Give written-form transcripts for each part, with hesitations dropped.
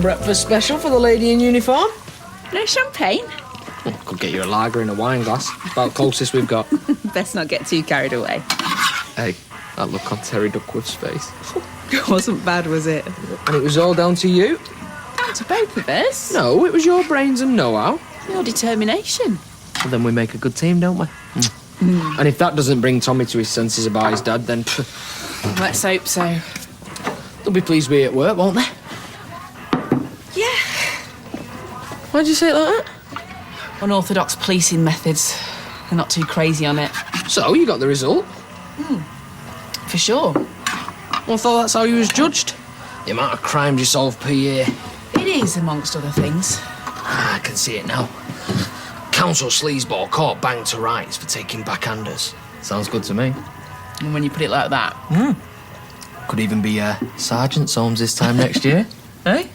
breakfast special for the lady in uniform. No champagne? Well, could get you a lager in a wine glass. About closest we've got. Best not get too carried away. Hey, that look on Terry Duckworth's face. It wasn't bad, was it? And it was all down to you? Down to both of us? No, it was your brains and know-how. Your determination. Well, then we make a good team, don't we? And if that doesn't bring Tommy to his senses about his dad, then... Let's hope so. They'll be pleased with you at work, won't they? Yeah. Why'd you say it like that? Unorthodox policing methods. They're not too crazy on it. So, you got the result? For sure. Well, I thought that's how you was judged. The amount of crimes you solve per year. It is, amongst other things. I can see it now. Council sleazeball caught banged to rights for taking backhanders. Sounds good to me. And when you put it like that... Could even be Sergeant Soames this time next year. Eh?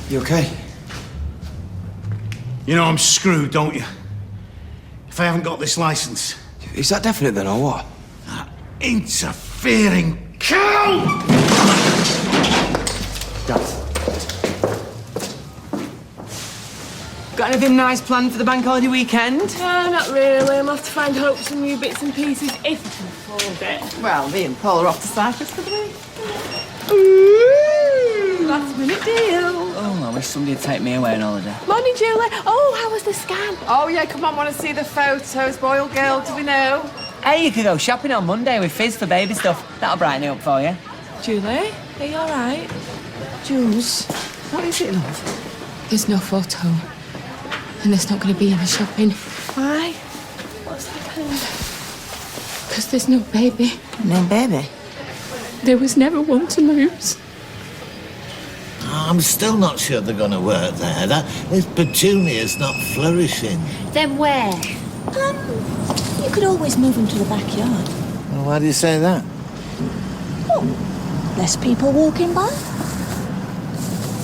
You okay? You know I'm screwed, don't you? If I haven't got this license. Is that definite then, or what? That interfering cow! Dad. Got anything nice planned for the bank holiday weekend? No, not really. I'll have to find hope some new bits and pieces if I can afford it. Well, me and Paul are off to Cyprus for the week. Last minute deal. Oh, I wish somebody would take me away on holiday. Morning, Julie. Oh, how was the scan? Oh, yeah, come on, want to see the photos. Boy or girl, do we know? Hey, you could go shopping on Monday with Fizz for baby stuff. That'll brighten it up for you. Julie, are you all right? Jules, what is it, love? There's no photo. And there's not going to be any shopping. Why? What's happened? Because there's no baby. No baby? There was never one to lose. I'm still not sure they're going to work there. This petunia's not flourishing. Then where? You could always move them to the backyard. Well, why do you say that? Oh, less people walking by.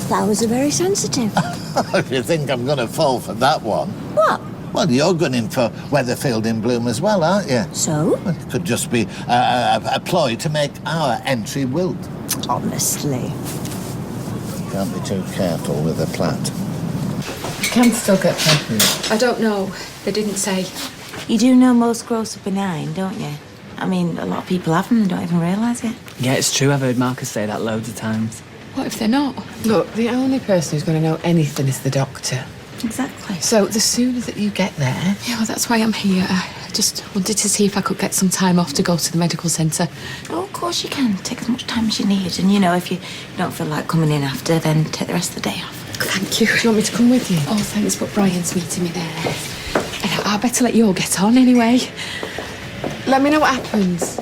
Flowers are very sensitive. If you think I'm going to fall for that one. What? Well, you're going for Weatherfield in Bloom as well, aren't you? So? Well, it could just be a ploy to make our entry wilt. Honestly. Can't be too careful with a plat. You can still get pregnant. I don't know. They didn't say. You do know most growths are benign, don't you? I mean, a lot of people have them and don't even realise it. Yeah, it's true. I've heard Marcus say that loads of times. What if they're not? Look, the only person who's going to know anything is the doctor. Exactly. So the sooner that you get there... Yeah, well, that's why I'm here. I just wanted to see if I could get some time off to go to the medical centre. Oh, of course you can. Take as much time as you need. And, you know, if you don't feel like coming in after, then take the rest of the day off. Thank you. Do you want me to come with you? Oh, thanks, but Brian's meeting me there. I better let you all get on anyway. Let me know what happens.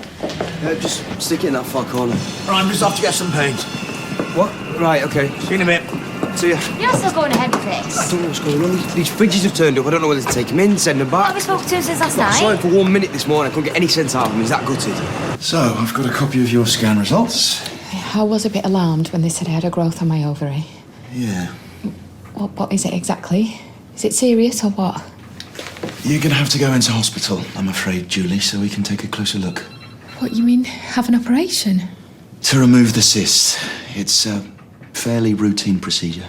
Just stick it in that far corner. Right, I'm just off to get some paint. What? Right, okay. See you in a bit. See ya. You're still going ahead with I this? don't know what's going on. These fridges have turned up. I don't know whether to take them in, send them back. Have we spoken to him since last I saw him night? for 1 minute this morning. I couldn't get any sense out of him. He's that gutted. So, I've got a copy of your scan results. I was a bit alarmed when they said I had a growth on my ovary. Yeah. What is it exactly? Is it serious or what? You're going to have to go into hospital, I'm afraid, Julie, so we can take a closer look. What, you mean have an operation? To remove the cyst. It's a fairly routine procedure.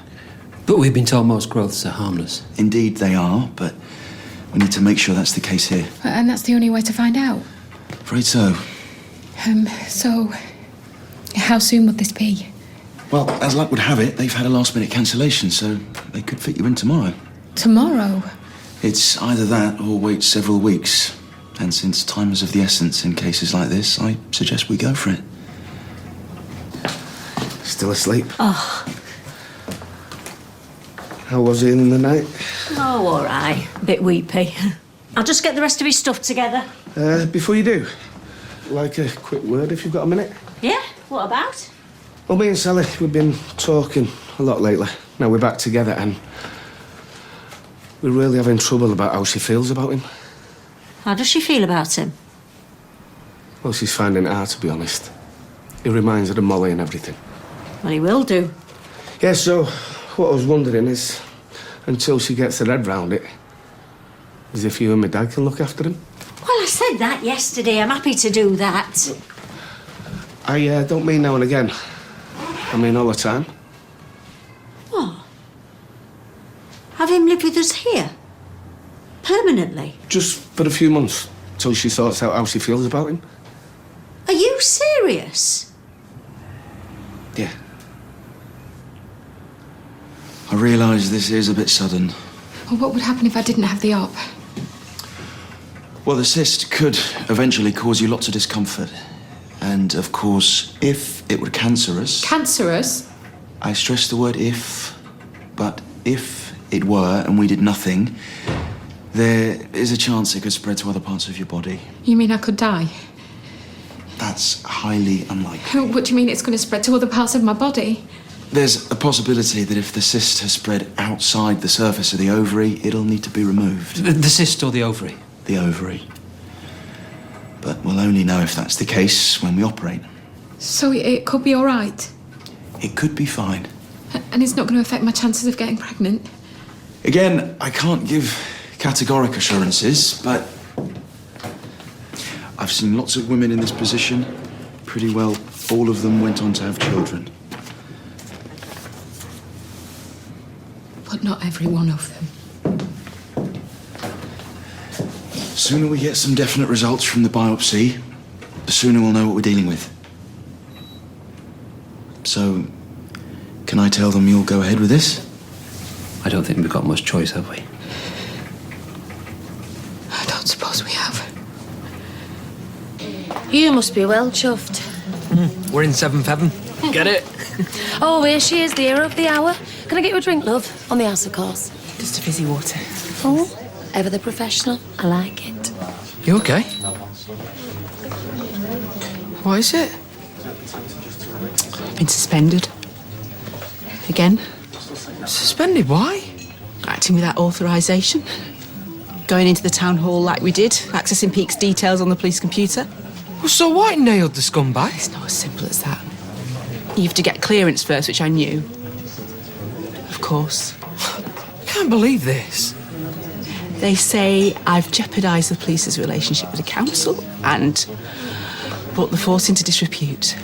But we've been told most growths are harmless. Indeed they are, but we need to make sure that's the case here. And that's the only way to find out? Afraid so. So how soon would this be? Well, as luck would have it, they've had a last-minute cancellation, so they could fit you in tomorrow. Tomorrow? It's either that or wait several weeks. And since time is of the essence in cases like this, I suggest we go for it. Still asleep? Oh. How was it in the night? Oh, all right. A bit weepy. I'll just get the rest of his stuff together. Before you do, like a quick word if you've got a minute. Yeah? What about? Well, me and Sally, we've been talking a lot lately. Now we're back together and we're really having trouble about how she feels about him. How does she feel about him? Well, she's finding it hard, to be honest. He reminds her of Molly and everything. Well, he will do. Yeah, so what I was wondering is, until she gets her head round it, As if you and my dad can look after him. Well, I said that yesterday. I'm happy to do that. I don't mean now and again. I mean all the time. What? Have him live with us here? Permanently? Just for a few months, till she sorts out how she feels about him. Are you serious? Yeah. I realise this is a bit sudden. Well, what would happen if I didn't have the op? Well, the cyst could eventually cause you lots of discomfort. And, of course, if it were cancerous... Cancerous? I stress the word if, but if it were and we did nothing, there is a chance it could spread to other parts of your body. You mean I could die? That's highly unlikely. What do you mean it's going to spread to other parts of my body? There's a possibility that if the cyst has spread outside the surface of the ovary, it'll need to be removed. The cyst or the ovary? The ovary. But we'll only know if that's the case when we operate. So it could be all right? It could be fine. And it's not going to affect my chances of getting pregnant? Again, I can't give categoric assurances, but I've seen lots of women in this position. Pretty well all of them went on to have children. But not every one of them. The sooner we get some definite results from the biopsy, the sooner we'll know what we're dealing with. So, can I tell them you'll go ahead with this? I don't think we've got much choice, have we? I don't suppose we have. You must be well chuffed. We're in seventh heaven. Get it? Oh, here she is, the hero of the hour. Can I get you a drink, love? On the house, of course. Just a fizzy water. Oh, ever the professional. I like it. You okay? What is it? Been suspended. Again. Suspended? Why? Acting without authorisation. Going into the town hall like we did, accessing Peake's details on the police computer. Well, so White nailed the scumbag. It's not as simple as that. You have to get clearance first, which I knew. Of course. Can't believe this. They say I've jeopardised the police's relationship with the council and brought the force into disrepute.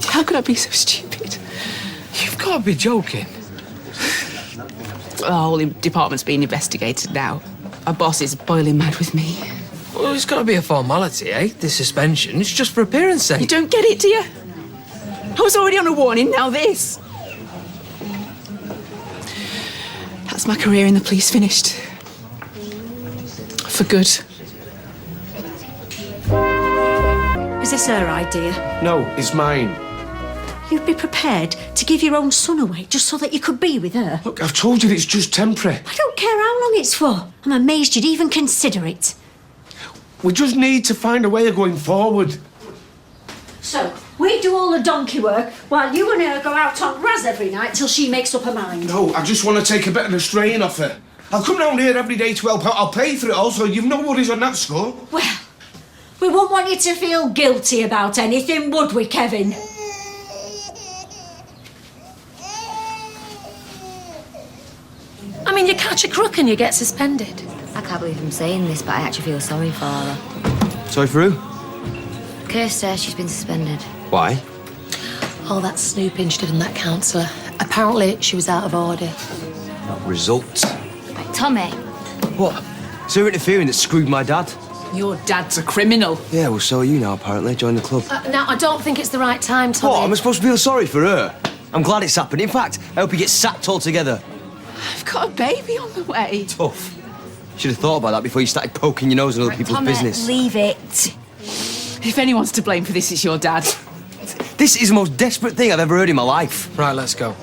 How could I be so stupid? You've got to be joking. The whole department's being investigated now. Our boss is boiling mad with me. Well, it's got to be a formality, eh? This suspension. It's just for appearance sake. You don't get it, do you? I was already on a warning, now this. That's my career in the police finished. For good. Is this her idea? No, it's mine. You'd be prepared to give your own son away just so that you could be with her? Look, I've told you it's just temporary. I don't care how long it's for. I'm amazed you'd even consider it. We just need to find a way of going forward. So, we do all the donkey work while you and her go out on Raz every night till she makes up her mind. No, I just want to take a bit of the strain off her. I'll come round here every day to help out. I'll pay for it all, so you've no worries on that score. Well, we wouldn't want you to feel guilty about anything, would we, Kevin? I mean, you catch a crook and you get suspended. I can't believe I'm saying this, but I actually feel sorry for her. Sorry for who? Kirsta, she's been suspended. Why? Oh, that snooping she did on that counsellor. Apparently, she was out of order. Results. Tommy. What? It's her interfering that screwed my dad. Your dad's a criminal. Yeah, well, so are you now, apparently. Join the club. Now, I don't think it's the right time, Tommy. What? Am I supposed to feel sorry for her? I'm glad it's happened. In fact, I hope he gets sacked altogether. I've got a baby on the way. Tough. Should have thought about that before you started poking your nose in other people's Tommy, business. leave it. If anyone's to blame for this, it's your dad. This is the most desperate thing I've ever heard in my life. Right, let's go.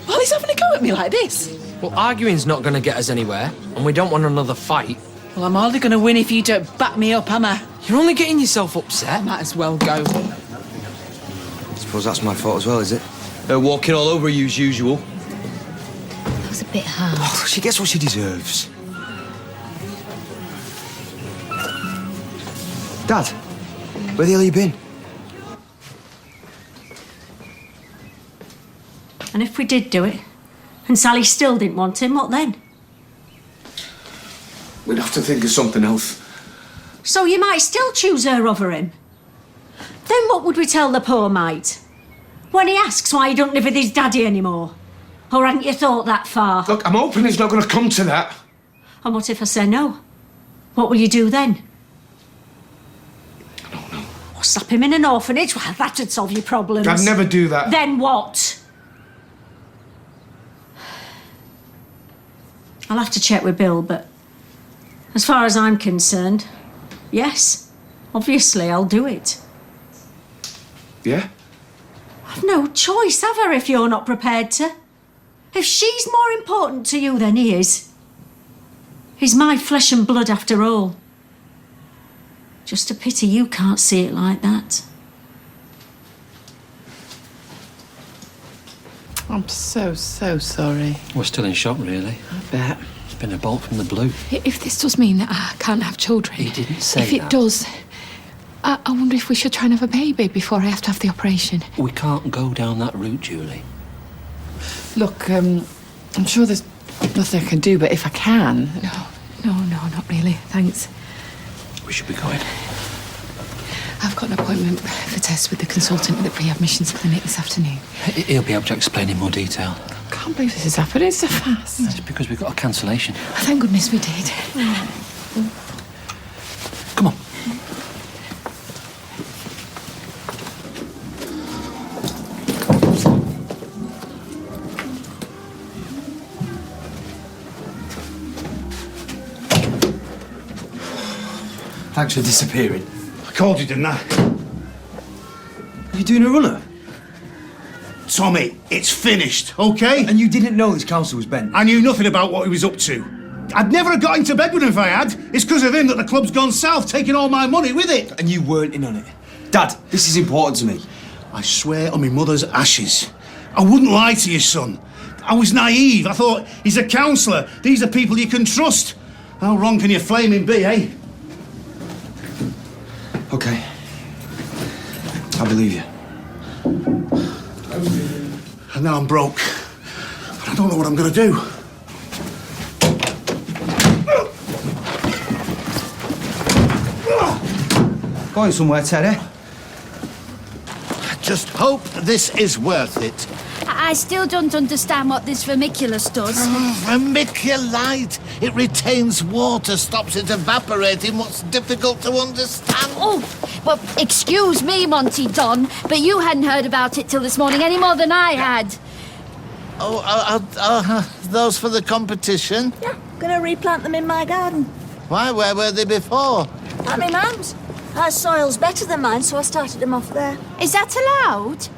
Well, he's having a go at me like this. Well, arguing's not going to get us anywhere, and we don't want another fight. Well, I'm hardly going to win if you don't back me up, am I? You're only getting yourself upset. I might as well go. I suppose that's my fault as well, is it? Her walking all over you as usual. That was a bit hard. Oh, she gets what she deserves. Dad, where the hell have you been? And if we did do it, and Sally still didn't want him, what then? We'd have to think of something else. So you might still choose her over him? Then what would we tell the poor mite? When he asks why he don't live with his daddy anymore? Or hadn't you thought that far? Look, I'm hoping it's not going to come to that. And what if I say no? What will you do then? I don't know. Or slap him in an orphanage? Well, that'd solve your problems. I'd never do that. Then what? I'll have to check with Bill, but as far as I'm concerned, yes, obviously I'll do it. Yeah? I've no choice, have I, if you're not prepared to? If she's more important to you than he is. He's my flesh and blood after all. Just a pity you can't see it like that. I'm so sorry. We're still in shock, really. I bet. It's been a bolt from the blue. If this does mean that I can't have children... He didn't say If it that. does, I wonder if we should try and have a baby before I have to have the operation. We can't go down that route, Julie. Look, I'm sure there's nothing I can do, but if I can... No, not really, thanks. We should be going. I've got an appointment for tests with the consultant at the pre-admissions clinic this afternoon. He'll be able to explain in more detail. I can't believe this is happening so fast. It's because we've got a cancellation. Thank goodness we did. Come on. Thanks for disappearing. I called you, didn't I? Are you doing a runner? Tommy, it's finished, okay? And you didn't know this council was bent? I knew nothing about what he was up to. I'd never have got into bed with him if I had. It's because of him that the club's gone south, taking all my money with it. And you weren't in on it. Dad, this is important to me. I swear on my mother's ashes. I wouldn't lie to you, son. I was naive. I thought, he's a counsellor. These are people you can trust. How wrong can your flaming be, eh? Okay. I believe you. And now I'm broke. And I don't know what I'm going to do. Going somewhere, Teddy? I just hope this is worth it. I still don't understand what this vermiculus does. Vermiculite. It retains water, stops it evaporating. What's difficult to understand? Oh, well, excuse me, Monty Don, but you hadn't heard about it till this morning any more than I had. Those for the competition? Yeah, gonna replant them in my garden. Why? Where were they before? At my mum's. Her soil's better than mine, so I started them off there. Is that allowed?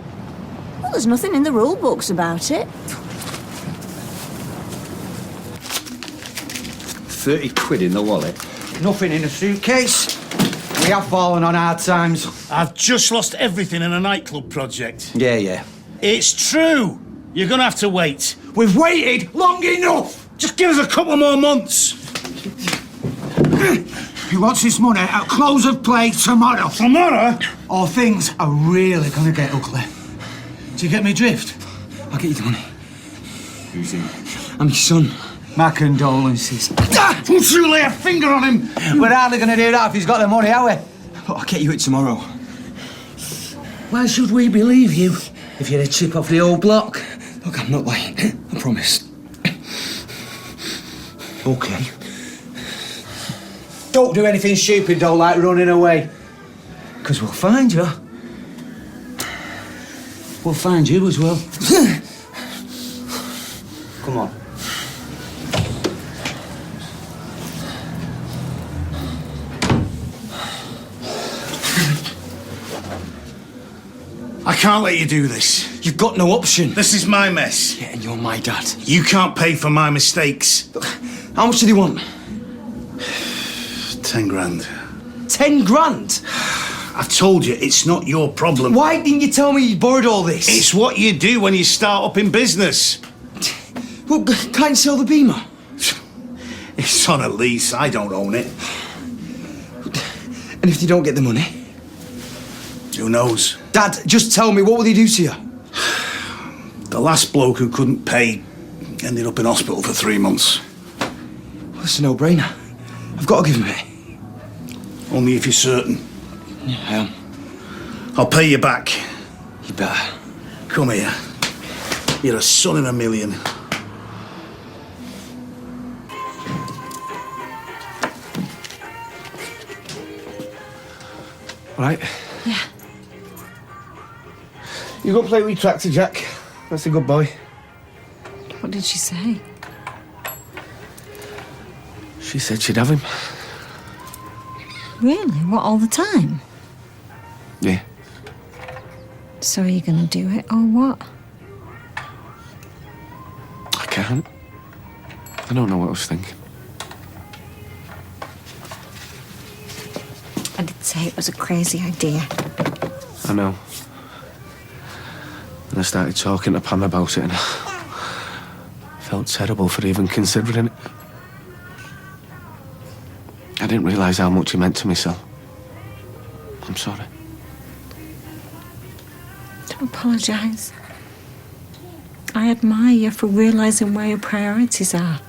Well, there's nothing in the rule books about it. 30 quid in the wallet. Nothing in the suitcase. We have fallen on hard times. I've just lost everything in a nightclub project. Yeah. It's true. You're going to have to wait. We've waited long enough. Just give us a couple more months. He wants his money at close of play tomorrow. Tomorrow? Or things are really going to get ugly. Do you get me drift? I'll get you the money. Who's he? I'm your son. My condolences. Don't you lay a finger on him! We're hardly going to do that if he's got the money, are we? But I'll get you it tomorrow. Why should we believe you if you're a chip off the old block? Look, I'm not lying. I promise. Okay. Don't do anything stupid, though, like running away. Because we'll find you. We'll find you as well. Come on. I can't let you do this. You've got no option. This is my mess. Yeah, and you're my dad. You can't pay for my mistakes. How much do they want? 10 grand. 10 grand? I've told you, it's not your problem. Why didn't you tell me you borrowed all this? It's what you do when you start up in business. Well, can't you sell the Beamer? It's on a lease. I don't own it. And if you don't get the money? Who knows? Dad, just tell me, what will they do to you? The last bloke who couldn't pay ended up in hospital for 3 months. Well, it's a no-brainer. I've got to give him it. Only if you're certain. Yeah, I am. I'll pay you back. You better. Come here. You're a son in a million. Right. Yeah. You go play with Tractor Jack. That's a good boy. What did she say? She said she'd have him. Really? What, all the time? Yeah. So are you going to do it, or what? I can't. I don't know what I was thinking. I did say it was a crazy idea. I know. And I started talking to Pam about it, and I felt terrible for even considering it. I didn't realise how much it meant to myself. I'm sorry. Don't apologise. I admire you for realising where your priorities are.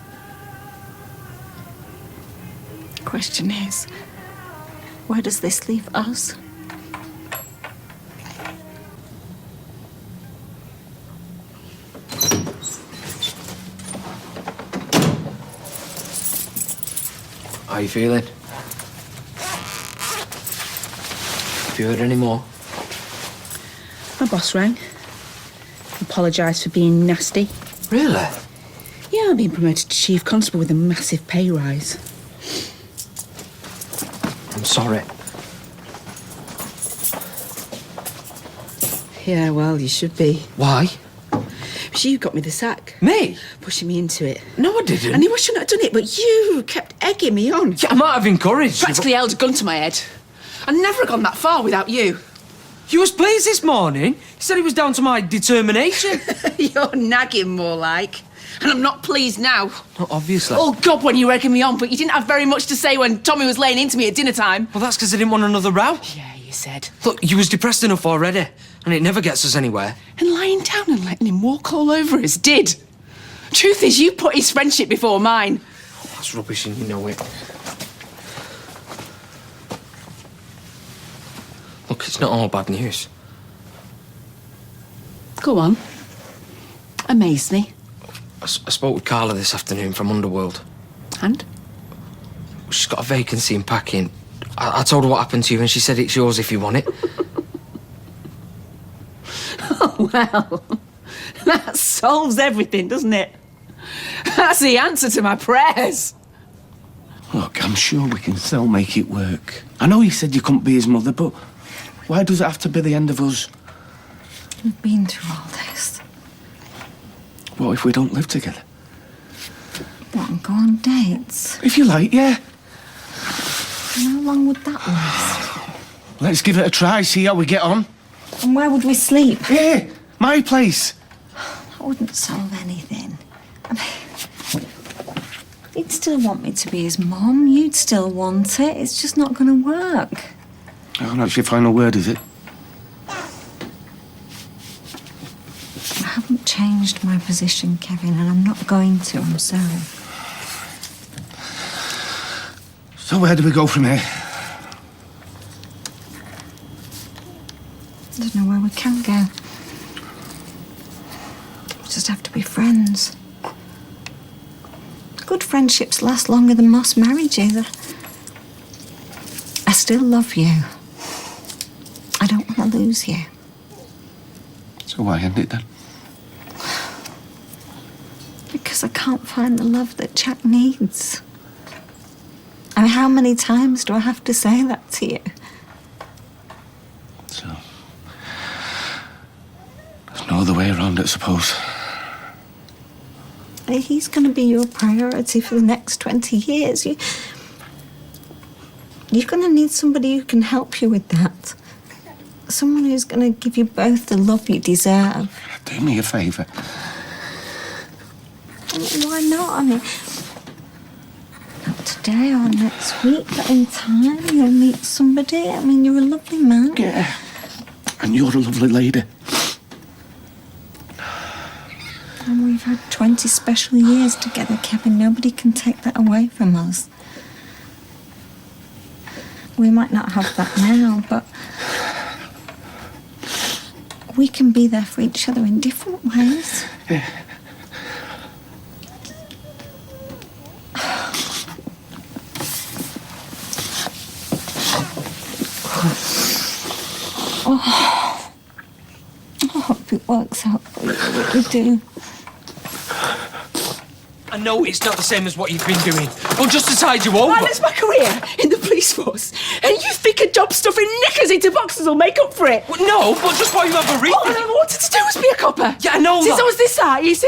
The question is, where does this leave us? How you feeling? Have you heard any more? My boss rang. Apologised for being nasty. Really? Yeah, I've been promoted to chief constable with a massive pay rise. I'm sorry. Yeah, well, you should be. Why? Because you got me the sack. Me? Pushing me into it. No, I didn't. I knew I shouldn't have done it, but you kept egging me on. Yeah, I might have encouraged you, Practically held a gun to my head. I'd never have gone that far without you. You was pleased this morning. You said it was down to my determination. You're nagging more like. And I'm not pleased now. Not obviously. Oh, God, when you're egging me on, but you didn't have very much to say when Tommy was laying into me at dinner time. Well, that's because I didn't want another row. Yeah, you said. Look, you was depressed enough already, and it never gets us anywhere. And lying down and letting him walk all over us did. Truth is, you put his friendship before mine. That's rubbish and you know it. Look, it's not all bad news. Go on. Amaze me. I spoke with Carla this afternoon from Underworld. And? She's got a vacancy in packing. I told her what happened to you, and she said it's yours if you want it. Oh, well, that solves everything, doesn't it? That's the answer to my prayers. Look, I'm sure we can still make it work. I know you said you couldn't be his mother, but why does it have to be the end of us? We've been through all this. What if we don't live together? What, and go on dates? If you like, yeah. And how long would that last? Let's give it a try, see how we get on. And where would we sleep? Here, my place. That wouldn't solve anything. I mean, he'd still want me to be his mum. You'd still want it. It's just not going to work. Oh, that's your final word, is it? I haven't changed my position, Kevin, and I'm not going to. I'm sorry. So where do we go from here? I don't know where we can go. We just have to be friends. Good friendships last longer than most marriages. I still love you. I don't want to lose you. So why end it then? Because I can't find the love that Jack needs. I mean, how many times do I have to say that to you? So, there's no other way around it, I suppose. He's going to be your priority for the next 20 years. You're going to need somebody who can help you with that. Someone who's going to give you both the love you deserve. Do me a favour. Why not? I mean, not today or next week, but in time you'll meet somebody. I mean, you're a lovely man. Yeah. And you're a lovely lady. And we've had 20 special years together, Kevin. Nobody can take that away from us. We might not have that now, but we can be there for each other in different ways. Oh, I hope it works out for you, what we do. I know it's not the same as what you've been doing. I'll just decide you over. Man, it's my career in the police force. And you think a job stuffing knickers into boxes will make up for it? Well, no, but just while you have a read. All I ever wanted to do was be a copper. Yeah, I know Since that. I was this size,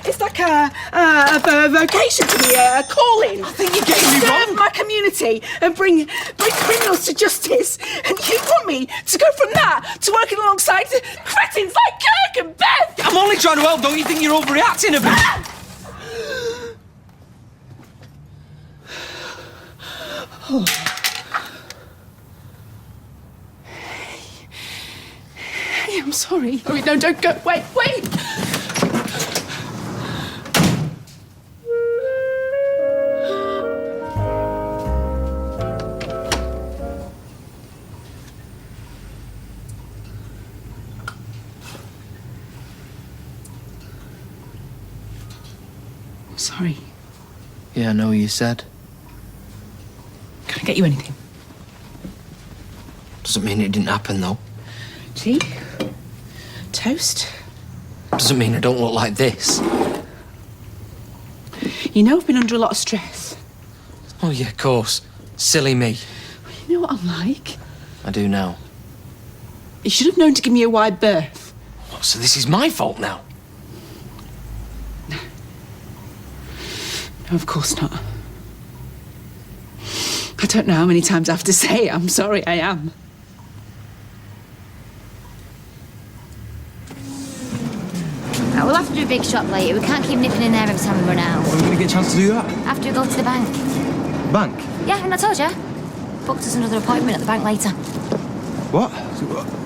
it's like a vocation to me, a calling. I think you're getting me Serve wrong. my community and bring criminals to justice. And you want me to go from that to working alongside cretins like Kirk and Beth? I'm only trying to help. Don't you think you're overreacting a bit? Oh. Hey, I'm sorry. Oh, no, don't go. Wait. I'm sorry. Yeah, I know you said. Can I get you anything? Doesn't mean it didn't happen, though. Tea? Toast? Doesn't mean I don't look like this. You know I've been under a lot of stress. Oh, yeah, of course. Silly me. You know what I'm like? I do now. You should have known to give me a wide berth. Oh, so this is my fault now? No, of course not. I don't know how many times I have to say I'm sorry, I am. Right, we'll have to do a big shop later. We can't keep nipping in there every time we run out. Are we going to get a chance to do that? After we go to the bank. Bank? Yeah, and I told you. Booked us another appointment at the bank later. What?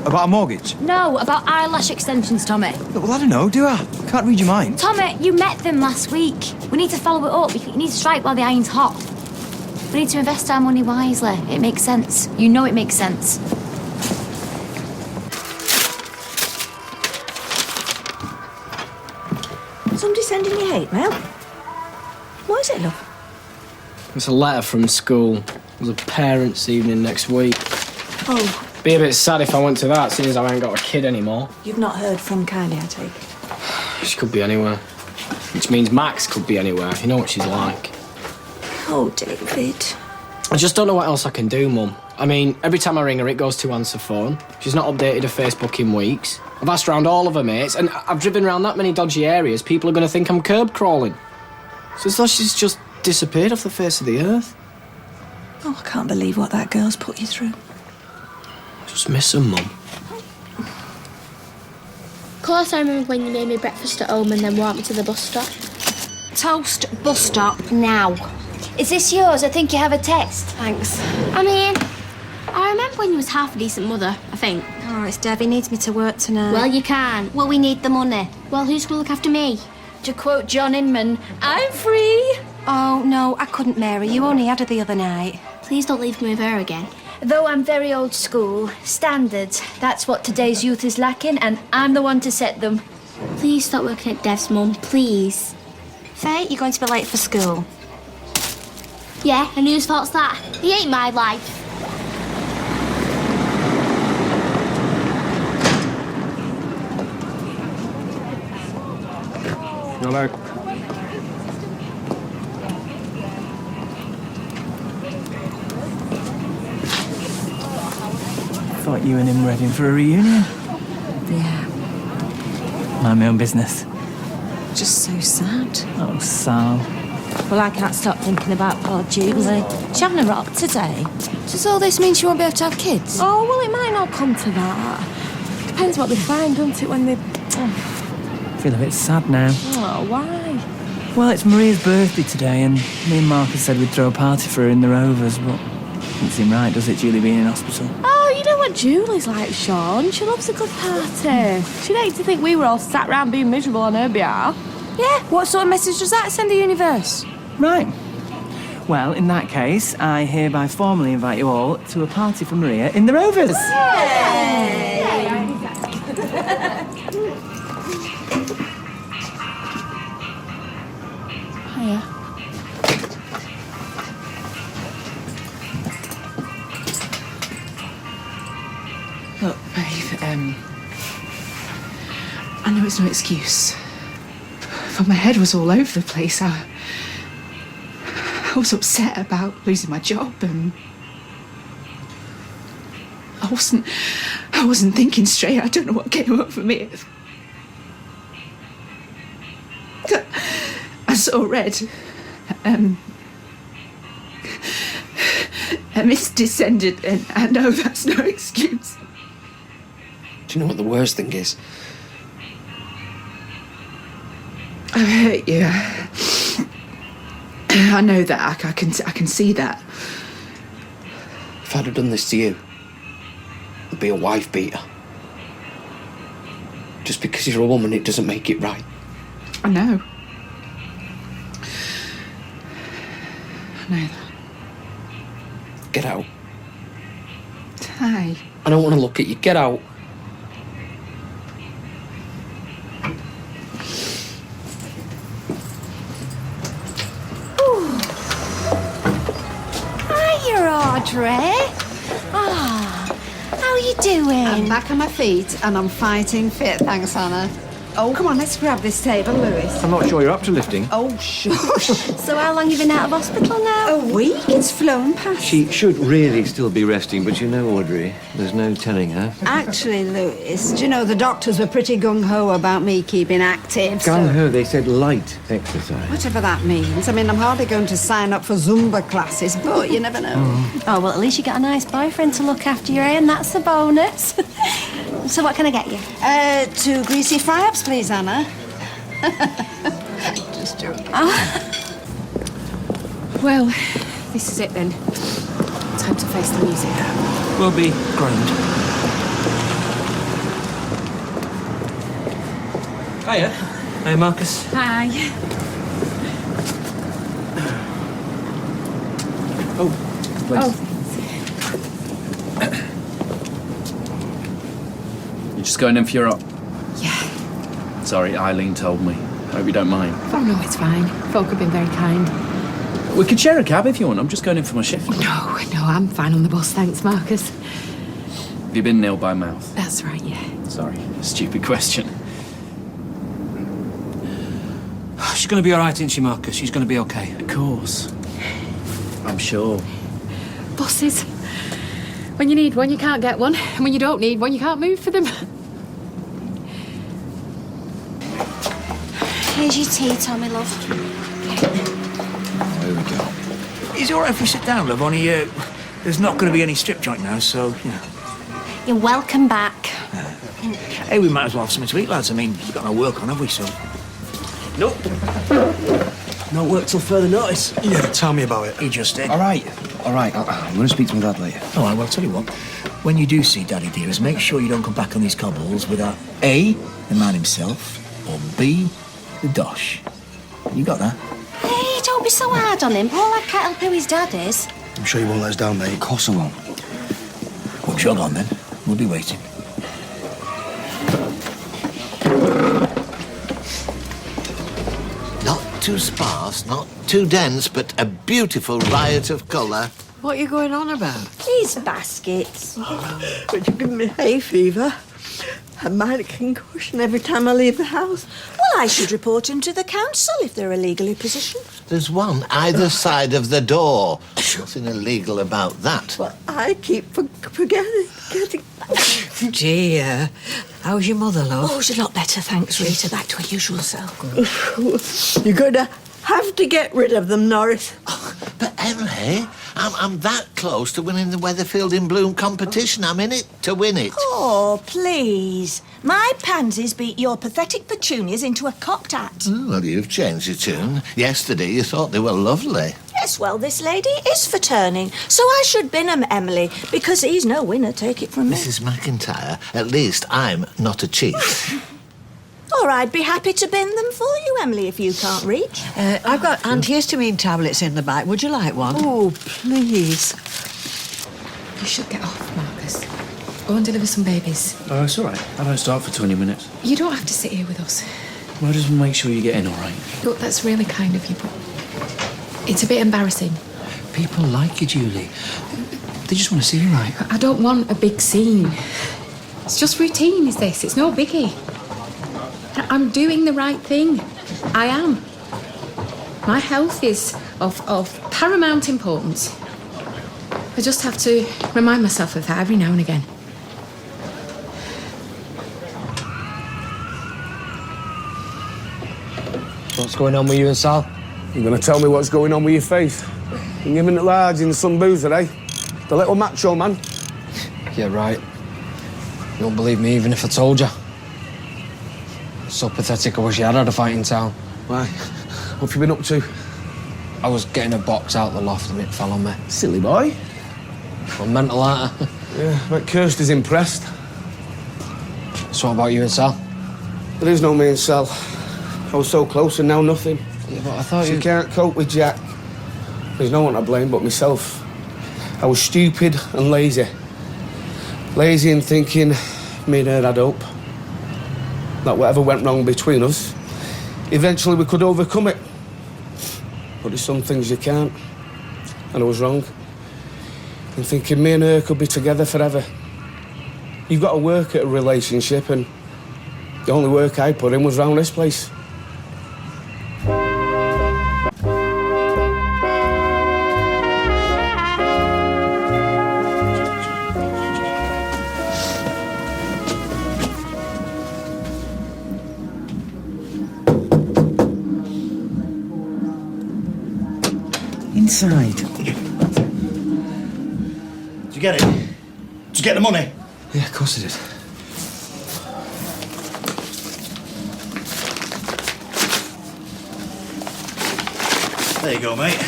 About a mortgage? No, about eyelash extensions, Tommy. Well, I don't know, do I? Can't read your mind. Tommy, you met them last week. We need to follow it up. You need to strike while the iron's hot. We need to invest our money wisely. It makes sense. You know it makes sense. Somebody sending you hate mail? What is it, love? It's a letter from school. There's a parents' evening next week. Oh, Be a bit sad if I went to that, seeing as I ain't got a kid anymore. you've not heard from Kylie, I take it. She could be anywhere. Which means Max could be anywhere. You know what she's like. Oh, David. I just don't know what else I can do, Mum. I mean, every time I ring her, it goes to answer phone. She's not updated her Facebook in weeks. I've asked round all of her mates, and I've driven around that many dodgy areas, people are going to think I'm curb crawling. So it's like she's just disappeared off the face of the earth. Oh, I can't believe what that girl's put you through. I just miss her, Mum. Of course I remember when you made me breakfast at home and then walked me to the bus stop. Toast bus stop now. Is this yours? I think you have a text. Thanks. I mean, I remember when you was half a decent mother, I think. Oh, it's Debbie needs me to work tonight. Well, you can. Well, we need the money. Well, who's going to look after me? To quote John Inman, I'm free. Oh, no, I couldn't, Mary. You only had her the other night. Please don't leave me with her again. Though I'm very old school, standards, that's what today's youth is lacking, and I'm the one to set them. Please stop working at Dev's mum, please. Faye, you're going to be late for school. Yeah, and whose fault's that? He ain't my life. Hello. Thought you and him were heading for a reunion. Yeah, Mind my own business. just so sad. Oh, Sal. Well, I can't stop thinking about poor Julie. She's having a rock today. Does all this mean she won't be able to have kids? Oh, well, it might not come to that. Depends what they find, doesn't it, when they... I feel a bit sad now. Oh, why? Well, it's Maria's birthday today, and me and Marcus said we'd throw a party for her in the Rovers, but doesn't seem right, does it, Julie being in hospital? Oh, you know what Julie's like, Sean. She loves a good party. She'd hate to think we were all sat round being miserable on her behalf. Yeah, what sort of message does that send the universe? Right. Well, in that case, I hereby formally invite you all to a party for Maria in the Rovers. Hiya. Look, babe, I know it's no excuse, but my head was all over the place. I was upset about losing my job, and I wasn't thinking straight. I don't know what came over me. I saw red. A mist descended, and I know that's no excuse. Do you know what the worst thing is? I hurt you. I know that. I can see that. If I'd have done this to you, I'd be a wife beater. Just because you're a woman, it doesn't make it right. I know. I know that. Get out. Hi. I don't want to look at you. Get out. Hiya, Audrey. Ah, how are you doing? I'm back on my feet and I'm fighting fit, thanks, Anna. Oh, come on, let's grab this table, Lewis. I'm not sure you're up to lifting. Oh, shush. So how long have you been out of hospital now? A week? It's flown past. She should really still be resting, but you know, Audrey, there's no telling her. Actually, Lewis, do you know, the doctors were pretty gung-ho about me keeping active, so... Gung-ho, they said light exercise. Whatever that means. I mean, I'm hardly going to sign up for Zumba classes, but you never know. Oh, well, at least you got a nice boyfriend to look after you, and that's the bonus. So what can I get you? 2 greasy fry-ups, please, Anna. Just joking. Well, this is it then. Time to face the music. We'll be groomed. Hiya. Hey, Marcus. Hi. Oh, please. You're just going in for your op? Yeah. Sorry, Eileen told me. Hope you don't mind. Oh, no, it's fine. Folk have been very kind. We could share a cab if you want. I'm just going in for my shift. No, I'm fine on the bus, thanks, Marcus. Have you been nil by mouth? That's right, yeah. Sorry, stupid question. She's going to be all right, isn't she, Marcus? She's going to be okay. Of course. I'm sure. Buses. When you need one, you can't get one. And when you don't need one, you can't move for them. Here's your tea, Tommy, love. There we go. Is it all right if we sit down, love? Only, there's not going to be any strip joint now, so, you know. You're welcome back. Hey, we might as well have something to eat, lads. I mean, we've got no work on, have we, so... Nope. No work till further notice. Yeah, tell me about it. He just did. All right. I'm going to speak to my dad later. All right, well, tell you what. When you do see Daddy Dearest, make sure you don't come back on these cobbles without A, the man himself, or B, the dosh. You got that? Hey, don't be so hard on him. Paul, I can't help who his dad is. I'm sure you won't let us down, mate. Of course I won't. Well, jog on, then. We'll be waiting. Not too sparse, not too dense, but a beautiful riot of colour. What are you going on about? These baskets. But you give me hay fever. I might a concussion every time I leave the house. Well, I should report him to the council if they're illegally positioned. There's one either side of the door. Nothing illegal about that. Well, I keep forgetting. Dear, how's your mother, love? Oh, she's a lot better, thanks, Rita. Back to her usual self. You're going to have to get rid of them, Norris. But Emily, I'm that close to winning the Weatherfield in Bloom competition. I'm in it to win it. Oh, please. My pansies beat your pathetic petunias into a cocked hat. Oh, well, you've changed your tune. Yesterday you thought they were lovely. Yes, well, this lady is for turning, so I should bin him, Emily, because he's no winner, take it from me. Mrs. McIntyre, at least I'm not a chief. Or I'd be happy to bin them for you, Emily, if you can't reach. I've got antihistamine tablets in the bag. Would you like one? Oh, please. You should get off, Marcus. Go and deliver some babies. Oh, it's all right. I don't start for 20 minutes. You don't have to sit here with us. Well, I just want to make sure you get in all right. Look, that's really kind of you, but it's a bit embarrassing. People like you, Julie. They just want to see you right. I don't want a big scene. It's just routine, is this? It's no biggie. I'm doing the right thing. I am. My health is of paramount importance. I just have to remind myself of that every now and again. What's going on with you and Sal? You're going to tell me what's going on with your face? You're giving it large in some boozer, eh? The little macho man. Yeah, right. You won't believe me even if I told you. So pathetic I wish you had a fight in town. Why? What have you been up to? I was getting a box out the loft and it fell on me. Silly boy. I'm mental, aren't I? Yeah, but Kirsty's impressed. So what about you and Sal? There is no me and Sal. I was so close and now nothing. Yeah, but I thought She can't cope with Jack. There's no one to blame but myself. I was stupid and lazy. Lazy in thinking me and her had hope. That whatever went wrong between us, eventually we could overcome it. But there's some things you can't. And I was wrong. In thinking me and her could be together forever. You've got to work at a relationship, and the only work I put in was round this place. Inside. Did you get it? Did you get the money? Yeah, of course I did. There you go, mate.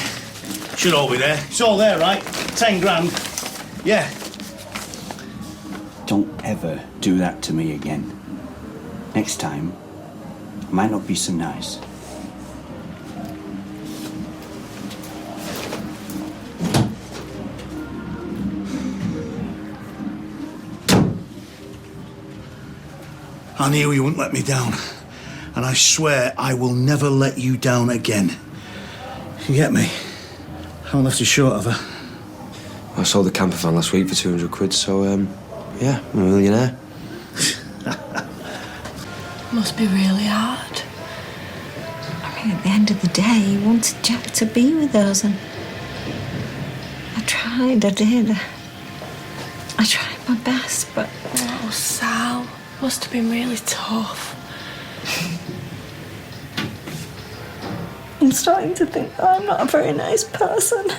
Should all be there. It's all there, right? 10 grand. Yeah. Don't ever do that to me again. Next time, I might not be so nice. I knew you wouldn't let me down. And I swear I will never let you down again. You get me? I haven't left you short of her. I sold the camper van last week for 200 quid, so, yeah, I'm a millionaire. Must be really hard. I mean, at the end of the day, he wanted Jack to be with us, and I tried, I did. I tried my best, but... Oh, Sal. Must have been really tough. I'm starting to think that I'm not a very nice person.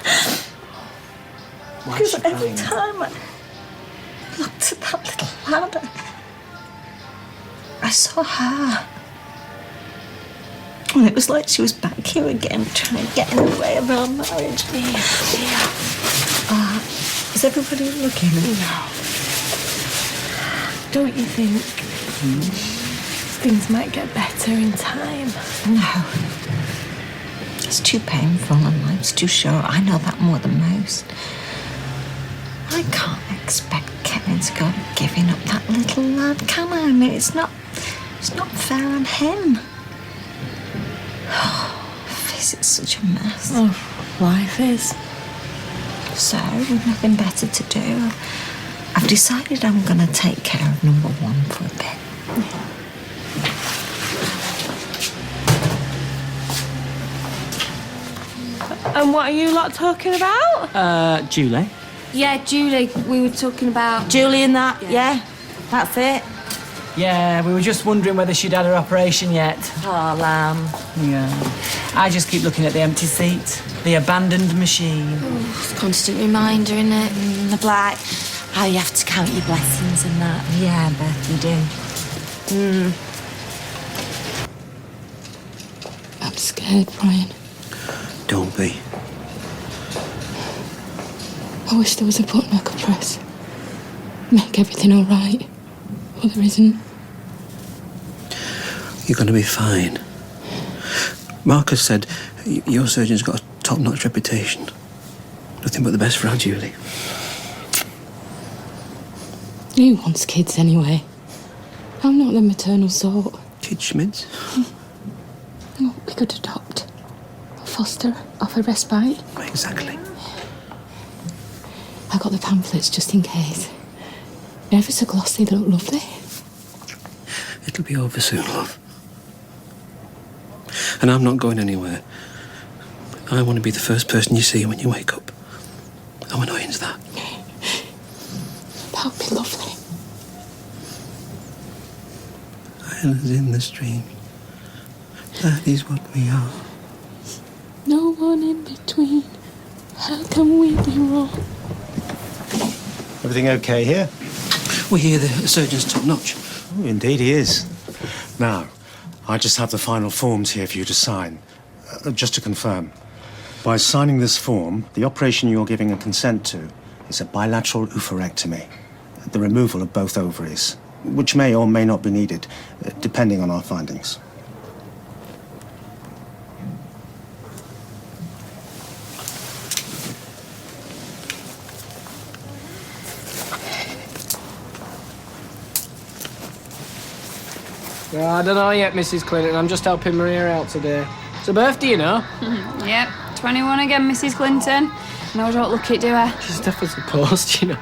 Because every time I looked at that little ladder, I saw her. And it was like she was back here again, trying to get in the way of our marriage. Is everybody looking? No. Don't you think things might get better in time? No. It's too painful and life's too short. I know that more than most. I can't expect Kevin to go giving up that little lad, can I? I mean, it's not fair on him. It's such a mess. Oh, life is. So, with nothing better to do, I've decided I'm going to take care of number one for a bit. And what are you lot talking about? Julie. Yeah, Julie, we were talking about... Julie and that, yeah. That's it. Yeah, we were just wondering whether she'd had her operation yet. Oh, lamb. Yeah. I just keep looking at the empty seat, the abandoned machine. It's a constant reminder, isn't it? The like how you have to count your blessings and that. Yeah, Beth, you do. I'm scared, Brian. Don't be. I wish there was a button I could press. Make everything all right. But there isn't. You're going to be fine. Marcus said your surgeon's got a top-notch reputation. Nothing but the best for our Julie. Who wants kids anyway? I'm not the maternal sort. Kid Schmidt? Oh, we could adopt. Foster, offer respite. Exactly. I got the pamphlets just in case. They're ever so glossy, they look lovely. It'll be over soon, love. And I'm not going anywhere. I want to be the first person you see when you wake up. How annoying's that? That would be lovely. Islands in the stream. That is what we are. No one in between. How can we be wrong? Everything okay here? We hear the surgeon's top-notch. Oh, indeed he is. Now, I just have the final forms here for you to sign. Just to confirm. By signing this form, the operation you're giving a consent to is a bilateral oophorectomy, the removal of both ovaries, which may or may not be needed, depending on our findings. I don't know yet, Mrs. Clinton. I'm just helping Maria out today. It's her birthday, you know. Yep, 21 again, Mrs. Clinton. No, don't look it, do I? She's deaf as a post, you know.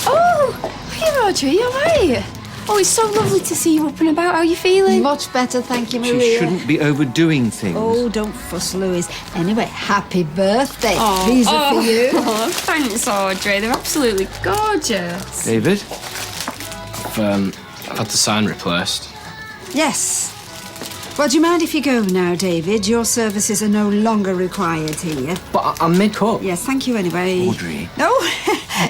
Oh, hey, Audrey, you all right? Oh, it's so lovely to see you up and about. How are you feeling? Much better, thank you, Maria. She shouldn't be overdoing things. Oh, don't fuss, Louise. Anyway, happy birthday. Oh, These are for you. Oh, thanks, Audrey. They're absolutely gorgeous. David? I've had the sign replaced. Yes. Well, do you mind if you go now, David? Your services are no longer required here. But I'm mid-up. Yes, thank you anyway. Audrey. No,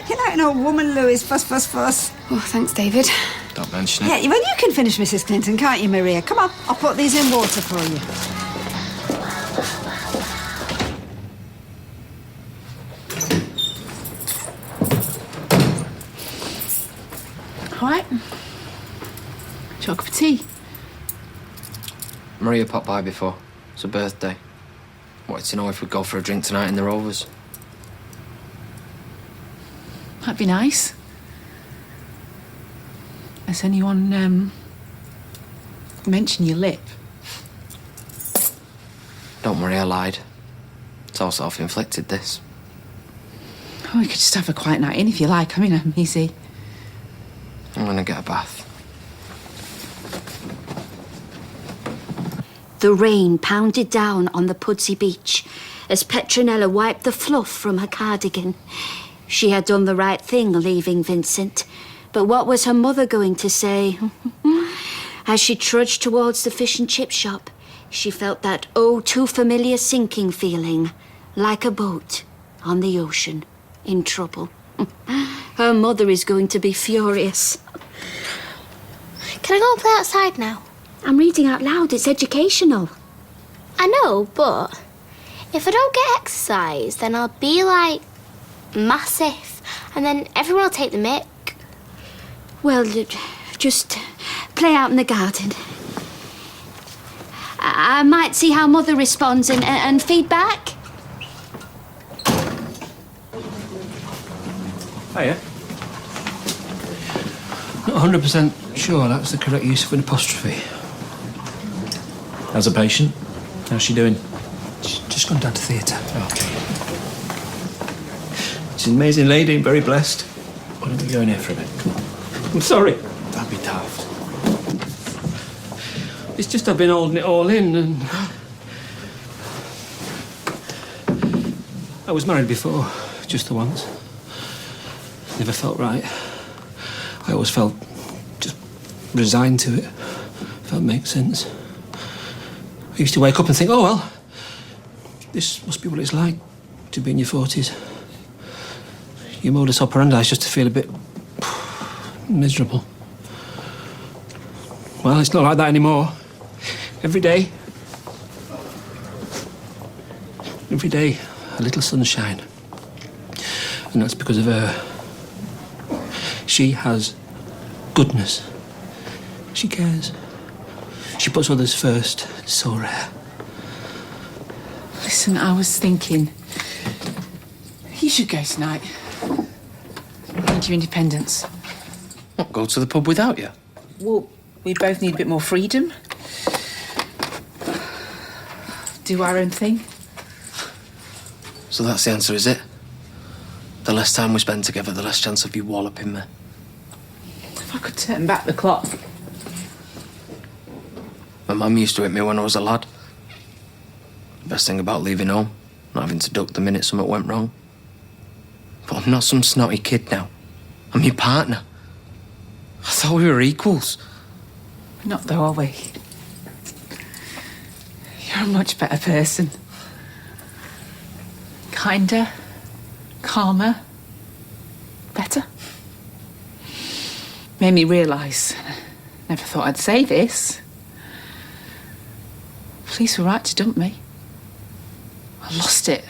you're like an old woman, Louise. Fuss, fuss, fuss. Oh, thanks, David. Don't mention it. Yeah, well, you can finish, Mrs. Clinton, can't you, Maria? Come on, I'll put these in water for you. All right. Chocolate for tea. Maria popped by before. It's her birthday. Wanted to know if we'd go for a drink tonight in the Rovers. That'd be nice. Has anyone mentioned your lip? Don't worry, I lied. It's all self-inflicted, this. Oh, we could just have a quiet night in if you like. I mean, I'm easy. I'm gonna get a bath. The rain pounded down on the Pudsey beach as Petronella wiped the fluff from her cardigan. She had done the right thing leaving Vincent, but what was her mother going to say? As she trudged towards the fish and chip shop, she felt that too familiar sinking feeling, like a boat on the ocean, in trouble. Her mother is going to be furious. Can I go and play outside now? I'm reading out loud, it's educational. I know, but if I don't get exercise, then I'll be, like, massive. And then everyone will take the mick. Well, just play out in the garden. I might see how Mother responds and feed back. Hiya. Not 100% sure that's the correct use of an apostrophe. How's a patient? How's she doing? She's just gone down to theatre. Okay. She's an amazing lady, very blessed. Why don't we go in here for a bit? Come on. I'm sorry. That'd be daft. It's just I've been holding it all in and... I was married before, just the once. Never felt right. I always felt just resigned to it, if that makes sense. I used to wake up and think, oh, well, this must be what it's like to be in your 40s. Your modus operandi is just to feel a bit miserable. Well, it's not like that anymore. Every day, a little sunshine. And that's because of her. She has goodness She cares. She puts others first. It's so rare. Listen, I was thinking... You should go tonight. Need your independence. What, go to the pub without you? Well, we both need a bit more freedom. Do our own thing. So that's the answer, is it? The less time we spend together, the less chance of you walloping me. If I could turn back the clock. My mum used to hit me when I was a lad. Best thing about leaving home, not having to duck the minute something went wrong. But I'm not some snotty kid now. I'm your partner. I thought we were equals. Not though, are we? You're a much better person. Kinder, calmer, better. Made me realise, never thought I'd say this. Police were right to dump me. I lost it.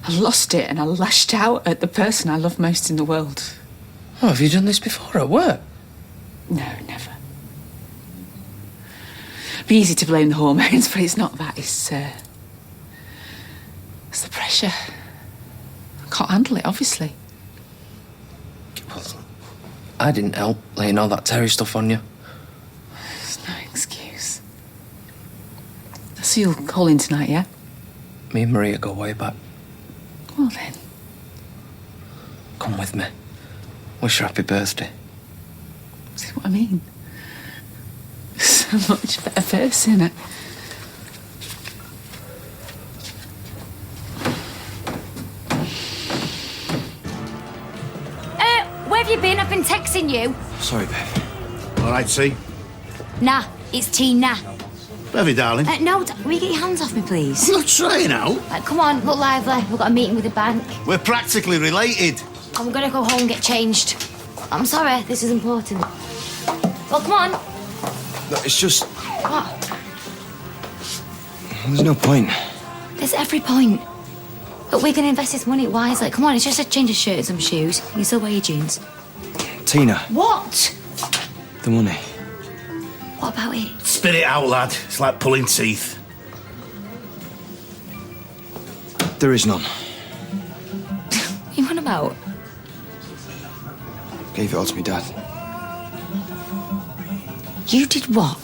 I lost it and I lashed out at the person I love most in the world. Oh, have you done this before at work? No, never. Be easy to blame the hormones, but it's not that. It's the pressure. I can't handle it, obviously. Well, I didn't help laying all that Terry stuff on you. It's no excuse. So you'll call in tonight, yeah? Me and Maria go way back. Well then. Come with me. Wish her happy birthday. See what I mean? So much better person. Where have you been? I've been texting you. Sorry, babe. All right, see? Nah, it's Tina. Bevy, darling. No, will you get your hands off me, please? I'm not trying out. Come on, look lively. We've got a meeting with the bank. We're practically related. I'm gonna go home and get changed. I'm sorry, this is important. Well, come on. No, it's just... What? There's no point. There's every point. But we're gonna invest this money wisely. Come on, it's just a change of shirt and some shoes. You still wear your jeans. Tina. What? The money. What about it? Spit it out, lad. It's like pulling teeth. There is none. What are you on about? Gave it all to me dad. You did what?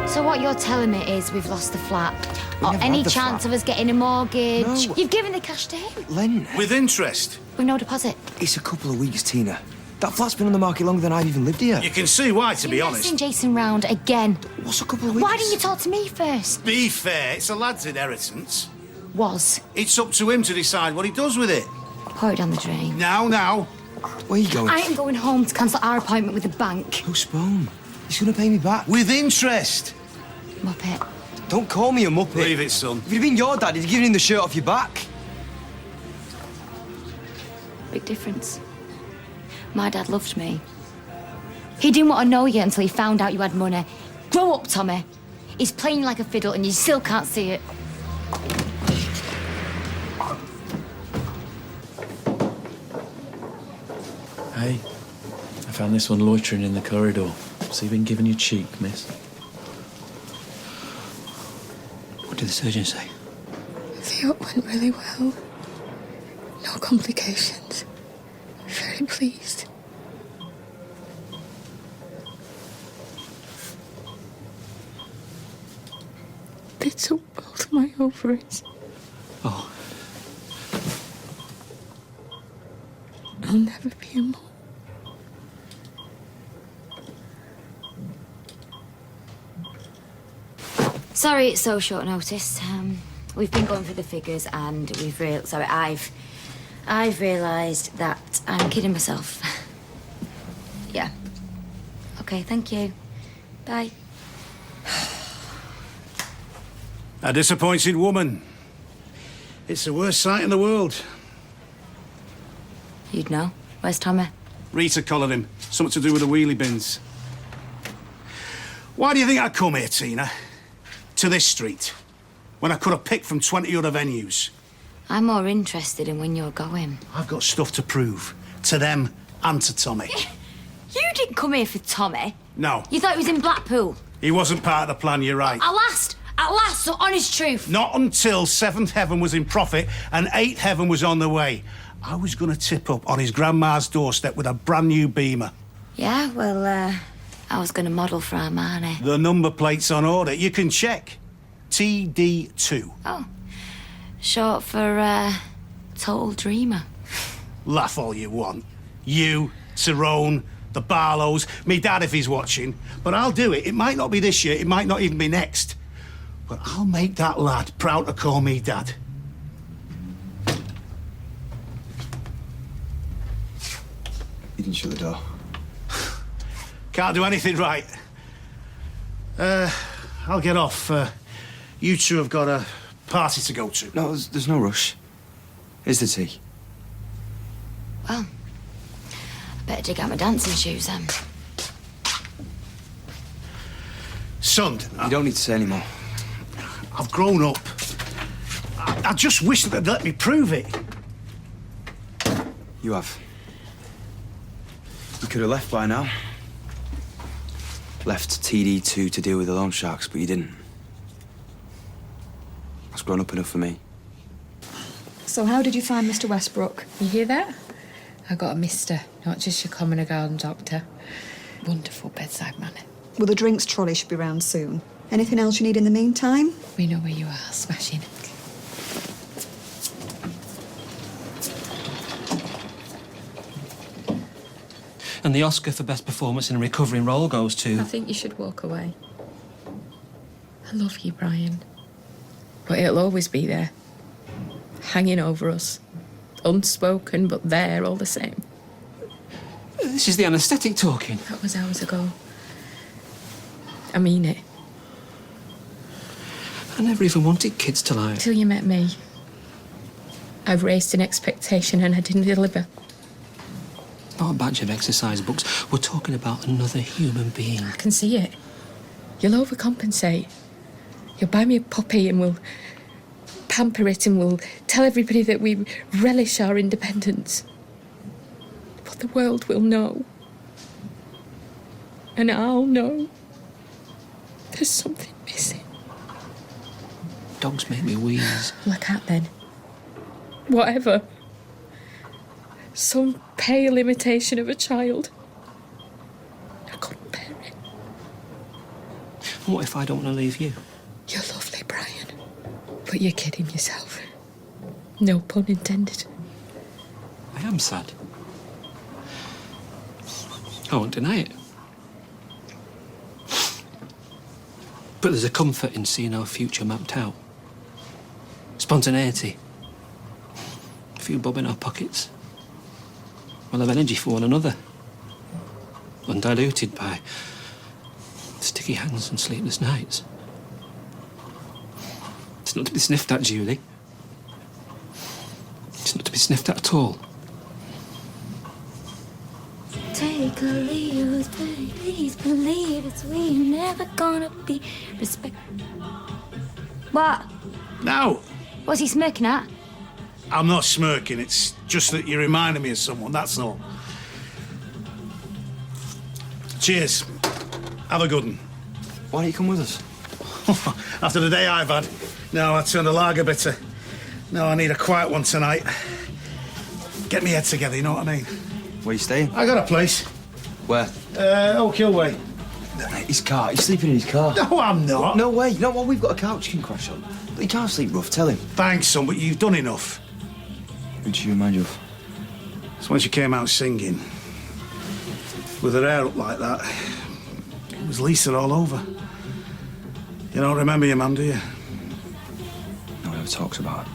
So what you're telling me is we've lost the flat? Or never any had the chance flat. of us getting a mortgage? No. You've given the cash to him. Len. With interest. With no deposit. It's a couple of weeks, Tina. That flat's been on the market longer than I've even lived here. You can see why, to be You're honest. messing Jason round again. What's a couple of weeks? Why didn't you talk to me first? Be fair, it's a lad's inheritance. Was. It's up to him to decide what he does with it. Pour it down the drain. Now. Where are you going? I am going home to cancel our appointment with the bank. Postpone. He's going to pay me back. With interest. Muppet. Don't call me a muppet. Leave it, son. If you'd been your dad, you'd have given him the shirt off your back. Big difference. My dad loved me. He didn't want to know you until he found out you had money. Grow up, Tommy. He's playing like a fiddle and you still can't see it. Hey, I found this one loitering in the corridor. So you've been given your cheek, miss. What did the surgeon say? The op went really well. No complications. Very pleased. They took both my ovaries. Oh. I'll never be a mom. Sorry it's so short notice. We've been going through the figures and I've realised that I'm kidding myself. Yeah. Okay, thank you. Bye. A disappointed woman. It's the worst sight in the world. You'd know. Where's Tommy? Rita collared him. Something to do with the wheelie bins. Why do you think I come here, Tina? To this street, when I could have picked from 20 other venues. I'm more interested in when you're going. I've got stuff to prove. To them and to Tommy. You didn't come here for Tommy. No, You thought he was in Blackpool. he wasn't part of the plan, you're right. At last, so honest truth. Not until 7th heaven was in profit and 8th heaven was on the way. I was going to tip up on his grandma's doorstep with a brand new Beamer. Yeah, well, I was going to model for Armani. The number plate's on order. You can check. TD2. Oh, short for, Total Dreamer. Laugh all you want. You, Tyrone, the Barlows, me dad if he's watching. But I'll do it. It might not be this year, it might not even be next. But I'll make that lad proud to call me dad. You didn't shut the door. Can't do anything right. I'll get off. You two have got a party to go to. No, there's no rush. Here's the tea. Well, I better dig out my dancing shoes then. Son, You don't need to say any more. I've grown up. I just wish that they'd let me prove it. You have. You could have left by now. Left TD2 to deal with the loan sharks, but you didn't. That's grown up enough for me. So how did you find Mr. Westbrook? You hear that? I got a mister, not just your common garden doctor. Wonderful bedside manner. Well, the drinks trolley should be round soon. Anything else you need in the meantime? We know where you are, smashing. And the Oscar for Best Performance in a Recovering Role goes to... I think you should walk away. I love you, Brian. But it'll always be there. Hanging over us. Unspoken, but there all the same. This is the anaesthetic talking. That was hours ago. I mean it. I never even wanted kids to lie. Till you met me. I've raised an expectation and I didn't deliver. Not a batch of exercise books. We're talking about another human being. I can see it. You'll overcompensate. You'll buy me a puppy and we'll pamper it and we'll tell everybody that we relish our independence. But the world will know. And I'll know. There's something missing. Dogs make me wheeze. Well, a cat then. Whatever. Some pale imitation of a child. I couldn't bear it. And what if I don't want to leave you? You're lovely, Brian. But you're kidding yourself. No pun intended. I am sad. I won't deny it. But there's a comfort in seeing our future mapped out. Spontaneity. A few bob in our pockets. We'll have energy for one another. Undiluted by sticky hands and sleepless nights. It's not to be sniffed at, Julie. It's not to be sniffed at all. Take a leave, please believe it's we never gonna be respect. What? No. What's he smirking at? I'm not smirking, it's just that you reminded me of someone, that's all. Cheers. Have a good one. Why don't you come with us? After the day I've had, no, I turned a lager bitter. No, I need a quiet one tonight. Get me head together, you know what I mean? Where you staying? I got a place. Where? Oak Hill Way. His car. He's sleeping in his car. No, I'm not. No way. You know what? We've got a couch you can crash on. But he can't sleep rough. Tell him. Thanks, son, but you've done enough. Who did you remind you of? So when she came out singing, with her hair up like that, it was Lisa all over. You don't remember your mum, do you? No one ever talks about it.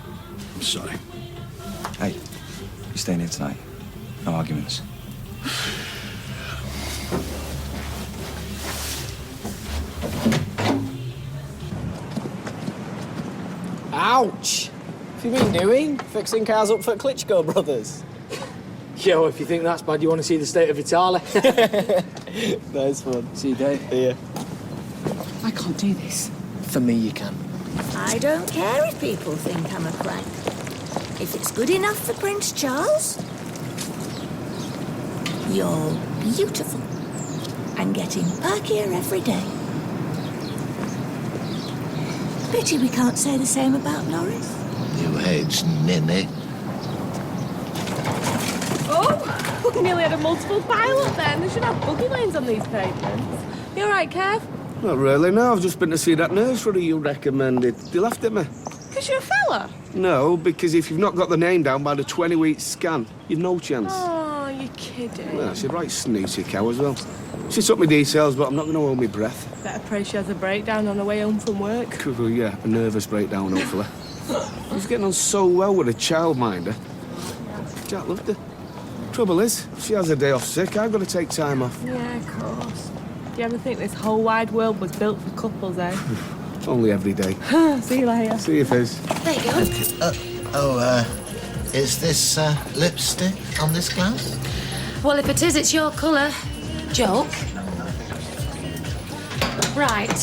I'm sorry. Hey, you're staying here tonight. No arguments. Ouch! What have you been doing? Fixing cars up for Klitschko brothers? Yo, if you think that's bad, you want to see the state of Italy. Nice one. See you, Dave. Yeah. I can't do this. For me, you can. I don't care if people think I'm a crank. If it's good enough for Prince Charles, you're beautiful. and getting perkier every day. Pity we can't say the same about Norris. New age ninny. Oh, we nearly had a multiple pile-up then. They should have buggy lanes on these pavements. You all right, Kev? Not really, no. I've just been to see that nursery you recommended. They laughed at me. Because you're a fella? No, because if you've not got the name down by the 20-week scan, you've no chance. Oh, you're kidding. Well, she's a right snooty cow as well. She took me details, but I'm not going to hold my breath. Better pray she has a breakdown on her way home from work. Well, yeah, a nervous breakdown, hopefully. I was getting on so well with a childminder. Jack loved her. Trouble is, if she has a day off sick, I've got to take time off. Yeah, of course. Do you ever think this whole wide world was built for couples, eh? Only every day. See you later. See you, Fizz. There you go. Is this lipstick on this glass? Well, if it is, it's your colour. Joke. Right.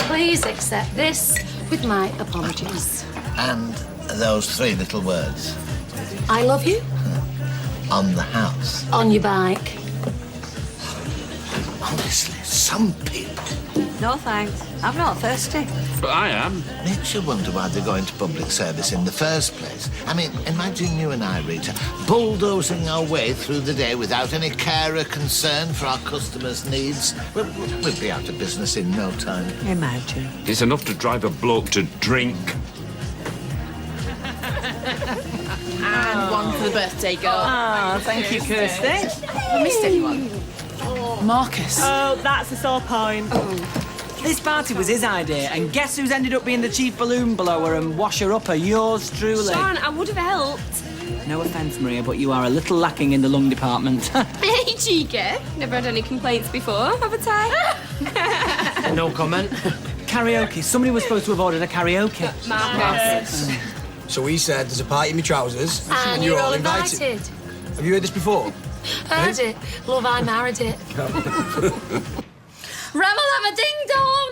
Please accept this with my apologies. And those three little words. I love you. On the house. On your bike. Honestly, some people. No thanks. I'm not thirsty. But I am. Makes you wonder why they go into public service in the first place. I mean, imagine you and I, Rita, bulldozing our way through the day without any care or concern for our customers' needs. We'd be out of business in no time. Imagine. It's enough to drive a bloke to drink. And one for the birthday girl. Oh, thank you, Kirsty. I missed anyone. Marcus. Oh, that's a sore point. This party was his idea, and guess who's ended up being the chief balloon blower and washer-upper? Yours truly. Sean, I would have helped. No offence, Maria, but you are a little lacking in the lung department. Hey, cheeky. Never had any complaints before, haven't I? No comment. Karaoke. Somebody was supposed to have ordered a karaoke. Marcus. So he said there's a party in my trousers And you're all invited. Have you heard this before? Heard it. Love, I married it. Ramalama ding dong!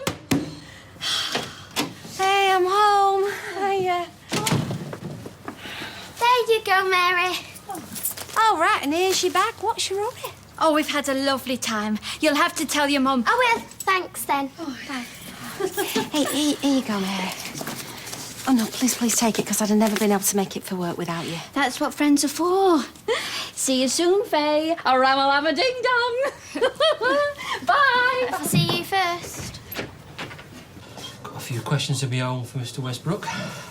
Hey, I'm home. Hiya. There you go, Mary. All right, and here's your bag. What's your hurry? Oh, we've had a lovely time. You'll have to tell your mum. I will. Thanks, then. Hey, here you go, Mary. Oh, no, please take it, because I'd have never been able to make it for work without you. That's what friends are for. See you soon, Faye. A ramalama ding dong. Bye. I'll see you first. Got a few questions of my own for Mr. Westbrook.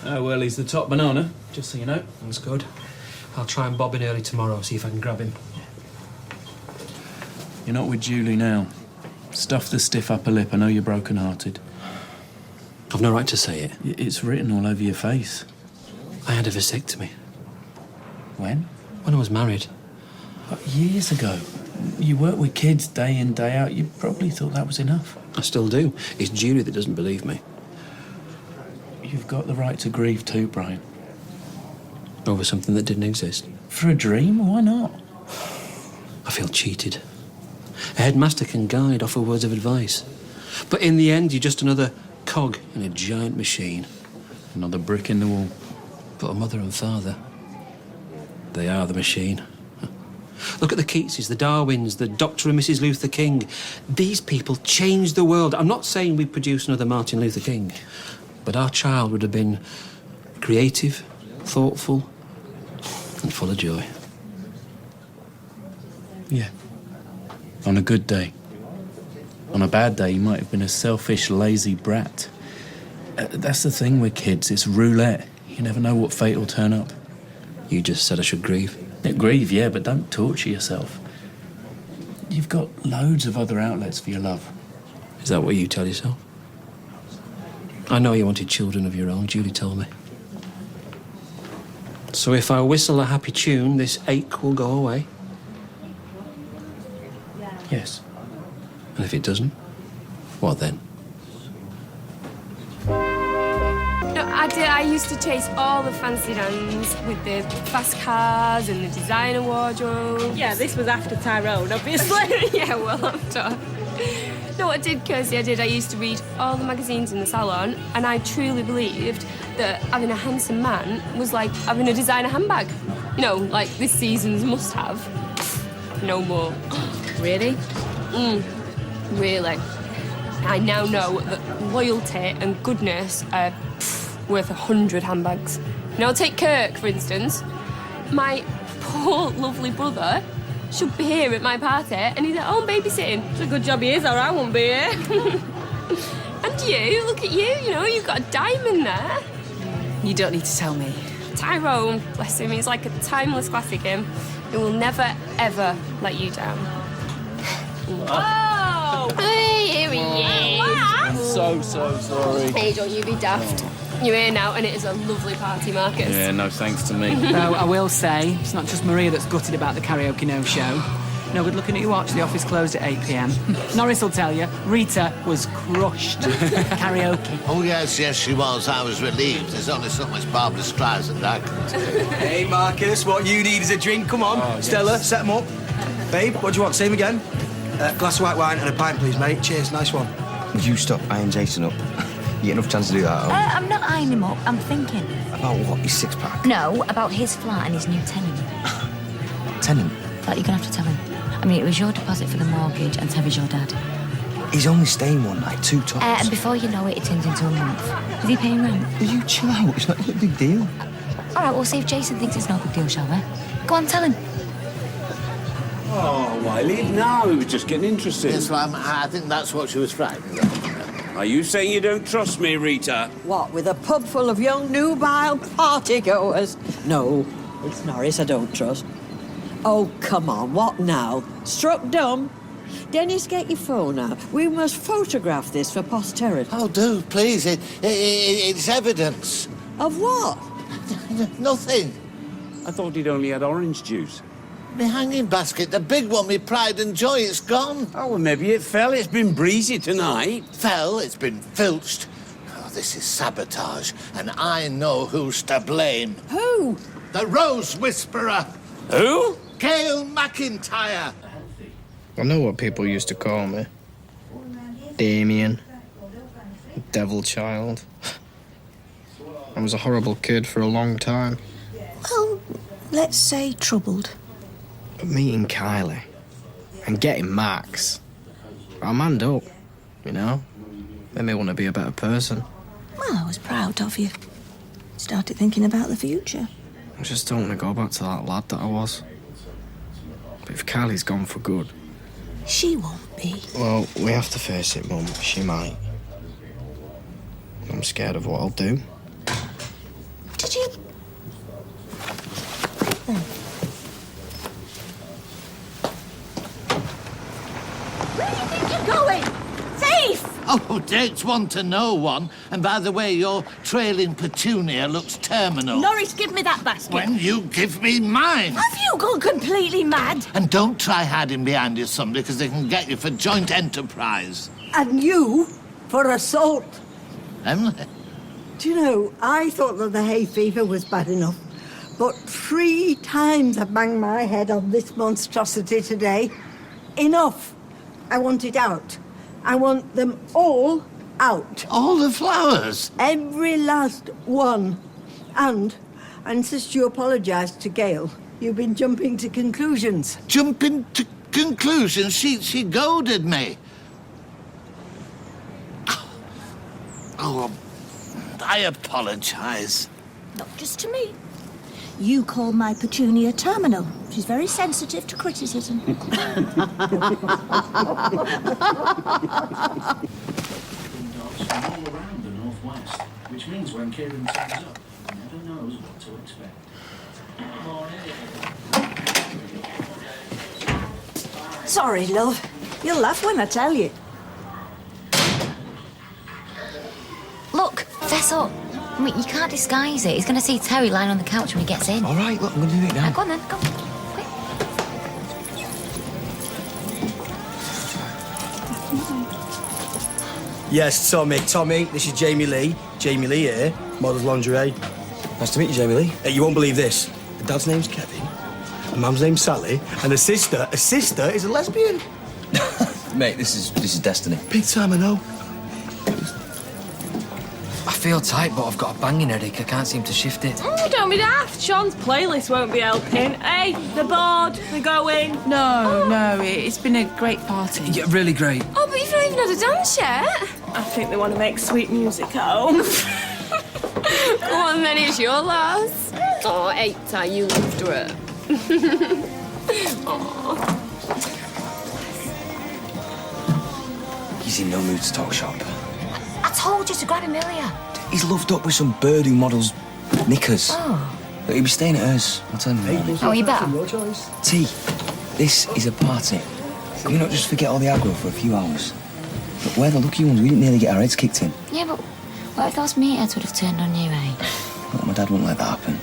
Oh, well, he's the top banana, just so you know. That's good. I'll try and bob in early tomorrow, see if I can grab him. You're not with Julie now. Stuff the stiff upper lip. I know you're broken-hearted. I've no right to say it. It's written all over your face. I had a vasectomy. When? When I was married. Years ago. You work with kids day in, day out. You probably thought that was enough. I still do. It's Julie that doesn't believe me. You've got the right to grieve too, Brian. Over something that didn't exist. For a dream? Why not? I feel cheated. A headmaster can guide, offer words of advice. But in the end, you're just another cog in a giant machine. Another brick in the wall. But a mother and father, they are the machine. Look at the Keatses, the Darwins, the Dr. and Mrs. Luther King. These people changed the world. I'm not saying we produce another Martin Luther King, but our child would have been creative, thoughtful, and full of joy. Yeah. On a good day. On a bad day, you might have been a selfish, lazy brat. That's the thing with kids, it's roulette. You never know what fate will turn up. You just said I should grieve. Yeah, grieve, yeah, but don't torture yourself. You've got loads of other outlets for your love. Is that what you tell yourself? I know you wanted children of your own, Julie told me. So if I whistle a happy tune, this ache will go away? Yes. And if it doesn't, what then? No, I used to chase all the fancy dams with the fast cars and the designer wardrobe. Yeah, this was after Tyrone, obviously. Yeah, well, I'm done. No, what I did, Kirsty, I used to read all the magazines in the salon, and I truly believed that having a handsome man was like having a designer handbag. You know, like this season's must-have. No more. Really? really. I now know that loyalty and goodness are worth 100 handbags. Now, take Kirk, for instance. My poor, lovely brother should be here at my party, and he's at home babysitting. It's a good job he is, or I won't be here. And you, look at you, you've got a diamond there. You don't need to tell me. Tyrone, bless him, he's like a timeless classic, him. He will never, ever let you down. Oh! Hey, here he is. I'm so sorry. Hey, don't you be daft. You're here now, and it is a lovely party, Marcus. Yeah, no thanks to me. Though I will say, it's not just Maria that's gutted about the karaoke no-show. No good looking at your watch, the office closed at 8 p.m. Norris will tell you, Rita was crushed. Karaoke. Oh, yes, she was. I was relieved. There's only so much Barbara Streisand I can do. Hey, Marcus, what you need is a drink. Come on. Oh, yes. Stella, set 'em up. Babe, what do you want? Same again? Glass of white wine and a pint, please, mate. Cheers, nice one. Would you stop eyeing Jason up? You get enough chance to do that. I'm not eyeing him up. I'm thinking. About what? His six-pack? No, about his flat and his new tenant. Tenant? That you're going to have to tell him. I mean, it was your deposit for the mortgage and Terry's your dad. He's only staying one night, 2 tops. And before you know it, it turns into a month. Is he paying rent? Will you chill out? It's not a big deal. All right, we'll see if Jason thinks it's no big deal, shall we? Go on, tell him. Oh, why leave now? We were just getting interested. Yes, well, I think that's what she was frightened of. Are you saying you don't trust me, Rita? What, with a pub full of young, nubile partygoers? No, it's Norris I don't trust. Oh, come on, what now? Struck dumb? Dennis, get your phone out. We must photograph this for posterity. Oh, do, please. It's evidence. Of what? Nothing. I thought he'd only had orange juice. My hanging basket, the big one, my pride and joy, it's gone. Oh, well, maybe it fell. It's been breezy tonight. Fell, it's been filched. Oh, this is sabotage, and I know who's to blame. Who? The Rose Whisperer. Who? Gail McIntyre. I know what people used to call me. Damien. Devil child. I was a horrible kid for a long time. Well, let's say troubled. But meeting Kylie and getting Max, I manned up, Made me want to be a better person. Well, I was proud of you. Started thinking about the future. I just don't want to go back to that lad that I was. But if Kylie's gone for good... She won't be. Well, we have to face it, Mum. She might. I'm scared of what I'll do. Did you... Where do you think you're going? Thief! Oh, dates one to know one. And by the way, your trailing petunia looks terminal. Norris, give me that basket. When you give me mine. Have you gone completely mad? And don't try hiding behind your somebody, because they can get you for joint enterprise. And you for assault. Emily? Do you know, I thought that the hay fever was bad enough. But 3 times I banged my head on this monstrosity today. Enough. I want it out. I want them all out. All the flowers? Every last one. And I insist you apologise to Gail. You've been jumping to conclusions. Jumping to conclusions? She goaded me. Oh, I apologise. Not just to me. You call my Petunia terminal. She's very sensitive to criticism. Which means when Kieran turns up, he never knows what to expect. Sorry, love. You'll laugh when I tell you. Look, fess up. I mean, you can't disguise it. He's going to see Terry lying on the couch when he gets in. All right, look, I'm going to do it now. Go on then, go on. Quick. Yes, Tommy, this is Jamie Lee. Jamie Lee here, Models Lingerie. Nice to meet you, Jamie Lee. You won't believe this. The dad's name's Kevin, the mum's name's Sally, and the sister is a lesbian. Mate, this is destiny. Big time, I know. I feel tight, but I've got a banging headache. I can't seem to shift it. Oh, don't be daft. Sean's playlist won't be helping. Hey, they're bored. They're going. No, it's been a great party. Yeah, really great. Oh, but you've not even had a dance yet. I think they want to make sweet music at home. Go on then, it's your last. Oh, 8 time, you loved it. Oh. He's in no mood to talk shop. I told you to grab him earlier. He's loved up with some bird who models knickers. Oh. But he'll be staying at hers. I'll tell him. Oh, you better. T, this is a party. Can we not just forget all the aggro for a few hours? Look, we're the lucky ones. We didn't nearly get our heads kicked in. Yeah, but what if those meatheads would have turned on you, eh? Look, my dad wouldn't let that happen.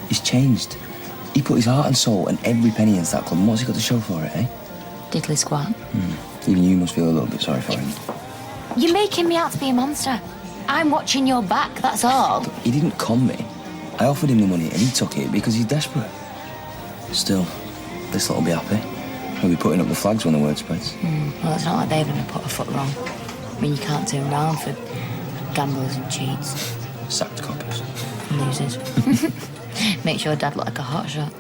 He's changed. He put his heart and soul and every penny into that club. And what's he got to show for it, eh? Diddly squat. Even you must feel a little bit sorry for him. You're making me out to be a monster. I'm watching your back, that's all. He didn't con me. I offered him the money and he took it because he's desperate. Still, this lot'll be happy. He'll be putting up the flags when the word spreads. Well, it's not like they're going to put a foot wrong. I mean, you can't turn round for gamblers and cheats. Sacked coppers. Losers. Makes your dad look like a hotshot.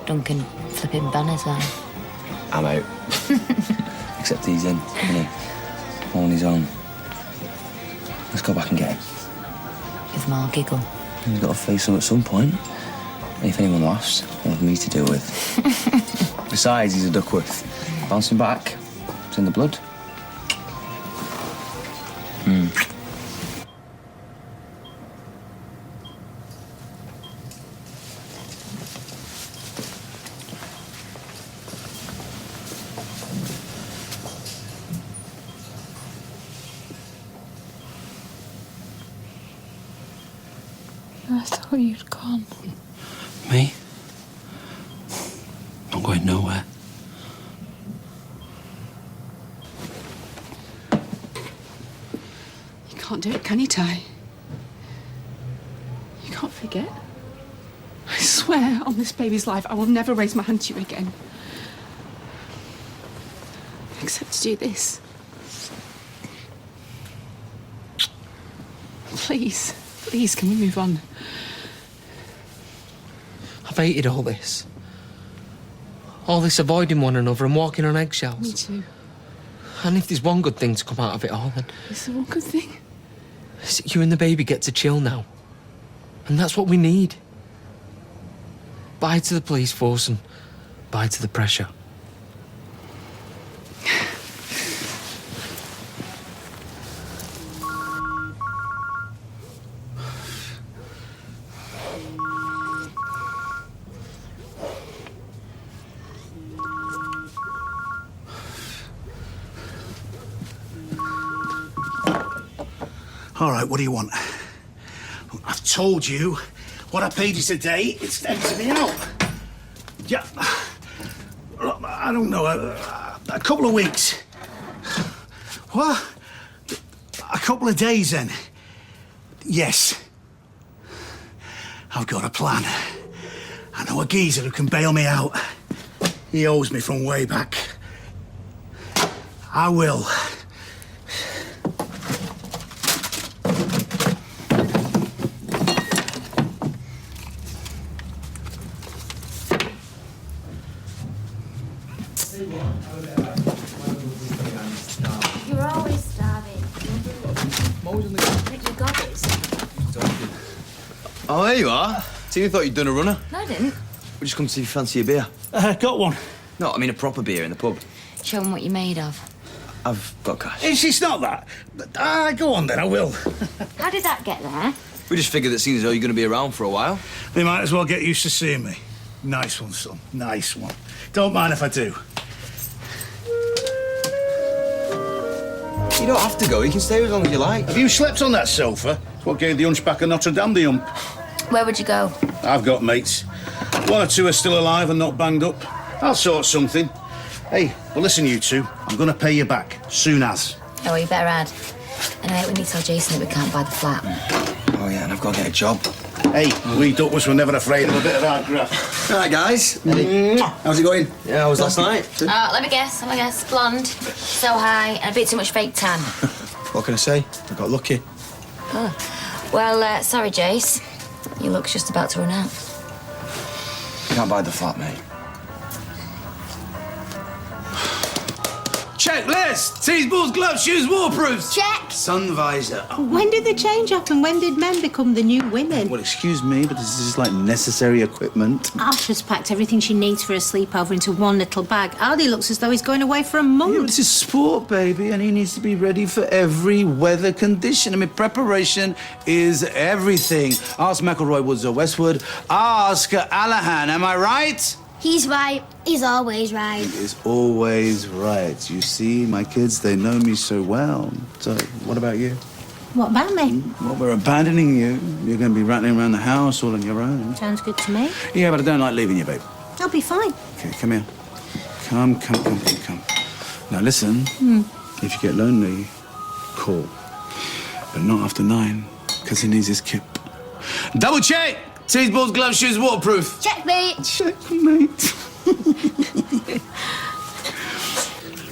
Duncan flipping banners on. I'm out. Except he's in, isn't he? All on his own. Let's go back and get him. Give them all a giggle. He's got to face him at some point. And if anyone laughs, they'll have me to deal with. Besides, he's a Duckworth. Bouncing back. It's in the blood. I thought you'd gone. Me? I'm going nowhere. You can't do it, can you, Ty? You can't forget. I swear on this baby's life, I will never raise my hand to you again. Except to do this. Please, please, can we move on? I've hated all this. All this avoiding one another and walking on eggshells. Me too. And if there's one good thing to come out of it all, then Is there one good thing? is that you and the baby get to chill now. And that's what we need. Bye to the police force and bye to the pressure. All right, what do you want? I've told you what I paid you today. It's time to me out. Yeah, look, I don't know, a couple of weeks. What? A couple of days, then? Yes. I've got a plan. I know a geezer who can bail me out. He owes me from way back. I will. You're always starving. You got it. Oh, there you are. Tina thought you'd done a runner. No, I didn't. We just come to see if you fancy a beer. Got one. No, I mean a proper beer in the pub. Show them what you're made of. I've got cash. It's not that. Go on then, I will. How did that get there? We just figured that seeing as though you're going to be around for a while. They might as well get used to seeing me. Nice one, son. Nice one. Don't mind if I do. You don't have to go. You can stay as long as you like. Have you slept on that sofa? It's what gave the hunchback of Notre Dame the hump. Where would you go? I've got mates. One or two are still alive and not banged up. I'll sort something. Hey, well, listen, you two. I'm going to pay you back. Soon as. Oh, well, you better add. Anyway, we need to tell Jason that we can't buy the flat. Oh, yeah, and I've got to get a job. Hey, we Duckwoods were never afraid of a bit of hard graft. All right, guys. How's it going? Yeah, how was last night? Let me guess. Blonde, so high, and a bit too much fake tan. What can I say? I got lucky. Oh. Well, sorry, Jace. Your luck's just about to run out. Can't buy the flat, mate. Checklist! Tees, balls, gloves, shoes, waterproofs. Check. Sun visor. When did the change happen? When did men become the new women? Well, excuse me, but this is like necessary equipment. Asha's packed everything she needs for a sleepover into one little bag. Ardy looks as though he's going away for a month. Yeah, this is sport, baby, and he needs to be ready for every weather condition. I mean, preparation is everything. Ask McElroy, Woods or Westwood. Ask Allahan, am I right? He's right. He's always right. He is always right. You see, my kids, they know me so well. So, what about you? What about me? Well, we're abandoning you. You're going to be rattling around the house all on your own. Sounds good to me. Yeah, but I don't like leaving you, babe. I'll be fine. Okay, come here. Come. Now, listen. If you get lonely, call. But not after 9, because he needs his kip. Double check! Tees, balls, gloves, shoes, waterproof. Checkmate. Checkmate.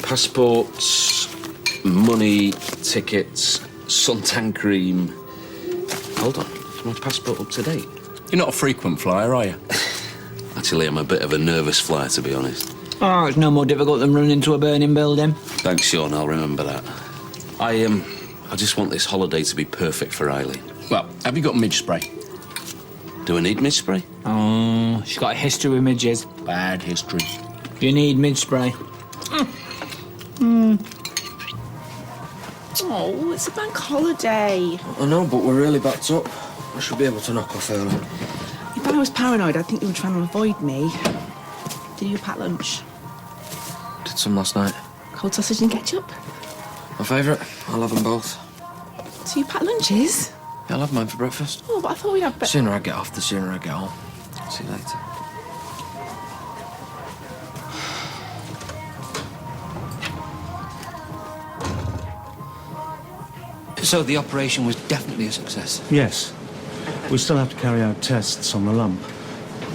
Passports, money, tickets, suntan cream. Hold on, is my passport up to date? You're not a frequent flyer, are you? Actually, I'm a bit of a nervous flyer, to be honest. Oh, it's no more difficult than running into a burning building. Thanks, Sean, I'll remember that. I just want this holiday to be perfect for Eileen. Well, have you got midge spray? Do I need midge spray? Oh, she's got a history with midges. Bad history. You need midge spray. Oh, it's a bank holiday. I know, but we're really backed up. I should be able to knock off early. If I was paranoid, I'd think you were trying to avoid me. Did you pack lunch? Did some last night. Cold sausage and ketchup? My favourite. I'll have them both. So you pack lunches? Yeah, I'll have mine for breakfast. Oh, but I thought we'd have... The sooner I get off, the sooner I get home. See you later. So the operation was definitely a success? Yes. We still have to carry out tests on the lump.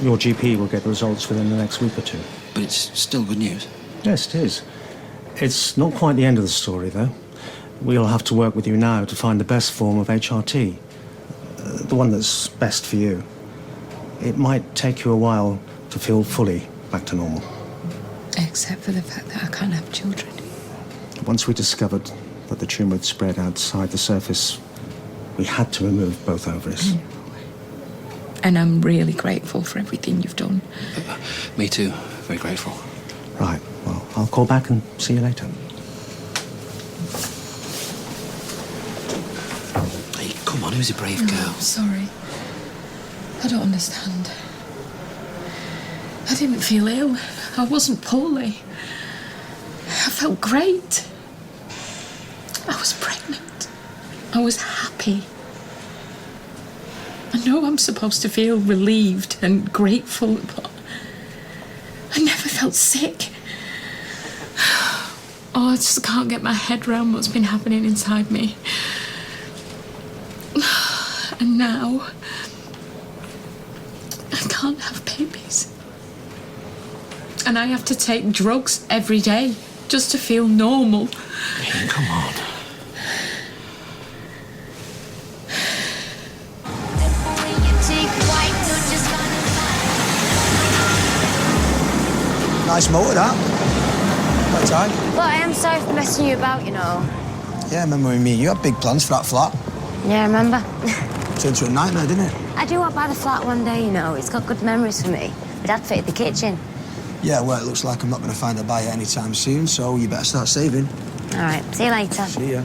Your GP will get the results within the next week or 2. But it's still good news? Yes, it is. It's not quite the end of the story, though. We'll have to work with you now to find the best form of HRT. The one that's best for you. It might take you a while to feel fully back to normal. Except for the fact that I can't have children. Once we discovered that the tumour had spread outside the surface, we had to remove both ovaries. And I'm really grateful for everything you've done. Me too. Very grateful. Right, well, I'll call back and see you later. Hey, come on, who's a brave girl? I'm sorry. I don't understand. I didn't feel ill. I wasn't poorly. I felt great. I was pregnant. I was happy. I know I'm supposed to feel relieved and grateful, but I never felt sick. Oh, I just can't get my head around what's been happening inside me. And now, I can't have babies. And I have to take drugs every day just to feel normal. Hey, come on. Nice motor, that. Quite tight. But I am sorry for messing you about, you know. Yeah, I remember when me and you had big plans for that flat. Yeah, I remember. Turned to a nightmare, didn't it? I do want to buy the flat one day, you know. It's got good memories for me. My dad fitted the kitchen. Yeah, well, it looks like I'm not going to find a buyer anytime soon, so you better start saving. All right, see you later. See ya.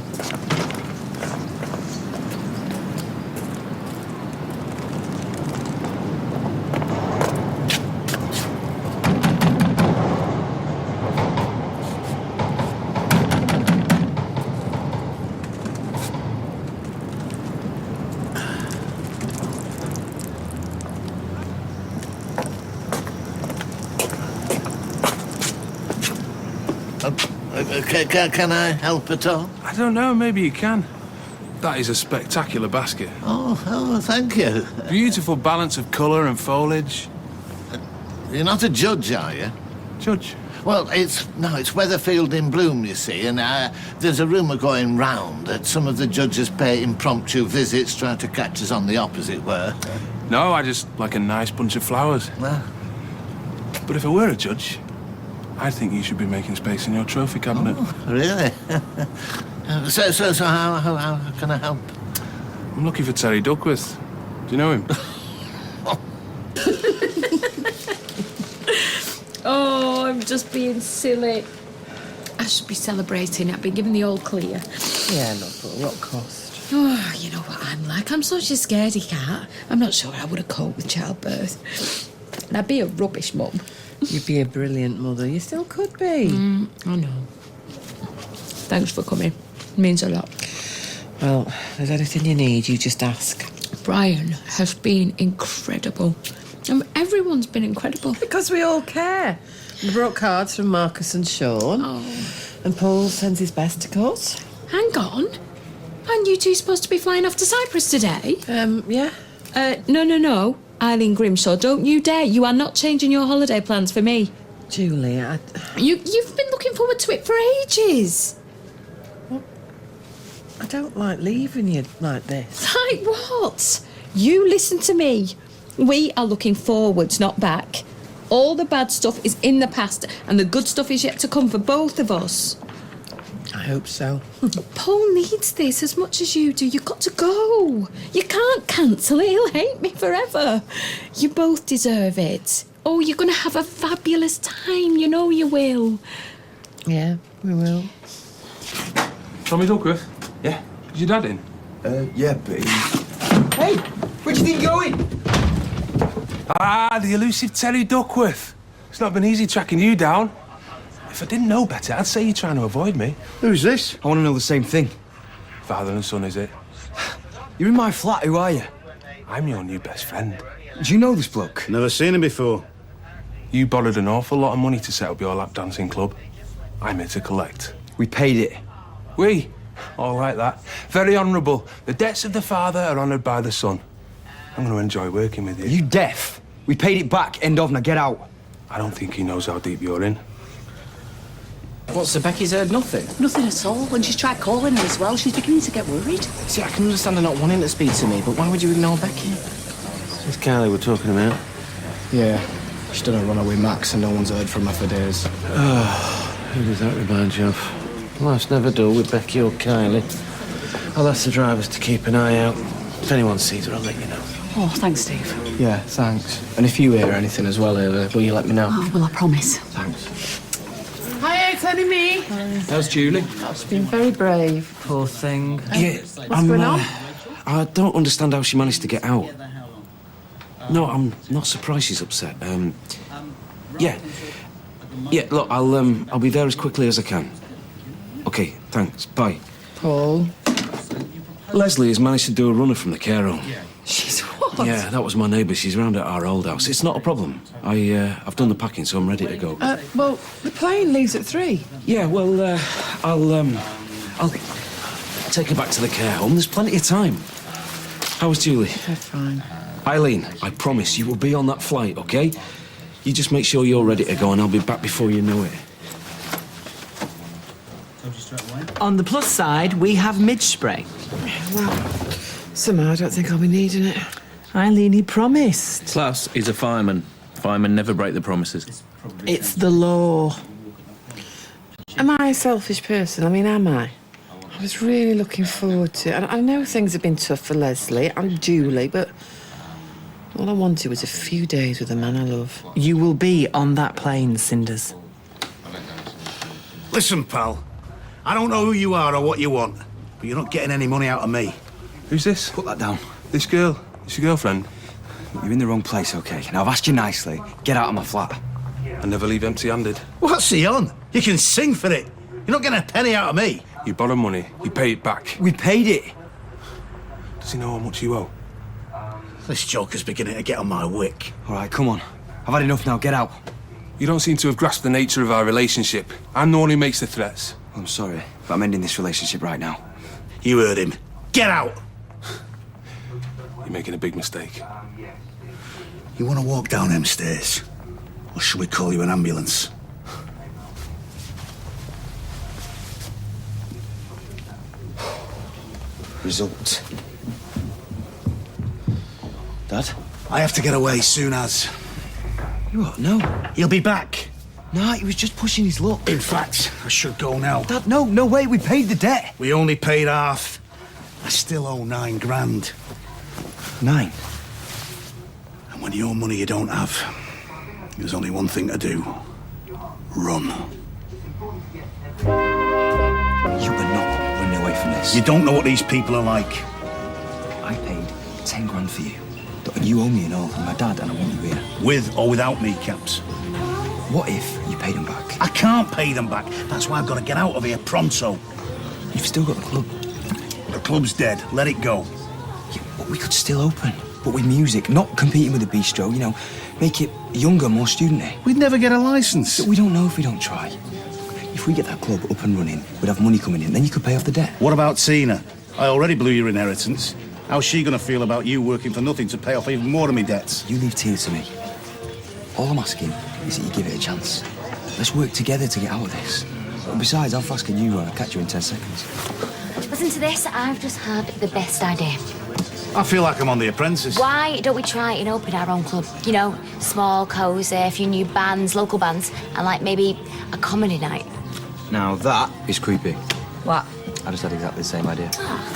Can I help at all? I don't know, maybe you can. That is a spectacular basket. Oh, thank you. Beautiful balance of colour and foliage. You're not a judge, are you? Judge? Well, it's Weatherfield in bloom, you see, and there's a rumour going round that some of the judges pay impromptu visits trying to catch us on the op, as it were. No, I just like a nice bunch of flowers. Well. But if I were a judge, I think you should be making space in your trophy cabinet. Oh, really? So how can I help? I'm looking for Terry Duckworth. Do you know him? Oh, I'm just being silly. I should be celebrating. I've been given the all clear. Yeah, no, but at what cost? Oh, you know what I'm like. I'm such a scaredy cat. I'm not sure I would have coped with childbirth. And I'd be a rubbish mum. You'd be a brilliant mother. You still could be. I know. Thanks for coming. It means a lot. Well, if there's anything you need, you just ask. Brian has been incredible. Everyone's been incredible. Because we all care. We brought cards from Marcus and Sean. Oh. And Paul sends his best to Cut. Hang on. Aren't you two supposed to be flying off to Cyprus today? Yeah. No. Eileen Grimshaw, don't you dare. You are not changing your holiday plans for me. Julie, You've been looking forward to it for ages. I don't like leaving you like this. Like what? You listen to me. We are looking forwards, not back. All the bad stuff is in the past and the good stuff is yet to come for both of us. I hope so. Paul needs this as much as you do. You've got to go. You can't cancel it. He'll hate me forever. You both deserve it. Oh, you're going to have a fabulous time. You know you will. Yeah, we will. Tommy Duckworth? Yeah? Is your dad in? Yeah, but Hey, where do you think you're going? Ah, the elusive Terry Duckworth. It's not been easy tracking you down. If I didn't know better, I'd say you're trying to avoid me. Who's this? I want to know the same thing. Father and son, is it? You're in my flat, who are you? I'm your new best friend. Do you know this bloke? Never seen him before. You borrowed an awful lot of money to set up your lap dancing club. I'm here to collect. We paid it. We? All like that. Very honourable. The debts of the father are honoured by the son. I'm going to enjoy working with you. You deaf? We paid it back, end of, now get out. I don't think he knows how deep you're in. What, so Becky's heard nothing? Nothing at all. When she's tried calling her as well, she's beginning to get worried. See, I can understand her not wanting to speak to me, but why would you ignore Becky? It's Carly we're talking about. Yeah, she's done a runaway Max and no one's heard from her for days. Who does that remind you of? Life's never dull with Becky or Kylie. I'll ask the drivers to keep an eye out. If anyone sees her, I'll let you know. Oh, thanks, Steve. Yeah, thanks. And if you hear anything as well, will you let me know? Oh, well, I promise. Thanks. Hi, it's only me. How's Julie? She's been very brave, poor thing. Yeah, What's going on? I don't understand how she managed to get out. No, I'm not surprised she's upset. Yeah, look, I'll be there as quickly as I can. Okay, thanks. Bye. Paul? Leslie has managed to do a runner from the care home. She's what? Yeah, that was my neighbour. She's round at our old house. It's not a problem. I've done the packing, so I'm ready to go. Well, the plane leaves at 3. Yeah, well, I'll take her back to the care home. There's plenty of time. How was Julie? They're fine. Eileen, I promise you will be on that flight, okay? You just make sure you're ready to go, and I'll be back before you know it. On the plus side, we have midge spray. Well, somehow I don't think I'll be needing it. Eileen, he promised. Plus, he's a fireman. Firemen never break their promises. It's the law. Am I a selfish person? I mean, am I? I was really looking forward to it. I know things have been tough for Leslie and Julie, but all I wanted was a few days with the man I love. You will be on that plane, Cinders. Listen, pal. I don't know who you are or what you want, but you're not getting any money out of me. Who's this? Put that down. This girl? It's your girlfriend? You're in the wrong place, okay? Now, I've asked you nicely. Get out of my flat. I never leave empty-handed. What's he on? You can sing for it. You're not getting a penny out of me. You borrow money, you pay it back. We paid it. Does he know how much you owe? This joker's beginning to get on my wick. All right, come on. I've had enough now. Get out. You don't seem to have grasped the nature of our relationship. I'm the one who makes the threats. I'm sorry, but I'm ending this relationship right now. You heard him. Get out! You're making a big mistake. You want to walk down them stairs? Or should we call you an ambulance? result. Dad? I have to get away soon as. You what? No. He'll be back. Nah, he was just pushing his luck. In fact, I should go now. Dad, no way. We paid the debt. We only paid half. I still owe 9 grand. 9? And when you owe money you don't have, there's only one thing to do. Run. You were not running away from this. You don't know what these people are like. I paid 10 grand for you. You owe me and all. I'm my dad and I want you here. With or without kneecaps. What if you paid them back? I can't pay them back. That's why I've got to get out of here pronto. You've still got the club. The club's dead. Let it go. Yeah, but we could still open. But with music, not competing with the bistro, you know, make it younger, more student-y. We'd never get a licence. But we don't know if we don't try. If we get that club up and running, we'd have money coming in, then you could pay off the debt. What about Tina? I already blew your inheritance. How's she going to feel about you working for nothing to pay off even more of me debts? You leave Tina to me. All I'm asking is that you give it a chance. Let's work together to get out of this. And besides, how fast can you run? I'll catch you in 10 seconds. Listen to this. I've just had the best idea. I feel like I'm on The Apprentice. Why don't we try and open our own club? You know, small, cosy, a few new bands, local bands, and like maybe a comedy night. Now that is creepy. What? I just had exactly the same idea.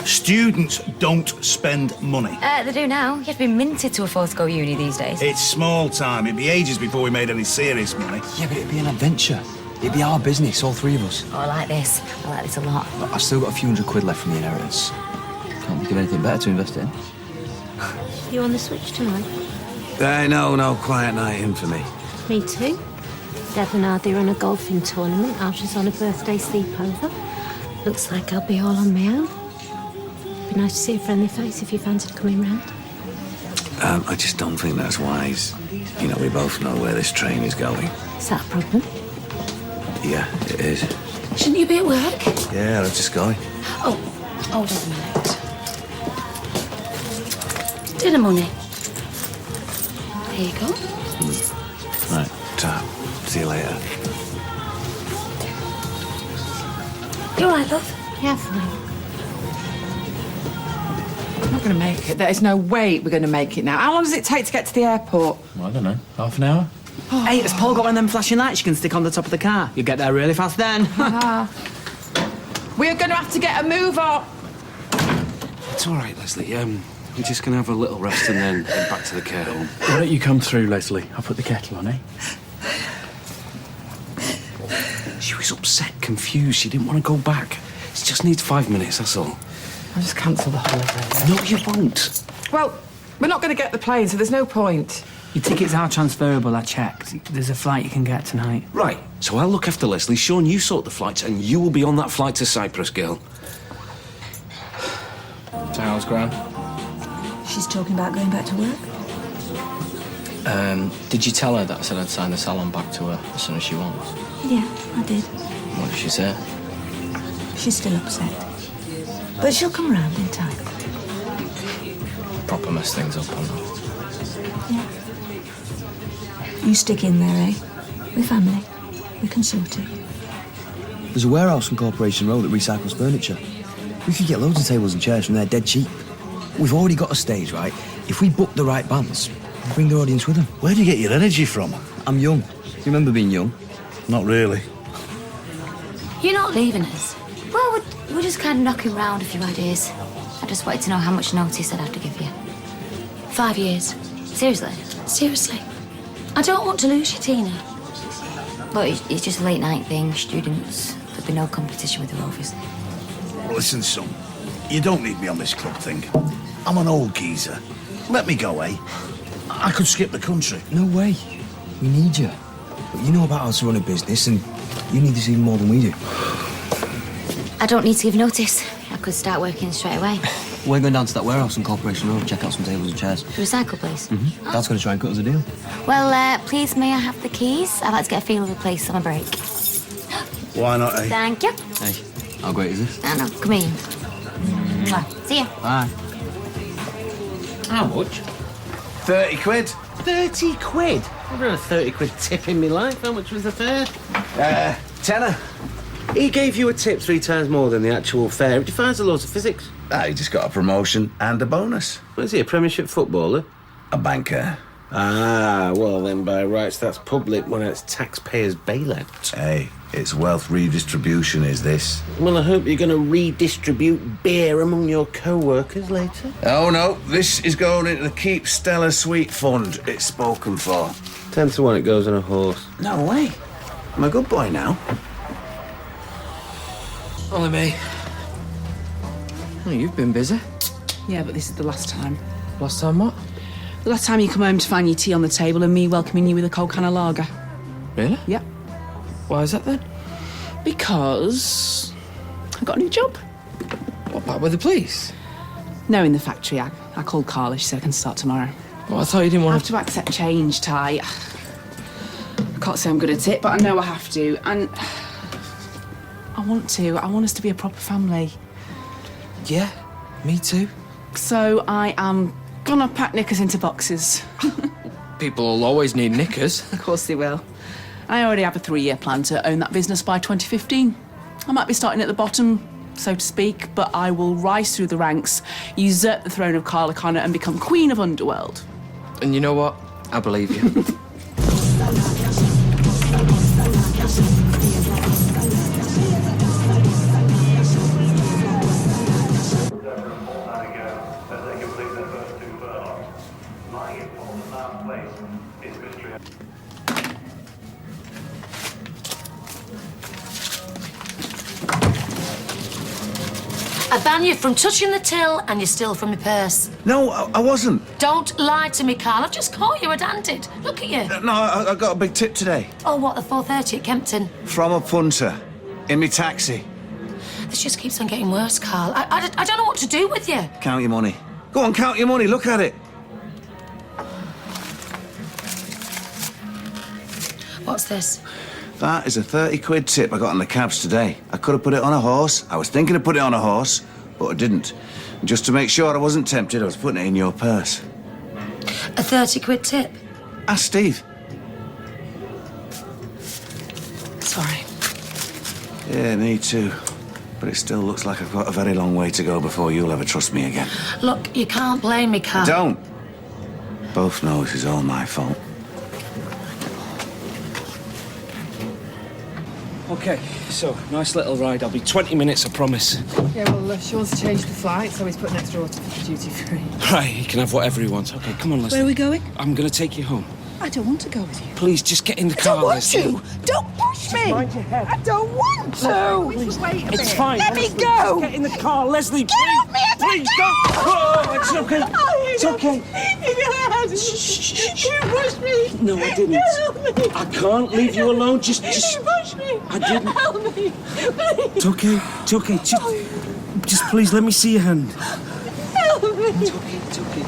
Students don't spend money. They do now. You have to be minted to afford to go uni these days. It's small time. It'd be ages before we made any serious money. Yeah, but it'd be an adventure. It'd be our business, all 3 of us. Oh, I like this. I like this a lot. I've still got a few £100 left from the inheritance. Can't think of anything better to invest in. You on the switch tonight? No, quiet night in for me. Me too. Deb and Adi are on a golfing tournament. Ash is on a birthday sleepover. Looks like I'll be all on my own. Be nice to see a friendly face if you fancied coming round. I just don't think that's wise. You know, we both know where this train is going. Is that a problem? Yeah, it is. Shouldn't you be at work? Yeah, I'm just going. Oh, hold on a minute. Dinner money. Here you go. Right, see you later. You all right, love? Yeah, fine. I'm not going to make it. There's no way we're going to make it now. How long does it take to get to the airport? Well, I don't know. Half an hour? Hey, has Paul got one of them flashing lights you can stick on the top of the car? You get there really fast then. We're going to have to get a move on. It's all right, Leslie. We're just going to have a little rest and then head back to the care home. Why don't you come through, Leslie? I'll put the kettle on, eh? She was upset, confused. She didn't want to go back. She just needs 5 minutes, that's all. I'll just cancel the holiday. No, you won't. Well, we're not going to get the plane, so there's no point. Your tickets are transferable, I checked. There's a flight you can get tonight. Right, so I'll look after Leslie. Sean, you sort the flights, and you will be on that flight to Cyprus, girl. So how's Gran? She's talking about going back to work. Did you tell her that I said I'd sign the salon back to her as soon as she wants? Yeah, I did. What did she say? She's still upset. But she'll come round in time. Proper mess things up on that. Yeah. You stick in there, eh? We're family. We can sort it. There's a warehouse on Corporation Road that recycles furniture. We could get loads of tables and chairs from there dead cheap. We've already got a stage, right? If we book the right bands, we'll bring the audience with them. Where do you get your energy from? I'm young. You remember being young? Not really. You're not leaving us. Well, we're just kind of knocking round a few ideas. I just wanted to know how much notice I'd have to give you. 5 years. Seriously? Seriously. I don't want to lose you, Tina. Look, it's just a late night thing, students. There'll be no competition with the Rovers. Well, listen, son. You don't need me on this club thing. I'm an old geezer. Let me go, eh? I could skip the country. No way. We need you. But you know about how to run a business, and you need this even more than we do. I don't need to give notice. I could start working straight away. We're going down to that warehouse on Corporation Road, check out some tables and chairs. The recycle place? Mm-hmm. Dad's going to try and cut us a deal. Well, please, may I have the keys? I'd like to get a feel of the place on a break. Why not, eh? Thank you. Hey, how great is this? No, come in. Mwah. See ya. Bye. How much? 30 quid. 30 quid? I've never had a 30 quid tip in my life. How much was the fare? Tenner. He gave you a tip 3 times more than the actual fare. He defines the laws of physics. He just got a promotion and a bonus. What is he, a Premiership footballer? A banker. Ah, well then by rights that's public when it's taxpayers' bailout. Hey, it's wealth redistribution, is this? Well, I hope you're going to redistribute beer among your co-workers later. Oh, no, this is going into the Keep Stella Sweet Fund. It's spoken for. 10 to 1 it goes on a horse. No way. I'm a good boy now. Only me. Oh, you've been busy. Yeah, but this is the last time. Last time what? The last time you come home to find your tea on the table and me welcoming you with a cold can of lager. Really? Yep. Why is that then? Because I got a new job. What, back with the police? No, in the factory. I called Carla. She said I can start tomorrow. Well, I thought you didn't I want have to accept change, Ty. I can't say I'm good at it, but I know I have to. And I want to. I want us to be a proper family. Yeah, me too. So I am gonna pack knickers into boxes. People will always need knickers. Of course they will. I already have a 3-year plan to own that business by 2015. I might be starting at the bottom, so to speak, but I will rise through the ranks, usurp the throne of Carla Connor and become Queen of Underworld. And you know what? I believe you. I ban you from touching the till and you steal from my purse. No, I wasn't. Don't lie to me, Carl. I've just caught you red-handed. Look at you. No, I got a big tip today. Oh, what, the 4:30 at Kempton? From a punter. In me taxi. This just keeps on getting worse, Carl. I don't know what to do with you. Count your money. Go on, count your money. Look at it. What's this? That is a 30 quid tip I got on the cabs today. I could have put it on a horse. I was thinking of putting it on a horse, but I didn't. And just to make sure I wasn't tempted, I was putting it in your purse. A 30 quid tip? Ask Steve. Sorry. Yeah, me too. But it still looks like I've got a very long way to go before you'll ever trust me again. Look, you can't blame me, Carl. Don't. Both know this is all my fault. OK, so, nice little ride. I'll be 20 minutes, I promise. Yeah, well, she wants to change the flight, so he's put an extra order for the duty-free. Right, he can have whatever he wants. OK, come on, Leslie. Where are we going? I'm going to take you home. I don't want to go with you. Please, just get in the car, I don't want Leslie. to! Don't push me! Mind your head. I don't want to! Please, wait a it's minute. fine. Let me honestly. go! Just get in the car, Leslie. Get off me! Please, don't! Oh, it's OK. It's OK. You pushed me! No, I didn't. Help me! I can't leave you alone. Just... You pushed me! I didn't. Help me! Please! It's OK. It's OK. Just please, let me see your hand. Help me! It's OK. It's OK.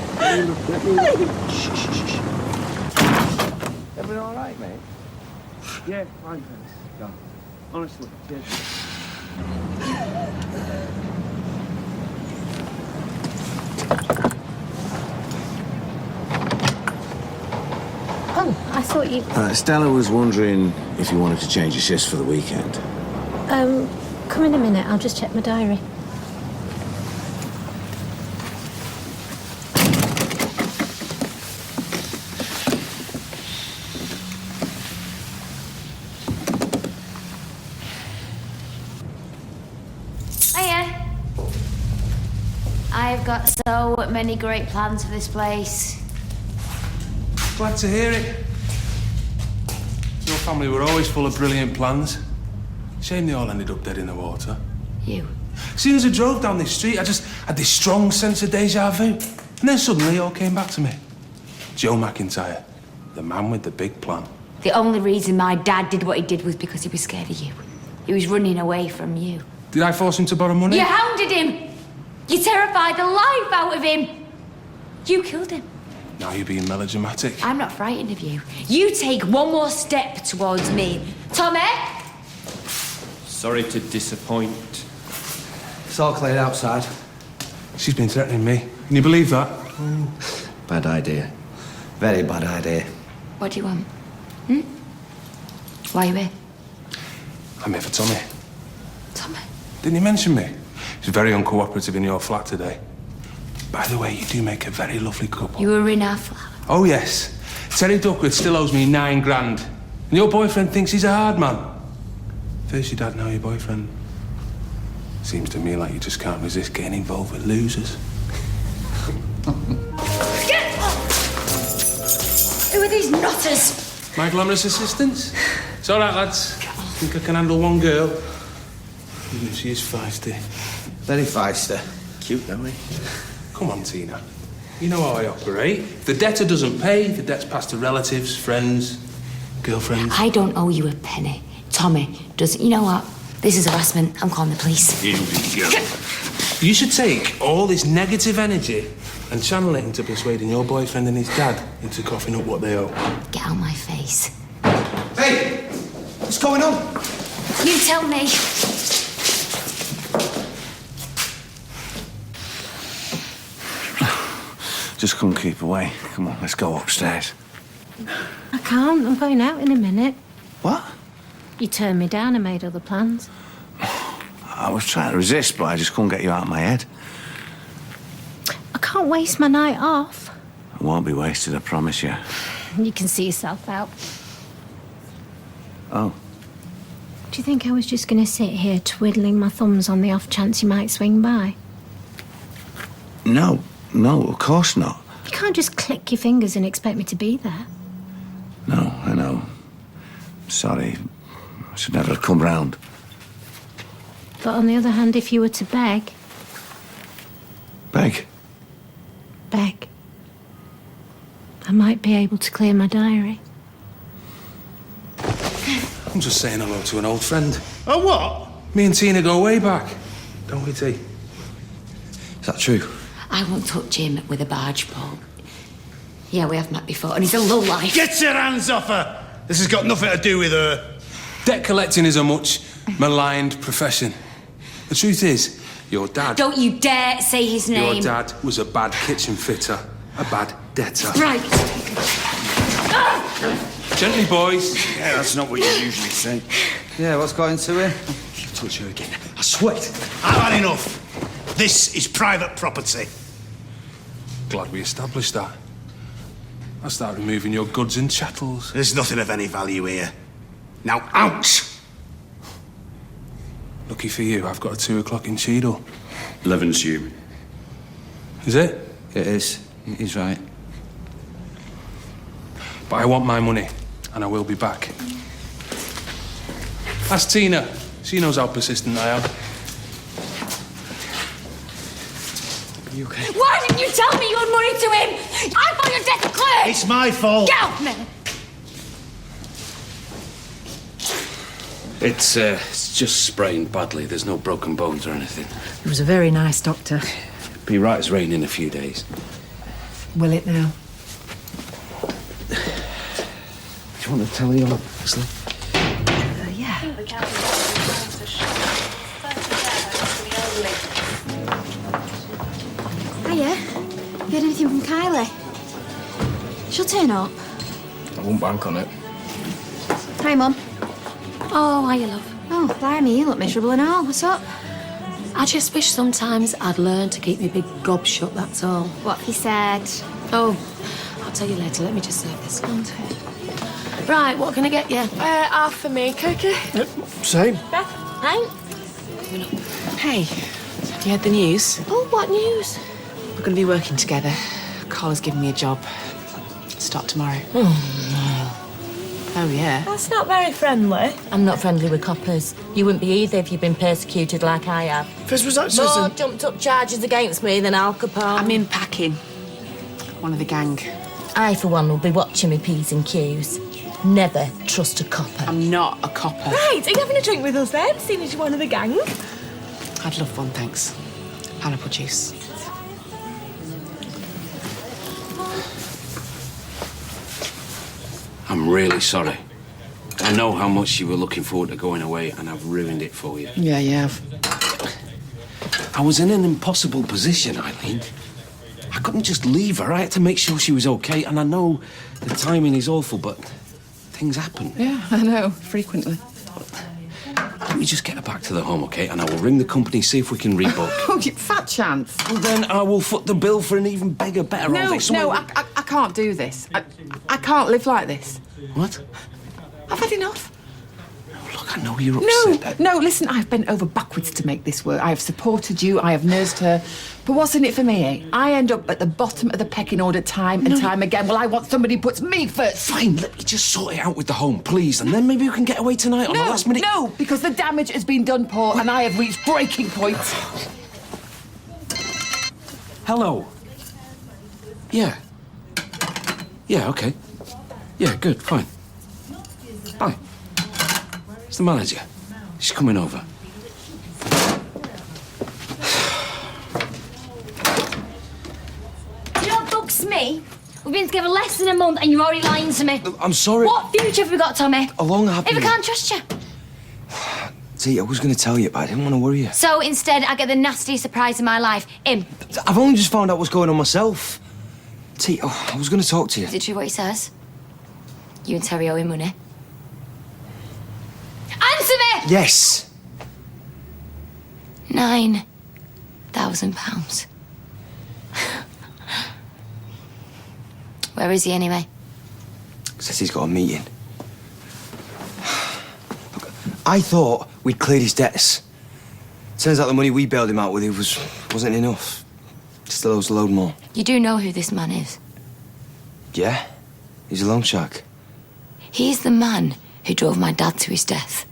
Let me look. Shh. Everything all right, mate? Yeah, fine, thanks. Go. Honestly, cheers. Oh, I thought you... Stella was wondering if you wanted to change your shifts for the weekend. Come in a minute, I'll just check my diary. Hiya. I've got so many great plans for this place. Glad to hear it. Your family were always full of brilliant plans. Shame they all ended up dead in the water. You? As soon as I drove down this street, I just had this strong sense of deja vu. And then suddenly it all came back to me. Joe McIntyre, the man with the big plan. The only reason my dad did what he did was because he was scared of you. He was running away from you. Did I force him to borrow money? You hounded him! You terrified the life out of him! You killed him. Now you're being melodramatic. I'm not frightened of you. You take one more step towards me. Tommy? Sorry to disappoint. It's all cleared outside. She's been threatening me. Can you believe that? Bad idea. Very bad idea. What do you want? Why are you here? I'm here for Tommy. Tommy. Didn't he mention me? He's very uncooperative in your flat today. By the way, you do make a very lovely couple. You were in our flat. Oh, yes. Terry Duckworth still owes me £9 grand. And your boyfriend thinks he's a hard man. First your dad, now your boyfriend. Seems to me like you just can't resist getting involved with losers. Who are these nutters? My glamorous assistants? It's all right, lads. Think I can handle one girl. Even if she is feisty. Very feisty. Cute, don't we? Come on, Tina. You know how I operate. If the debtor doesn't pay, the debt's passed to relatives, friends, girlfriends. I don't owe you a penny. Tommy does. You know what? This is harassment. I'm calling the police. You You should take all this negative energy and channel it into persuading your boyfriend and his dad into coughing up what they owe. Get out my face. Hey! What's going on? You tell me. Just couldn't keep away. Come on, let's go upstairs. I can't. I'm going out in a minute. What? You turned me down and made other plans. I was trying to resist, but I just couldn't get you out of my head. I can't waste my night off. It won't be wasted, I promise you. You can see yourself out. Oh. Do you think I was just going to sit here twiddling my thumbs on the off chance you might swing by? No, of course not. You can't just click your fingers and expect me to be there. No, I know. Sorry. I should never have come round. But on the other hand, if you were to beg... Beg? Beg. I might be able to clear my diary. I'm just saying hello to an old friend. Oh, what? Me and Tina go way back. Don't we, T? Is that true? I won't touch him with a barge pole. Yeah, we have met before, and he's a lowlife. Get your hands off her! This has got nothing to do with her. Debt collecting is a much maligned profession. The truth is, your dad... Don't you dare say his name. Your dad was a bad kitchen fitter, a bad debtor. Right. Gently, boys. Yeah, that's not what you usually say. Yeah, what's going to him? If you touch her again, I swear it. I've had enough. This is private property. Glad we established that. I'll start removing your goods and chattels. There's nothing of any value here. Now, out! Lucky for you, I've got a 2 o'clock in Cheadle. 11's you. Is it? It is. He's right. But I want my money, and I will be back. Ask Tina. She knows how persistent I am. Are you okay? Why didn't you tell me you had money to him? I thought your debt cleared. It's my fault. Get off me. It's just sprained badly. There's no broken bones or anything. He was a very nice doctor. Be right as rain in a few days. Will it now? Do you want to tell me all, Leslie? Yeah. Hiya. You heard anything from Kylie? She'll turn up. I won't bank on it. Hi, Mum. Oh, hiya, love. Oh, blimey, you look miserable and all. What's up? I just wish sometimes I'd learn to keep my big gob shut, that's all. What have you said? Oh, I'll tell you later. Let me just serve this. Right, what can I get you? Half for me, Cookie. Same. Beth? Hi. Hey, you heard the news? Oh, what news? We're going to be working together. Carl has given me a job. Start tomorrow. Oh, yeah. That's not very friendly. I'm not friendly with coppers. You wouldn't be either if you'd been persecuted like I have. Fizz was actually... More jumped up charges against me than Al Capone. I'm in packing. One of the gang. I, for one, will be watching my P's and Q's. Never trust a copper. I'm not a copper. Right, are you having a drink with us then, seeing as you're one of the gang? I'd love one, thanks. Pineapple juice. I'm really sorry. I know how much you were looking forward to going away, and I've ruined it for you. Yeah, you have. I was in an impossible position, Eileen. I couldn't just leave her. I had to make sure she was okay, and I know the timing is awful, but things happen. Yeah, I know. Frequently. me just get her back to the home, OK? And I will ring the company, see if we can rebook. Oh, you fat chance. Well, then I will foot the bill for an even bigger, better No, holiday. no, I can't do this. I can't live like this. What? I've had enough. Look, I know you're No, upset. no, listen, I've bent over backwards to make this work. I have supported you, I have nursed her. But what's in it for me, eh? I end up at the bottom of the pecking order time and time again. Well, I want somebody who puts me first. Fine, let me just sort it out with the home, please, and then maybe we can get away tonight on the last minute. No, because the damage has been done, Paul, and I have reached breaking point. Hello. Yeah. Yeah, OK. Yeah, good, fine. Bye. It's the manager. She's coming over. You don't books me. We've been together less than a month and you're already lying to me. I'm sorry. What future have we got, Tommy? A long, happy... If I can't trust you. See, I was going to tell you, but I didn't want to worry you. So instead, I get the nastiest surprise in my life. Him. I've only just found out what's going on myself. T, I was going to talk to you. Is it true what he says? You and Terry owe him money. Answer me! Yes. £9,000. Where is he anyway? Says he's got a meeting. Look, I thought we'd cleared his debts. Turns out the money we bailed him out with wasn't enough. Still owes a load more. You do know who this man is? Yeah? He's a loan shark. He's the man who drove my dad to his death.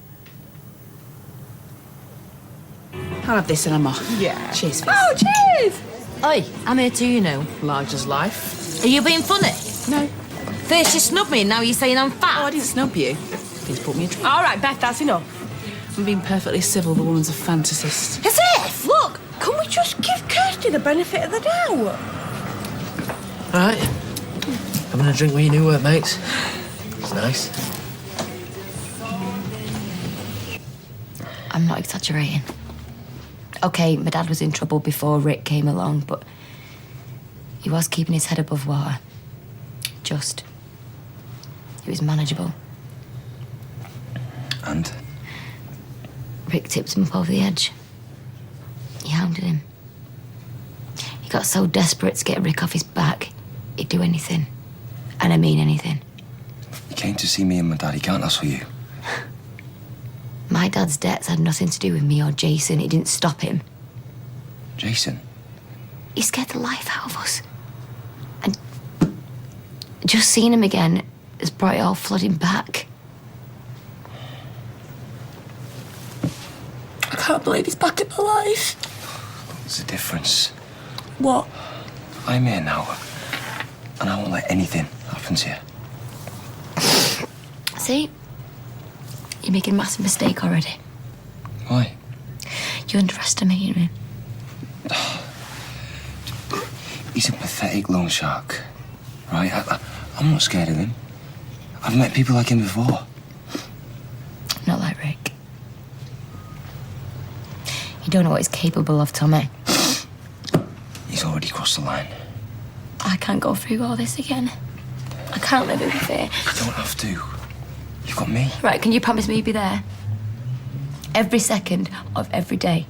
I'll have this and I'm off. Yeah. Cheers, Fizz. Oh, cheers! Oi, I'm here too, you know. Large as life. Are you being funny? No. First you snubbed me and now you're saying I'm fat. Oh, I didn't snub you. Please bought me a drink. All right, Beth, that's enough. I'm being perfectly civil. The woman's a fantasist. As if! Look, can we just give Kirsty the benefit of the doubt? All right. Having a drink with your new workmates. It's nice. I'm not exaggerating. OK, my dad was in trouble before Rick came along, but he was keeping his head above water. Just. It was manageable. And? Rick tipped him up over the edge. He hounded him. He got so desperate to get Rick off his back, he'd do anything. And I mean anything. He came to see me and my dad. He can't ask for you. My dad's debts had nothing to do with me or Jason. It didn't stop him. Jason? He scared the life out of us. And just seeing him again has brought it all flooding back. I can't believe he's back in my life. There's a difference. What? I'm here now. And I won't let anything happen to you. See? You're making a massive mistake already. Why? You're underestimating me. He's a pathetic loan shark, right? I'm not scared of him. I've met people like him before. Not like Rick. You don't know what he's capable of, Tommy. He's already crossed the line. I can't go through all this again. I can't live in fear. You don't have to. You've got me. Right, can you promise me you'll be there? Every second of every day.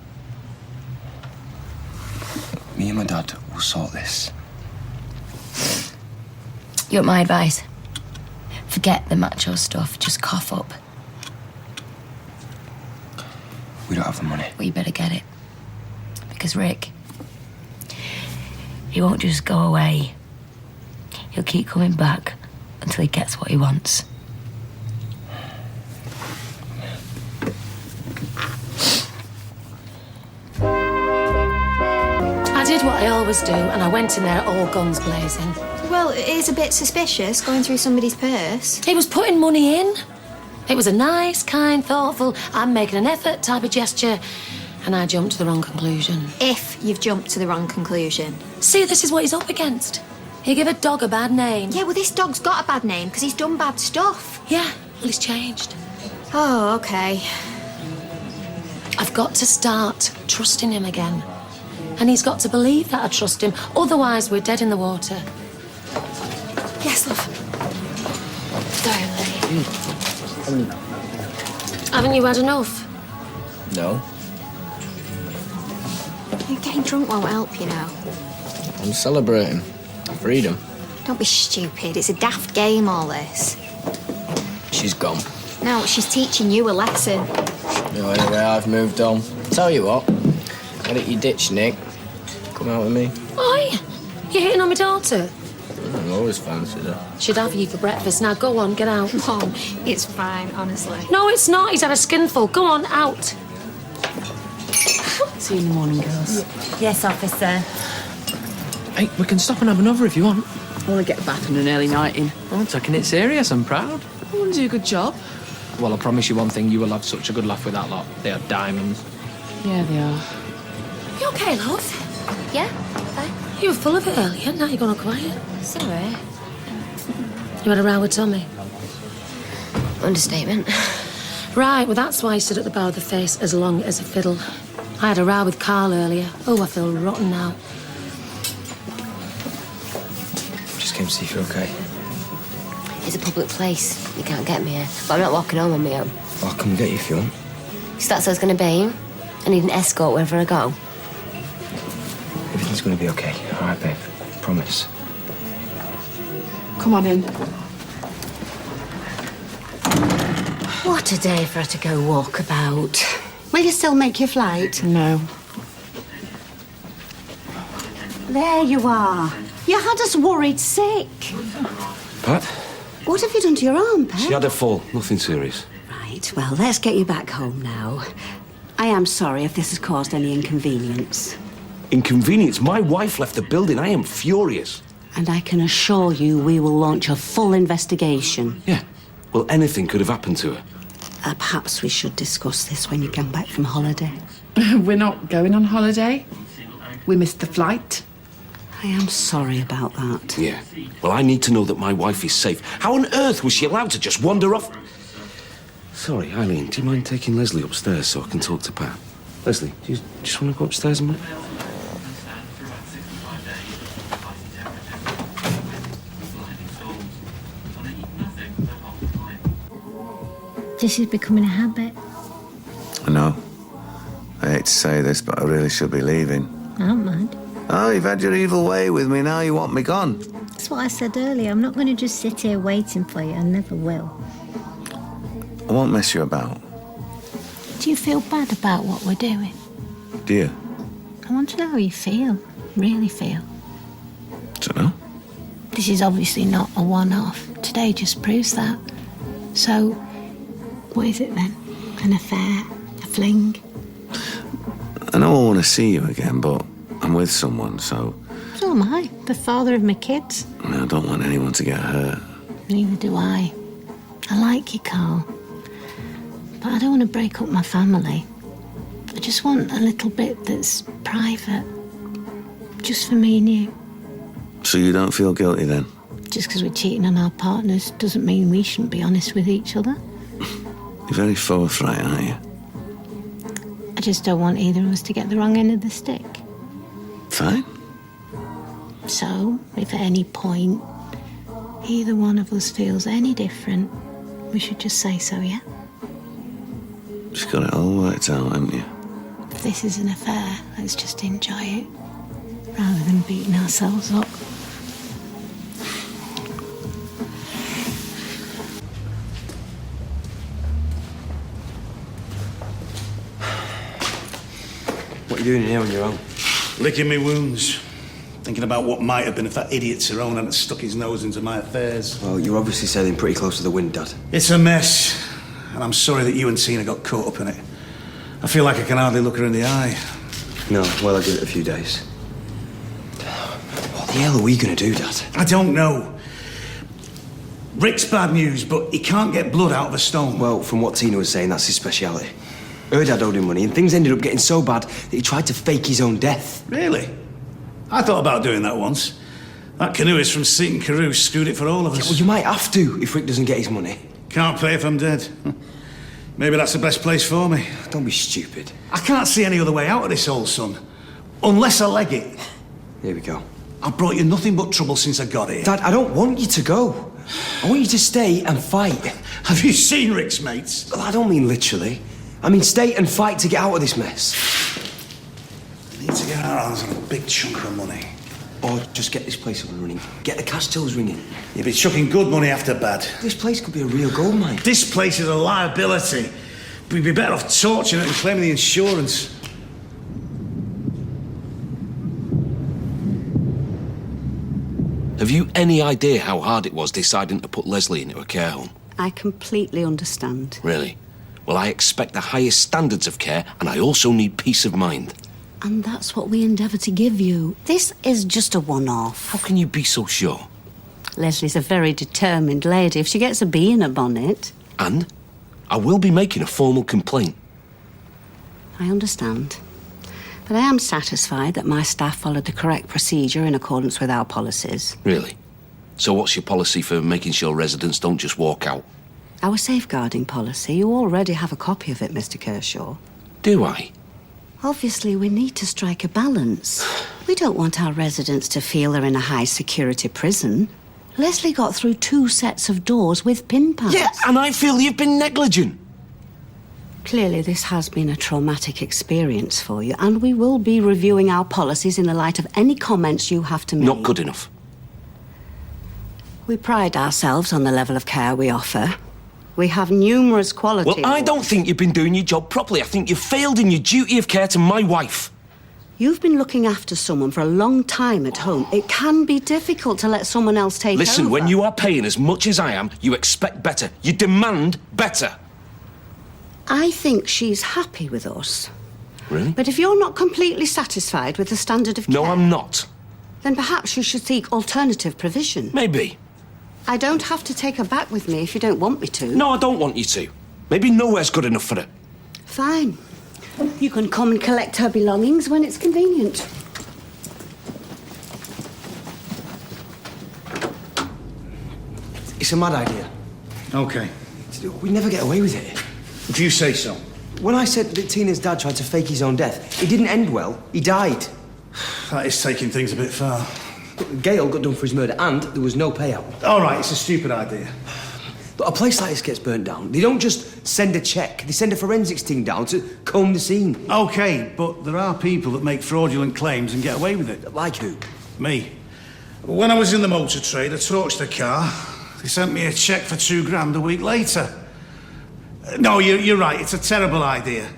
Me and my dad will sort this. You want my advice? Forget the macho stuff. Just cough up. We don't have the money. Well, you better get it. Because Rick, he won't just go away. He'll keep coming back until he gets what he wants. I did what I always do, and I went in there all guns blazing. Well, it is a bit suspicious going through somebody's purse. He was putting money in. It was a nice, kind, thoughtful, I'm making an effort type of gesture, and I jumped to the wrong conclusion. If you've jumped to the wrong conclusion. See, this is what he's up against. He gave a dog a bad name. Yeah, well, this dog's got a bad name because he's done bad stuff. Yeah, well, he's changed. Oh, OK. I've got to start trusting him again. And he's got to believe that I trust him. Otherwise, we're dead in the water. Yes, love. Darling. Haven't you had enough? No. Getting drunk won't help, you know. I'm celebrating. Freedom. Don't be stupid. It's a daft game, all this. She's gone. No, she's teaching you a lesson. No, anyway, I've moved on. Tell you what, why don't you ditch Nick? Come out with me. Why? You're hitting on my daughter? I've always fancied her. She'd have you for breakfast. Now go on, get out. Mom, it's fine, honestly. No, it's not. He's had a skinful. Go on, out. See you in the morning, girls. Yes, officer. Hey, we can stop and have another if you want. I want to get a bath and an early night in. I'm taking it serious, I'm proud. I want to do a good job. Well, I promise you one thing, you will have such a good laugh with that lot. They are diamonds. Yeah, they are. You okay, love? Yeah, fine. You were full of it earlier. Now you're gone quiet. Sorry. You had a row with Tommy? Understatement. Right, well, that's why he stood at the bow of the face as long as a fiddle. I had a row with Carl earlier. Oh, I feel rotten now. Just came to see if you're okay. It's a public place. You can't get me here. But I'm not walking home on my own. I'll come get you if you want. So that's how it's going to be. I need an escort wherever I go. Everything's going to be okay. All right, babe. Promise. Come on in. What a day for her to go walkabout. Will you still make your flight? No. There you are. You had us worried sick. Pat? What have you done to your arm, Pet? She had a fall. Nothing serious. Right, well, let's get you back home now. I am sorry if this has caused any inconvenience. Inconvenience? My wife left the building. I am furious. And I can assure you we will launch a full investigation. Yeah. Well, anything could have happened to her. Perhaps we should discuss this when you come back from holiday. We're not going on holiday. We missed the flight. I am sorry about that. Yeah. Well, I need to know that my wife is safe. How on earth was she allowed to just wander off? Sorry, Eileen, do you mind taking Leslie upstairs so I can talk to Pat? Leslie, do you just want to go upstairs a minute? This is becoming a habit. I know. I hate to say this, but I really should be leaving. I don't mind. Oh, you've had your evil way with me, now you want me gone. That's what I said earlier. I'm not going to just sit here waiting for you. I never will. I won't mess you about. Do you feel bad about what we're doing? Do you? I want to know how you feel. Really feel. Don't know. This is obviously not a one-off. Today just proves that. So, what is it then? An affair? A fling? I know I want to see you again, but I'm with someone, so So am I. The father of my kids. I don't want anyone to get hurt. Neither do I. I like you, Carl. But I don't want to break up my family. I just want a little bit that's private. Just for me and you. So you don't feel guilty then? Just because we're cheating on our partners doesn't mean we shouldn't be honest with each other. You're very forthright, aren't you? I just don't want either of us to get the wrong end of the stick. Fine. So, if at any point either one of us feels any different, we should just say so, yeah? Just got it all worked out, haven't you? If this is an affair, let's just enjoy it, rather than beating ourselves up. What are you doing here on your own? Licking me wounds. Thinking about what might have been if that idiot Tyrone hadn't stuck his nose into my affairs. Well, you're obviously sailing pretty close to the wind, Dad. It's a mess, and I'm sorry that you and Tina got caught up in it. I feel like I can hardly look her in the eye. No, well, I'll give it a few days. What the hell are we going to do, Dad? I don't know. Rick's bad news, but he can't get blood out of a stone. Well, from what Tina was saying, that's his speciality. Her dad owed him money, and things ended up getting so bad that he tried to fake his own death. Really? I thought about doing that once. That canoeist from Seaton Carew screwed it for all of us. Yeah, well, you might have to if Rick doesn't get his money. Can't pay if I'm dead. Maybe that's the best place for me. Don't be stupid. I can't see any other way out of this hole, son. Unless I leg it. Here we go. I've brought you nothing but trouble since I got here. Dad, I don't want you to go. I want you to stay and fight. Have you seen Rick's mates? Well, I don't mean literally. I mean, stay and fight to get out of this mess. We need to get our hands on a big chunk of money. Or just get this place up and running. Get the cash tills ringing. You'll be chucking good money after bad. This place could be a real gold mine. This place is a liability. We'd be better off torching it and claiming the insurance. Have you any idea how hard it was deciding to put Leslie into a care home? I completely understand. Really? Well, I expect the highest standards of care, and I also need peace of mind. And that's what we endeavour to give you. This is just a one-off. How can you be so sure? Leslie's a very determined lady. If she gets a bee in her bonnet... And I will be making a formal complaint. I understand. But I am satisfied that my staff followed the correct procedure in accordance with our policies. Really? So what's your policy for making sure residents don't just walk out? Our safeguarding policy. You already have a copy of it, Mr. Kershaw. Do I? Obviously, we need to strike a balance. We don't want our residents to feel they're in a high-security prison. Leslie got through 2 sets of doors with pin pads. Yeah, and I feel you've been negligent. Clearly, this has been a traumatic experience for you, and we will be reviewing our policies in the light of any comments you have to make. Not good enough. We pride ourselves on the level of care we offer. We have numerous qualities. Well, I don't think you've been doing your job properly. I think you've failed in your duty of care to my wife. You've been looking after someone for a long time at home. It can be difficult to let someone else take over. Listen, when you are paying as much as I am, you expect better. You demand better. I think she's happy with us. Really? But if you're not completely satisfied with the standard of care... No, I'm not. Then perhaps you should seek alternative provision. Maybe. I don't have to take her back with me if you don't want me to. No, I don't want you to. Maybe nowhere's good enough for her. Fine. You can come and collect her belongings when it's convenient. It's a mad idea. OK. We'd never get away with it. If you say so. When I said that Tina's dad tried to fake his own death, it didn't end well. He died. That is taking things a bit far. Gail got done for his murder, and there was no payout. All right, it's a stupid idea. But a place like this gets burnt down. They don't just send a cheque. They send a forensics team down to comb the scene. OK, but there are people that make fraudulent claims and get away with it. Like who? Me. When I was in the motor trade, I torched a car. They sent me a cheque for £2,000 a week later. No, you're right. It's a terrible idea.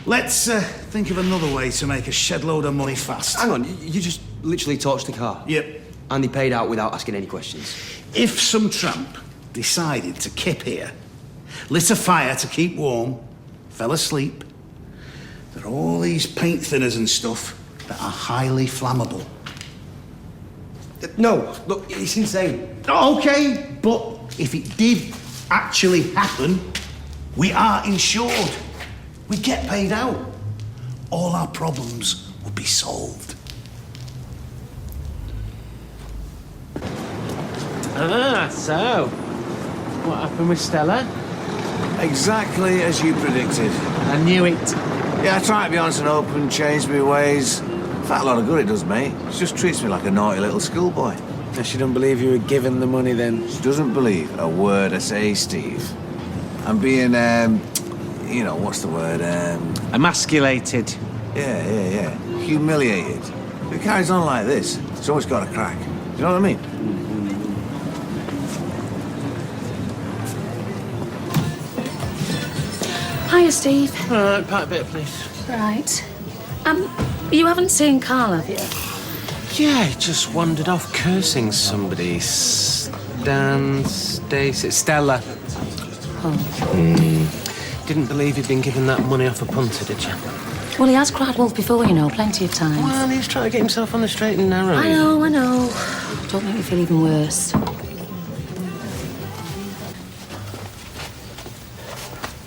Let's think of another way to make a shed load of money fast. Hang on, you just literally torched the car? Yep. And they paid out without asking any questions? If some tramp decided to kip here, lit a fire to keep warm, fell asleep, there are all these paint thinners and stuff that are highly flammable. No, look, it's insane. OK, but if it did actually happen, we are insured. We get paid out. All our problems would be solved. So, what happened with Stella? Exactly as you predicted. I knew it. Yeah, I try to be honest and open, change my ways. In fact, a lot of good it does me. She just treats me like a naughty little schoolboy. If she don't believe you were given the money, then she doesn't believe a word I say, Steve. I'm being, you know, what's the word? Emasculated. Yeah. Humiliated. If it carries on like this, it's always got a crack. You know what I mean? Hiya, Steve. All right, part a bit, please. Right. You haven't seen Carl, have you? Yeah, he just wandered off cursing somebody. Stella. Didn't believe he'd been given that money off a punter, did you? Well, he has cried wolf before, you know, plenty of times. Well, he's trying to get himself on the straight and narrow. I know. Don't make me feel even worse.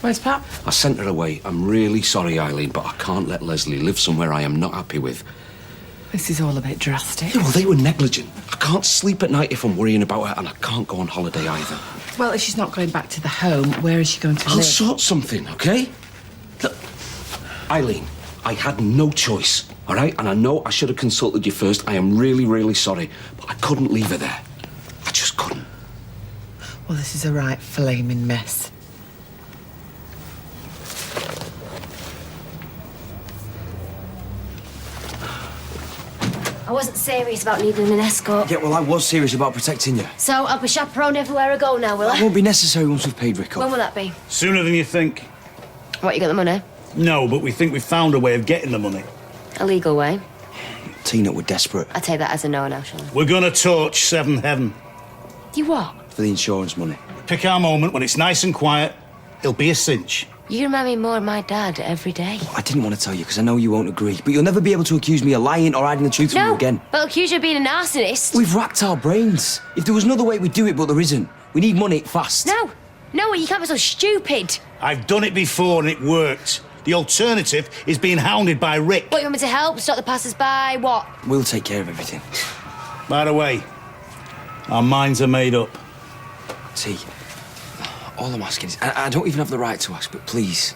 Where's Pap? I sent her away. I'm really sorry, Eileen, but I can't let Leslie live somewhere I am not happy with. This is all a bit drastic. Yeah, well, they were negligent. I can't sleep at night if I'm worrying about her, and I can't go on holiday either. Well, if she's not going back to the home, where is she going to I'll live? sort something, OK? Look, Eileen, I had no choice, all right? And I know I should have consulted you first. I am really, really sorry, but I couldn't leave her there. I just couldn't. Well, this is a right flaming mess. I wasn't serious about needing an escort. Yeah, well, I was serious about protecting you. So I'll be chaperoned everywhere I go now, will That I? won't be necessary once we've paid Rick off. When will that be? Sooner than you think. What, you got the money? No, but we think we've found a way of getting the money. A legal way? Tina, we're desperate. I take that as a no now, shall I? We're gonna torch Seventh Heaven. You what? For the insurance money. Pick our moment when it's nice and quiet. It'll be a cinch. You remind me more of my dad every day. I didn't want to tell you because I know you won't agree, but you'll never be able to accuse me of lying or hiding the truth from you again. But I'll accuse you of being an arsonist. We've racked our brains. If there was another way, we'd do it, but there isn't. We need money fast. No, you can't be so stupid. I've done it before and it worked. The alternative is being hounded by Rick. What, you want me to help? Stop the passers-by? What? We'll take care of everything. By the way, our minds are made up. T, all I'm asking is, I don't even have the right to ask, but please,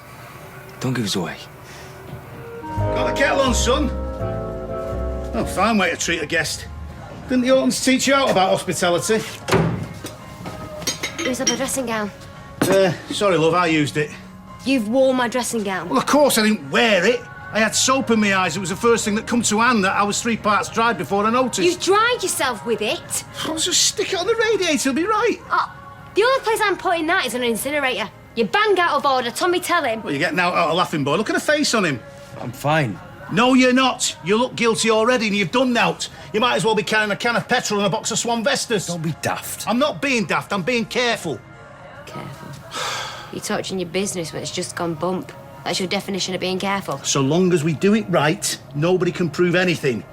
don't give us away. Got the kettle on, son? Oh, fine way to treat a guest. Didn't the Ortons teach you out about hospitality? Who's up a dressing gown? Sorry, love, I used it. You've worn my dressing gown. Well, of course I didn't wear it. I had soap in my eyes. It was the first thing that come to hand that I was 3 parts dried before I noticed. You dried yourself with it. I'll just stick it on the radiator, it'll be right. Oh, the only place I'm putting that is on an incinerator. You bang out of order, Tommy, tell him. Well, you're getting out a laughing boy. Look at the face on him. I'm fine. No, you're not. You look guilty already and you've done nought. You might as well be carrying a can of petrol and a box of Swan Vestas. Don't be daft. I'm not being daft, I'm being careful. Careful. You're touching your business when it's just gone bump. That's your definition of being careful. So long as we do it right, nobody can prove anything.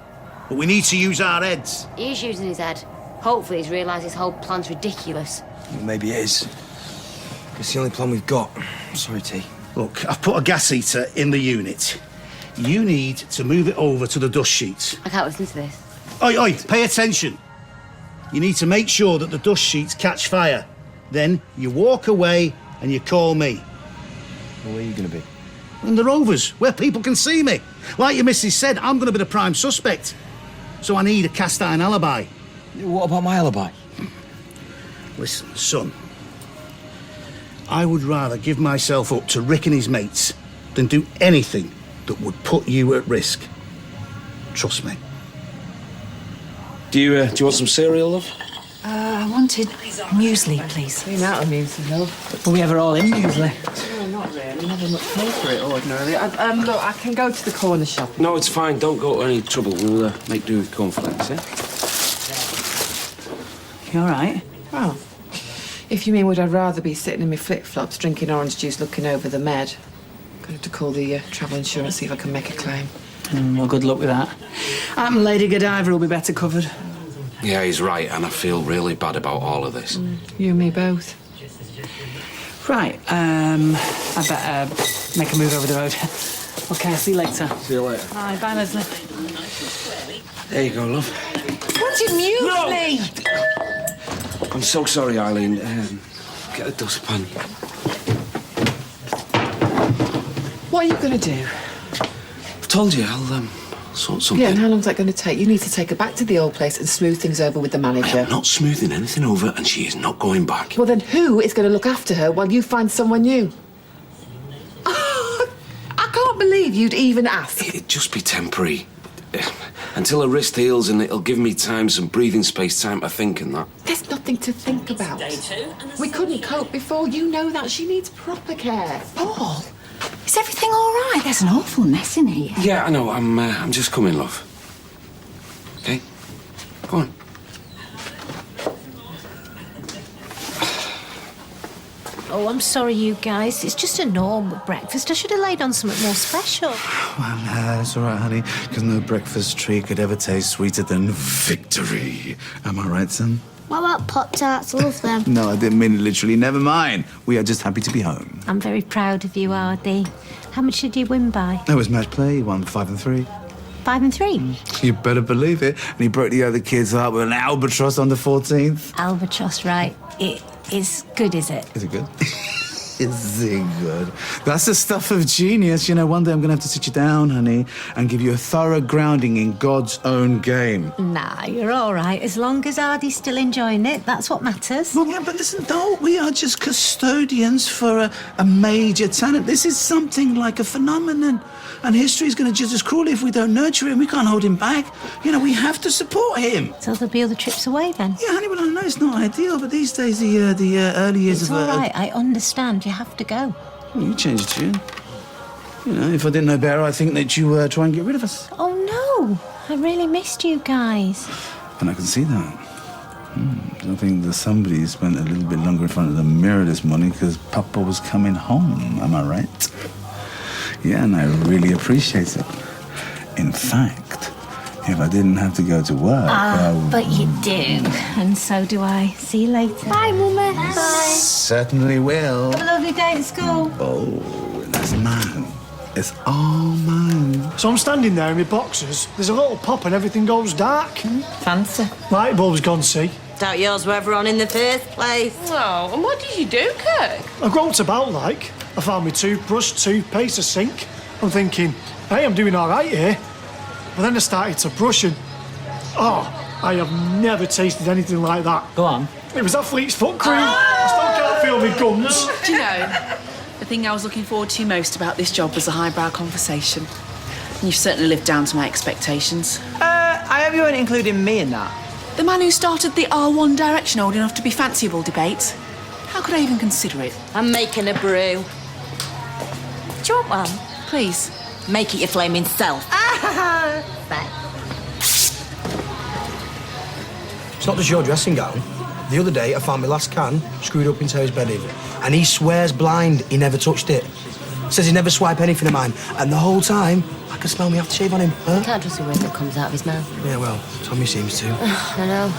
But we need to use our heads. He's using his head. Hopefully he's realised his whole plan's ridiculous. Maybe it is. It's the only plan we've got. Sorry, T. Look, I've put a gas heater in the unit. You need to move it over to the dust sheets. I can't listen to this. Oi, pay attention. You need to make sure that the dust sheets catch fire. Then you walk away and you call me. Well, where are you going to be? In the Rovers, where people can see me. Like your missus said, I'm going to be the prime suspect. So I need a cast-iron alibi. What about my alibi? Listen, son. I would rather give myself up to Rick and his mates than do anything that would put you at risk. Trust me. Do you want some cereal, love? I wanted muesli, please. Been out of muesli, love. Were we ever all in muesli? Oh, not really. Never much pay for it ordinarily. Look, I can go to the corner shop. No, it's fine. Don't go to any trouble. We'll make do with cornflakes, eh? You all right? Well, if you mean would I rather be sitting in my flip-flops, drinking orange juice, looking over the med. Going to call the travel insurance, see if I can make a claim. Well, good luck with that. Lady Godiva will be better covered. Yeah, he's right, and I feel really bad about all of this. You and me both. Right, I better make a move over the road. OK, I'll see you later. See you later. Bye, Leslie. There you go, love. Wanted muesli! I'm so sorry, Eileen. Get a dustpan. What are you going to do? I've told you, I'll sort something. Yeah, and how long's that going to take? You need to take her back to the old place and smooth things over with the manager. I'm not smoothing anything over, and she is not going back. Well, then who is going to look after her while you find someone new? I can't believe you'd even ask. It'd just be temporary. Until her wrist heals, and it'll give me some breathing space, time to think and that. There's nothing to think about. We couldn't cope before. You know that. She needs proper care. Paul, is everything all right? There's an awful mess in here. Yeah, I know. I'm just coming, love. Okay? Go on. Oh, I'm sorry, you guys. It's just a normal breakfast. I should have laid on something more special. Well, it's all right, honey, because no breakfast treat could ever taste sweeter than victory. Am I right, son? What about Pop-Tarts? Love them. No, I didn't mean it literally. Never mind. We are just happy to be home. I'm very proud of you, Ardy. How much did you win by? That was match play. You won 5 and 3. 5 and 3? You better believe it. And he broke the other kids up with an albatross on the 14th. Albatross, right. It is good, is it? Is it good? Is he good? That's the stuff of genius. You know, one day I'm going to have to sit you down, honey, and give you a thorough grounding in God's own game. Nah, you're all right. As long as Ardy's still enjoying it, that's what matters. Well, yeah, but listen, though, we are just custodians for a major talent. This is something like a phenomenon. And history's going to judge us cruelly if we don't nurture him. We can't hold him back. You know, we have to support him. So there'll be other trips away then? Yeah, honey, well, I know it's not ideal, but these days, the early years It's of... all right, I understand. You have to go. Well, you changed your tune. You know, if I didn't know better, I'd think that you try and get rid of us. Oh, no. I really missed you guys. And I can see that. I think that somebody spent a little bit longer in front of the mirror this morning because Papa was coming home. Am I right? Yeah, and I really appreciate it. In fact, if I didn't have to go to work... But you do. And so do I. See you later. Bye, Mumma. Bye. Certainly will. Have a lovely day at school. Oh, that's mine. It's all mine. So I'm standing there in my boxers. There's a little pop and everything goes dark. Fancy. Light bulb's gone, see. Doubt yours were ever on in the first place. Oh, and what did you do, Kirk? I groped about like. I found my toothbrush, toothpaste, a sink. I'm thinking, hey, I'm doing all right here. But then I started to brush and... Oh, I have never tasted anything like that. Go on. It was athlete's foot cream. I still can't feel my gums. Do you know, the thing I was looking forward to most about this job was a highbrow conversation. And you've certainly lived down to my expectations. I hope you weren't including me in that. The man who started the R1 direction old enough to be fanciable debate. How could I even consider it? I'm making a brew. Do you want one? Please. Make it your flaming self. It's not just your dressing gown. The other day, I found my last can screwed up in Terry's bedding, and he swears blind he never touched it. Says he never swiped anything of mine, and the whole time, I can smell me aftershave on him. Huh? You can't trust a word that comes out of his mouth. Yeah, well, Tommy seems to. I know.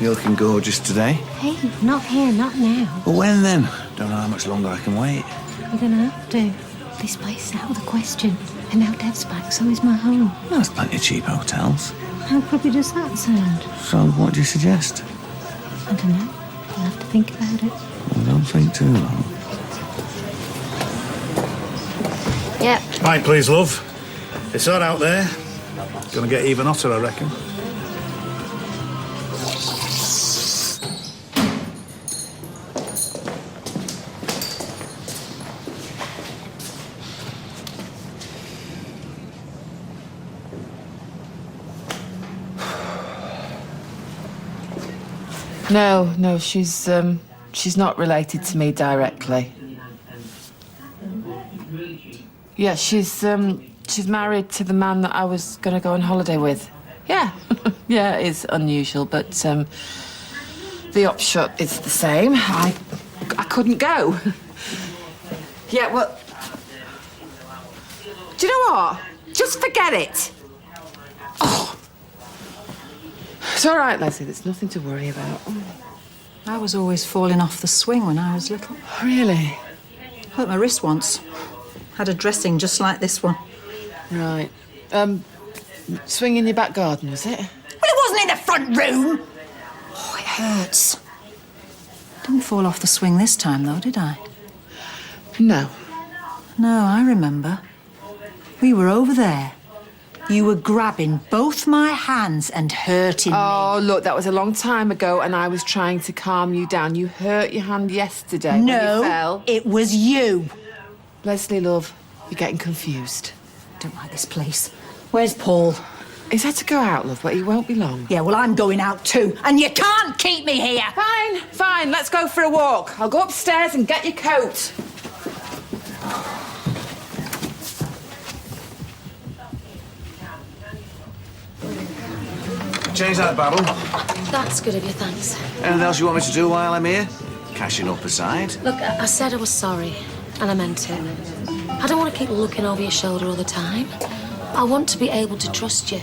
You're looking gorgeous today. Hey, not here, not now. Well, when then? Don't know how much longer I can wait. You're gonna have to. This place is out of the question. And now Dev's back, so is my home. Well, there's plenty of cheap hotels. How crappy does that sound? So, what do you suggest? I don't know. I'll have to think about it. Well, don't think too long. Yep. Right, please, love. It's hot out there. Gonna get even hotter, I reckon. No, she's not related to me directly. Yeah, she's married to the man that I was gonna go on holiday with. Yeah, yeah, it is unusual, but the upshot is the same. I couldn't go. Yeah, well, do you know what? Just forget it. Oh. It's all right, Leslie. There's nothing to worry about. I was always falling off the swing when I was little. Really? Hurt my wrist once. Had a dressing just like this one. Right. Swing in your back garden, was it? Well, it wasn't in the front room. Oh, it hurts. Didn't fall off the swing this time, though, did I? No. No, I remember. We were over there. You were grabbing both my hands and hurting me. Oh, look, that was a long time ago, and I was trying to calm you down. You hurt your hand yesterday when you fell. It was you. Leslie, love, you're getting confused. Don't like this place. Where's Paul? He's had to go out, love, but he won't be long. Yeah, well, I'm going out too, and you can't keep me here. Fine, let's go for a walk. I'll go upstairs and get your coat. Change that barrel. That's good of you, thanks. Anything else you want me to do while I'm here? Cashing up aside. Look, I said I was sorry, and I meant it. I don't want to keep looking over your shoulder all the time. I want to be able to trust you.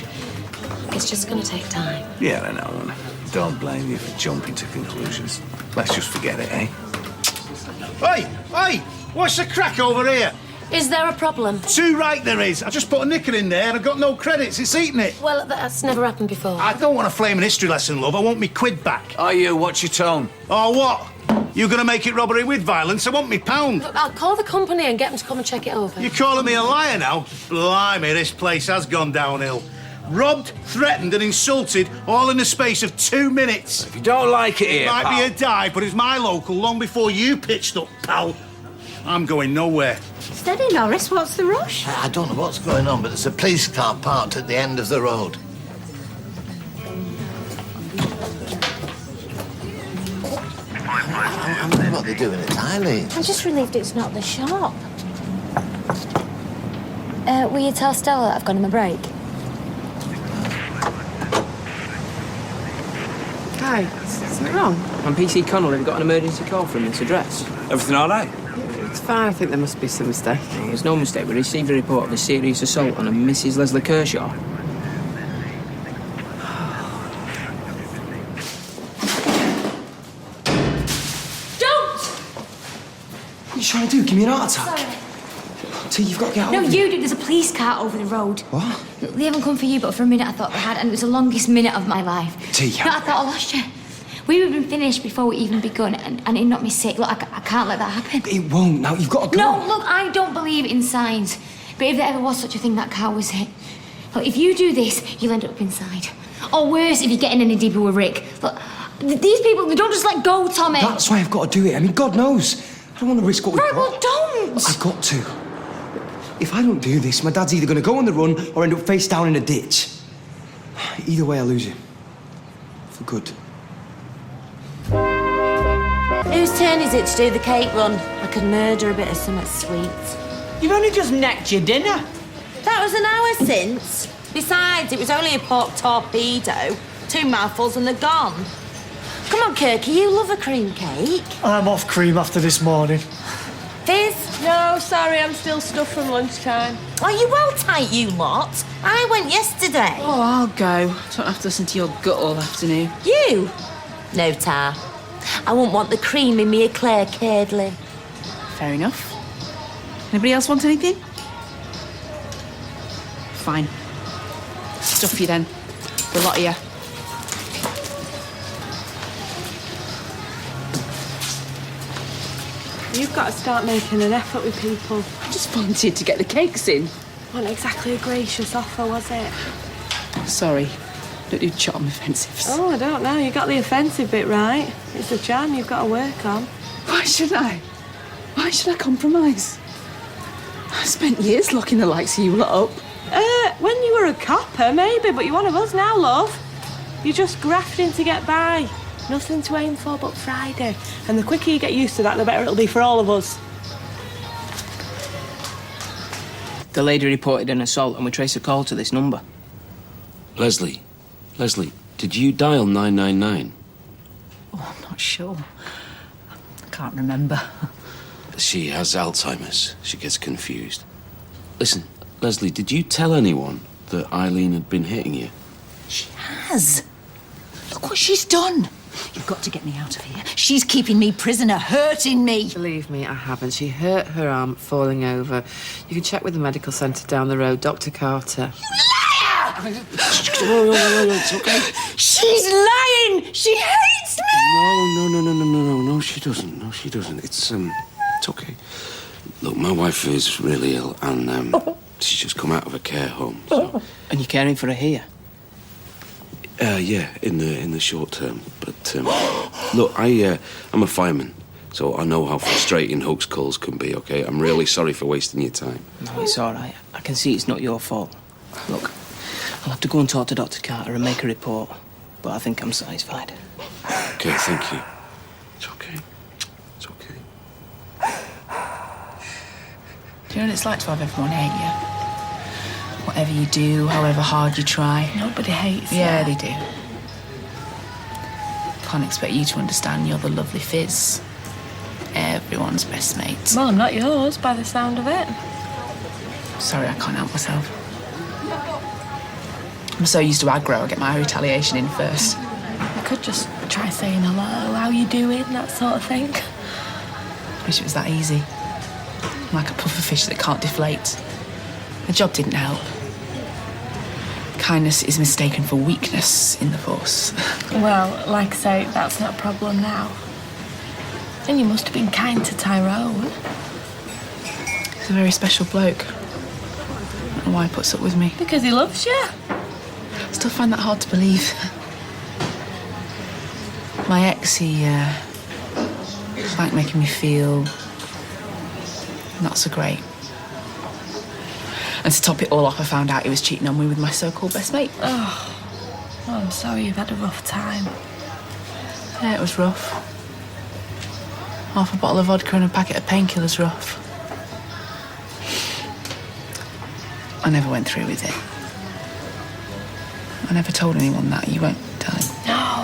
It's just going to take time. Yeah, I know. Don't blame you for jumping to conclusions. Let's just forget it, eh? Hey! What's the crack over here? Is there a problem? Too right there is. I just put a knicker in there and I've got no credits. It's eating it. Well, that's never happened before. I don't want a flaming history lesson, love. I want me quid back. Oh, you, watch your tone. Oh, what? You gonna make it robbery with violence? I want me pound. Look, I'll call the company and get them to come and check it over. You're calling me a liar now? Blimey, this place has gone downhill. Robbed, threatened and insulted all in the space of 2 minutes. If you don't like it here, It might pal. be a dive, but it's my local long before you pitched up, pal. I'm going nowhere. Steady, Norris, what's the rush? I don't know what's going on, but there's a police car parked at the end of the road. I wonder what they're doing at Eileen. I'm just relieved it's not the shop. Will you tell Stella that I've gone on my break? Hi, something wrong? I'm PC Connell. Have got an emergency call from this address. Everything all right? It's fine. I think there must be some mistake. There's no mistake. We received a report of a serious assault on a Mrs. Leslie Kershaw. Don't! What are you trying to do? Give me an heart attack? Sorry. T, you've got to get out No, of you here. did. There's a police car over the road. What? They haven't come for you, but for a minute I thought they had, and it was the longest minute of my life. T, No, I thought I lost you. We would have been finished before we even begun, and it knocked me sick. Look, I can't let that happen. It won't. Now, you've got to go. No, look, I don't believe in signs. But if there ever was such a thing, that car was it. Look, if you do this, you'll end up inside. Or worse, if you get in any deeper with Rick. Look, these people, they don't just let go, Tommy. That's why I've got to do it. I mean, God knows. I don't want to risk what we've Right, got. well, don't. I've got to. If I don't do this, my dad's either going to go on the run or end up face down in a ditch. Either way, I lose him. For good. Whose turn is it to do the cake run? I could murder a bit of something sweet. You've only just necked your dinner. That was an hour since. Besides, it was only a pork torpedo. 2 mouthfuls and they're gone. Come on, Kirky, you love a cream cake. I'm off cream after this morning. Fizz? No, sorry, I'm still stuffed from lunchtime. Are you well tight, you lot? I went yesterday. Oh, I'll go. Don't have to listen to your gut all afternoon. You? No, Tar. I wouldn't want the cream in me eclair curdling. Fair enough. Anybody else want anything? Fine. Stuff you then. The lot of you. You've got to start making an effort with people. I just volunteered to get the cakes in. Wasn't exactly a gracious offer, was it? Sorry. Don't do charm offensives. Oh, I don't know. You got the offensive bit right. It's the charm you've got to work on. Why should I? Why should I compromise? I spent years locking the likes of you lot up. When you were a copper, maybe, but you're one of us now, love. You're just grafting to get by. Nothing to aim for but Friday. And the quicker you get used to that, the better it'll be for all of us. The lady reported an assault and we traced a call to this number. Leslie, did you dial 999? Oh, I'm not sure. I can't remember. She has Alzheimer's. She gets confused. Listen, Leslie, did you tell anyone that Eileen had been hitting you? She has. Look what she's done. You've got to get me out of here. She's keeping me prisoner, hurting me. Believe me, I haven't. She hurt her arm falling over. You can check with the medical centre down the road, Dr. Carter. It's okay. She's lying. She hates me. No, she doesn't. No, she doesn't. It's okay. Look, my wife is really ill, and she's just come out of a care home. So. And you're caring for her here? Yeah, in the short term. But look, I'm a fireman, so I know how frustrating hoax calls can be. Okay, I'm really sorry for wasting your time. No, it's all right. I can see it's not your fault. Look, I'll have to go and talk to Dr. Carter and make a report, but I think I'm satisfied. Okay, thank you. It's okay. It's okay. Do you know what it's like to have everyone hate you? Whatever you do, however hard you try. Nobody hates Yeah, you. they do. Can't expect you to understand you're the lovely Fizz. Everyone's best mate. Well, I'm not yours, by the sound of it. Sorry, I can't help myself. I'm so used to aggro, I get my retaliation in first. I could just try saying hello, how you doing, that sort of thing. Wish it was that easy. like a puffer fish that can't deflate. The job didn't help. Kindness is mistaken for weakness in the Force. Well, like I say, that's not a problem now. And you must have been kind to Tyrone. He's a very special bloke. I don't know why he puts up with me. Because he loves you. I still find that hard to believe. My ex, he liked making me feel not so great. And to top it all off, I found out he was cheating on me with my so-called best mate. Oh, I'm sorry you've had a rough time. Yeah, it was rough. Half a bottle of vodka and a packet of painkillers rough. I never went through with it. I never told anyone that. You won't tell him.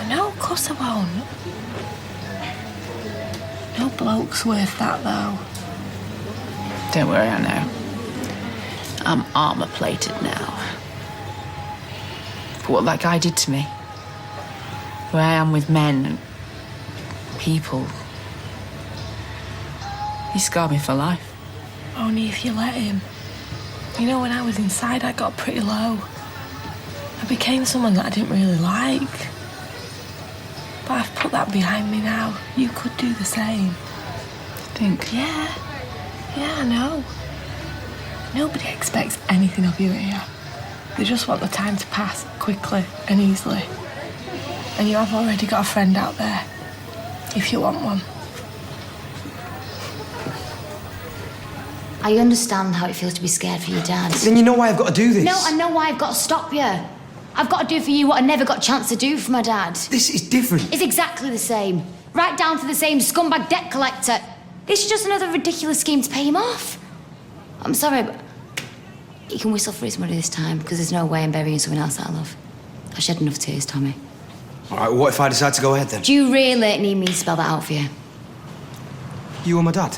No, of course I won't. No bloke's worth that, though. Don't worry, I know. I'm armour-plated now. For what that guy did to me. Where I am with men and people. He scarred me for life. Only if you let him. You know, when I was inside, I got pretty low. I became someone that I didn't really like. But I've put that behind me now. You could do the same. Think? Yeah, I know. Nobody expects anything of you here. They just want the time to pass quickly and easily. And you have already got a friend out there, if you want one. I understand how it feels to be scared for your dad. Then you know why I've got to do this. No, I know why I've got to stop you. I've got to do for you what I never got a chance to do for my dad. This is different. It's exactly the same. Right down to the same scumbag debt collector. It's just another ridiculous scheme to pay him off. I'm sorry, but you can whistle for his money this time, because there's no way I'm burying someone else that I love. I shed enough tears, Tommy. All right, what if I decide to go ahead then? Do you really need me to spell that out for you? You or my dad?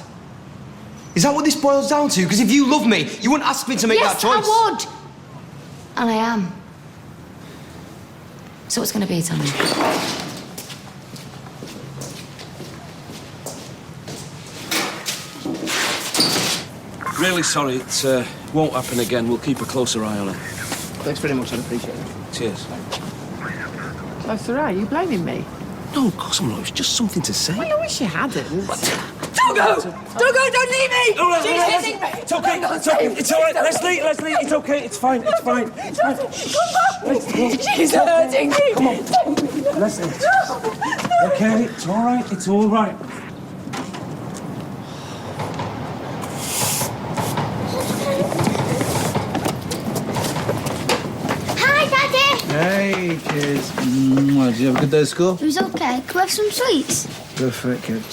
Is that what this boils down to? Because if you love me, you wouldn't ask me to make that choice. Yes, I would. And I am. So what's going to be, Tommy? Really sorry, it won't happen again. We'll keep a closer eye on her. Thanks very much, I appreciate it. Cheers. That's all right. You blaming me? No, of course I'm not. It's just something to say. Well, I wish you hadn't. Don't go! Don't go! Don't leave me! All right, She's hitting me! It's okay. It's okay. It's all right. Leslie, it's okay. It's fine. It's fine. It's fine. She's hurting me. Come on. Leslie. Okay. It's all right. It's all right. Hey, kids. Did you have a good day at school? It was okay. Can we have some sweets? Go for it, kid.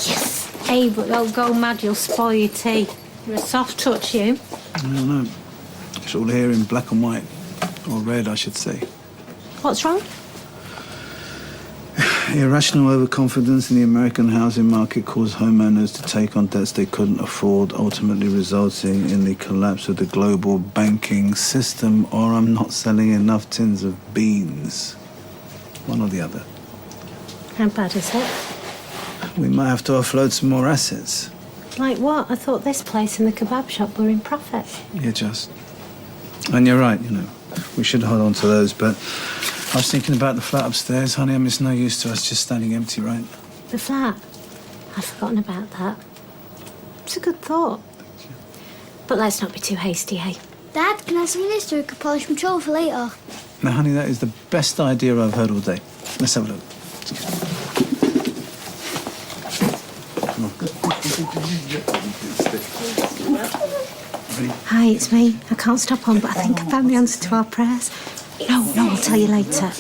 Hey, but don't go mad, you'll spoil your tea. You're a soft touch, you. I don't know. It's all here in black and white. Or red, I should say. What's wrong? Irrational overconfidence in the American housing market caused homeowners to take on debts they couldn't afford, ultimately resulting in the collapse of the global banking system. Or I'm not selling enough tins of beans. One or the other. How bad is it? We might have to offload some more assets. Like what? I thought this place and the kebab shop were in profit. Yeah, just. And you're right, you know. We should hold on to those, but I was thinking about the flat upstairs, honey. I mean, it's no use to us just standing empty, right? The flat? I'd forgotten about that. It's a good thought. But let's not be too hasty, hey? Dad, can I see this so I can polish my trophy later? Now, honey, that is the best idea I've heard all day. Let's have a look. Come on. Hi, it's me. I can't stop on, but I think I found the answer to our prayers. No, I'll tell you later.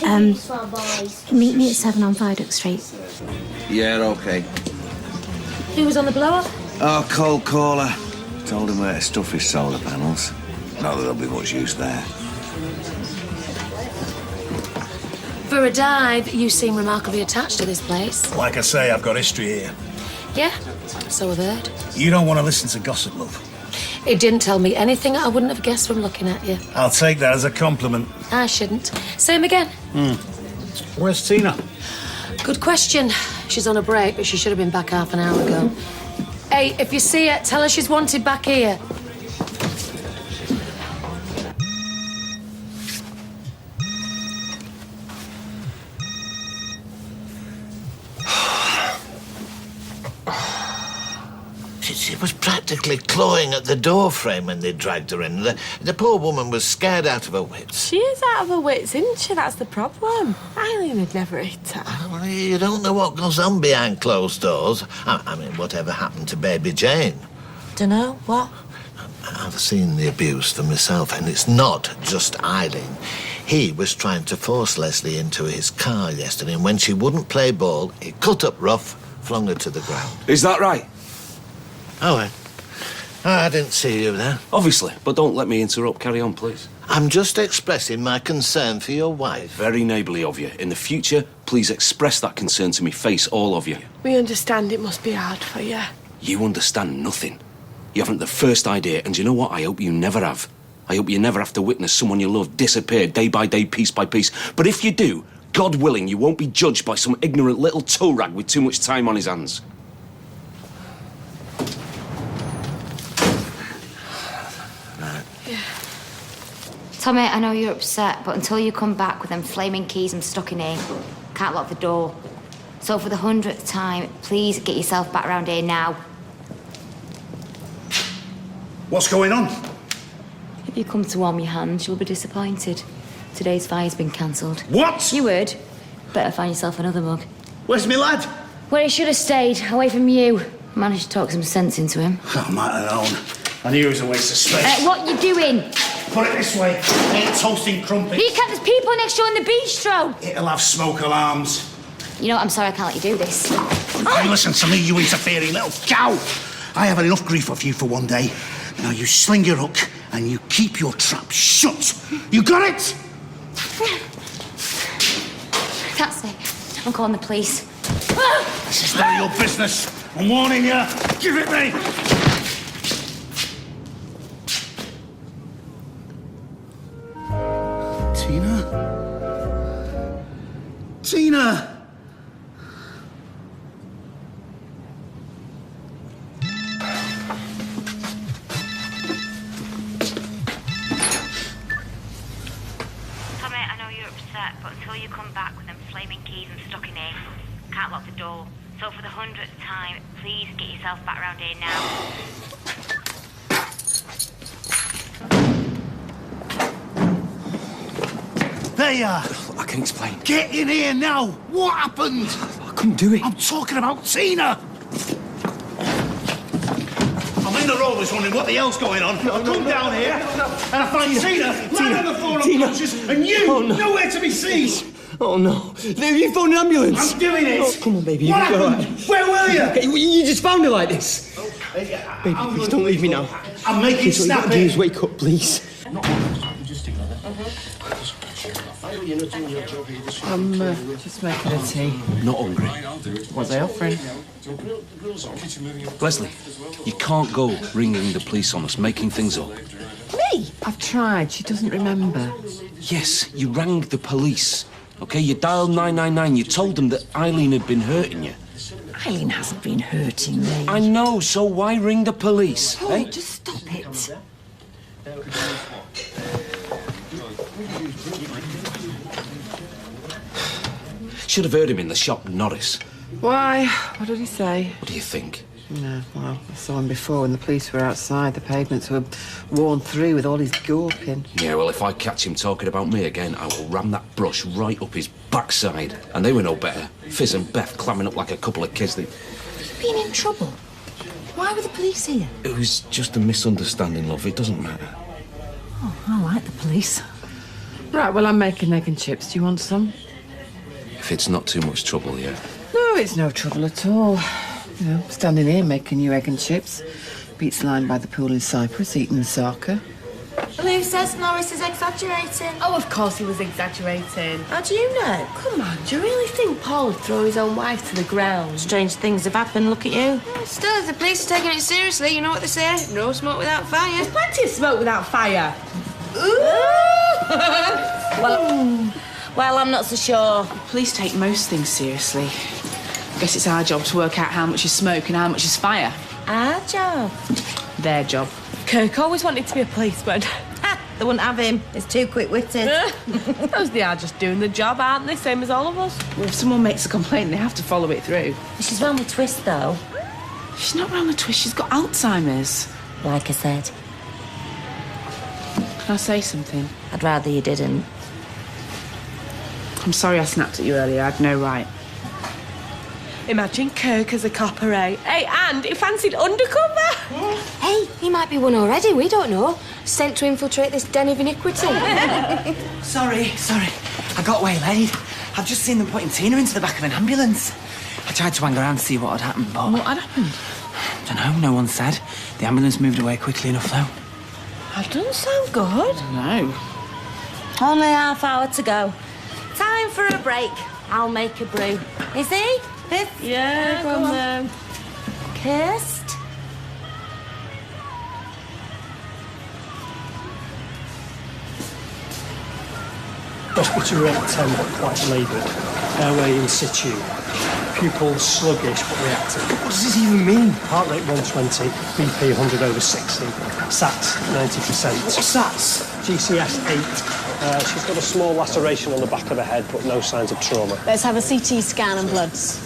Meet me at 7 on Viaduct Street. Yeah, okay. Who was on the blow-up? Oh, cold caller. Told him where to stuff his solar panels. Not that there'll be much use there. For a dive, you seem remarkably attached to this place. Like I say, I've got history here. Yeah, so I've heard. You don't want to listen to gossip, love. It didn't tell me anything I wouldn't have guessed from looking at you. I'll take that as a compliment. I shouldn't. Same again. Where's Tina? Good question. She's on a break, but she should have been back half an hour ago. Hey, if you see her, tell her she's wanted back here. She was practically clawing at the door frame when they dragged her in. The poor woman was scared out of her wits. She is out of her wits, isn't she? That's the problem. Eileen would never hit her. Well, you don't know what goes on behind closed doors. I mean, whatever happened to baby Jane? Dunno, what? I've seen the abuse for myself, and it's not just Eileen. He was trying to force Leslie into his car yesterday, and when she wouldn't play ball, he cut up rough, flung her to the ground. Is that right? Oh, I didn't see you there. Obviously, but don't let me interrupt. Carry on, please. I'm just expressing my concern for your wife. Very neighbourly of you. In the future, please express that concern to me face, all of you. We understand it must be hard for you. You understand nothing. You haven't the first idea, and you know what? I hope you never have. I hope you never have to witness someone you love disappear day by day, piece by piece. But if you do, God willing, you won't be judged by some ignorant little toe rag with too much time on his hands. Tommy, I know you're upset, but until you come back with them flaming keys I'm stuck in here, can't lock the door. So for the 100th time, please get yourself back round here now. What's going on? If you come to warm your hands, you'll be disappointed. Today's fire's been cancelled. What? You would. Better find yourself another mug. Where's me lad? Where he should have stayed, away from you. Managed to talk some sense into him. Oh, might alone. I knew it was a waste of space. What you doing? Put it this way. Ain't toasting crumpets. You can't, there's people next door in the bistro. It'll have smoke alarms. You know what, I'm sorry I can't let you do this. Hey, listen to me, you interfering little cow. I have enough grief of you for one day. Now you sling your hook and you keep your trap shut. You got it? That's it. I'm calling the police. This is none of your business. I'm warning you. Give it me. Tina! Tommy, I know you're upset, but until you come back with them flaming keys I'm stuck in here, can't lock the door. So for the 100th time, please get yourself back around here now. There you are. I can explain. Get in here now. What happened? I couldn't do it. I'm talking about Tina. I'm in the road was wondering what the hell's going on. I come down here and I find Tina lying on the floor unconscious and you nowhere to be seen. Oh, no. You phoned an ambulance. I'm doing it. Oh, come on, baby. What happened? Where were you? Okay, you just found her like this. Baby, please don't leave me now. I'm making What you gotta do is wake up, please. I'm just making a tea. Not hungry. What are they offering? Leslie, you can't go ringing the police on us, making things up. Me? I've tried. She doesn't remember. Yes, you rang the police. OK, you dialed 999. You told them that Eileen had been hurting you. Eileen hasn't been hurting me. I know, so why ring the police? Oh, eh? just stop it. Should have heard him in the shop, Norris. Why? What did he say? What do you think? No, well, I saw him before when the police were outside. The pavements were worn through with all his gawping. Yeah, well, if I catch him talking about me again, I will ram that brush right up his backside. And they were no better. Fizz and Beth clamming up like a couple of kids that... Have you been in trouble? Why were the police here? It was just a misunderstanding, love. It doesn't matter. Oh, I like the police. Right, well, I'm making egg and chips. Do you want some? If it's not too much trouble, yeah. No, it's no trouble at all. You know, standing here making you egg and chips. Beats lying by the pool in Cyprus, eating the sake. Lou says Norris is exaggerating. Oh, of course he was exaggerating. How do you know? Come on, do you really think Paul would throw his own wife to the ground? Strange things have happened, look at you. Still, if the police are taking it seriously, you know what they say? No smoke without fire. There's plenty of smoke without fire. Well, I'm not so sure. The police take most things seriously. I guess it's our job to work out how much is smoke and how much is fire. Our job. Their job. Kirk always wanted to be a policeman. Ha! They wouldn't have him. He's too quick-witted. Those they are just doing the job, aren't they? Same as all of us. Well, if someone makes a complaint, they have to follow it through. She's round the twist, though. She's not round the twist. She's got Alzheimer's. Like I said. Can I say something? I'd rather you didn't. I'm sorry I snapped at you earlier. I had no right. Imagine Kirk as a copper, eh? Hey, and he fancied undercover. Hey, he might be one already, we don't know. Sent to infiltrate this den of iniquity. Sorry. I got waylaid. I've just seen them putting Tina into the back of an ambulance. I tried to hang around to see what had happened, but... What had happened? Dunno, no one said. The ambulance moved away quickly enough, though. That doesn't sound good. No. Only half hour to go. Time for a break. I'll make a brew. Is he? This? Yeah, go on then. Kirst? Respiratory rate 10 but quite laboured. Airway in situ. Pupils sluggish but reactive. What does this even mean? Heart rate 120, BP 100/60. SATs 90%. What's SATs? GCS 8. She's got a small laceration on the back of her head but no signs of trauma. Let's have a CT scan and bloods.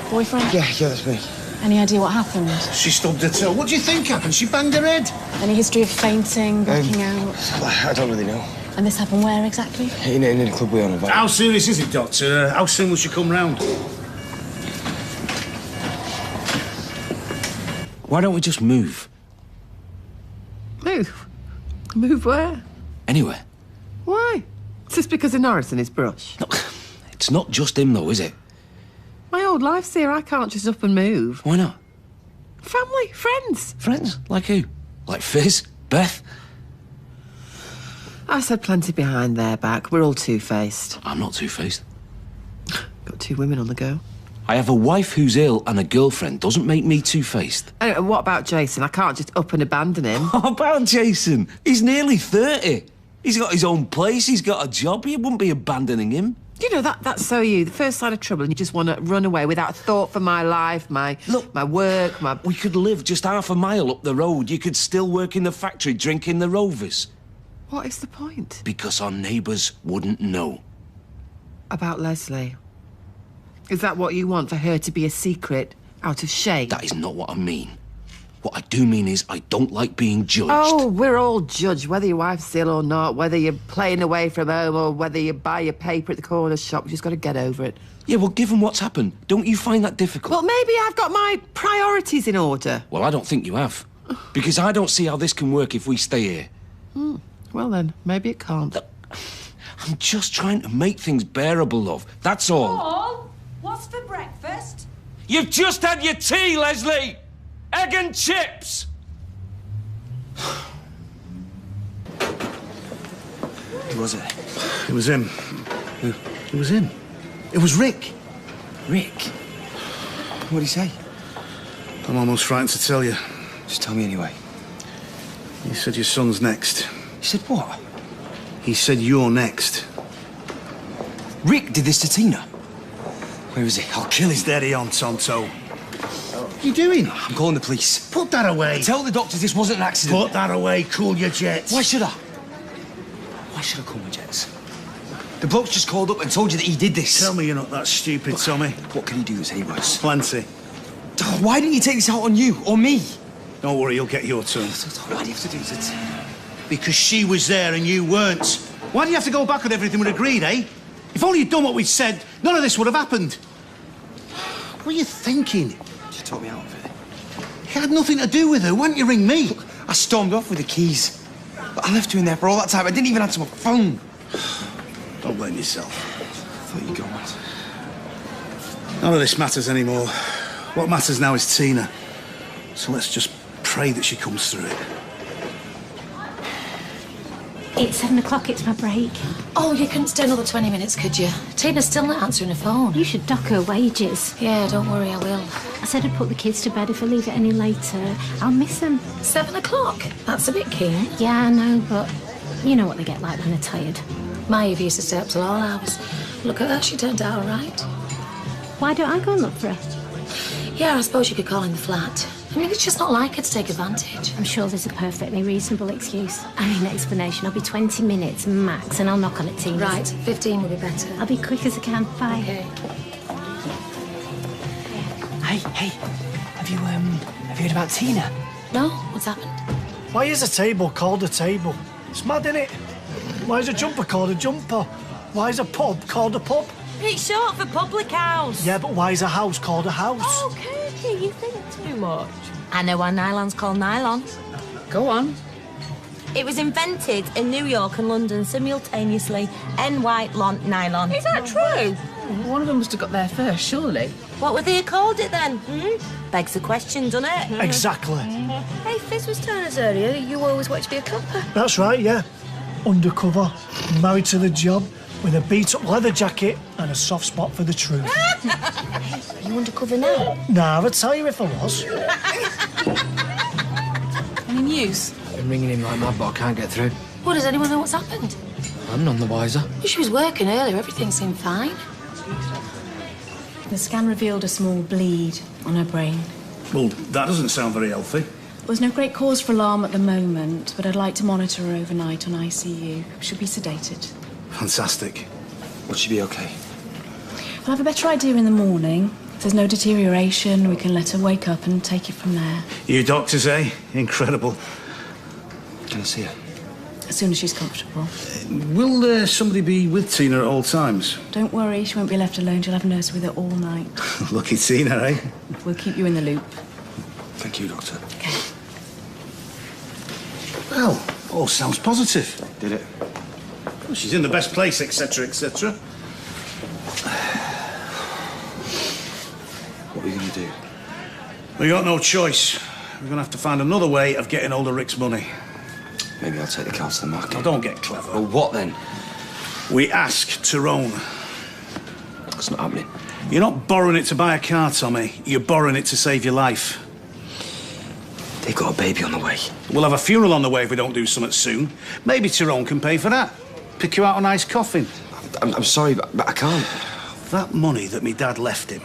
Boyfriend? Yeah, that's me. Any idea what happened? She stubbed her toe. What do you think happened? She banged her head. Any history of fainting, blacking out? I don't really know. And this happened where exactly? In a club we own. How serious is it, Doctor? How soon will she come round? Why don't we just move? Move? Move where? Anywhere. Why? Is this because of Norris and his brush? No, it's not just him, though, is it? My old life's here. I can't just up and move. Why not? Family, friends. Friends? Like who? Like Fizz? Beth? I said plenty behind their back. We're all two-faced. I'm not two-faced. Got two women on the go. I have a wife who's ill and a girlfriend. Doesn't make me two-faced. Anyway, what about Jason? I can't just up and abandon him. What about Jason? He's nearly 30. He's got his own place. He's got a job. You wouldn't be abandoning him. You know, that's so you. The first sign of trouble and you just want to run away without a thought for my life, my work, my... We could live just half a mile up the road. You could still work in the factory drinking the Rovers. What is the point? Because our neighbours wouldn't know. About Leslie. Is that what you want, for her to be a secret, out of shame? That is not what I mean. What I do mean is I don't like being judged. Oh, we're all judged, whether your wife's ill or not, whether you're playing away from home or whether you buy your paper at the corner shop. You just got to get over it. Yeah, well, given what's happened, don't you find that difficult? Well, maybe I've got my priorities in order. Well, I don't think you have. Because I don't see how this can work if we stay here. Well, then, maybe it can't. I'm just trying to make things bearable, love. That's all. Paul, what's for breakfast? You've just had your tea, Leslie! Egg and chips! Who was it? It was him. Who? It was him. It was Rick. Rick? What'd he say? I'm almost frightened to tell you. Just tell me anyway. He said your son's next. He said what? He said you're next. Rick did this to Tina. Where is he? I'll kill him. Steady on, Tonto. What are you doing? I'm calling the police. Put that away. Tell the doctors this wasn't an accident. Put that away. Cool your jets. Why should I? Why should I call my jets? The bloke's just called up and told you that he did this. Tell me you're not that stupid, Tommy. What can he do that's any worse? Plenty. Why didn't you take this out on you or me? Don't worry, you'll get your turn. Why do you have to do this? Because she was there and you weren't. Why do you have to go back on everything we'd agreed, eh? If only you'd done what we said, none of this would have happened. What are you thinking? She took me out of it. It had nothing to do with her. Why didn't you ring me? Look, I stormed off with the keys. But I left her in there for all that time. I didn't even answer my phone. Don't blame yourself. I thought you'd go on. None of this matters anymore. What matters now is Tina. So let's just pray that she comes through it. It's 7 o'clock, it's my break. Oh, you couldn't stay another 20 minutes, could you? Tina's still not answering her phone. You should dock her wages. Yeah, don't worry, I will. I said I'd put the kids to bed. If I leave it any later, I'll miss them. 7 o'clock? That's a bit keen. Yeah, I know, but you know what they get like when they're tired. My Eve used to stay up till all hours. Look at her, she turned out all right. Why don't I go and look for her? Yeah, I suppose you could call in the flat. I mean, it's just not like her to take advantage. I'm sure there's a perfectly reasonable excuse. I mean, explanation. I'll be 20 minutes max, and I'll knock on at Tina's. Right, 15 will be better. I'll be quick as I can. Bye. Okay. Hey, have you heard about Tina? No? What's happened? Why is a table called a table? It's mad, innit? Why is a jumper called a jumper? Why is a pub called a pub? It's short for public house. Yeah, but why is a house called a house? Oh, Kirky, you think too much. I know why nylon's called nylon. Go on. It was invented in New York and London simultaneously. Nylon. Is that true? One of them must have got there first, surely. What would they have called it then? Begs the question, doesn't it? Exactly. Hey, Fizz was telling us earlier you always wanted to be a copper. That's right, yeah. Undercover, married to the job, with a beat-up leather jacket and a soft spot for the truth. Are you undercover now? Nah, I'd tell you if I was. Any news? I've been ringing him like mad, but I can't get through. Well, does anyone know what's happened? I'm none the wiser. She was working earlier. Everything seemed fine. The scan revealed a small bleed on her brain. Well, that doesn't sound very healthy. There's no great cause for alarm at the moment, but I'd like to monitor her overnight on ICU. She'll be sedated. Fantastic. Would she be okay? We'll have a better idea in the morning. If there's no deterioration, we can let her wake up and take it from there. You doctors, eh? Incredible. Can I see her? As soon as she's comfortable. Will somebody be with Tina at all times? Don't worry, she won't be left alone. She'll have a nurse with her all night. Lucky Tina, eh? We'll keep you in the loop. Thank you, Doctor. Okay. Well, all sounds positive. Did it? Well, she's in the best place, etc., etc. What are we going to do? We got no choice. We're going to have to find another way of getting hold of Rick's money. Maybe I'll take the car to the market. Now, don't get clever. Well, what then? We ask Tyrone. That's not happening. You're not borrowing it to buy a car, Tommy. You're borrowing it to save your life. They've got a baby on the way. We'll have a funeral on the way if we don't do something soon. Maybe Tyrone can pay for that. Pick you out a nice coffin. I'm sorry, but I can't. That money that me dad left him,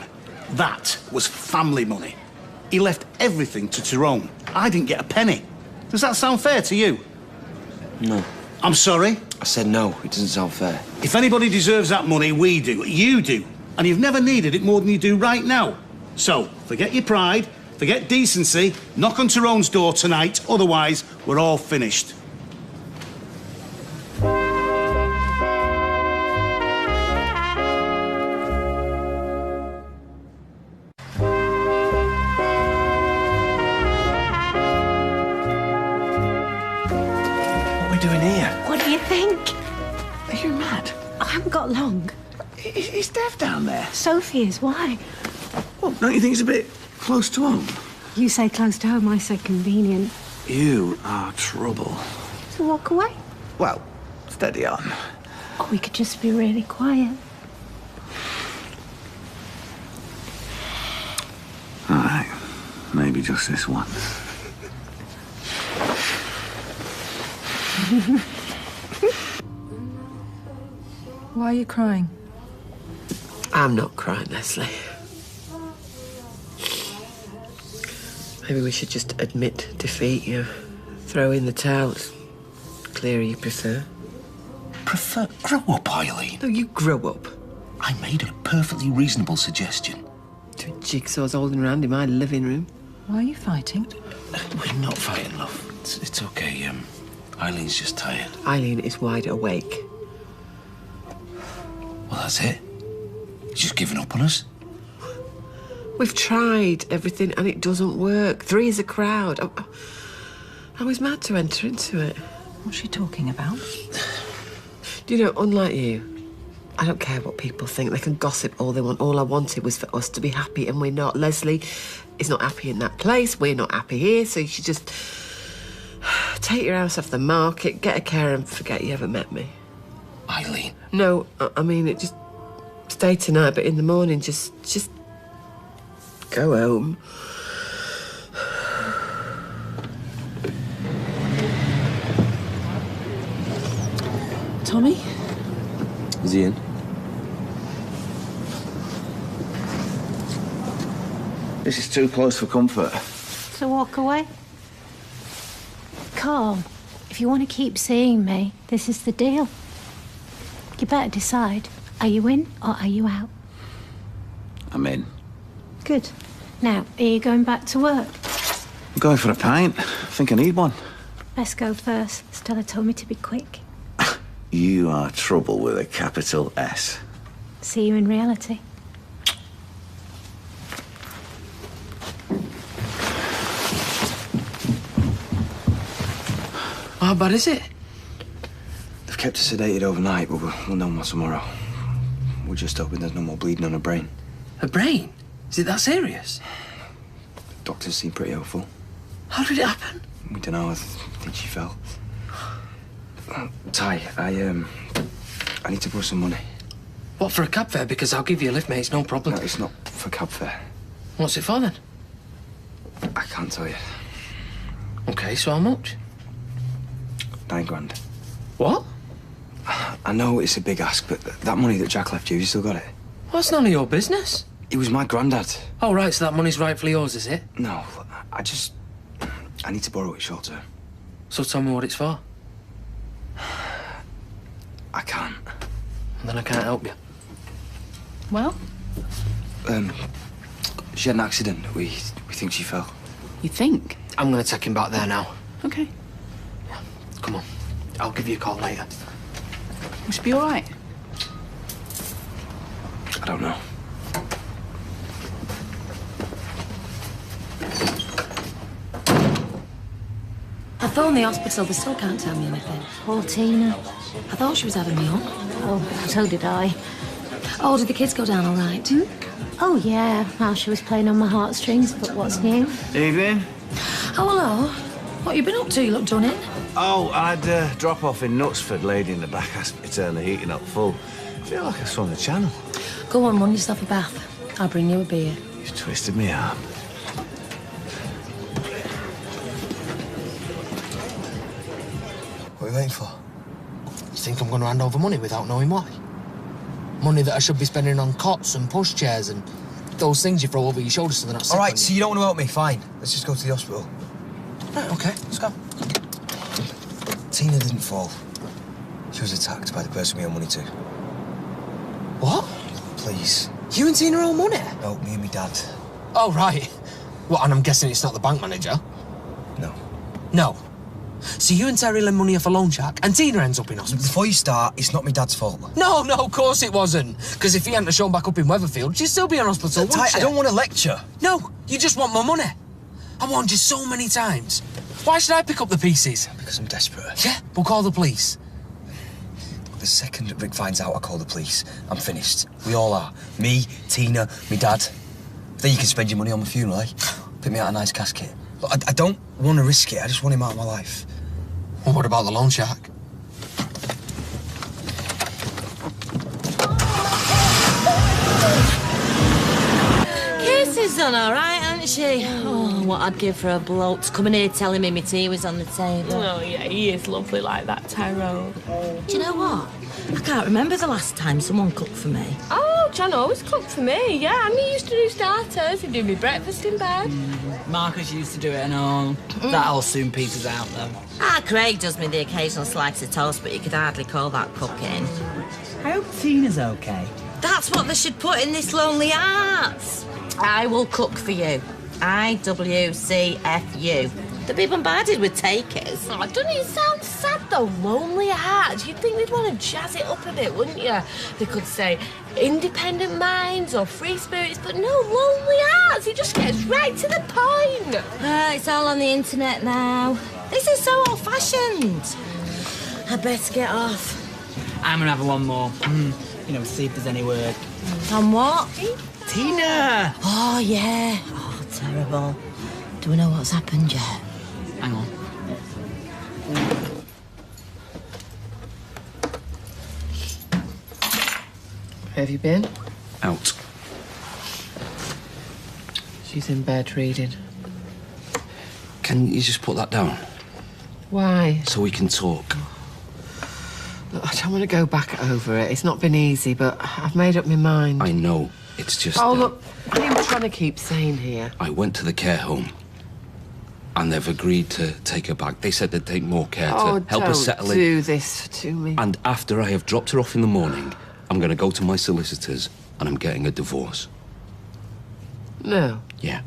that was family money. He left everything to Tyrone. I didn't get a penny. Does that sound fair to you? No. I'm sorry? I said no. It doesn't sound fair. If anybody deserves that money, we do. You do. And you've never needed it more than you do right now. So, forget your pride, forget decency, knock on Tyrone's door tonight, otherwise we're all finished. Doing here? What do you think? Are you mad? I haven't got long. Is Dev down there? Sophie is. Why? Well, don't you think it's a bit close to home? You say close to home, I say convenient. You are trouble. So walk away. Well, steady on. Or we could just be really quiet. All right. Maybe just this once. Why are you crying? I'm not crying, Leslie. Maybe we should just admit defeat, you know. Throw in the towel. It's clearer you prefer. Prefer? Grow up, Eileen. No, you grow up. I made a perfectly reasonable suggestion. Two jigsaws holding around in my living room. Why are you fighting? We're not fighting, love. It's okay. Eileen's just tired. Eileen is wide awake. Well, that's it. She's just given up on us. We've tried everything and it doesn't work. Three is a crowd. I was mad to enter into it. What's she talking about? Do you know, unlike you, I don't care what people think. They can gossip all they want. All I wanted was for us to be happy, and we're not. Leslie is not happy in that place. We're not happy here, so you should just take your house off the market, get a care, and forget you ever met me. Eileen. No, I mean, it just stay tonight, but in the morning, just go home. Tommy? Is he in? This is too close for comfort. So walk away? Carl, if you want to keep seeing me, this is the deal. You better decide. Are you in or are you out? I'm in. Good. Now, are you going back to work? I'm going for a pint. I think I need one. Let's go first. Stella told me to be quick. You are trouble with a capital S. See you in reality. How bad is it? They've kept her sedated overnight, but we'll know more tomorrow. We're just hoping there's no more bleeding on her brain. Her brain? Is it that serious? Doctors seem pretty hopeful. How did it happen? We don't know. I think she fell. Ty, I need to borrow some money. What, for a cab fare? Because I'll give you a lift, mate. It's no problem. No, it's not for cab fare. What's it for, then? I can't tell you. OK, so how much? 9 grand. What? I know it's a big ask, but that money that Jack left you still got it? Well, that's none of your business. It was my granddad. Oh, right, so that money's rightfully yours, is it? No, I need to borrow it short term. So tell me what it's for. I can't. And then I can't help you. Well? She had an accident. We think she fell. You think? I'm going to take him back there now. OK. Yeah, come on. I'll give you a call later. Will she be all right? I don't know. I phoned the hospital, they still can't tell me anything. Poor Tina. I thought she was having me on. Oh, so did I. Oh, did the kids go down all right? Oh, yeah. Well, she was playing on my heartstrings, but what's new? Evening. Oh, hello. What you been up to? You look done in. Oh, I had drop off in Knutsford. Lady in the back asked me to turn the heating up full. I feel like I swung the channel. Go on, run yourself a bath. I'll bring you a beer. You've twisted me arm. What are you waiting for? You think I'm going to hand over money without knowing why? Money that I should be spending on cots and pushchairs and those things you throw over your shoulders so they're not sick. All right, so you don't want to help me? Fine. Let's just go to the hospital. Right, OK, let's go. Tina didn't fall. She was attacked by the person we owe money to. What? Please. You and Tina owe money? No, me and my dad. Oh, right. What, and I'm guessing it's not the bank manager? No. No. So you and Terry lend money off a loan shark and Tina ends up in hospital? Before you start, it's not my dad's fault. No, of course it wasn't. Because if he hadn't shown back up in Weatherfield, she'd still be in hospital, wouldn't she? I don't want to lecture. No, you just want my money. I warned you so many times. Why should I pick up the pieces? Because I'm desperate. Yeah, we'll call the police. The second Rick finds out I call the police, I'm finished. We all are. Me, Tina, me dad. Then you can spend your money on my funeral, eh? Pick me out a nice casket. Look, I don't want to risk it. I just want him out of my life. Well, what about the loan shark? Casey's done all right, hasn't she? Oh, what I'd give for a bloke to come in here telling me my tea was on the table. Oh, yeah, he is lovely like that, Tyrone. Do you know what? I can't remember the last time someone cooked for me. Oh, John always cooked for me, yeah. And he used to do starters. He'd do me breakfast in bed. Marcus used to do it and all. That all soon peters out, though. Craig does me the occasional slice of toast, but you could hardly call that cooking. I hope Tina's okay. That's what they should put in this Lonely Hearts. I will cook for you. IWCFU. They'll be bombarded with takers. Oh, doesn't it sound sad, though? Lonely Hearts. You'd think they'd want to jazz it up a bit, wouldn't you? They could say independent minds or free spirits, but no, Lonely Hearts. It just gets right to the point. It's all on the internet now. This is so old-fashioned. I better get off. I'm gonna have one more. You know, see if there's any word. On what? Tina! Oh, yeah. Oh, terrible. Do we know what's happened yet? Hang on. Where have you been? Out. She's in bed reading. Can you just put that down? Why? So we can talk. Look, I don't want to go back over it. It's not been easy, but I've made up my mind. I know. It's just... Oh, look, I am trying to keep sane here. I went to the care home. And they've agreed to take her back. They said they'd take more care Oh, to help her settle don't in. do this to me. And after I have dropped her off in the morning, I'm going to go to my solicitors and I'm getting a divorce. No. Yeah.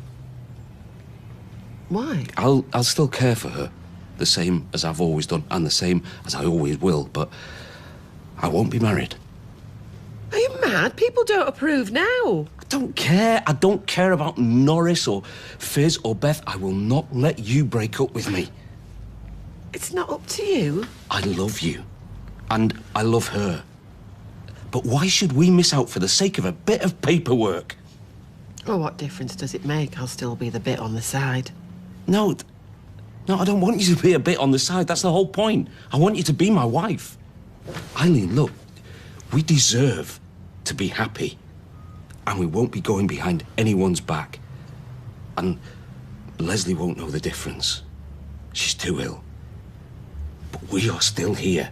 Why? I'll still care for her, the same as I've always done and the same as I always will, but I won't be married. Are you mad? People don't approve now. I don't care. I don't care about Norris or Fizz or Beth. I will not let you break up with me. It's not up to you. I love you. And I love her. But why should we miss out for the sake of a bit of paperwork? Well, what difference does it make? I'll still be the bit on the side. No, I don't want you to be a bit on the side. That's the whole point. I want you to be my wife. Eileen, look, we deserve to be happy. And we won't be going behind anyone's back. And Leslie won't know the difference. She's too ill. But we are still here.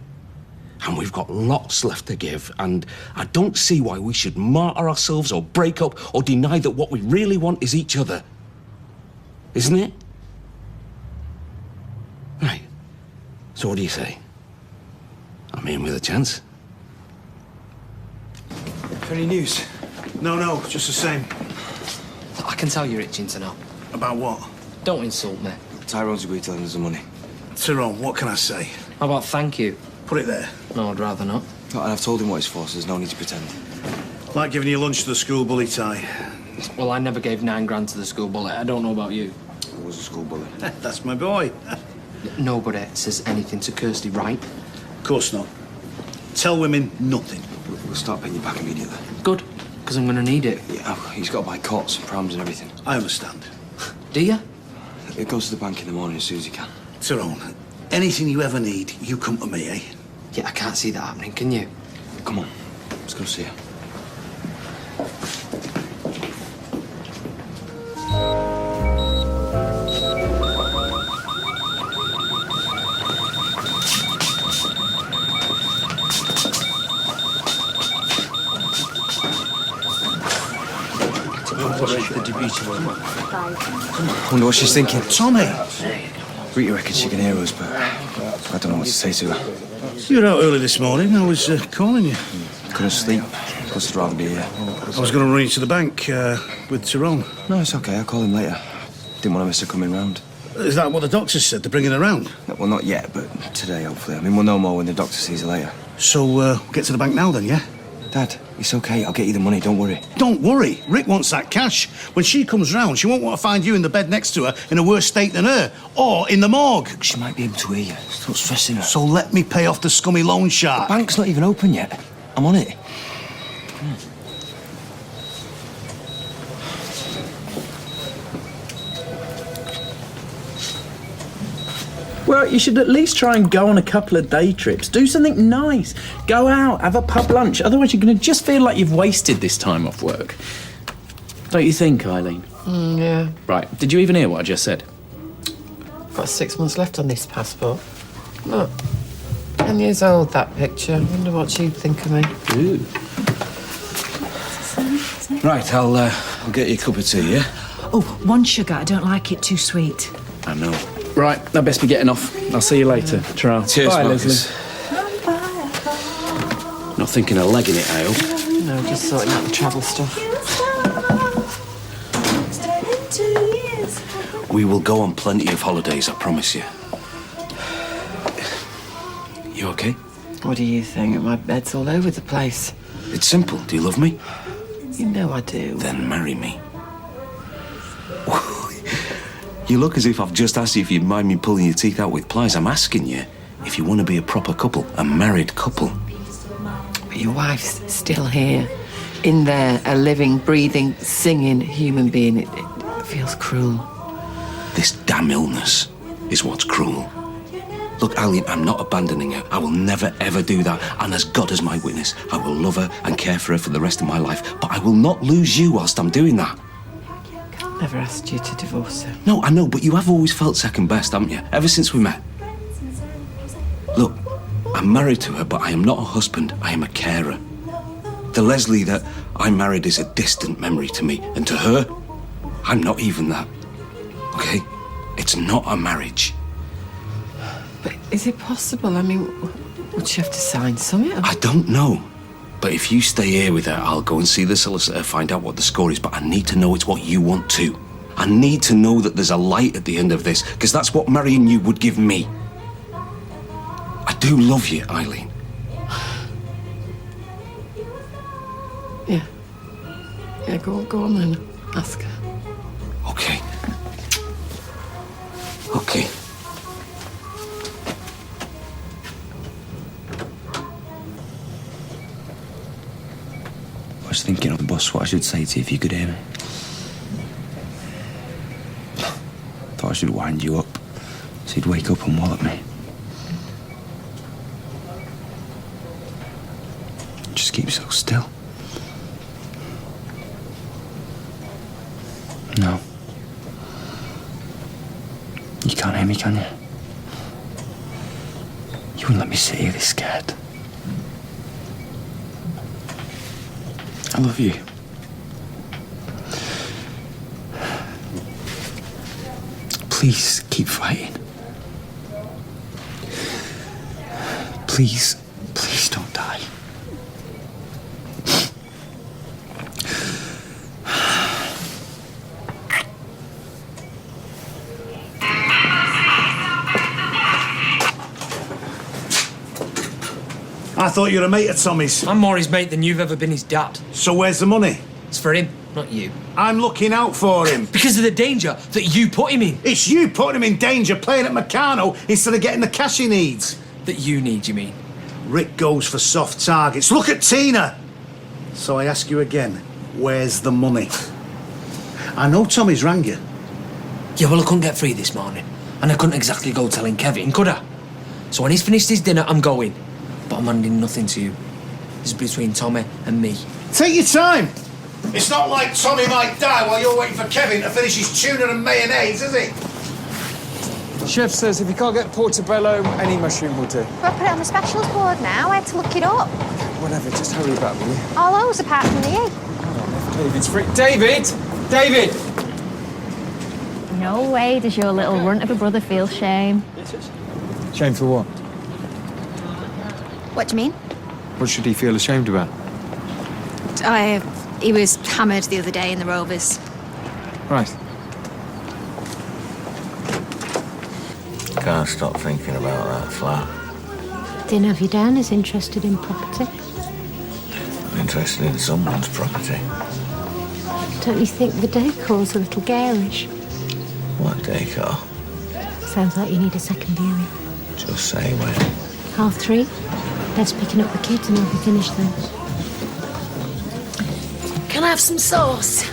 And we've got lots left to give. And I don't see why we should martyr ourselves or break up or deny that what we really want is each other. Isn't it? Right. So what do you say? I'm in with a chance. Any news? No, just the same. I can tell you're itching to know. About what? Don't insult me. Tyrone's agreed to lend us the money. Tyrone, what can I say? How about thank you? Put it there. No, I'd rather not. And I've told him what it's for, so there's no need to pretend. Like giving you lunch to the school bully, Ty. Well, I never gave £9 to the school bully. I don't know about you. Who was a school bully? That's my boy. Nobody says anything to Kirsty, right? Of course not. Tell women nothing. We'll start paying you back immediately. Good, because I'm going to need it. Yeah, he's got to buy cots and prams and everything. I understand. Do you? It goes to the bank in the morning as soon as he can. Tyrone, anything you ever need, you come to me, eh? Yeah, I can't see that happening, can you? Come on, let's go see her. Wonder what she's thinking. Tommy! Rita reckons she can hear us, but I don't know what to say to her. You were out early this morning. I was calling you. Couldn't sleep. Plus, I'd rather be here. I was going to run you to the bank with Tyrone. No, it's okay. I'll call him later. Didn't want to miss her coming round. Is that what the doctor said? They're bringing her round? Well, not yet, but today, hopefully. I mean, we'll know more when the doctor sees her later. So, we'll get to the bank now then, yeah? Dad, it's okay. I'll get you the money. Don't worry. Don't worry. Rick wants that cash. When she comes round, she won't want to find you in the bed next to her in a worse state than her. Or in the morgue. She might be able to hear you. Stop stressing her. So let me pay off the scummy loan shark. The bank's not even open yet. I'm on it. Well, you should at least try and go on a couple of day trips. Do something nice. Go out, have a pub lunch. Otherwise, you're going to just feel like you've wasted this time off work. Don't you think, Eileen? Yeah. Right, did you even hear what I just said? Got 6 months left on this passport. Look, 10 years old, that picture. I wonder what she'd think of me. Ooh. Right, I'll get you a cup of tea, yeah? Oh, 1 sugar. I don't like it too sweet. I know. Right, I'd best be getting off. I'll see you later. Ta-ra. Cheers, Bye, Marcus. Leslie. Not thinking of legging it, I hope. No, just sorting out the travel stuff. We will go on plenty of holidays, I promise you. You okay? What do you think? My bed's all over the place. It's simple. Do you love me? You know I do. Then marry me. You look as if I've just asked you if you'd mind me pulling your teeth out with pliers. I'm asking you if you want to be a proper couple, a married couple. But your wife's still here, in there, a living, breathing, singing human being. It feels cruel. This damn illness is what's cruel. Look, Eileen, I'm not abandoning her. I will never, ever do that. And as God is my witness, I will love her and care for her for the rest of my life. But I will not lose you whilst I'm doing that. Never asked you to divorce her. No, I know, but you have always felt second best, haven't you? Ever since we met. Look, I'm married to her, but I am not a husband. I am a carer. The Leslie that I married is a distant memory to me. And to her, I'm not even that. Okay? It's not a marriage. But is it possible? I mean, would she have to sign something? I don't know. But if you stay here with her, I'll go and see the solicitor, find out what the score is. But I need to know it's what you want too. I need to know that there's a light at the end of this, because that's what marrying you would give me. I do love you, Eileen. Yeah. Yeah, go on then. Ask her. Okay. Okay. I was thinking on the bus what I should say to you if you could hear me. Thought I should wind you up so you'd wake up and wallop me. Just keep so still. No. You can't hear me, can you? You wouldn't let me sit here this scared. I love you. Please keep fighting. Please don't die. I thought you were a mate at Tommy's. I'm more his mate than you've ever been his dad. So where's the money? It's for him, not you. I'm looking out for him. Because of the danger that you put him in. It's you putting him in danger playing at Meccano instead of getting the cash he needs. That you need, you mean? Rick goes for soft targets. Look at Tina! So I ask you again, where's the money? I know Tommy's rang you. Yeah, well, I couldn't get free this morning. And I couldn't exactly go telling Kevin, could I? So when he's finished his dinner, I'm going. But I'm handing nothing to you. This is between Tommy and me. Take your time. It's not like Tommy might die while you're waiting for Kevin to finish his tuna and mayonnaise, is it? Chef says if you can't get portobello, any mushroom will do. Well, I put it on the specials board now. I had to look it up. Whatever, just hurry about, will you? All those apart from the egg. If David's free. David! David! No way does your little runt of a brother feel shame. Shame for what? What do you mean? What should he feel ashamed about? He was hammered the other day in the Rovers. Right. Can't stop thinking about that flat. Didn't have you down as interested in property. Interested in someone's property. Don't you think the decor's a little garish? What decor? Sounds like you need a second viewing. Just say when. 3:30. Dad's picking up the kids and I'll be finished then. Can I have some sauce?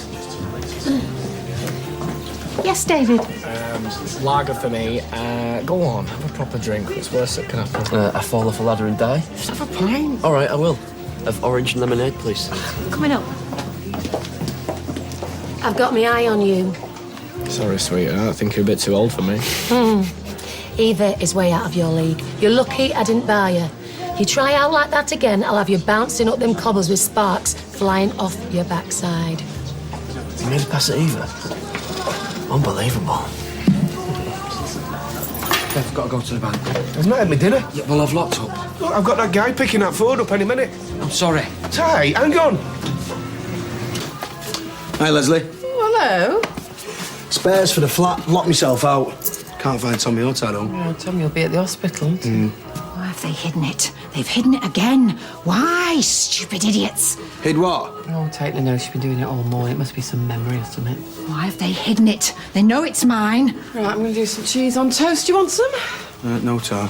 Yes, David. Lager for me. Go on, have a proper drink. What's worse that can happen? I fall off a ladder and die? Just have a pint. All right, I will. Of orange and lemonade, please. Coming up. I've got my eye on you. Sorry, sweetheart. I think you're a bit too old for me. Eva is way out of your league. You're lucky I didn't buy you. You try out like that again, I'll have you bouncing up them cobbles with sparks flying off your backside. You made a pass at Eva? Unbelievable. I've got to go to the bank. I've not had my dinner. Yeah, well, I've locked up. Look, I've got that guy picking that food up any minute. I'm sorry. Ty, hang on. Hi, Leslie. Hello. Spares for the flat. Locked myself out. Can't find Tommy or Tad home. Oh, Tommy will be at the hospital. Why have they hidden it? They've hidden it again. Why, stupid idiots? Hid what? Oh, Taylor knows she's been doing it all morning. It must be some memory or something. Why have they hidden it? They know it's mine. Right, I'm going to do some cheese on toast. Do you want some? No, Tar.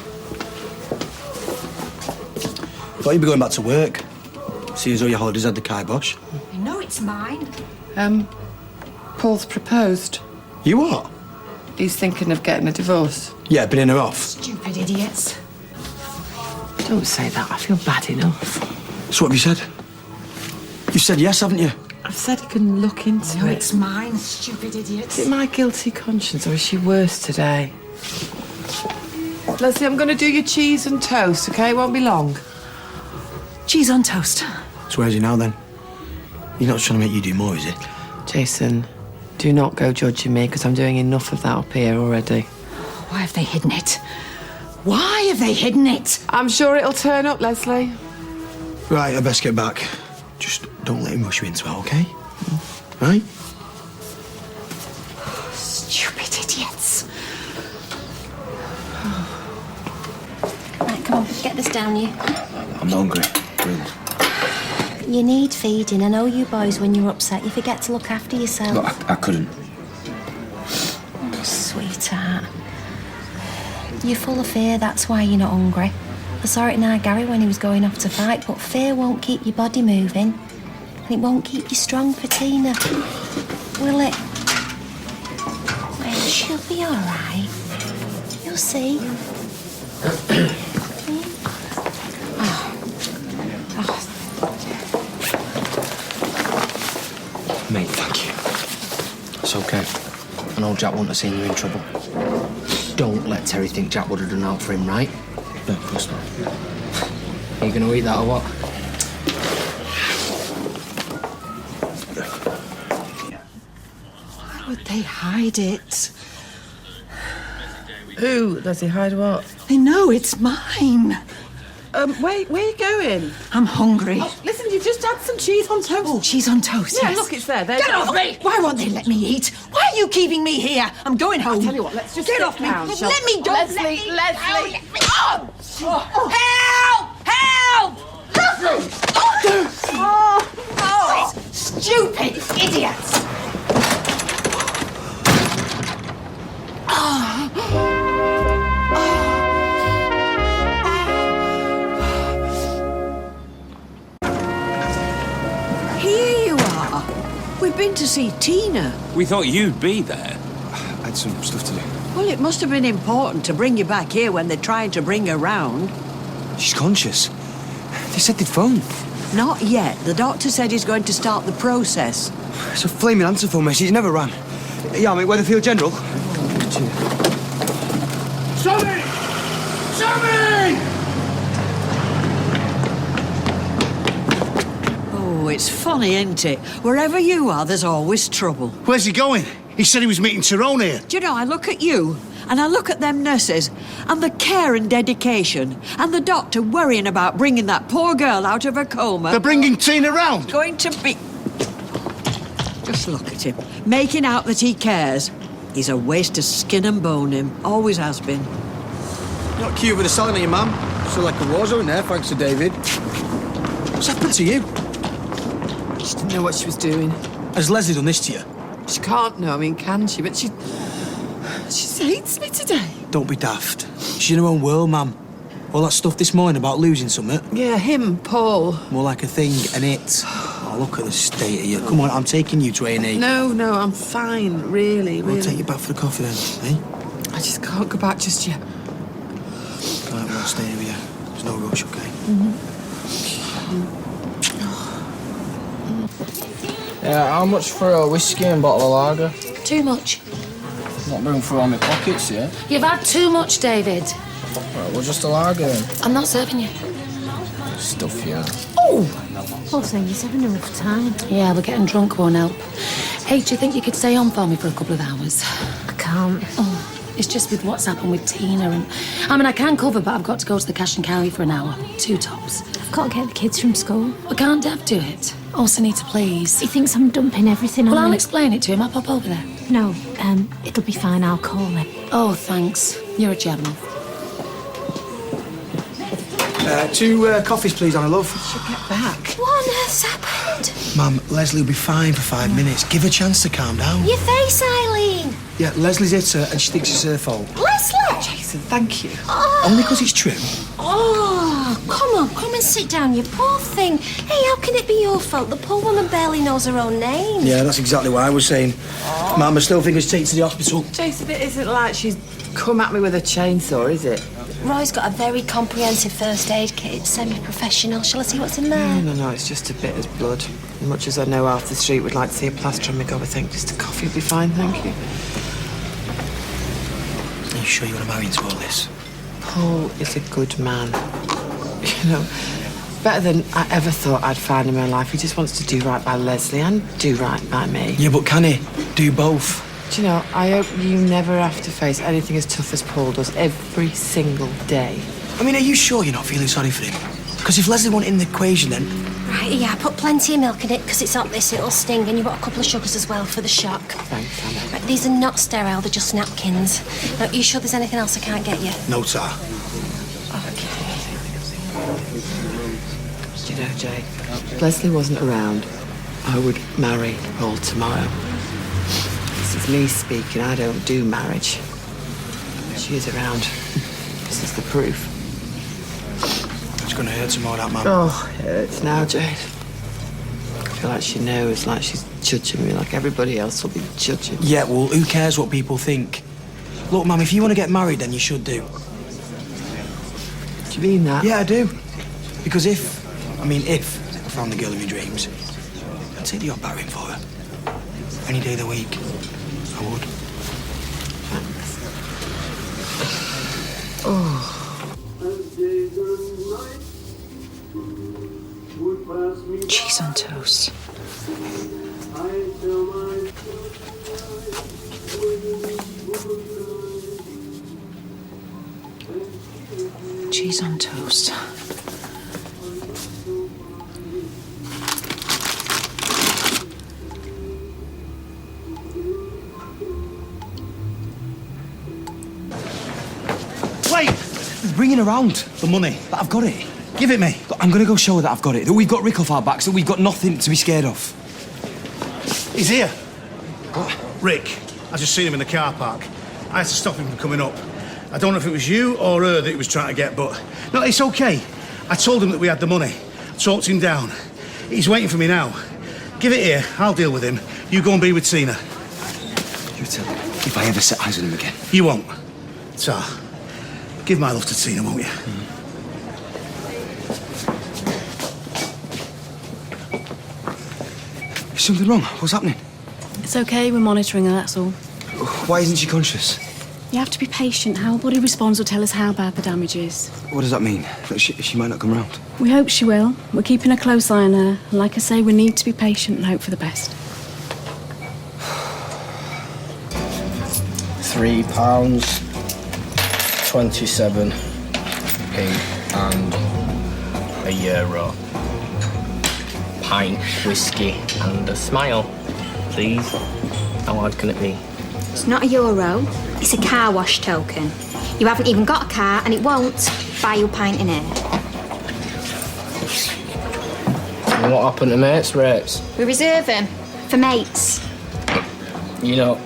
Thought you'd be going back to work. See as though your holidays had the kibosh. They know it's mine. Paul's proposed. You what? He's thinking of getting a divorce. Yeah, been in her off. Stupid idiots. Don't say that. I feel bad enough. So what have you said? You said yes, haven't you? I've said he can look into No, it. it's mine, stupid idiots. Is it my guilty conscience or is she worse today? Leslie, I'm going to do your cheese and toast, OK? Won't be long. Cheese on toast. So where's he now, then? He's not trying to make you do more, is he? Jason, Do not go judging me, because I'm doing enough of that up here already. Why have they hidden it? Why have they hidden it? I'm sure it'll turn up, Leslie. Right, I best get back. Just don't let him rush you into it, OK? Right? Stupid idiots. Right, come on, get this down you. I'm hungry. Really. You need feeding. I know you boys, when you're upset, you forget to look after yourself. Look, I couldn't. Oh, sweetheart. You're full of fear, that's why you're not hungry. I saw it in our Gary when he was going off to fight, but fear won't keep your body moving. And it won't keep you strong for Tina. Will it? Well, she'll be all right. You'll see. Mate, thank you. It's okay. I know Jack wouldn't have seen you in trouble. Don't let Terry think Jack would have done out for him, right? No, of course not. Are you going to eat that or what? Why would they hide it? Who? Does he hide what? They know it's mine. Where are you going? I'm hungry. Oh, listen, you've just had some cheese on toast. Oh, cheese on toast, Yeah, yes. look, it's there. Get off me! Why won't they let me eat? Why are you keeping me here? I'm going home. I'll tell you what, let's just get sit off me. down, shall Let me go. Leslie, let me Leslie. Go. Let me go. Oh. Help! Oh, stupid idiots! Here you are. We've been to see Tina. We thought you'd be there. I had some stuff to do. Well, it must have been important to bring you back here when they're trying to bring her round. She's conscious. They said they'd phone. Not yet. The doctor said he's going to start the process. It's a flaming answer phone message. Never rang. Yeah, I'm at Weatherfield General. Sammy! Sammy! Oh, it's funny, isn't it? Wherever you are, there's always trouble. Where's he going? He said he was meeting Tyrone here. Do you know, I look at you, and I look at them nurses, and the care and dedication, and the doctor worrying about bringing that poor girl out of her coma. They're bringing Tina round. Going to be... Just look at him, making out that he cares. He's a waste of skin and bone, him. Always has been. Not cute with the sign on you, ma'am. So like a war zone there, thanks to David. What's happened to you? She didn't know what she was doing. Has Leslie done this to you? She can't know, I mean, can she? But she hates me today. Don't be daft. She's in her own world, ma'am. All that stuff this morning about losing something. Yeah, him, Paul. More like a thing, and it. Oh, look at the state of you. Come on, I'm taking you to A&E. No, I'm fine, really. I'll take you back for the coffee then, eh? I just can't go back just yet. Right, well, I'll stay here with you. There's no rush, okay? Yeah, how much for a whiskey and bottle of lager? Too much. Not room for all my pockets, yeah? You've had too much, David. Right, well, just a lager then. I'm not serving you. Stuff, yeah. Oh! Also, you're having a rough time. Yeah, but getting drunk won't help. Hey, do you think you could stay on for me for a couple of hours? I can't. Oh, it's just with what's happened with Tina and... I mean, I can cover, but I've got to go to the cash and carry for an hour. 2 tops. I've got to get the kids from school. But can't Dev do it? Also need to please. He thinks I'm dumping everything Well, on I'll him. explain it to him. I'll pop over there. No, it'll be fine. I'll call him. Oh, thanks. You're a gem. 2 coffees, please, Anna, love. She'll get back. What on earth's happened? Ma'am, Leslie will be fine for 5 minutes. Give her a chance to calm down. Your face, Eileen. Yeah, Leslie's hit her and she thinks it's her fault. Leslie! Jason, thank you. Only because it's true. Oh, come and sit down, you poor thing. Hey, how can it be your fault? The poor woman barely knows her own name. Yeah, that's exactly what I was saying. Ma'am, I still think it's take to the hospital. Jason, it isn't like she's come at me with a chainsaw, is it? Roy's got a very comprehensive first aid kit. It's semi-professional. Shall I see what's in there? No, it's just a bit of blood. As much as I know half the street would like to see a plaster on my gob, I think just a coffee would be fine, thank you. Are you sure you want to marry into all this? Paul is a good man. You know, better than I ever thought I'd find in my life. He just wants to do right by Leslie and do right by me. Yeah, but can he do both? Do you know, I hope you never have to face anything as tough as Paul does every single day. I mean, are you sure you're not feeling sorry for him? Because if Leslie wasn't in the equation, then... Right, yeah, put plenty of milk in it because it's hot this, it'll sting, and you've got a couple of sugars as well for the shock. Thanks, Anna. Right, these are not sterile, they're just napkins. Now, are you sure there's anything else I can't get you? No, Tar. Do you know, Jay, if Leslie wasn't around, I would marry Paul tomorrow. This is me speaking, I don't do marriage. She is around. This is the proof. It's going to hurt tomorrow, that man. Oh, it hurts now, Jade. I feel like she knows, like she's judging me, like everybody else will be judging. Yeah, well, who cares what people think? Look, Mum, if you want to get married, then you should do. Do you mean that? Yeah, I do. Because if I found the girl of your dreams, I'd take the odd battering for her. Any day of the week, I would. Oh. Cheese on toast. Cheese on toast. Wait! Bringing around The money. that I've got it. Give it me. Look, I'm going to go show her that I've got it, that we've got Rick off our backs, that we've got nothing to be scared of. He's here. What? Rick. I just seen him in the car park. I had to stop him from coming up. I don't know if it was you or her that he was trying to get, but... No, it's okay. I told him that we had the money. Talked him down. He's waiting for me now. Give it here. I'll deal with him. You go and be with Tina. You tell me if I ever set eyes on him again. You won't. Tar, give my love to Tina, won't you? Is something wrong? What's happening? It's okay, we're monitoring her, that's all. Why isn't she conscious? You have to be patient. How her body responds will tell us how bad the damage is. What does that mean? That she might not come round? We hope she will. We're keeping a close eye on her. And like I say, we need to be patient and hope for the best. £3.27p and €1. Pint, whiskey and a smile, please. How hard can it be? It's not €1, it's a car wash token. You haven't even got a car and it won't buy you a pint in here. And what happened to mates' rates? We reserve them for mates. You know,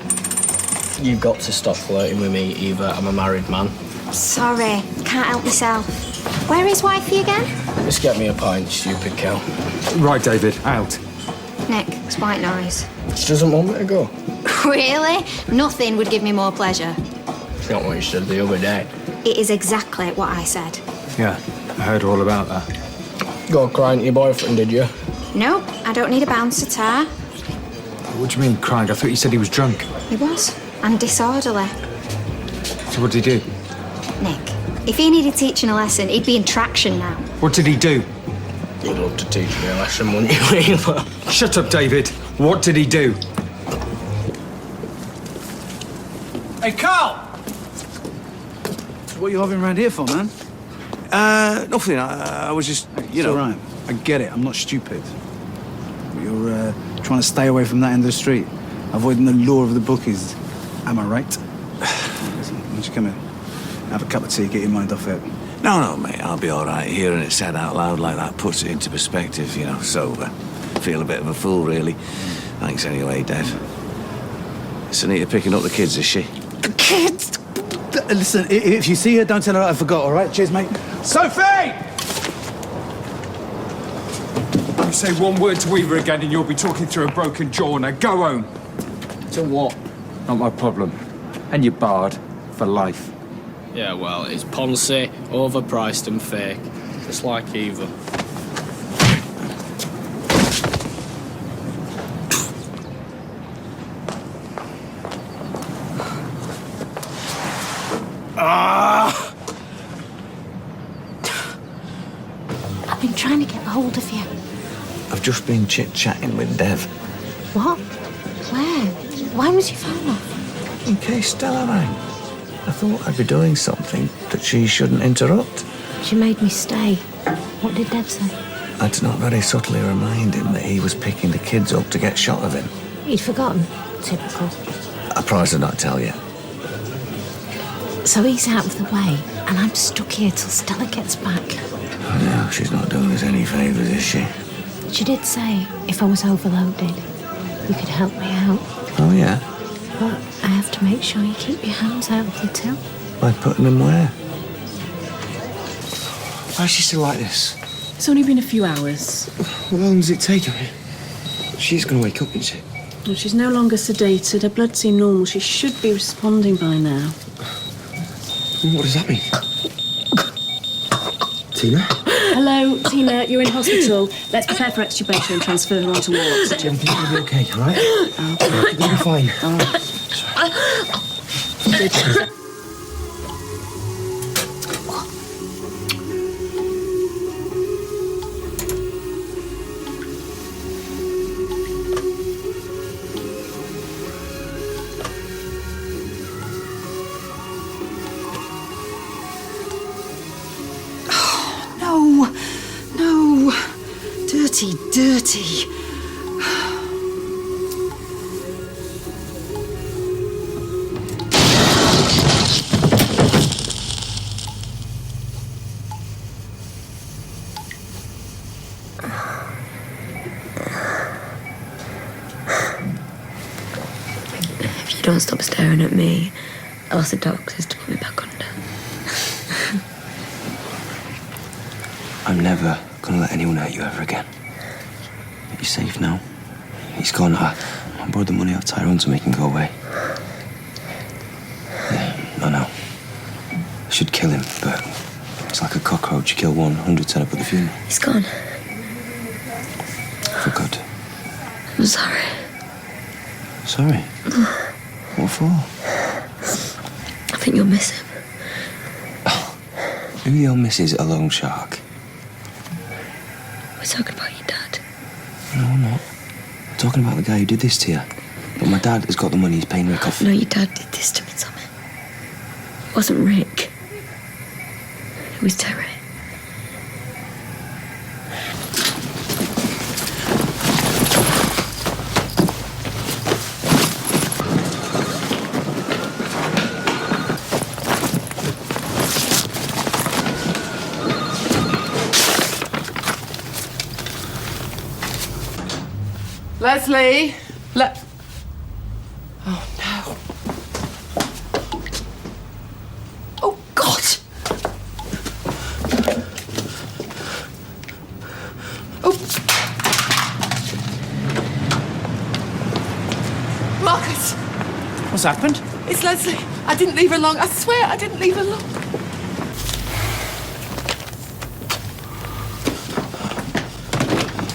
you've got to stop flirting with me, Eva. I'm a married man. Sorry, can't help myself. Where is wifey again? Just get me a pint, stupid cow. Right, David, out. Nick, it's white noise. She doesn't want me to go. Really? Nothing would give me more pleasure. It's not what you said the other day. It is exactly what I said. Yeah, I heard all about that. Go crying to your boyfriend, did you? Nope, I don't need a bouncer, Tar. What do you mean, crying? I thought you said he was drunk. He was, and disorderly. So what did he do? Nick, if he needed teaching a lesson, he'd be in traction now. What did he do? You'd love to teach me a lesson, wouldn't you, Eva? Shut up, David. What did he do? Hey, Carl! What are you hovering around here for, man? Nothing. I was just, you know... It's all right. I get it. I'm not stupid. But you're trying to stay away from that end of the street, avoiding the lure of the bookies. Am I right? Listen, why don't you come in? Have a cup of tea, get your mind off it. No, mate, I'll be all right. Hearing it said out loud like that puts it into perspective, you know, so feel a bit of a fool, really. Thanks anyway, Dev. Is Anita picking up the kids, is she? The kids? Listen, if you see her, don't tell her I forgot, all right? Cheers, mate. Sophie! You say one word to Eva again and you'll be talking through a broken jaw. Now go home. To what? Not my problem. And you're barred for life. Yeah, well, it's Ponzi, overpriced and fake. Just like Eva. I've been trying to get hold of you. I've just been chit-chatting with Dev. What? Where? Why was your phone off? In case Stella rang. I thought I'd be doing something that she shouldn't interrupt. She made me stay. What did Deb say? I had to not very subtly remind him that he was picking the kids up to get shot of him. He'd forgotten. Typical. I promised to not tell you. So he's out of the way, and I'm stuck here till Stella gets back. No, she's not doing us any favours, is she? She did say if I was overloaded, you could help me out. Oh, yeah? But I have to make sure you keep your hands out of the till. By putting them where? Why is she still like this? It's only been a few hours. How long does it take her? She's going to wake up, isn't she? Well, she's no longer sedated. Her blood seemed normal. She should be responding by now. What does that mean? Tina? Hello, Tina. You're in hospital. Let's prepare for extubation and transfer her onto ward oxygen. You'll be okay, all right? You're going to be fine. All right. No. Dirty, dirty. If you don't stop staring at me, I'll ask the doctors to put me back under. I'm never going to let anyone hurt you ever again. You're safe now. He's gone. I borrowed the money off Tyrone to make him go away. Yeah, I know. I should kill him, but it's like a cockroach. You kill one, 100 turn up at the funeral. He's gone. For good. I'm sorry. Sorry? What for? I think you'll miss him. Maybe you'll miss his a loan shark. We're talking about your dad. No, I'm not. I'm talking about the guy who did this to you. But my dad has got the money, he's paying Rick off. No, your dad did this to me, Tommy. It wasn't Rick. It was Terry. Leslie! Oh, no. Oh, God! Oh! Marcus! What's happened? It's Leslie. I didn't leave her long. I swear I didn't leave her long.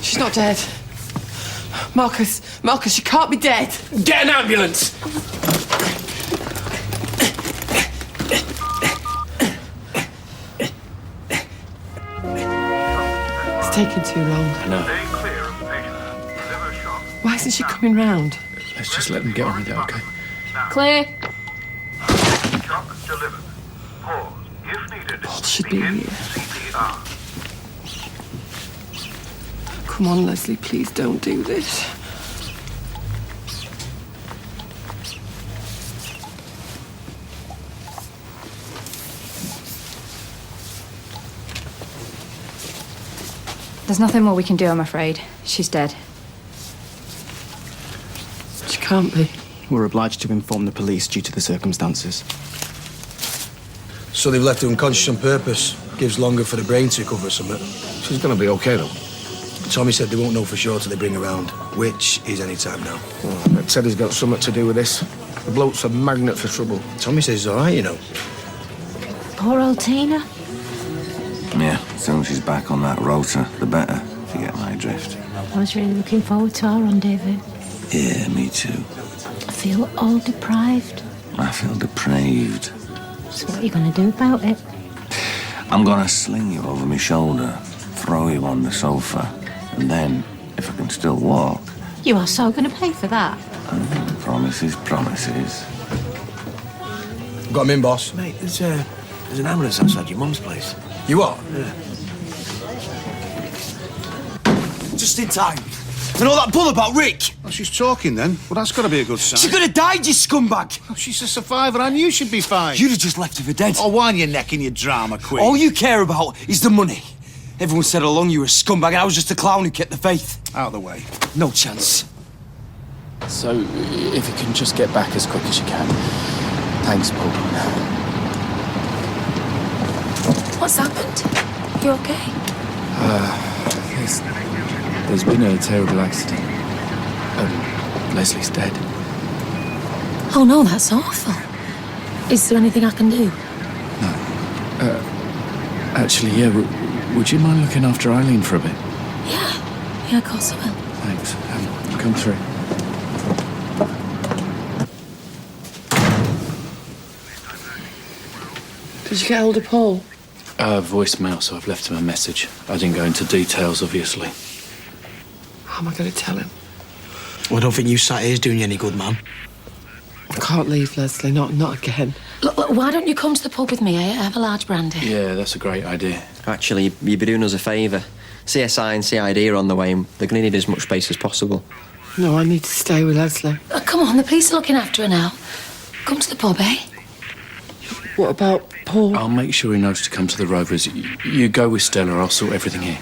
She's not dead. Marcus, she can't be dead. Get an ambulance! It's taking too long. I know. Why isn't she coming round? Let's just let them get on with it, okay? Clear. God, she'd be here. Come on, Leslie, please don't do this. There's nothing more we can do, I'm afraid. She's dead. She can't be. We're obliged to inform the police due to the circumstances. So they've left her unconscious on purpose. Gives longer for the brain to recover something. She's gonna be okay, though. Tommy said they won't know for sure till they bring her round, which is any time now. Oh, I bet Teddy's got something to do with this. The bloke's a magnet for trouble. Tommy says he's all right, you know. Poor old Tina. Yeah, as soon as she's back on that rota, the better, if you get my drift. I was really looking forward to our rendezvous. Yeah, me too. I feel all deprived. I feel depraved. So what are you going to do about it? I'm gonna sling you over my shoulder. throw you on the sofa, and then, if I can still walk, You are so going to pay for that. promises, promises. Got him in, boss. Mate, there's an ambulance outside your mum's place. You are? Yeah. Just in time. And all that bull about Rick. Well, she's talking then. Well, that's got to be a good sign. She could have died, you scumbag. Oh, she's a survivor. I knew she'd be fine. You'd have just left her for dead. Oh, wind your neck in your drama queen. All you care about is the money. Everyone said all along you were a scumbag and I was just a clown who kept the faith. Out of the way. No chance. So, if you can just get back as quick as you can. Thanks, Paul. What's happened? You okay? There's been a terrible accident. Leslie's dead. Oh no, that's awful. Is there anything I can do? Actually, yeah, would you mind looking after Eileen for a bit? Yeah, of course I will. Thanks. Come through. Did you get hold of Paul? Voicemail, so I've left him a message. I didn't go into details, obviously. How am I going to tell him? Well, I don't think you sat here's doing you any good, man. I can't leave, Leslie. Not again. Look, why don't you come to the pub with me? I have a large brandy. Yeah, that's a great idea. Actually, you'd be doing us a favour. CSI and CID are on the way, and they're going to need as much space as possible. No, I need to stay with Leslie. Come on, the police are looking after her now. Come to the pub, eh? What about Paul? I'll make sure he knows to come to the Rovers. You go with Stella, I'll sort everything here.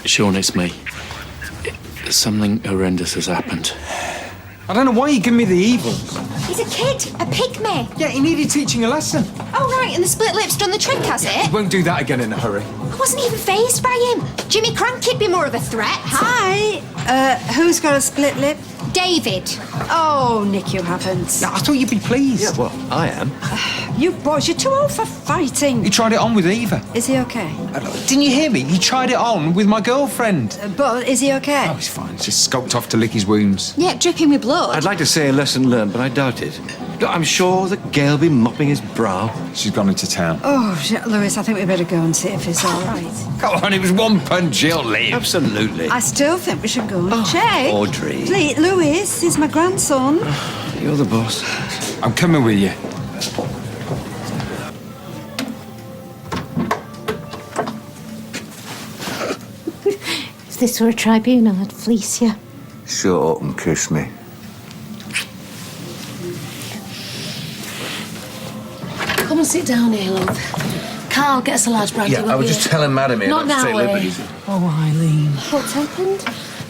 Sean, it's me. Something horrendous has happened. I don't know why you give me the evils. He's a kid, a pygmy. Yeah, he needed teaching a lesson. Oh, right, and the split lip's done the trick, has He it? won't do that again in a hurry. I wasn't even fazed by him. Jimmy Cranky'd be more of a threat. Hi. Who's got a split lip? David. Oh, Nick, you haven't. I thought you'd be pleased. Yeah, well, I am. You boys, you're too old for fighting. He tried it on with Eva. Is he okay? Didn't you hear me? He tried it on with my girlfriend. But is he okay? Oh, he's fine. Just scoped off to lick his wounds. Yeah, dripping with blood. I'd like to say a lesson learned, but I doubt it. Look, I'm sure that Gail be mopping his brow. She's gone into town. Oh, Lewis, I think we better go and see if he's all right. Come on, it was one punch, he'll leave. Absolutely. I still think we should go and check. Audrey. Please, Lewis is my grandson. You're the boss. I'm coming with you. If this were a tribunal, I'd fleece you. Shut up and kiss me. Come and sit down here, love. Carl, get us a large brandy. Yeah, I was just telling Madam here Not not to take now, eh? liberties. Oh, Eileen. What's happened?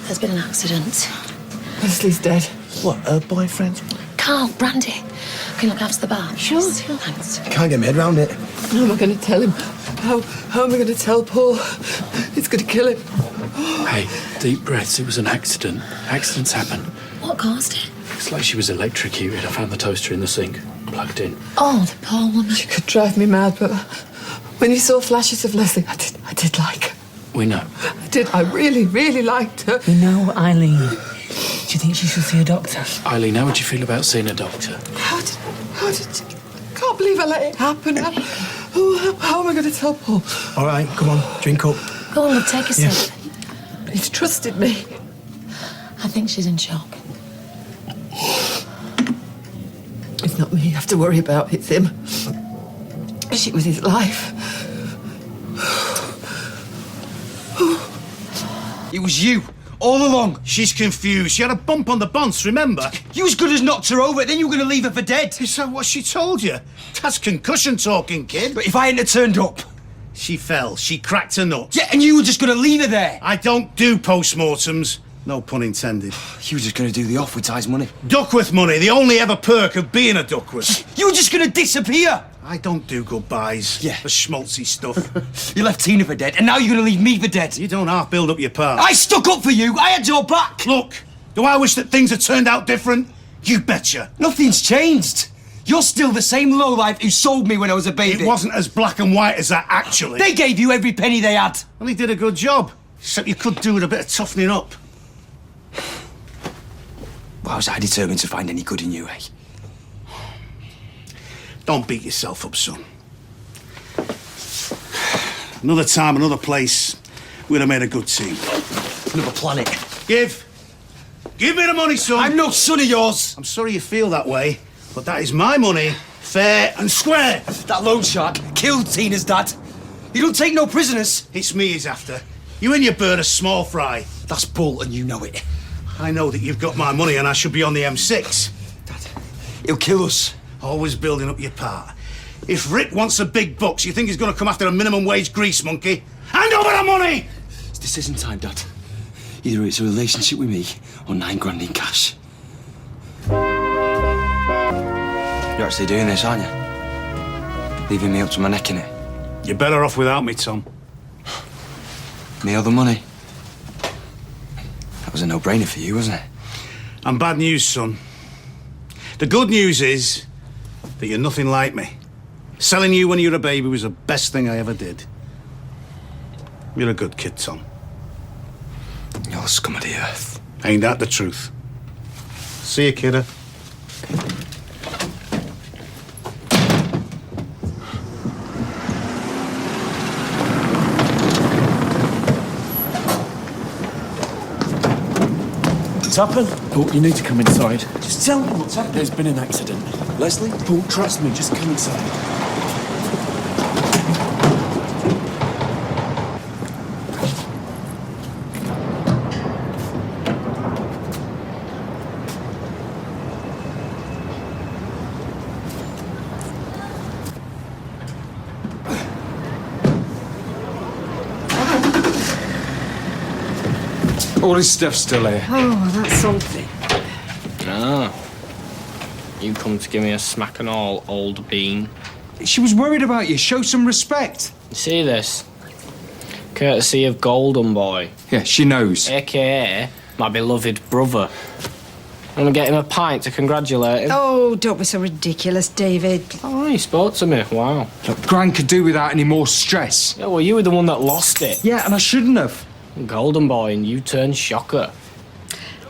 There's been an accident. Leslie's dead. What, her boyfriend? Carl, brandy. Can you look after the bar? Sure. Thanks. Can't get my head round it. How am I going to tell him? How am I going to tell Paul? It's going to kill him. Hey, deep breaths. It was an accident. Accidents happen. What caused it? It's like she was electrocuted. I found the toaster in the sink, plugged in. Oh, the poor woman. She could drive me mad, but when you saw flashes of Leslie, I did like her. We know. I did. I really, really liked her. You know, Eileen, do you think she should see a doctor? Eileen, how would you feel about seeing a doctor? How did can't believe I let it happen. How am I going to tell Paul? All right, come on, drink up. Go on, love, take a sip. He's trusted me. I think she's in shock. It's not me you have to worry about, it's him. It was his life. It was you, all along. She's confused. She had a bump on the bonce, remember? You as good as knocked her over, then you were going to leave her for dead. Is that what she told you? That's concussion talking, kid. But if I hadn't have turned up... She fell. She cracked her nuts. Yeah, and you were just going to leave her there. I don't do postmortems. No pun intended. You were just going to do the off-with-ties money. Duckworth money, the only ever perk of being a Duckworth. You were just going to disappear. I don't do goodbyes. Yeah. The schmaltzy stuff. You left Tina for dead, and now you're going to leave me for dead. You don't half build up your part. I stuck up for you. I had your back. Look, do I wish that things had turned out different? You betcha. Nothing's changed. You're still the same lowlife who sold me when I was a baby. It wasn't as black and white as that, actually. They gave you every penny they had. Well, he did a good job. Except you could do with a bit of toughening up. Why was I determined to find any good in you, eh? Don't beat yourself up, son. Another time, another place, we'd have made a good team. Another planet. Give me the money, son. I'm no son of yours. I'm sorry you feel that way, but that is my money, fair and square. That loan shark killed Tina's dad. You don't take no prisoners. It's me he's after. You and your bird are small fry. That's bull, and you know it. I know that you've got my money and I should be on the M6. He'll kill us. Always building up your part. If Rick wants a big bucks, you think he's going to come after a minimum wage grease monkey? Hand over the money! It's decision time, Dad. Either it's a relationship with me or 9 grand in cash. You're actually doing this, aren't you? Leaving me up to my neck in it. You're better off without me, Tom. Me or the money? That was a no-brainer for you, wasn't it? And bad news, son. The good news is that you're nothing like me. Selling you when you were a baby was the best thing I ever did. You're a good kid, Tom. You're scum of the earth. Ain't that the truth? See you, kidder. What's happened? Paul, you need to come inside. Just tell me what's happened. There's been an accident. Leslie? Paul, trust me, just come inside. All his stuff's still here. Oh, that's something. Ah. You come to give me a smack and all, old bean. She was worried about you. Show some respect. You see this? Courtesy of Golden Boy. Yeah, she knows. A.K.A. my beloved brother. I'm gonna get him a pint to congratulate him. Oh, don't be so ridiculous, David. Oh, he spoke to me. Wow. Look, Gran could do without any more stress. Yeah, well, you were the one that lost it. Yeah, and I shouldn't have. Golden Boy, and you turned shocker.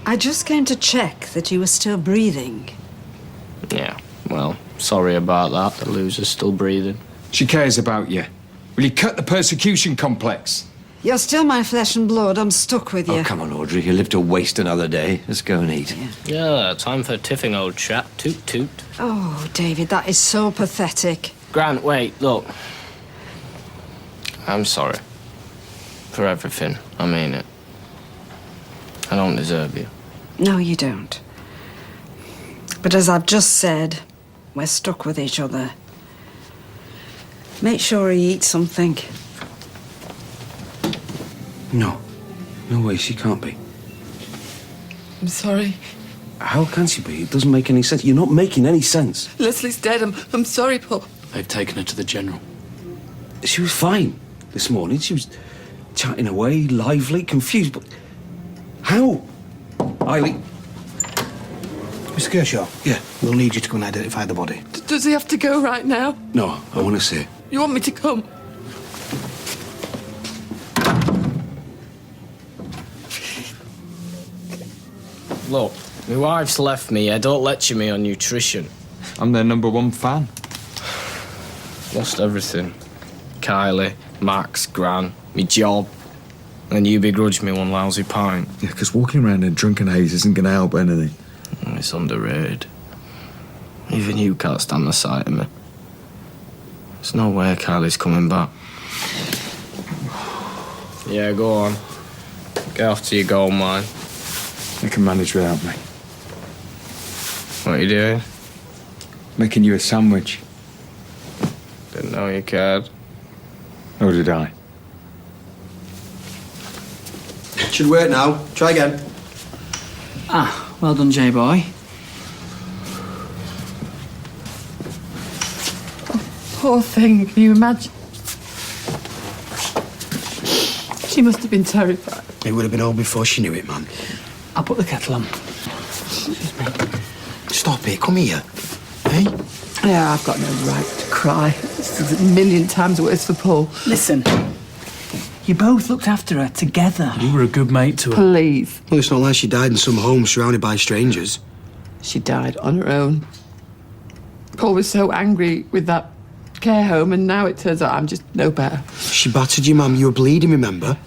I just came to check that you were still breathing. Yeah, well, sorry about that. The loser's still breathing. She cares about you. Will you cut the persecution complex? You're still my flesh and blood. I'm stuck with you. Oh, come on, Audrey. You live to waste another day. Let's go and eat. Yeah, time for tiffing, old chap. Toot toot. Oh, David, that is so pathetic. Grant, wait, look. I'm sorry. For everything. I mean it. I don't deserve you. No, you don't. But as I've just said, we're stuck with each other. Make sure he eats something. No. No way, she can't be. I'm sorry. How can she be? It doesn't make any sense. You're not making any sense. Leslie's dead. I'm sorry, Paul. They've taken her to the general. She was fine this morning. She was chatting away, lively, confused, but how? Eileen? Mr. Kershaw? Yeah? We'll need you to go and identify the body. Does he have to go right now? No, I want to see it. You want me to come? Look, my wife's left me. I don't lecture me on nutrition. I'm their #1 fan. Lost everything. Kylie, Max, Gran, me job. And you begrudge me one lousy pint. Yeah, because walking around in drunken haze isn't going to help anything. It's underrated. Even you can't stand the sight of me. There's no way Kylie's coming back. Yeah, go on. Get off to your gold mine. You can manage without me. What are you doing? Making you a sandwich. Didn't know you cared. Nor did I. Should work now. Try again. Ah, well done, J-boy. Poor thing, can you imagine? She must have been terrified. It would have been all before she knew it, man. I'll put the kettle on. Stop it. Come here. Hey? Yeah, I've got no right to cry. This is a million times worse for Paul. Listen, you both looked after her together. You were a good mate to her. Please. Well, it's not like she died in some home surrounded by strangers. She died on her own. Paul was so angry with that care home, and now it turns out I'm just no better. She battered you, Mum. You were bleeding, remember?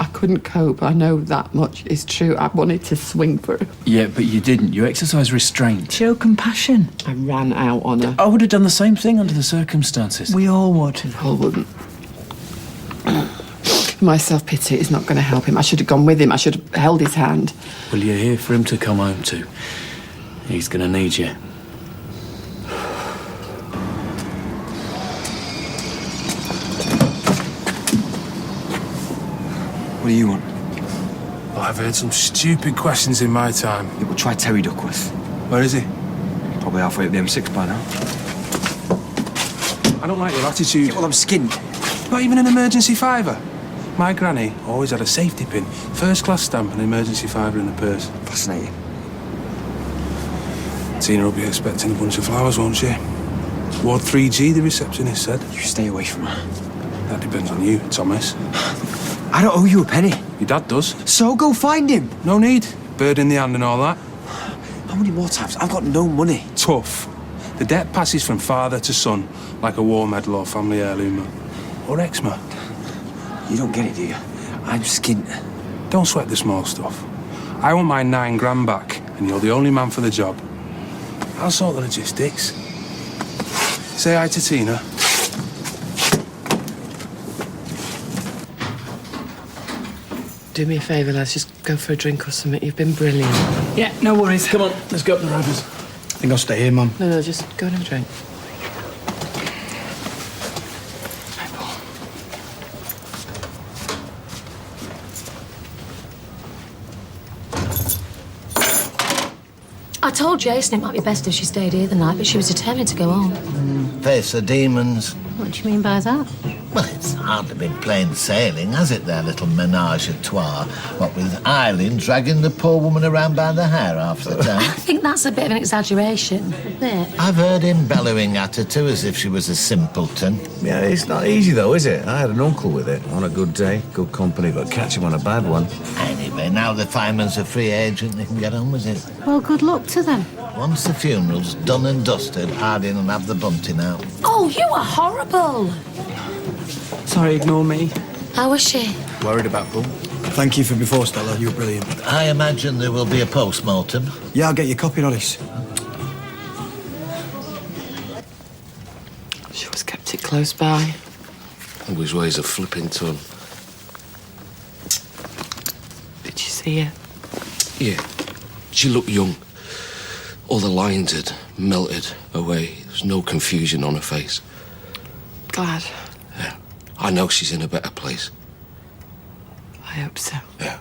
I couldn't cope. I know that much is true. I wanted to swing for her. Yeah, but you didn't. You exercised restraint. Show compassion. I ran out on her. I would have done the same thing under the circumstances. We all would. Paul wouldn't. My self-pity is not going to help him. I should have gone with him. I should have held his hand. Well, you're here for him to come home to. He's going to need you. What do you want? Well, I've heard some stupid questions in my time. Yeah, we'll try Terry Duckworth. Where is he? Probably halfway up the M6 by now. I don't like your attitude. Yeah, well, I'm skinned. Not even an emergency fiver. My granny always had a safety pin, first-class stamp and an emergency fiver in the purse. Fascinating. Tina will be expecting a bunch of flowers, won't she? Ward 3G, the receptionist said. You stay away from her. That depends on you, Thomas. I don't owe you a penny. Your dad does. So go find him. No need. Bird in the hand and all that. How many more times? I've got no money. Tough. The debt passes from father to son, like a war medal or family heirloom. Or eczema. You don't get it, do you? I'm skint. Don't sweat the small stuff. I want my 9 grand back, and you're the only man for the job. I'll sort the logistics. Say hi to Tina. Do me a favour, lads. Just go for a drink or something. You've been brilliant. Yeah, no worries. Come on, let's go up the riders. I think I'll stay here, Mum. No, just go and have a drink. I told Jason it might be best if she stayed here the night, but she was determined to go home. Face the demons. What do you mean by that? Well, it's hardly been plain sailing, has it, their little menage a trois? What with Eileen dragging the poor woman around by the hair half the time. I think that's a bit of an exaggeration, isn't it? I've heard him bellowing at her too, as if she was a simpleton. Yeah, it's not easy though, is it? I had an uncle with it. On a good day, good company, but catch him on a bad one. Anyway, now the fireman's a free agent, they can get on with it. Well, good luck to them. Once the funeral's done and dusted, Harding will have the bunting out. Oh, you are horrible. Sorry, ignore me. How was she? Worried about Paul. Thank you for before, Stella. You were brilliant. I imagine there will be a post-mortem. Yeah, I'll get your copy, Alice. She always kept it close by. Always weighs a flipping ton. Did you see her? Yeah. She looked young. All the lines had melted away. There was no confusion on her face. Glad. Yeah. I know she's in a better place. I hope so. Yeah.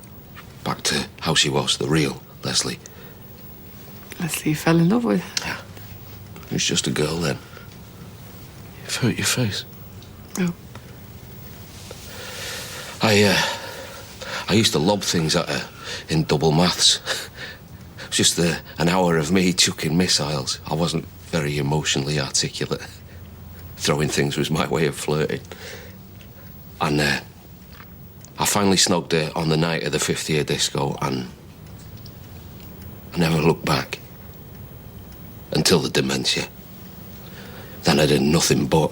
Back to how she was, the real Leslie. Leslie you fell in love with. Yeah. She was just a girl then. You've hurt your face. Oh. I used to lob things at her in double maths. It was just an hour of me chucking missiles. I wasn't very emotionally articulate. Throwing things was my way of flirting. And I finally snogged her on the night of the 5th year disco, and I never looked back. Until the dementia. Then I did nothing but.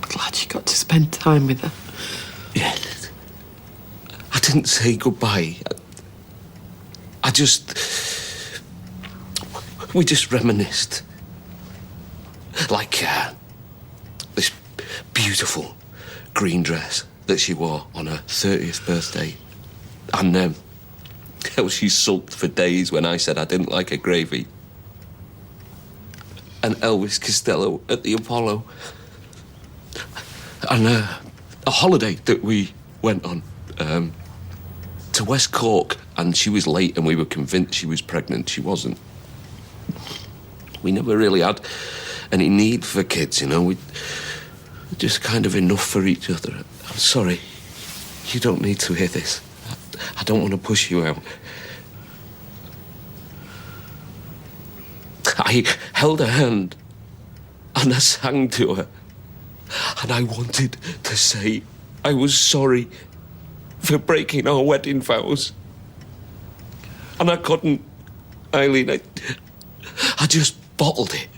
Glad you got to spend time with her. Yeah. I didn't say goodbye. I just... We just reminisced. Like this beautiful green dress that she wore on her 30th birthday. And how she sulked for days when I said I didn't like her gravy. And Elvis Costello at the Apollo. And a holiday that we went on to West Cork, and she was late and we were convinced she was pregnant. She wasn't. We never really had any need for kids, you know. We just kind of enough for each other. I'm sorry. You don't need to hear this. I don't want to push you out. I held her hand and I sang to her. And I wanted to say I was sorry for breaking our wedding vows. And I couldn't. Eileen, I just bottled it.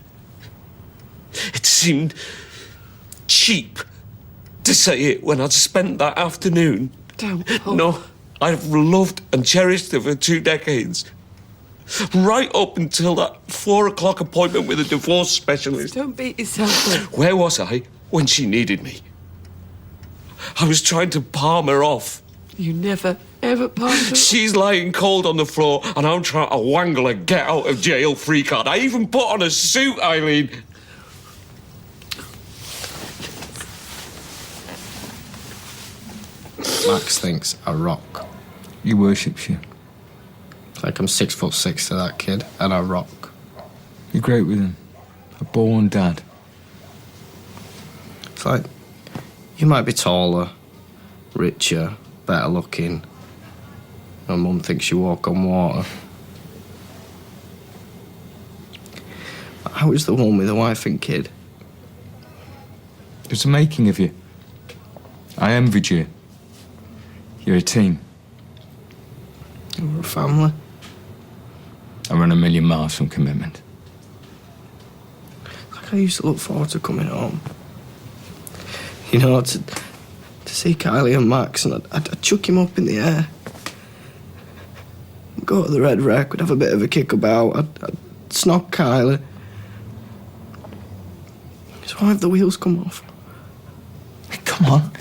It seemed cheap to say it when I'd spent that afternoon. Don't, Paul. No, I've loved and cherished her for 2 decades. Right up until that 4 o'clock appointment with a divorce specialist. Don't beat yourself up. Where was I when she needed me? I was trying to palm her off. You never, ever palmed her. She's lying cold on the floor, and I'm trying to wangle a get-out-of-jail-free card. I even put on a suit, Eileen. Max thinks I rock. He worships you. Like I'm 6'6" to that kid, and I rock. You're great with him. A born dad. It's like, you might be taller, richer, better looking. My mum thinks you walk on water. I was the one with a wife and kid. It was the making of you. I envied you. You're a team. We're a family. I run a million miles from commitment. Like I used to look forward to coming home. You know, to see Kylie and Max, and I'd chuck him up in the air. Go to the Red Wreck, we'd have a bit of a kick about. I'd snog Kylie. Just why have the wheels come off? Come on.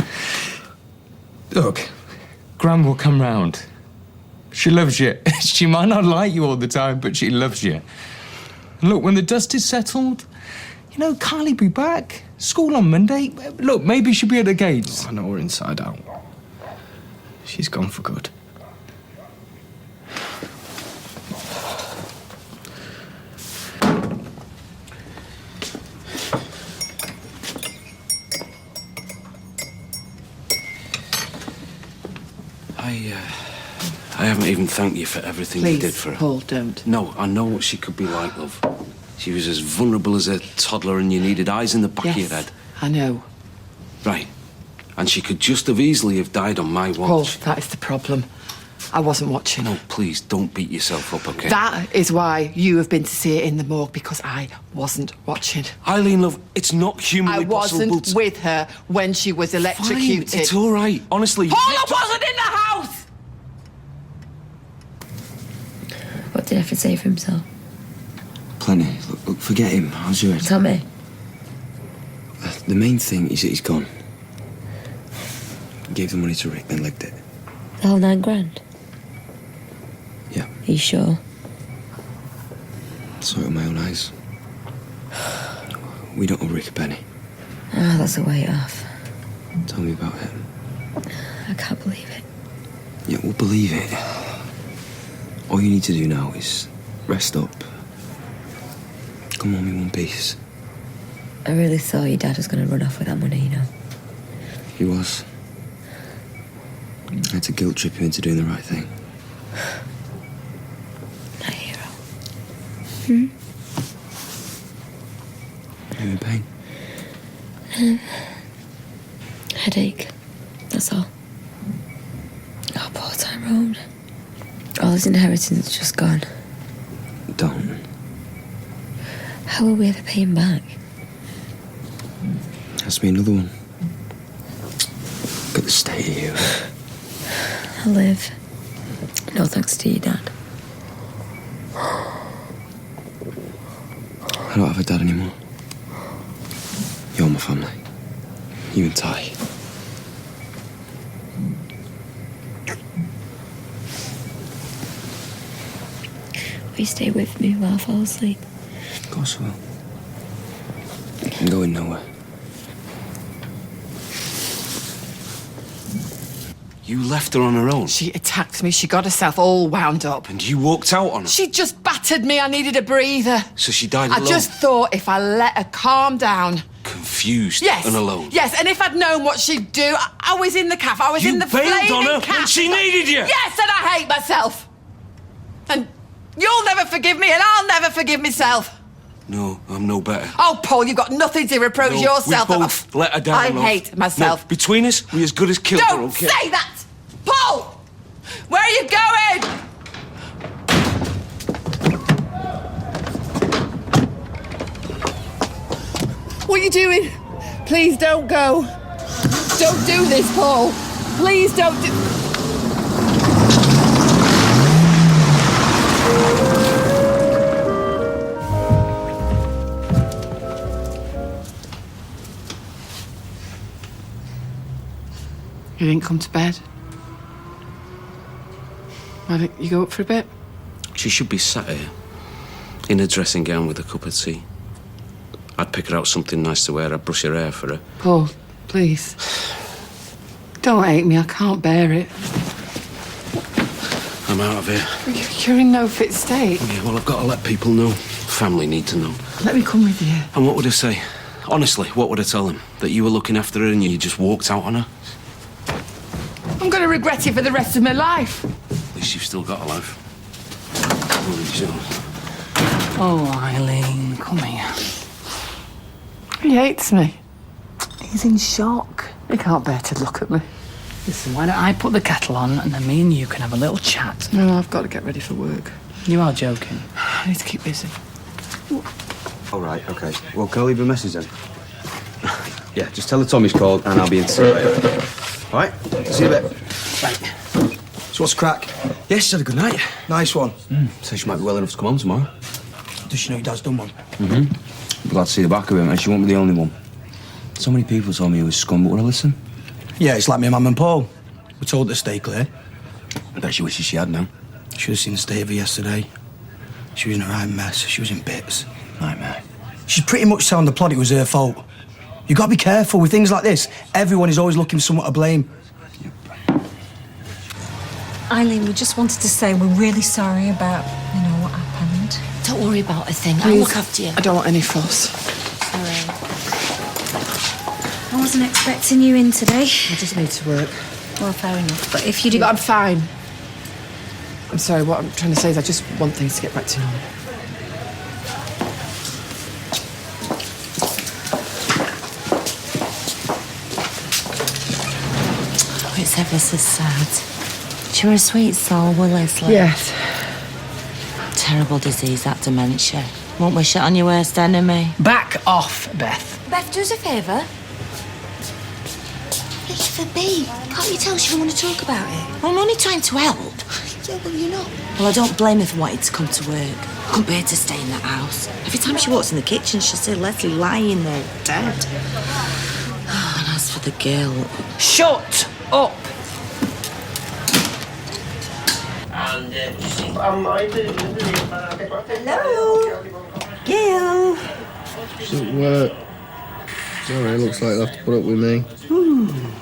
Look, Gran will come round. She loves you. She might not like you all the time, but she loves you. And look, when the dust is settled, you know, Kylie be back. School on Monday. Look, maybe she'll be at the gates. I know her inside out. She's gone for good. I haven't even thanked you for everything you did for her. Paul, don't. No, I know what she could be like, love. She was as vulnerable as a toddler and you needed eyes in the back of your head. I know. Right. And she could just have easily have died on my watch. Paul, that is the problem. I wasn't watching. No, please, don't beat yourself up, OK? That is why you have been to see it in the morgue, because I wasn't watching. Eileen, love, it's not humanly possible I wasn't with her when she was electrocuted. Fine, it's all right. Honestly... Paul, I wasn't in the house! What did Effie say for himself? Plenty. Look, forget him. How's your head? Tell me. The main thing is that he's gone. Gave the money to Rick, then legged it. The whole $9,000? Yeah. Are you sure? Saw it with my own eyes. We don't owe Rick a penny. Oh, that's a way off. Tell me about it. I can't believe it. Yeah, we'll believe it. All you need to do now is rest up. Come home in one piece. I really thought your dad was going to run off with that money, you know. He was. I had to guilt trip him into doing the right thing. My hero. Are you in pain? Headache. That's all. Oh, poor Tyrone. All his inheritance is just gone. Don't. How will we ever pay him back? Has to be another one. Look at the state of you. I'll live. No thanks to your dad. I don't have a dad anymore. You're my family. You and Ty. Will you stay with me while I fall asleep? Of course I will. I'm going nowhere. You left her on her own? She attacked me. She got herself all wound up. And you walked out on her? She just battered me. I needed a breather. So she died I alone? just thought if I let her calm down... Confused Yes. and alone? Yes, and if I'd known what she'd do, I was in the cafe. I was in the bailed flaming on her cafe. when she needed you? Yes, and I hate myself. And you'll never forgive me, and I'll never forgive myself. No, I'm no better. Oh, Paul, you've got nothing to reproach No, yourself we both let her down, I love. hate myself. No, between us, we as good as killed her, Don't okay? say that! Paul! Where are you going? What are you doing? Please don't go. Don't do this, Paul. Please don't do... You didn't come to bed? Why didn't you go up for a bit? She should be sat here, in a dressing gown with a cup of tea. I'd pick her out something nice to wear. I'd brush her hair for her. Paul, please. Don't hate me, I can't bear it. I'm out of here. You're in no fit state. Yeah, well, I've got to let people know. Family need to know. Let me come with you. And what would I say? Honestly, what would I tell them? That you were looking after her and you just walked out on her? I'm going to regret it for the rest of my life. At least you've still got a life. Oh, Eileen, come here. He hates me. He's in shock. He can't bear to look at me. Listen, why don't I put the kettle on and then me and you can have a little chat? No, I've got to get ready for work. You are joking. I need to keep busy. All right, OK. Well, can I leave a message then? Yeah, just tell her Tommy's called and I'll be in to see you later. All right, see you in a bit. Right. So what's crack? Yeah, she's had a good night. Nice one. So she might be well enough to come home tomorrow. Does she know your dad's done one? Be glad to see the back of him, and she won't be the only one. So many people told me he was scum, but would I listen? Yeah, it's like me and Mum and Paul. We're told to stay clear. I bet she wishes she had now. Should have seen the state of her yesterday. She was in a right mess. She was in bits. Nightmare. She's pretty much telling the plot it was her fault. You got to be careful with things like this. Everyone is always looking for someone to blame. Eileen, we just wanted to say we're really sorry about, what happened. Don't worry about a thing. I'll Please, look after you. I don't want any fuss. Sorry. I wasn't expecting you in today. I just need to work. Well, fair enough. But if you do... But I'm fine. I'm sorry, what I'm trying to say is I just want things to get back to normal. Oh, it's ever so sad. You're a sweet soul, will Leslie? Yes. Terrible disease, that dementia. Won't wish it on your worst enemy. Back off, Beth. Beth, do us a favour. Leave her be. Can't you tell she don't want to talk about it? I'm only trying to help. Yeah, well, you're not. Well, I don't blame her for wanting to come to work. I couldn't bear to stay in that house. Every time she walks in the kitchen, she'll see Leslie lying there, dead. Oh, and as for the guilt... Shut up! Hello? Gail? She's at work. Sorry, looks like they'll have to put up with me.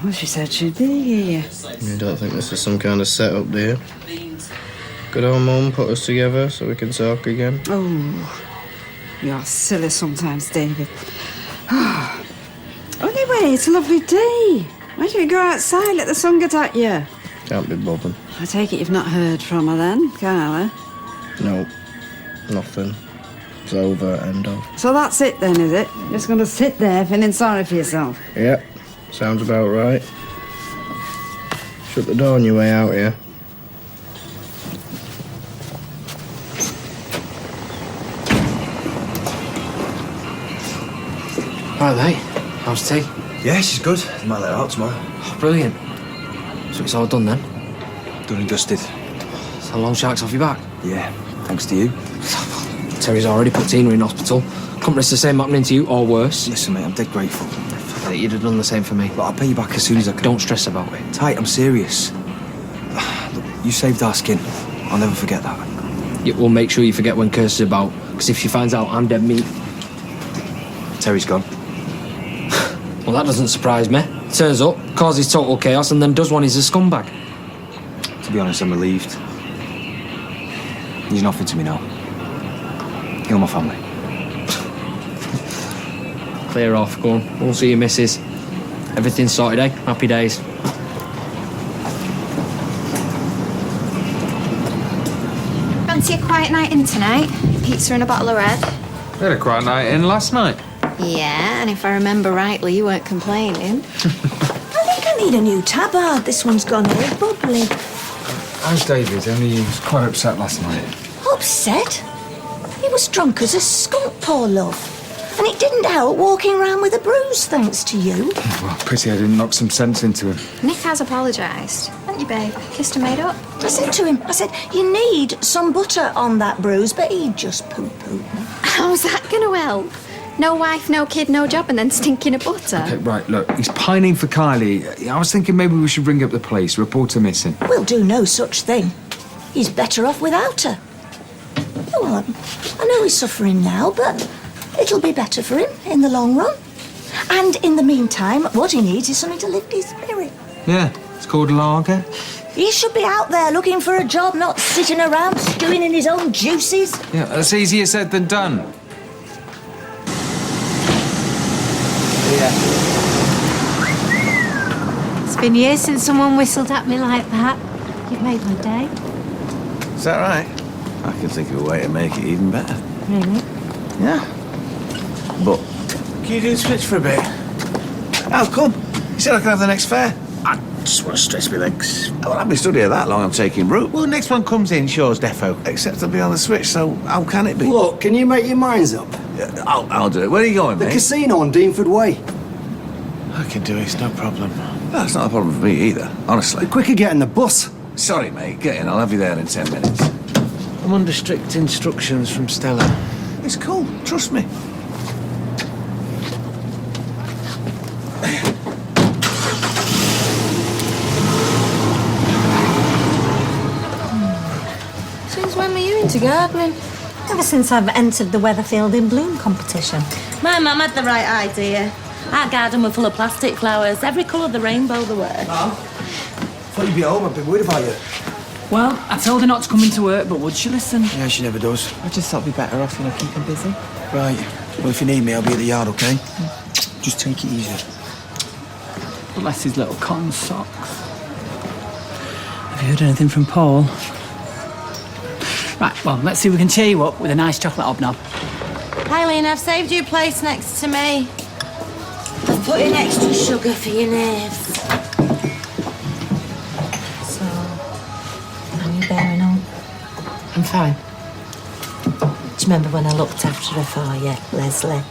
Well, she said she'd be here. You don't think this is some kind of setup, do you? Good old Mum put us together so we can talk again. Oh, you're silly sometimes, David. Anyway, it's a lovely day. Why don't you go outside, let the sun get at you? Can't be bothered. I take it you've not heard from her then, Carla? No, nothing. It's over, end of. So that's it then, is it? You're just going to sit there feeling sorry for yourself? Yep, sounds about right. Shut the door on your way out here. Right, mate. How's tea? Yeah, she's good. I might let her out tomorrow. Oh, brilliant. So it's all done then? Done and dusted. So long sharks off your back? Yeah, thanks to you. Terry's already put Tina in hospital. Couldn't risk the same happening to you, or worse. Listen, mate, I'm dead grateful. That you'd have done the same for me. But I'll pay you back as soon as I can. Don't stress about it. Tight, I'm serious. Look, you saved our skin. I'll never forget that. Yeah, we'll make sure you forget when Kirsty's about, because if she finds out I'm dead meat... Terry's gone. Well, that doesn't surprise me. Turns up, causes total chaos, and then does one he's a scumbag. To be honest, I'm relieved. He's nothing to me now. Heal my family. Clear off, go on. We'll see your missus. Everything's sorted, eh? Happy days. Fancy a quiet night in tonight? Pizza and a bottle of red? We had a quiet night in last night. Yeah, and if I remember rightly, you weren't complaining. I think I need a new tabard. This one's gone all bubbly. How's David? Only he was quite upset last night. Upset? He was drunk as a skunk, poor love. And it didn't help walking around with a bruise, thanks to you. Well, pity I didn't knock some sense into him. Nick has apologised. Haven't you, babe? Kissed and made up. I said to him, I said, you need some butter on that bruise, but he just poo-pooed me. How's that going to help? No wife, no kid, no job, and then stinking of butter. Okay, right, look, he's pining for Kylie. I was thinking maybe we should ring up the police, report her missing. We'll do no such thing. He's better off without her. Oh, well, I know he's suffering now, but it'll be better for him in the long run. And in the meantime, what he needs is something to lift his spirit. Yeah, it's called lager. He should be out there looking for a job, not sitting around stewing in his own juices. Yeah, that's easier said than done. It's been years since someone whistled at me like that. You've made my day. Is that right? I can think of a way to make it even better. Really? Yeah. But can you do the switch for a bit? How come? You said I could have the next fare. I just want to stretch my legs. Well, I've been stood here that long, I'm taking route. Well, next one comes in, shows defo. Except I'll be on the switch, so how can it be? Look, can you make your minds up? Yeah, I'll do it. Where are you going, The mate? casino on Deanford Way. I can do it, it's no problem. That's not a problem for me either, honestly. The quicker getting the bus. Sorry, mate, get in. I'll have you there in 10 minutes. I'm under strict instructions from Stella. It's cool, trust me. Since when were you into gardening? Ever since I've entered the Weatherfield in Bloom competition. My mum had the right idea. Our garden was full of plastic flowers, every colour of the rainbow there were. Mum, thought you'd be home. I've been worried about you. Well, I told her not to come into work, but would she listen? Yeah, she never does. I just thought it'd be better off, keeping busy. Right. Well, if you need me, I'll be at the yard, okay? Just take it easy. Bless his little cotton socks. Have you heard anything from Paul? Right, well, let's see if we can cheer you up with a nice chocolate hobnob. Eileen, I've saved you a place next to me. I've put in extra sugar for your nerves. So, how are you bearing on? I'm fine. Do you remember when I looked after her for you, Leslie?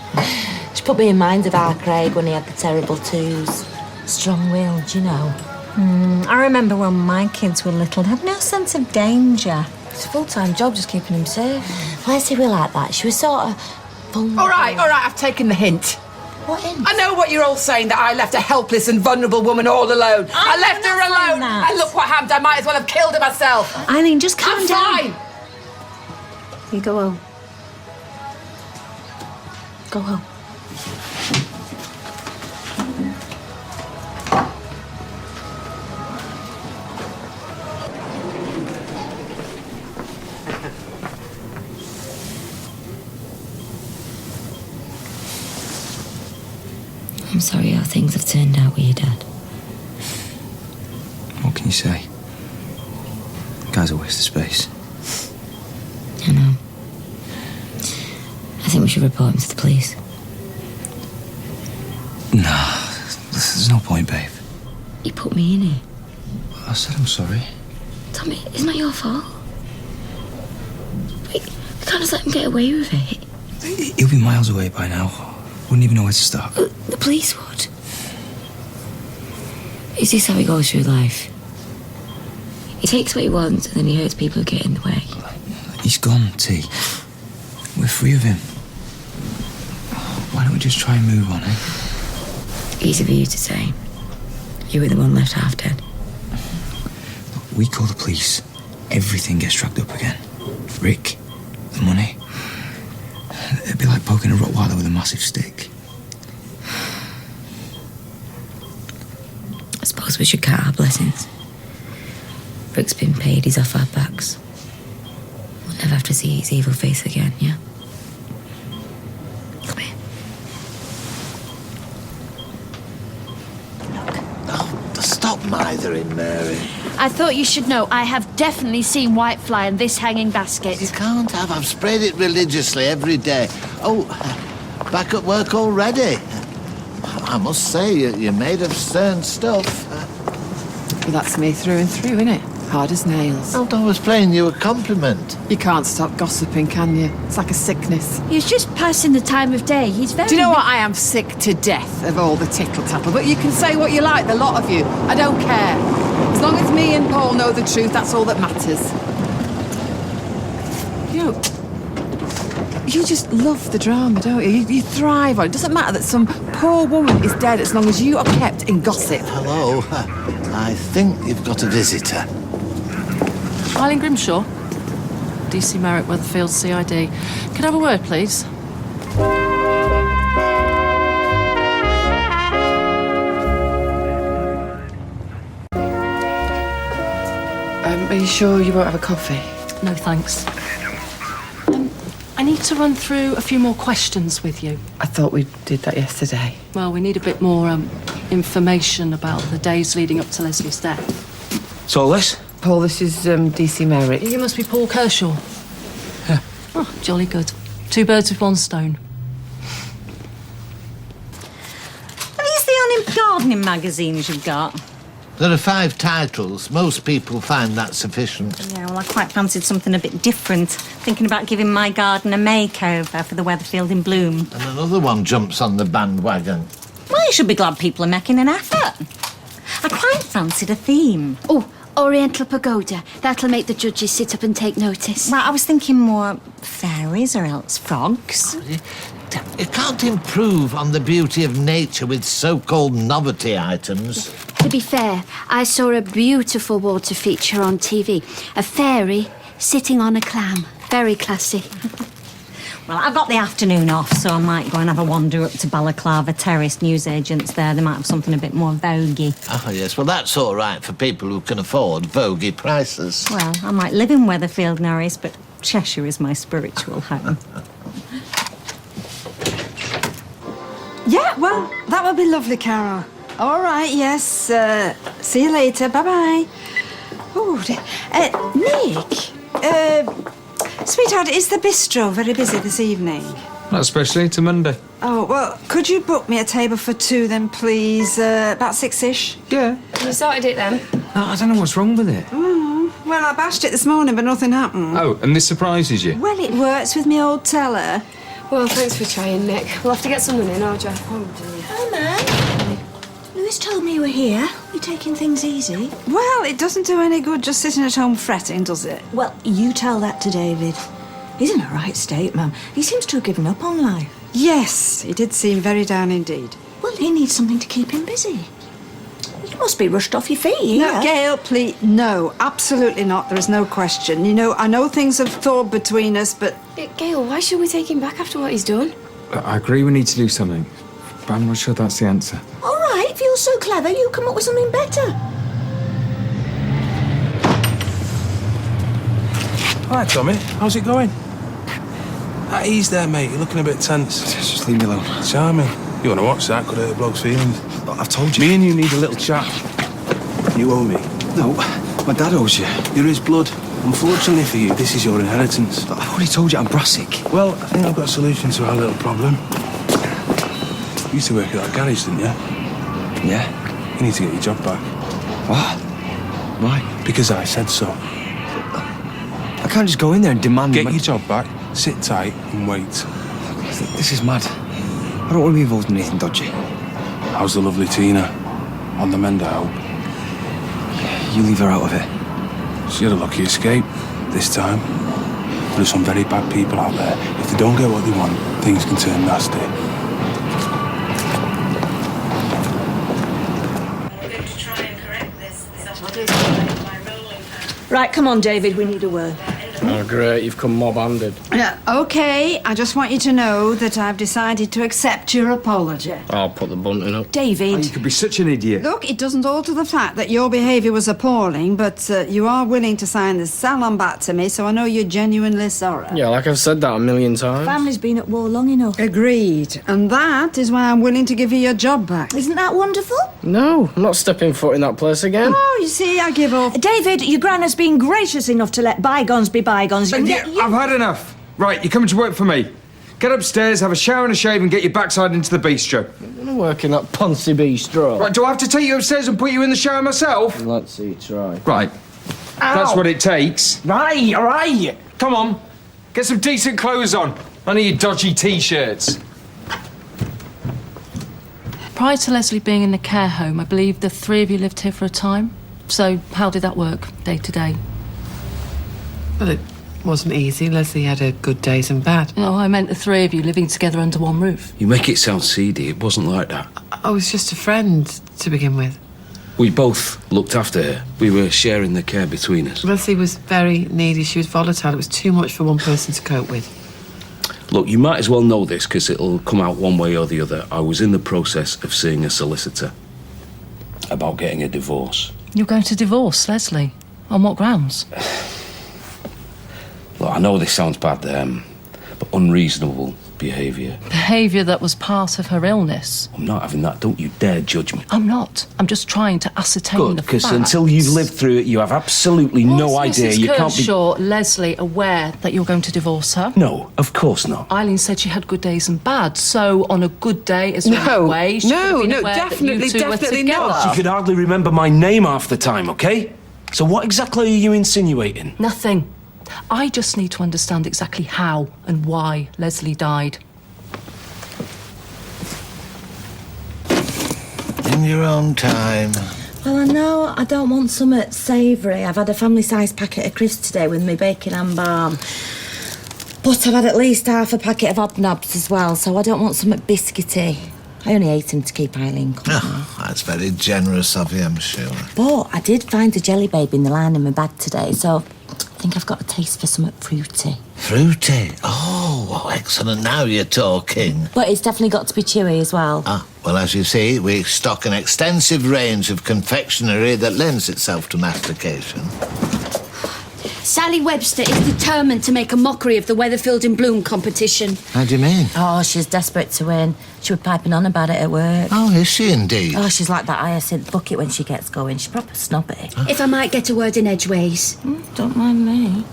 She put me in mind of our Craig when he had the terrible twos. Strong-willed, you know. I remember when my kids were little, they had no sense of danger. It's a full-time job just keeping him safe. Leslie were like that. She was sort of vulnerable. All right, I've taken the hint. What hint? I know what you're all saying, that I left a helpless and vulnerable woman all alone. I left her alone, and look what happened. I might as well have killed her myself. Eileen, just calm down. I'm fine. You go home. Go home. I'm sorry how things have turned out with your dad. What can you say? The guy's a waste of space. I know. I think we should report him to the police. Nah, there's no point, babe. You put me in here. I said I'm sorry. Tommy, it's not your fault. We can't just let him get away with it. He'll be miles away by now. Wouldn't even know where to start. The police would. Is this how he goes through life? He takes what he wants and then he hurts people who get in the way. He's gone, T. We're free of him. Why don't we just try and move on, eh? Easy for you to say. You were the one left half dead. We call the police. Everything gets dragged up again. Rick, the money. It'd be like poking a Rottweiler with a massive stick. I suppose we should count our blessings. Rick's been paid, he's off our backs. We'll never have to see his evil face again, yeah? Come here. Stop mithering, Mary. I thought you should know I have definitely seen whitefly in this hanging basket. You can't have. I've sprayed it religiously every day. Oh, back at work already. I must say, you're made of stern stuff. Well, that's me through and through, isn't it? Hard as nails. I was paying you a compliment. You can't stop gossiping, can you? It's like a sickness. He's just passing the time of day. He's very... Do you know what? I am sick to death of all the tittle-tattle, but you can say what you like, the lot of you. I don't care. As long as me and Paul know the truth, that's all that matters. You just love the drama, don't you? You thrive on it. It doesn't matter that some poor woman is dead as long as you are kept in gossip. Hello. I think you've got a visitor. Eileen Grimshaw, DC Merrick, Weatherfield, CID. Can I have a word, please? Are you sure you won't have a coffee? No, thanks. I need to run through a few more questions with you. I thought we did that yesterday. Well, we need a bit more information about the days leading up to Leslie's death. So, Les? Paul, this is DC Merrick. You must be Paul Kershaw. Yeah. Oh, jolly good. 2 birds with 1 stone. Are these the only gardening magazines you've got? There are 5 titles. Most people find that sufficient. Yeah, well, I quite fancied something a bit different. Thinking about giving my garden a makeover for the Weatherfield in bloom. And another one jumps on the bandwagon. Well, you should be glad people are making an effort. I quite fancied a theme. Oh, Oriental Pagoda. That'll make the judges sit up and take notice. Well, I was thinking more fairies or else frogs. You can't improve on the beauty of nature with so-called novelty items. To be fair, I saw a beautiful water feature on TV. A fairy sitting on a clam. Very classy. Well, I've got the afternoon off, so I might go and have a wander up to Balaclava Terrace. Newsagents there, they might have something a bit more voguey. Oh, yes, well, that's all right for people who can afford voguey prices. Well, I might live in Weatherfield, Norris, but Cheshire is my spiritual home. Yeah, well, that would be lovely, Carol. All right, yes. See you later. Bye-bye. Oh, Nick. Sweetheart, is the bistro very busy this evening? Not especially, to Monday. Oh, well, could you book me a table for 2 then, please? About 6-ish? Yeah. You sorted it then? No, I don't know what's wrong with it. Well, I bashed it this morning, but nothing happened. Oh, and this surprises you? Well, it works with me old teller. Well, thanks for trying, Nick. We'll have to get someone in, I'll drive home. Hi, man. Lewis told me you were here. You're taking things easy. Well, it doesn't do any good just sitting at home fretting, does it? Well, you tell that to David. He's in a right state, Mum. He seems to have given up on life. Yes, he did seem very down indeed. Well, he needs something to keep him busy. You must be rushed off your feet here. No, Gail, please. No, absolutely not. There is no question. You know, I know things have thawed between us, but... Gail, why should we take him back after what he's done? I agree we need to do something, but I'm not sure that's the answer. All right, if you're so clever, you come up with something better. Hi, Tommy. How's it going? At ease there, mate. You're looking a bit tense. Just leave me alone. Charming. You want to watch that? Could hurt a bloke's feelings. I've told you. Me and you need a little chat. You owe me. No, my dad owes you. You're his blood. Unfortunately for you, this is your inheritance. I've already told you I'm brassic. Well, I think I've got a solution to our little problem. You used to work at that garage, didn't you? Yeah. You need to get your job back. What? Why? Because I said so. I can't just go in there and demand... Get your job back, sit tight and wait. This is mad. I don't want to be involved in anything dodgy. How's the lovely Tina? On the mend, I hope. You leave her out of it. She had a lucky escape this time. There are some very bad people out there. If they don't get what they want, things can turn nasty. Right, come on, David, we need a word. Oh, great, you've come mob-handed. OK, I just want you to know that I've decided to accept your apology. I'll put the bunting up. David. You could be such an idiot. Look, it doesn't alter the fact that your behaviour was appalling, but you are willing to sign the salon back to me, so I know you're genuinely sorry. Yeah, like I've said that 1,000,000 times. Family's been at war long enough. Agreed. And that is why I'm willing to give you your job back. Isn't that wonderful? No, I'm not stepping foot in that place again. Oh, you see, I give up. David, your gran has been gracious enough to let bygones be bygones. I've had enough. Right, you're coming to work for me. Get upstairs, have a shower and a shave, and get your backside into the bistro. I'm gonna work in that Poncy bistro. Right, do I have to take you upstairs and put you in the shower myself? Let's see you try. Right. That's what it takes. Right, all right. Come on, get some decent clothes on. None of your dodgy T-shirts. Prior to Leslie being in the care home, I believe the three of you lived here for a time. So how did that work, day to day? Well, it wasn't easy. Leslie had her good days and bad. No, I meant the three of you living together under one roof. You make it sound seedy. It wasn't like that. I was just a friend to begin with. We both looked after her. We were sharing the care between us. Leslie was very needy. She was volatile. It was too much for one person to cope with. Look, you might as well know this because it'll come out one way or the other. I was in the process of seeing a solicitor about getting a divorce. You're going to divorce Leslie? On what grounds? Look, I know this sounds bad, but unreasonable behaviour. Behaviour that was part of her illness. I'm not having that. Don't you dare judge me. I'm not. I'm just trying to ascertain Good, the because facts. until you've lived through it, you have absolutely no idea. Mrs. You can't be... Kershaw, Leslie aware that you're going to divorce her? No, of course not. Eileen said she had good days and bad, so on a good day as well way, she could have been aware that you two were together. She could hardly remember my name half the time, okay? So what exactly are you insinuating? Nothing. I just need to understand exactly how and why Leslie died. In your own time. Well, I know I don't want something savoury. I've had a family-sized packet of crisps today with my bacon and balm. But I've had at least half a packet of hobnobs as well, so I don't want something biscuity. I only ate them to keep Eileen company. Oh, that's very generous of you, I'm sure. But I did find a jelly baby in the line in my bag today, so I think I've got a taste for something fruity. Fruity? Oh, excellent. Now you're talking. But it's definitely got to be chewy as well. Ah, well, as you see, we stock an extensive range of confectionery that lends itself to mastication. Sally Webster is determined to make a mockery of the Weatherfield in Bloom competition. How do you mean? Oh, she's desperate to win. She was piping on about it at work. Oh, is she indeed? Oh, she's like that hyacinth bucket when she gets going. She's proper snobby. If I might get a word in edgeways. Don't mind me.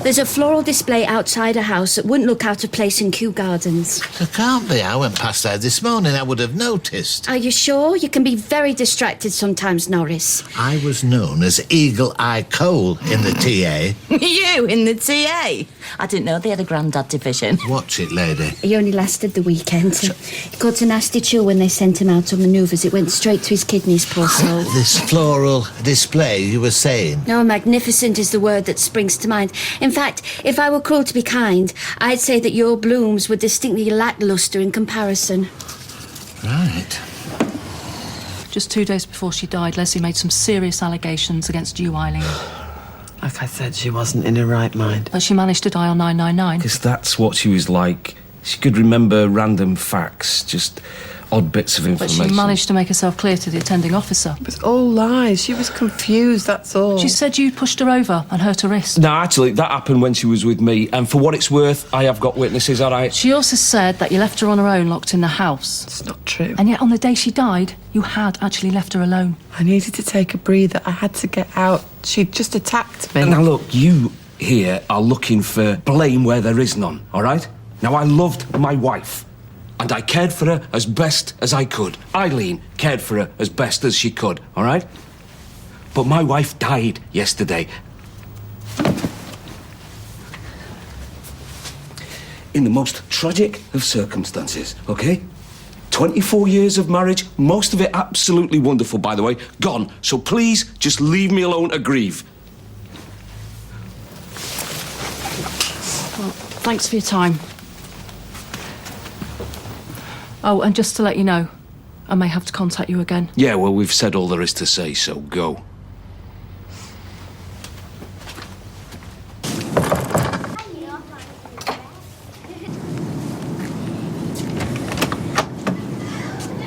There's a floral display outside a house that wouldn't look out of place in Kew Gardens. There can't be. I went past there this morning. I would have noticed. Are you sure? You can be very distracted sometimes, Norris. I was known as Eagle Eye Cole in the TA. You in the TA? I didn't know they had a grandad division. Watch it, lady. He only lasted the weekend. He got a nasty chill when they sent him out on manoeuvres. It went straight to his kidneys, poor soul. This floral display you were saying? No, magnificent is the word that springs to mind. In fact, if I were cruel to be kind, I'd say that your blooms were distinctly lacklustre in comparison. Right. Just 2 days before she died, Leslie made some serious allegations against you, Eileen. Like I said, she wasn't in her right mind. But she managed to die on 999. Because that's what she was like. She could remember random facts, just odd bits of But information. she managed to make herself clear to the attending officer. It was all lies. She was confused, that's all. She said you pushed her over and hurt her wrist. No, actually, that happened when she was with me, and for what it's worth, I have got witnesses, all right? She also said that you left her on her own, locked in the house. It's not true. And yet on the day she died, you had actually left her alone. I needed to take a breather. I had to get out. She'd just attacked me. Now, look, you here are looking for blame where there is none, all right? Now, I loved my wife, and I cared for her as best as I could. Eileen cared for her as best as she could, all right? But my wife died yesterday. In the most tragic of circumstances, okay? 24 years of marriage, most of it absolutely wonderful, by the way, gone. So please, just leave me alone to grieve. Well, thanks for your time. Oh, and just to let you know, I may have to contact you again. Yeah, well, we've said all there is to say, so go.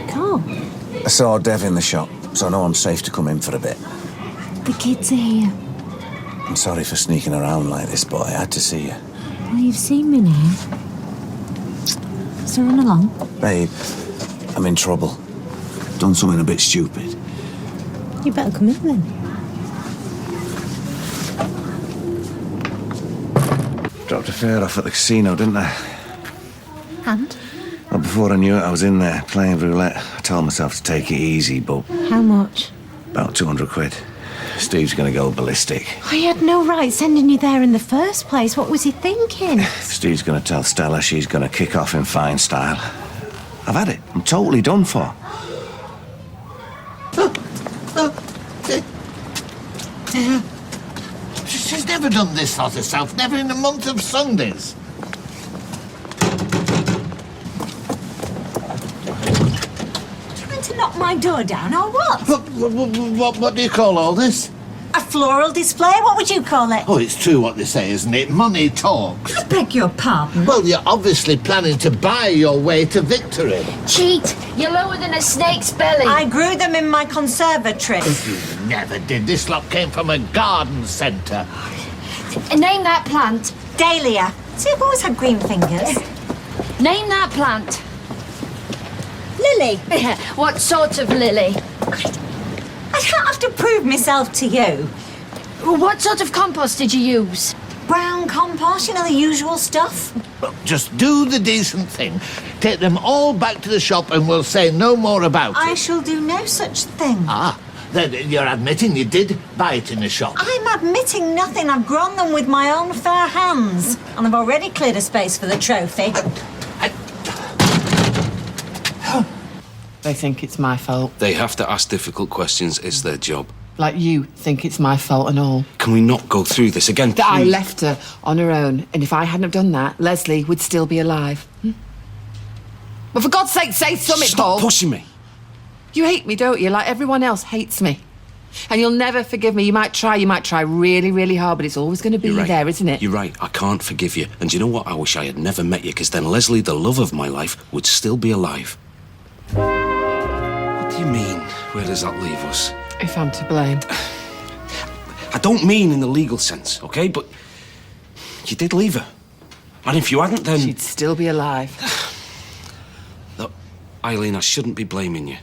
Carl, I saw Dev in the shop, so I know I'm safe to come in for a bit. The kids are here. I'm sorry for sneaking around like this, but I had to see you. Well, you've seen me now. So run along. Babe, I'm in trouble. Done something a bit stupid. You better come in then. Dropped a fare off at the casino, didn't I? And? Well, before I knew it, I was in there playing roulette. I told myself to take it easy, but How much? about 200 quid. Steve's gonna go ballistic. He had no right sending you there in the first place. What was he thinking? Steve's gonna tell Stella she's gonna kick off in fine style. I've had it. I'm totally done for. She's never done this sort of herself, never in a month of Sundays. Trying to knock my door down, or what? What do you call all this? A floral display? What would you call it? Oh, it's true what they say, isn't it? Money talks. I beg your pardon. Well, you're obviously planning to buy your way to victory. Cheat! You're lower than a snake's belly. I grew them in my conservatory. You never did. This lot came from a garden centre. Name that plant. Dahlia. See, I've always had green fingers. Name that plant. Lily. What sort of lily? I don't have to prove myself to you. What sort of compost did you use? Brown compost, you know, the usual stuff. Well, just do the decent thing. Take them all back to the shop and we'll say no more about I it. shall do no such thing. Ah, then you're admitting you did buy it in the shop. I'm admitting nothing. I've grown them with my own fair hands. And I've already cleared a space for the trophy. They think it's my fault. They have to ask difficult questions. It's their job. Like you think it's my fault and all. Can we not go through this again, That I please? left her on her own, and if I hadn't have done that, Leslie would still be alive. Well, for God's sake, say something, Paul. Stop pushing me. You hate me, don't you? Like everyone else hates me. And you'll never forgive me. You might try really, really hard, but it's always going to be You're right. there, isn't it? You're right. I can't forgive you. And you know what? I wish I had never met you, because then Leslie, the love of my life, would still be alive. What do you mean? Where does that leave us? If I'm to blame. I don't mean in the legal sense, okay? But you did leave her. And if you hadn't, then... She'd still be alive. Look, Eileen, I shouldn't be blaming you.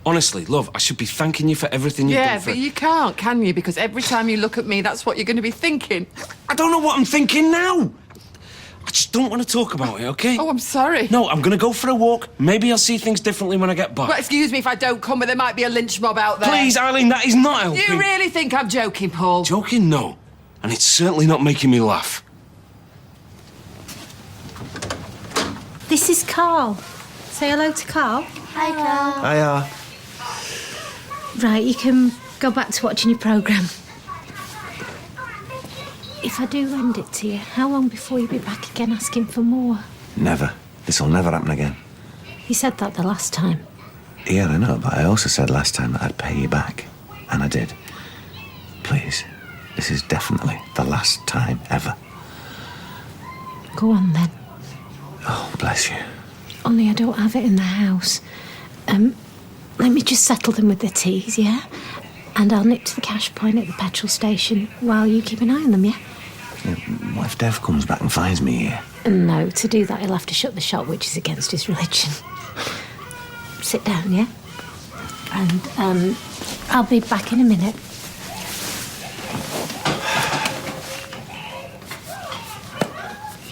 Honestly, love, I should be thanking you for everything you've done for... Yeah, but you can't, can you? Because every time you look at me, that's what you're going to be thinking. I don't know what I'm thinking now. I just don't want to talk about it, okay? Oh, I'm sorry. No, I'm going to go for a walk. Maybe I'll see things differently when I get back. Well, excuse me if I don't come, but there might be a lynch mob out there. Please, Eileen, that is not helping. You really think I'm joking, Paul? Joking? No. And it's certainly not making me laugh. This is Carl. Say hello to Carl. Hi, Carl. Hiya. Right, you can go back to watching your programme. If I do lend it to you, how long before you be back again asking for more? Never. This'll never happen again. You said that the last time. Yeah, I know, but I also said last time that I'd pay you back. And I did. Please. This is definitely the last time ever. Go on then. Oh, bless you. Only I don't have it in the house. Let me just settle them with the teas, yeah? And I'll nip to the cash point at the petrol station while you keep an eye on them, yeah? Yeah, what if Dev comes back and finds me here? No, to do that he'll have to shut the shop, which is against his religion. Sit down, yeah? And, I'll be back in a minute.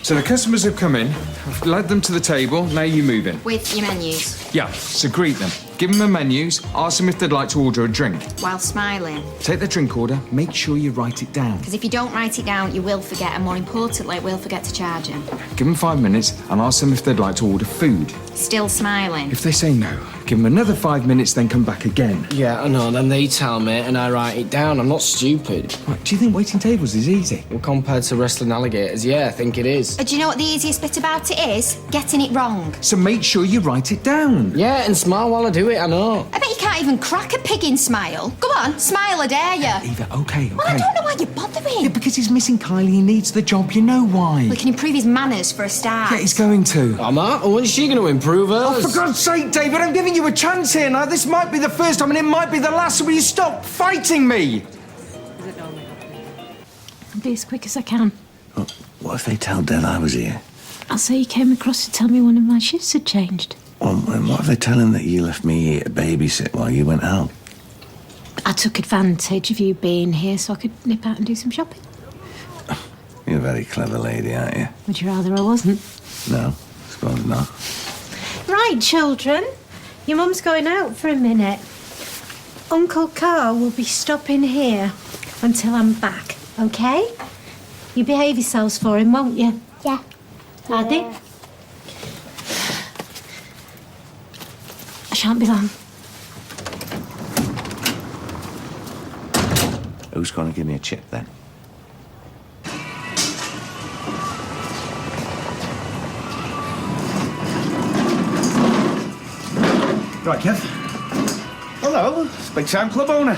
So the customers have come in. I've led them to the table. Now you move in. With your menus, Yeah, so greet them. Give them the menus. Ask them if they'd like to order a drink. while smiling. Take their drink order. Make sure you write it down. Because if you don't write it down, you will forget, and more importantly, we'll forget to charge him. Give them 5 minutes and ask them if they'd like to order food. Still smiling. If they say no, give them another 5 minutes, then come back again. Yeah, I know. Then they tell me and I write it down. I'm not stupid. Right, do you think waiting tables is easy? Well, compared to wrestling alligators, yeah, I think it is. Do you know what the easiest bit about it is? Getting it wrong. So make sure you write it down. Yeah, and smile while I do it, I know. I bet you can't even crack a pig in smile. Go on, smile, I dare you. Eva, okay. Well, I don't know why you're bothering. Yeah, because he's missing Kylie. He needs the job. You know why. We can improve his manners for a start. Yeah, he's going to. I'm not. When's she going to improve hers? Oh, for God's sake, David, I'm giving you a chance here now. This might be the first time and it might be the last, so will you stop fighting me? I'll be as quick as I can. Oh, what if they tell Dev I was here? I'll say you came across to tell me one of my shifts had changed. And what if they tell him that you left me here to babysit while you went out? I took advantage of you being here so I could nip out and do some shopping. You're a very clever lady, aren't you? Would you rather I wasn't? No, suppose not. Right, children. Your mum's going out for a minute. Uncle Carl will be stopping here until I'm back, OK? You behave yourselves for him, won't you? Yeah. Addy? I shan't be long. Who's going to give me a chip then? Right, Kev. Hello, it's big time club owner.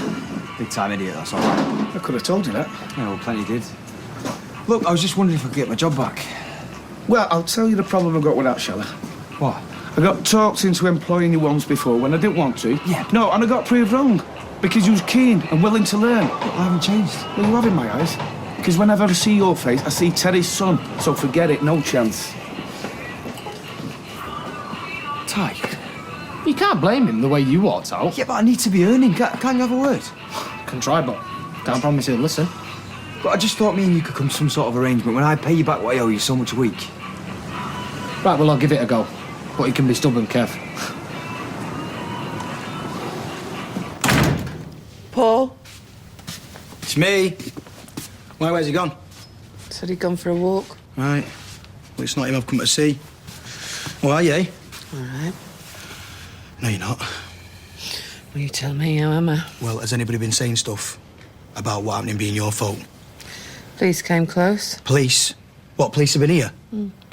Big time idiot, that's all right. I could have told you that. Yeah, well, plenty did. Look, I was just wondering if I could get my job back. Well, I'll tell you the problem I've got with that, shall I? What? I got talked into employing you once before when I didn't want to. Yeah. No, and I got proved wrong. Because you was keen and willing to learn. Look, I haven't changed. Well, you have in my eyes. Because whenever I see your face, I see Terry's son. So forget it, no chance. Ty, you can't blame him the way you walked out. Yeah, but I need to be earning. Can't you have a word? Can try, but can't promise he'll listen. But I just thought me and you could come to some sort of arrangement when I pay you back what I owe you so much a week. Right, well, I'll give it a go. But you can be stubborn, Kev. Paul? It's me. Where's he gone? Said he'd gone for a walk. Right. Well, it's not him I've come to see. Oh, are you? All right. No, you're not. Well, you tell me, how am I? Well, has anybody been saying stuff about what happening being your fault? Police came close. Police? What, police have been here?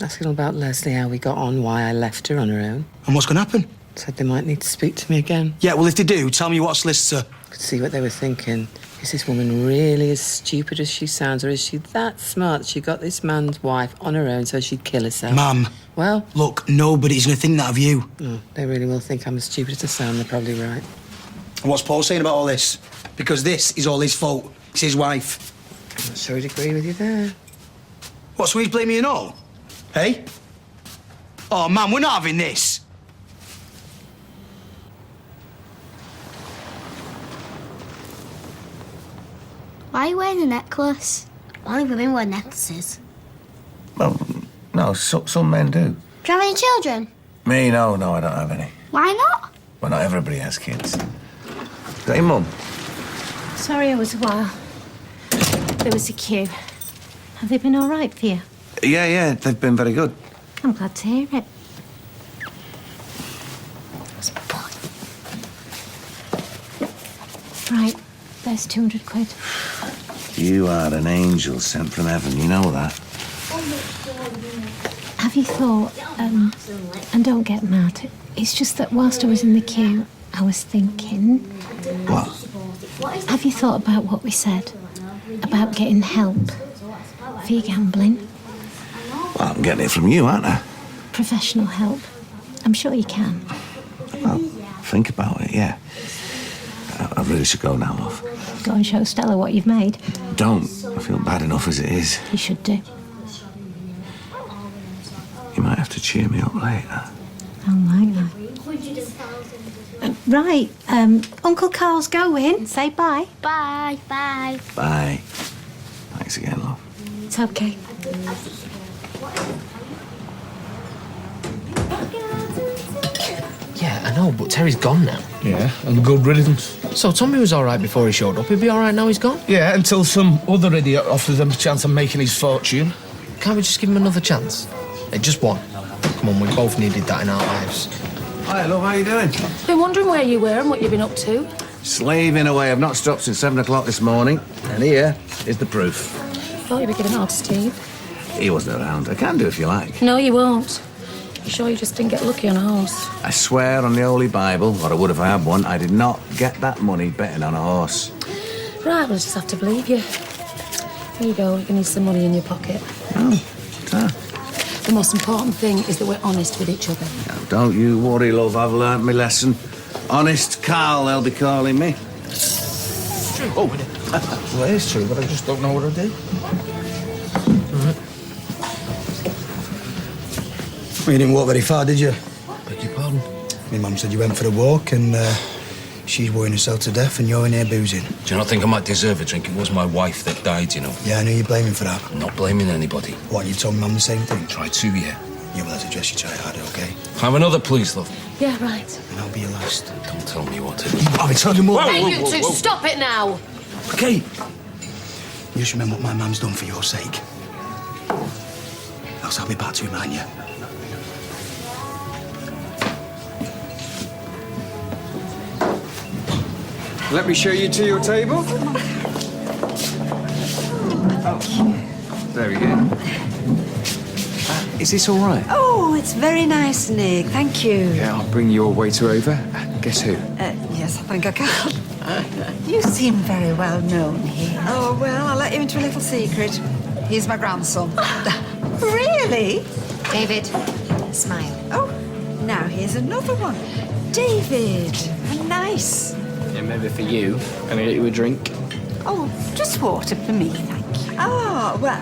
Asking about Leslie, how we got on, why I left her on her own. And what's going to happen? Said they might need to speak to me again. Yeah, well, if they do, tell me what solicitor. Could see what they were thinking. Is this woman really as stupid as she sounds, or is she that smart that she got this man's wife on her own so she'd kill herself? Ma'am. Well? Look, nobody's going to think that of you. Oh, they really will think I'm as stupid as I sound. They're probably right. And what's Paul saying about all this? Because this is all his fault. It's his wife. I'm not sure he'd agree with you there. What, so he's blaming you and all? Hey? Oh, man, we're not having this. Why are you wearing a necklace? Only women wear necklaces. Well, no, some men do. Do you have any children? Me, no, I don't have any. Why not? Well, not everybody has kids. Got your mum? Sorry I was a while. There was a queue. Have they been all right for you? Yeah, they've been very good. I'm glad to hear it. Right, there's 200 quid. You are an angel sent from heaven, you know that. Have you thought, and don't get mad, it's just that whilst I was in the queue, I was thinking... What? Have you thought about what we said? About getting help for your gambling? Well, I'm getting it from you, aren't I? Professional help. I'm sure you can. Well, think about it, yeah. I really should go now, love. Go and show Stella what you've made. Don't. I feel bad enough as it is. You should do. You might have to cheer me up later. I like that. Right, Uncle Carl's going. Say bye. Bye. Bye. Bye. Thanks again, love. It's okay. Yeah, I know, but Terry's gone now. Yeah, and good riddance. So Tommy was all right before he showed up. He'll be all right now he's gone? Yeah, until some other idiot offers him a chance of making his fortune. Can't we just give him another chance? Just one. Come on, we both needed that in our lives. Hi, love, how you doing? Been wondering where you were and what you've been up to. Slaving away. I've not stopped since 7 o'clock this morning. And here is the proof. Thought you'd be giving it all to Steve. He wasn't around. I can do if you like. No, you won't. You sure you just didn't get lucky on a horse? I swear on the Holy Bible, or I would if I had one, I did not get that money betting on a horse. Right, we'll just have to believe you. Here you go. You can need some money in your pocket. Oh, The most important thing is that we're honest with each other. now, don't you worry, love. I've learnt my lesson. Honest Carl, they'll be calling me. True. Oh, well, it is true, but I just don't know what I do. Well, you didn't walk very far, did you? Beg your pardon? My mum said you went for a walk and she's worrying herself to death and you're in here boozing. Do you not think I might deserve a drink? It was my wife that died, you know. Yeah, I know you're blaming for that. I'm not blaming anybody. What, you told me mum the same thing? Tried to, yeah. Yeah, well, I suggest you try harder, OK? Have another, please, love. Yeah, right. And I'll be your last. Don't tell me what to do. I'll be telling you more. Hey, you two, stop it now! Okay. You just remember what my mum's done for your sake. Else I'll be back to remind you. Let me show you to your table. Very good. Is this all right? Oh, it's very nice, Nick. Thank you. Yeah, I'll bring your waiter over. Guess who? Yes, I think I can. You seem very well known here. Oh, well, I'll let you into a little secret. He's my grandson. Really? David, smile. Oh, now here's another one. David, nice. Yeah, maybe for you. Can I get you a drink? Oh, just water for me, thank you. Oh, well,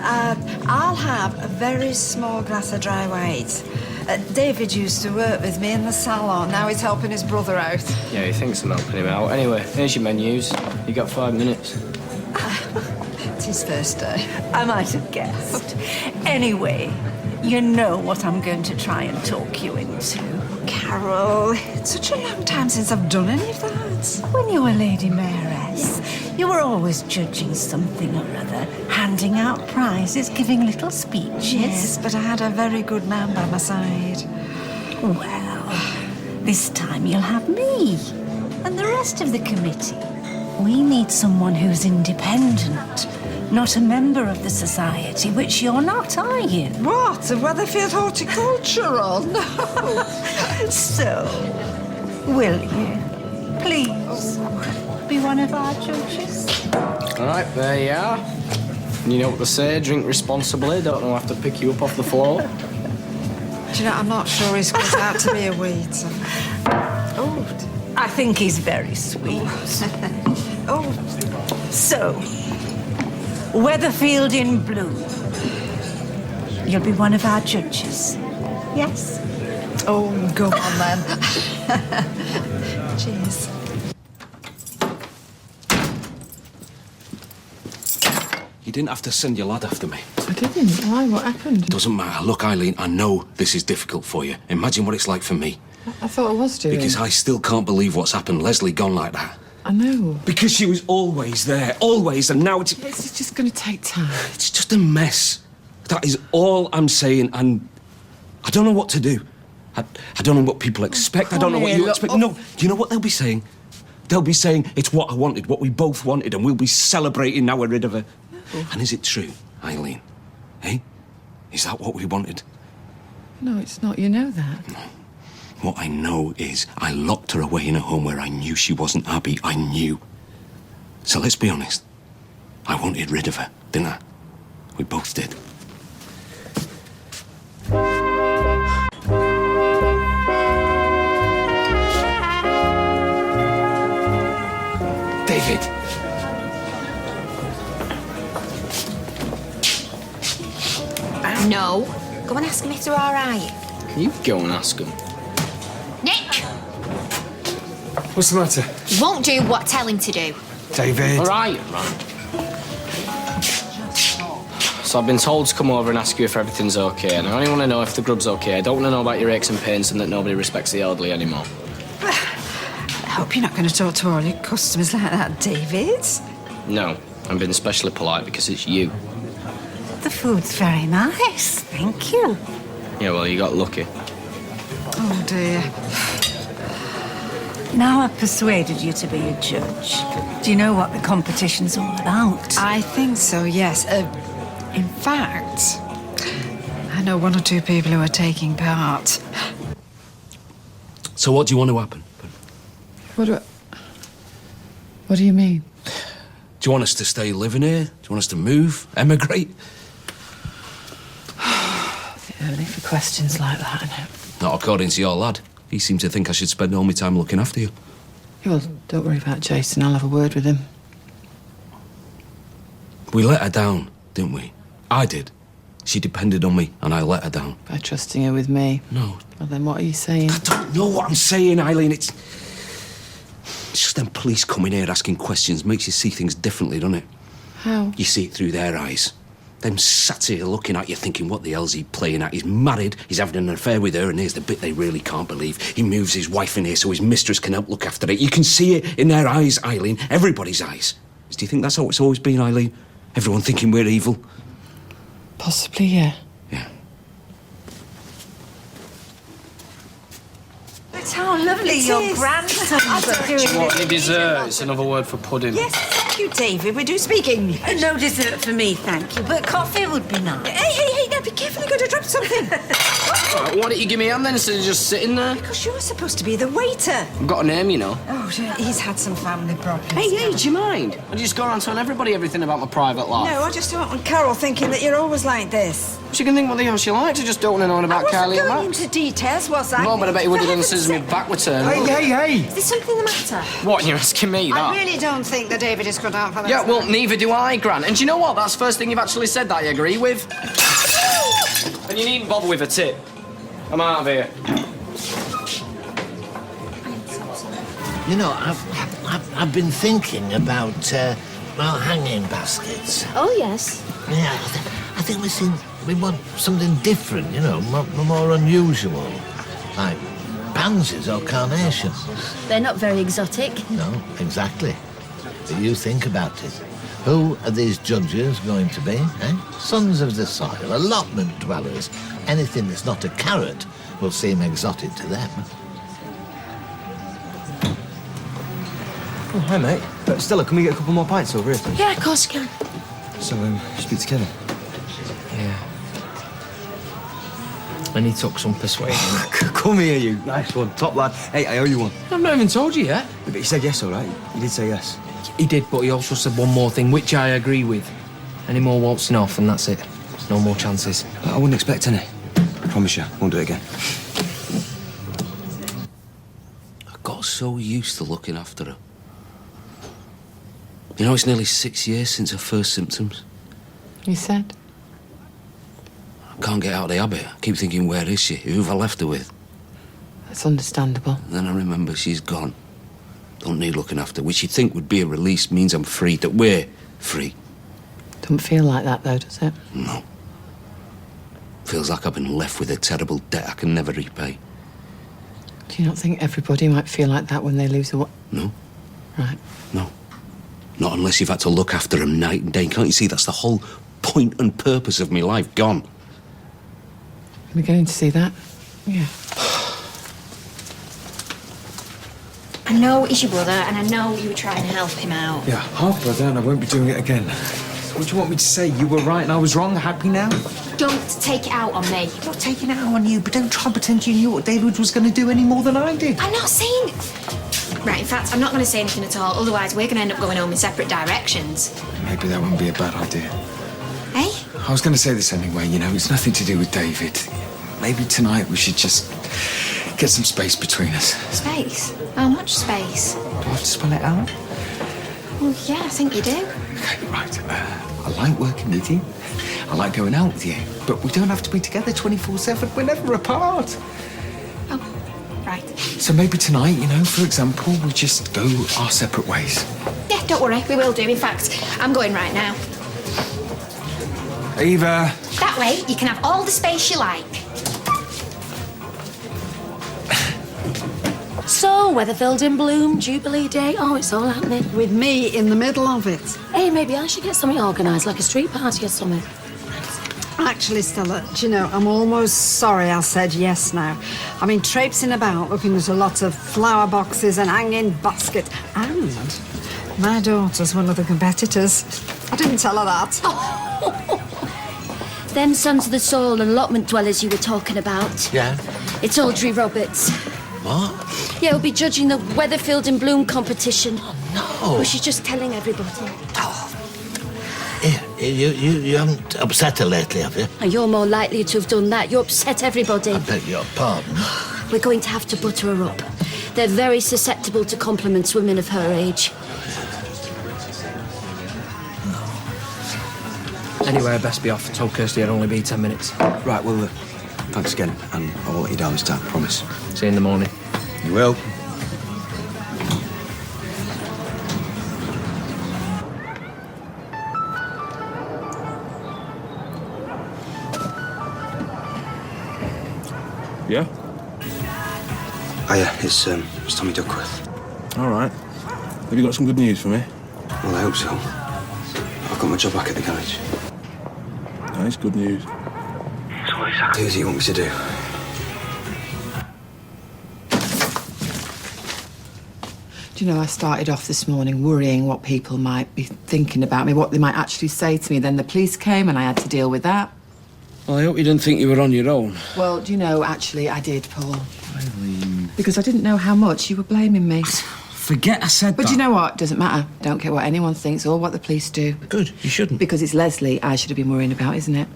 I'll have a very small glass of dry white. David used to work with me in the salon. Now he's helping his brother out. Yeah, he thinks I'm helping him out. Anyway, here's your menus. You got 5 minutes. It's his first day. I might have guessed. Anyway, you know what I'm going to try and talk you into. Carol, it's such a long time since I've done any of that. When you were Lady Mayoress, you were always judging something or other, handing out prizes, giving little speeches. Yes, but I had a very good man by my side. Well, this time you'll have me and the rest of the committee. We need someone who's independent, not a member of the society, which you're not, are you? What? A Weatherfield horticultural? No. So, will you, please, be one of our judges? All right, there you are. You know what they say, drink responsibly. Don't know have to pick you up off the floor. Do you know, I'm not sure he's cut out to be a waiter. Oh, I think he's very sweet. Oh. So, Weatherfield in blue. You'll be one of our judges. Yes? Oh, go on then. Cheers. You didn't have to send your lad after me. I didn't. Why? What happened? It doesn't matter. Look, Eileen, I know this is difficult for you. Imagine what it's like for me. I thought I was doing. Because I still can't believe what's happened. Leslie gone like that. I know. Because she was always there, always, and now it's just going to take time. It's just a mess. That is all I'm saying, and I don't know what to do. I don't know what people expect. I don't know what you expect. No, do you know what they'll be saying? They'll be saying, it's what I wanted, what we both wanted, and we'll be celebrating now we're rid of her. No. And is it true, Eileen? Eh? Is that what we wanted? No, it's not. You know that. No. What I know is I locked her away in a home where I knew she wasn't happy. I knew. So let's be honest. I wanted rid of her, didn't I? We both did. David! No. Go and ask him if they're all right. You go and ask him. Nick! What's the matter? He won't do what I tell him to do. David. All right. So I've been told to come over and ask you if everything's okay, and I only want to know if the grub's okay. I don't want to know about your aches and pains and that nobody respects the elderly anymore. I hope you're not going to talk to all your customers like that, David. No, I'm being especially polite because it's you. The food's very nice, thank you. Yeah, well, you got lucky. Oh, dear. Now I've persuaded you to be a judge. Do you know what the competition's all about? I think so, yes. In fact, I know one or two people who are taking part. So what do you want to happen? What do you mean? Do you want us to stay living here? Do you want us to move? Emigrate? Early for questions like that, innit? Not according to your lad. He seemed to think I should spend all my time looking after you. Well, don't worry about Jason. I'll have a word with him. We let her down, didn't we? I did. She depended on me, and I let her down. By trusting her with me? No. Well, then what are you saying? I don't know what I'm saying, Eileen. It's just them police coming here asking questions makes you see things differently, doesn't it? How? You see it through their eyes. Them sat here looking at you thinking, what the hell's he playing at? He's married, he's having an affair with her, and here's the bit they really can't believe. He moves his wife in here so his mistress can help look after it. You can see it in their eyes, Eileen, everybody's eyes. Do you think that's how it's always been, Eileen? Everyone thinking we're evil? Possibly, yeah. That's how lovely your grandson's doing. Do you want any dessert? It's another word for pudding. Yes, thank you, David. We do speak English. No dessert for me, thank you. But coffee would be nice. Hey, now be careful, you're going to drop something. Right, why don't you give me a hand then instead of just sitting there? Because you're supposed to be the waiter. I've got a name, you know. Oh, he's had some family problems. Hey, do you mind? I just go around telling everybody everything about my private life. No, I just don't want Carol thinking that you're always like this. She can think what the hell she likes. I just don't want to know about Kylie and I Max. wasn't going into details, was I? No, but I bet you would have done as soon as my back were turned. Hey! Is there something the matter? What, you're asking me that? I really don't think that David is cut out for that. Yeah, well, neither do I, Gran. And do you know what? That's the first thing you've actually said that I agree with. And you needn't bother with a tip. I'm out of here. You know, I've been thinking about, hanging baskets. Oh, yes. Yeah, I think we want something different, you know, more unusual. Like pansies or carnations. They're not very exotic. No, exactly. But you think about it. Who are these judges going to be, eh? Sons of the soil, allotment dwellers. Anything that's not a carrot will seem exotic to them. Oh, hi, mate. Stella, can we get a couple more pints over here, please? Yeah, of course you can. So, speak to Kevin. Yeah. And he took some persuading. Come here, you. Nice one. Top lad. Hey, I owe you one. I've not even told you yet. But he said yes, all right? He did say yes. He did, but he also said one more thing, which I agree with. Any more waltzing off, and that's it. No more chances. I wouldn't expect any. I promise you, won't do it again. I got so used to looking after her. You know, it's nearly 6 years since her first symptoms. You said? I can't get out of the habit. I keep thinking, where is she? Who have I left her with? That's understandable. And then I remember she's gone. Don't need looking after, which you'd think would be a release, means I'm free, that we're free. Don't feel like that, though, does it? No. Feels like I've been left with a terrible debt I can never repay. Do you not think everybody might feel like that when they lose a... No. Right. No. Not unless you've had to look after them night and day. Can't you see that's the whole point and purpose of my life gone? We're going to see that? Yeah. I know he's your brother, and I know you were trying to help him out. Yeah, half brother, and I won't be doing it again. What do you want me to say? You were right and I was wrong? Happy now? Don't take it out on me. I'm not taking it out on you, but don't try and pretend you knew what David was going to do any more than I did. I'm not saying... Right, in fact, I'm not going to say anything at all, otherwise we're going to end up going home in separate directions. Maybe that wouldn't be a bad idea. Eh? I was going to say this anyway, you know, it's nothing to do with David. Maybe tonight we should just get some space between us. Space? How much space? Do I have to spell it out? Well, yeah, I think you do. Okay, right. I like working with you. I like going out with you. But we don't have to be together 24/7. We're never apart. Right. So maybe tonight, you know, for example, we just go our separate ways. Yeah, don't worry, we will do. In fact, I'm going right now. Eva. That way, you can have all the space you like. So, Weatherfield in bloom, Jubilee Day. Oh, it's all happening. With me in the middle of it. Hey, maybe I should get something organised, like a street party or something. Actually, Stella, do you know, I'm almost sorry I said yes now. I mean, traipsing about looking at a lot of flower boxes and hanging baskets. And my daughter's one of the competitors. I didn't tell her that. Them sons of the soil and allotment dwellers you were talking about. Yeah? It's Audrey Roberts. What? Yeah, we'll be judging the Weatherfield in Bloom competition. Oh, no. Well, she's just telling everybody. You haven't upset her lately, have you? And you're more likely to have done that. You upset everybody. I beg your pardon. We're going to have to butter her up. They're very susceptible to compliments, women of her age. Anyway, I best be off. Told Kirsty I'd only be 10 minutes. Right, well, thanks again, and I won't let you down this time, promise. See you in the morning. You will. Hiya, it's Tommy Duckworth. All right. Have you got some good news for me? Well, I hope so. I've got my job back at the garage. Nice, good news. So what exactly do you want me to do? Do you know, I started off this morning worrying what people might be thinking about me, what they might actually say to me. Then the police came and I had to deal with that. Well, I hope you didn't think you were on your own. Well, do you know, actually, I did, Paul. Because I didn't know how much you were blaming me. Forget I said But that. you know what? Doesn't matter. Don't care what anyone thinks or what the police do. Good, you shouldn't. Because it's Leslie I should have been worrying about, isn't it?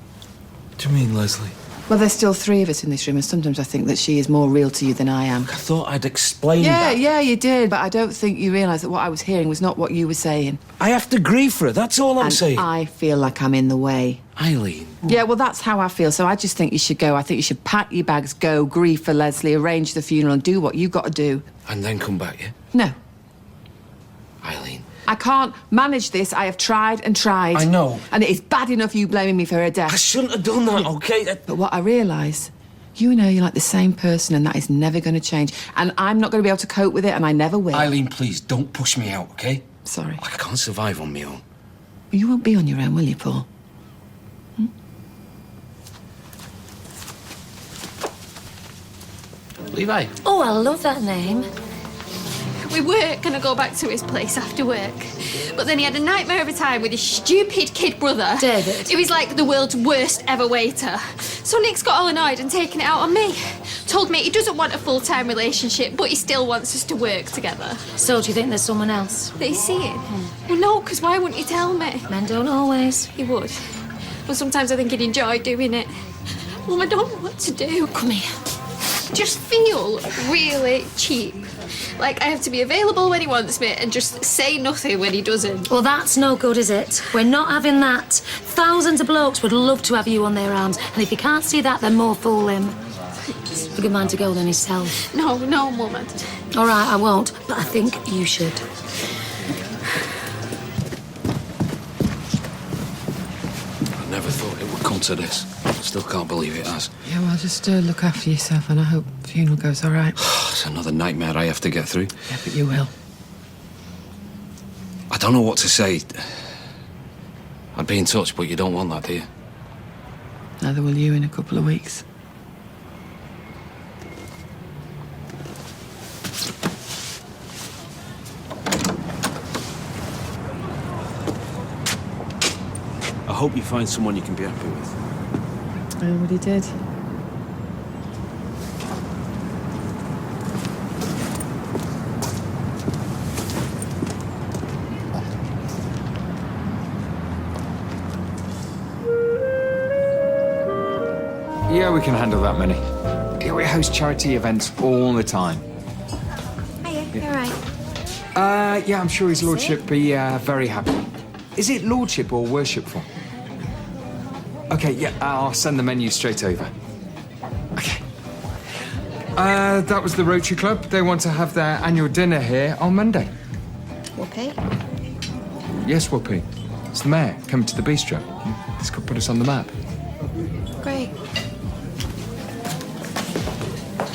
What do you mean, Leslie? Well, there's still 3 of us in this room, and sometimes I think that she is more real to you than I am. I thought I'd explained that. Yeah, you did. But I don't think you realise that what I was hearing was not what you were saying. I have to grieve for her, that's all I'm And saying. I feel like I'm in the way. Eileen. Yeah, well, that's how I feel. So I just think you should go. I think you should pack your bags, go, grieve for Leslie, arrange the funeral, and do what you've got to do. And then come back, yeah? No. Eileen. I can't manage this. I have tried and tried. I know. And it is bad enough you blaming me for her death. I shouldn't have done that, okay? But what I realise, you know you're like the same person, and that is never going to change. And I'm not going to be able to cope with it, and I never will. Eileen, please, don't push me out, okay? Sorry. I can't survive on my own. You won't be on your own, will you, Paul? Levi. Oh, I love that name. We were going to go back to his place after work. But then he had a nightmare of a time with his stupid kid brother. David. He was like the world's worst ever waiter. So Nick's got all annoyed and taken it out on me. Told me he doesn't want a full-time relationship, but he still wants us to work together. So do you think there's someone else? That he's seeing? Well, no, because why wouldn't he tell me? Men don't always. He would. But sometimes I think he'd enjoy doing it. Well, I don't know what to do. Come here. Just feel really cheap. Like I have to be available when he wants me and just say nothing when he doesn't. Well, that's no good, is it? We're not having that. Thousands of blokes would love to have you on their arms, and if you can't see that, then more fool him. Have a good mind to go then yourself. No, Mum. All right, I won't, but I think you should. I never thought it would come to this. Still can't believe it has. Yeah, well, just look after yourself, and I hope the funeral goes all right. It's another nightmare I have to get through. Yeah, but you will. I don't know what to say. I'd be in touch, but you don't want that, do you? Neither will you in a couple of weeks. I hope you find someone you can be happy with. I already did. Yeah, we can handle that many. Yeah, we host charity events all the time. Hiya, you all right? Yeah, I'm sure His Lordship be very happy. Is it Lordship or Worshipful? Okay, yeah, I'll send the menu straight over. Okay. That was the Rotary Club. They want to have their annual dinner here on Monday. Whoopee. Yes, Whoopi. It's the mayor coming to the bistro. This could put us on the map. Great.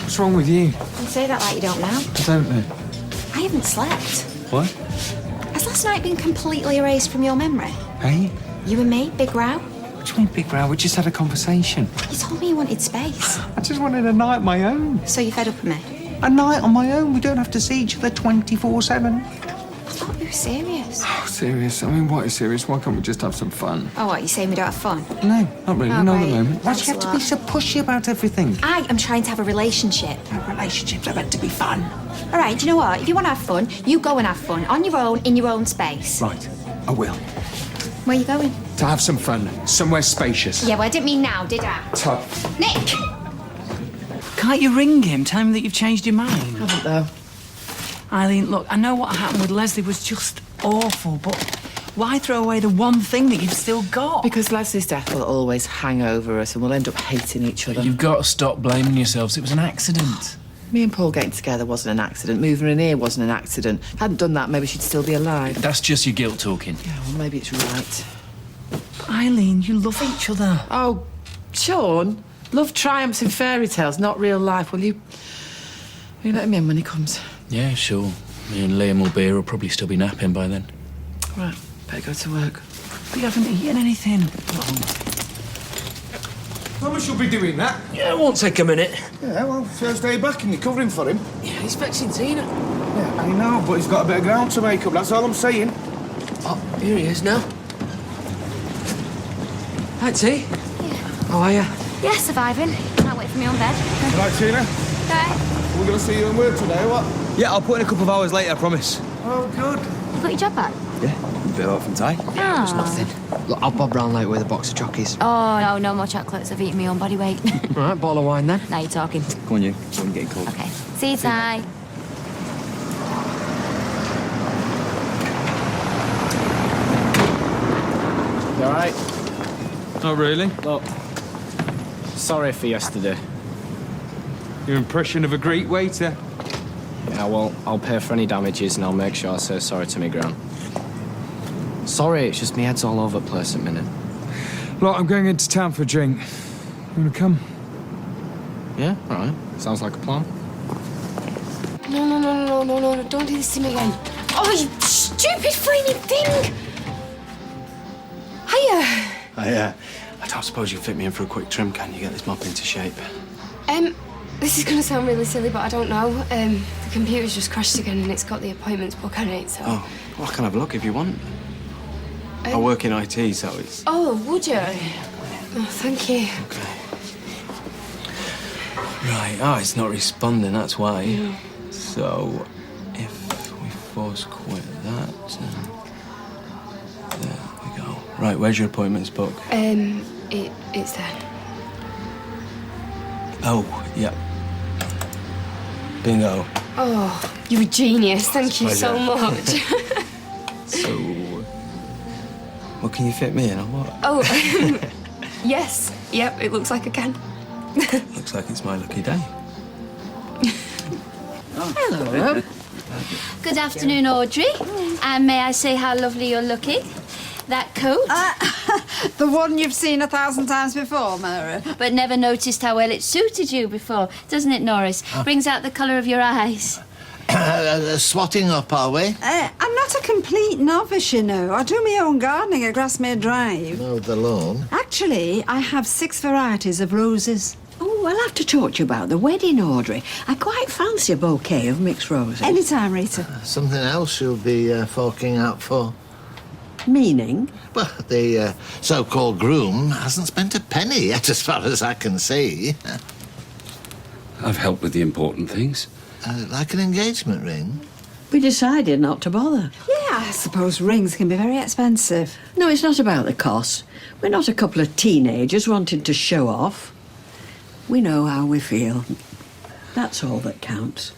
What's wrong with you? You say that like you don't know. I don't know. I haven't slept. What? Has last night been completely erased from your memory? Hey? You and me, big row? What do you mean, big row? We just had a conversation. You told me you wanted space. I just wanted a night on my own. So you're fed up with me? A night on my own. We don't have to see each other 24/7. I thought you were serious. Oh, serious? I mean, what is serious? Why can't we just have some fun? Oh, what, you saying we don't have fun? No, not really. Oh, Not at great. the moment. Why do Thanks you have a to be lot. so pushy about everything? I am trying to have a relationship. Relationships are meant to be fun. All right, do you know what? If you want to have fun, you go and have fun on your own, in your own space. Right, I will. Where are you going? To have some fun. Somewhere spacious. Yeah, well, I didn't mean now, did I? Tough. Nick! Can't you ring him? Tell him that you've changed your mind. Haven't, though. Eileen, look, I know what happened with Leslie was just awful, but why throw away the one thing that you've still got? Because Leslie's death will always hang over us, and we'll end up hating each other. You've got to stop blaming yourselves. It was an accident. Me and Paul getting together wasn't an accident. Moving in here wasn't an accident. Hadn't done that, maybe she'd still be alive. That's just your guilt talking. Yeah, well, maybe it's right. Eileen, you love each other. Oh, Sean, love triumphs in fairy tales, not real life. Will you Will you let him in when he comes? Yeah, sure. Me and Liam will be here. He'll probably still be napping by then. Right, better go to work. But you haven't eaten anything. Thomas will be doing that. Yeah, it won't take a minute. Yeah, well, first day back and you're covering for him. Yeah, he's fetching Tina. Yeah, I know, but he's got a bit of ground to make up, that's all I'm saying. Oh, here he is now. Hi, T. How are you? Yeah, surviving. Can't wait for me on bed. Right, Tina? Okay. We're going to see you in work today, or what? Yeah, I'll put in a couple of hours later, I promise. Oh, good. You got your job back? Yeah, a bit off and tie. There's Nothing. Look, I'll bob round later with a box of chockies. Oh, no, no more chocolates. I've eaten my own body weight. All right, bottle of wine then. Now you're talking. Go on, you. Go on, get cold. Okay. See you, Ty. You all right? Not really. Look, sorry for yesterday. Your impression of a great waiter. Yeah, well, I'll pay for any damages and I'll make sure I say sorry to me gran. Sorry, it's just my head's all over the place at the minute. Look, I'm going into town for a drink. You wanna come? Yeah, all right. Sounds like a plan. No, don't do this to me again. Oh, you stupid flaming thing! Hiya. I don't suppose you fit me in for a quick trim, can you? Get this mop into shape. This is going to sound really silly, but I don't know. The computer's just crashed again and it's got the appointments book on it, so... Oh, well, I can have a look if you want. I work in IT, so it's... Oh, would you? Oh, thank you. Okay. Right, it's not responding, that's why. Yeah. So, if we force quit that... there we go. Right, where's your appointments book? It's there. Oh, yep. Bingo. Oh, you're a genius. Thank you so Pleasure. much. So, what can you fit me in or what? Oh, yes. Yep, it looks like I can. Looks like it's my lucky day. Hello. Good afternoon, Audrey. And may I say how lovely you're looking? That coat? The one you've seen 1,000 times before, Mary. But never noticed how well it suited you before, doesn't it, Norris? Brings out the colour of your eyes. Swatting up, are we? I'm not a complete novice, you know. I do my own gardening at Grasmere Drive. No, the lawn. Actually, I have 6 varieties of roses. Oh, I'll have to talk to you about the wedding, Audrey. I quite fancy a bouquet of mixed roses. Anytime, Rita. Something else you'll be forking out for? Meaning? Well, the so-called groom hasn't spent a penny yet, as far as I can see. I've helped with the important things. Like an engagement ring? We decided not to bother. Yeah, I suppose rings can be very expensive. No, it's not about the cost. We're not a couple of teenagers wanting to show off. We know how we feel. That's all that counts.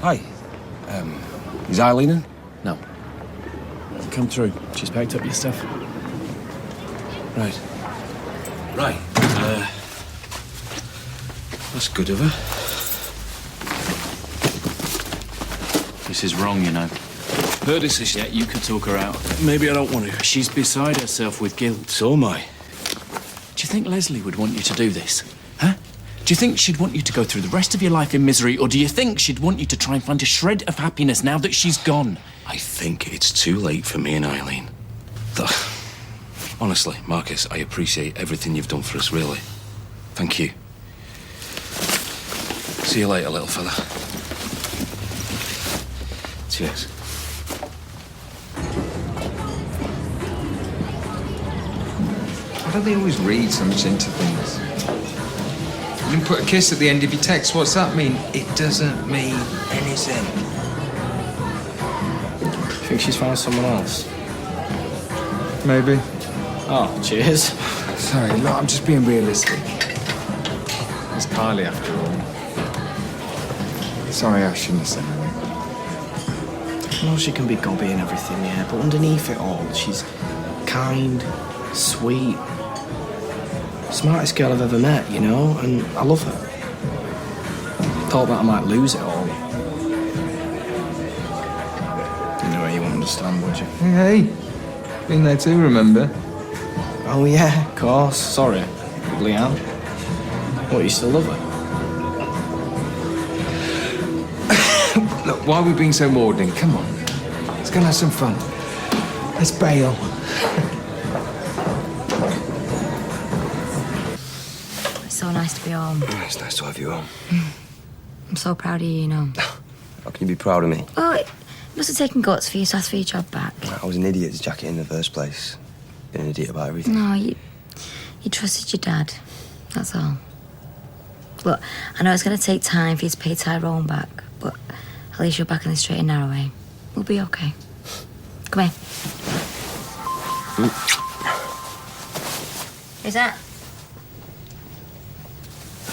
Hi. Is Eileen in? No. Come through. She's packed up your stuff. Right. Right. That's good of her. This is wrong, you know. Heard this as yet, you could talk her out. Maybe I don't want to. She's beside herself with guilt. So am I. Do you think Leslie would want you to do this? Huh? Do you think she'd want you to go through the rest of your life in misery, or do you think she'd want you to try and find a shred of happiness now that she's gone? I think it's too late for me and Eileen. Honestly, Marcus, I appreciate everything you've done for us, really. Thank you. See you later, little fella. Cheers. Why do they always read so much into things? You can put a kiss at the end of your text. What's that mean? It doesn't mean anything. Think she's found someone else? Maybe. Oh, cheers. Sorry, look, I'm just being realistic. It's Kylie, after all. Sorry, I shouldn't have said that. I know she can be gobby and everything, yeah, but underneath it all, she's kind, sweet, smartest girl I've ever met, you know, and I love her. Thought that I might lose it all. understand, would you? Hey, been there too, remember? Oh, yeah, of course. Sorry, Leanne. What, you still love her? Look, why are we being so maudlin? Come on. Let's go and have some fun. Let's bail. It's so nice to be home. It's nice to have you home. I'm so proud of you, you know. How can you be proud of me? Oh, it must have taken guts for you to ask for your job back. I was an idiot to jack it in the first place. Been an idiot about everything. No, you trusted your dad. That's all. Look, I know it's going to take time for you to pay Tyrone back, but at least you're back in the straight and narrow way. We'll be okay. Come here. Who's that?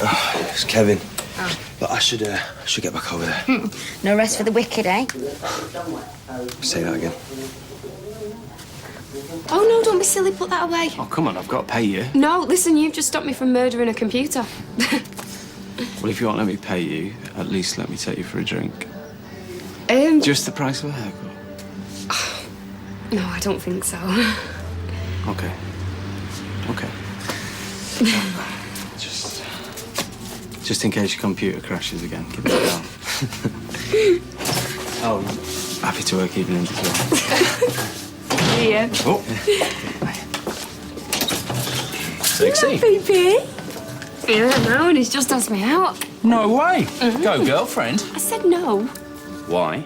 Oh, it's Kevin. Oh. But I should get back over there. No rest for the wicked, eh? Say that again. Oh, no, don't be silly. Put that away. Oh, come on, I've got to pay you. No, listen, you've just stopped me from murdering a computer. Well, if you won't let me pay you, at least let me take you for a drink. Just the price of a haircut. No, I don't think so. Okay. Okay. Just in case your computer crashes again, give it a go. Oh, happy to work evenings as well. Yeah. Oh. Sexy. Baby. Yeah, no, and he's just asked me out. No way. Go, girlfriend. I said no, Why?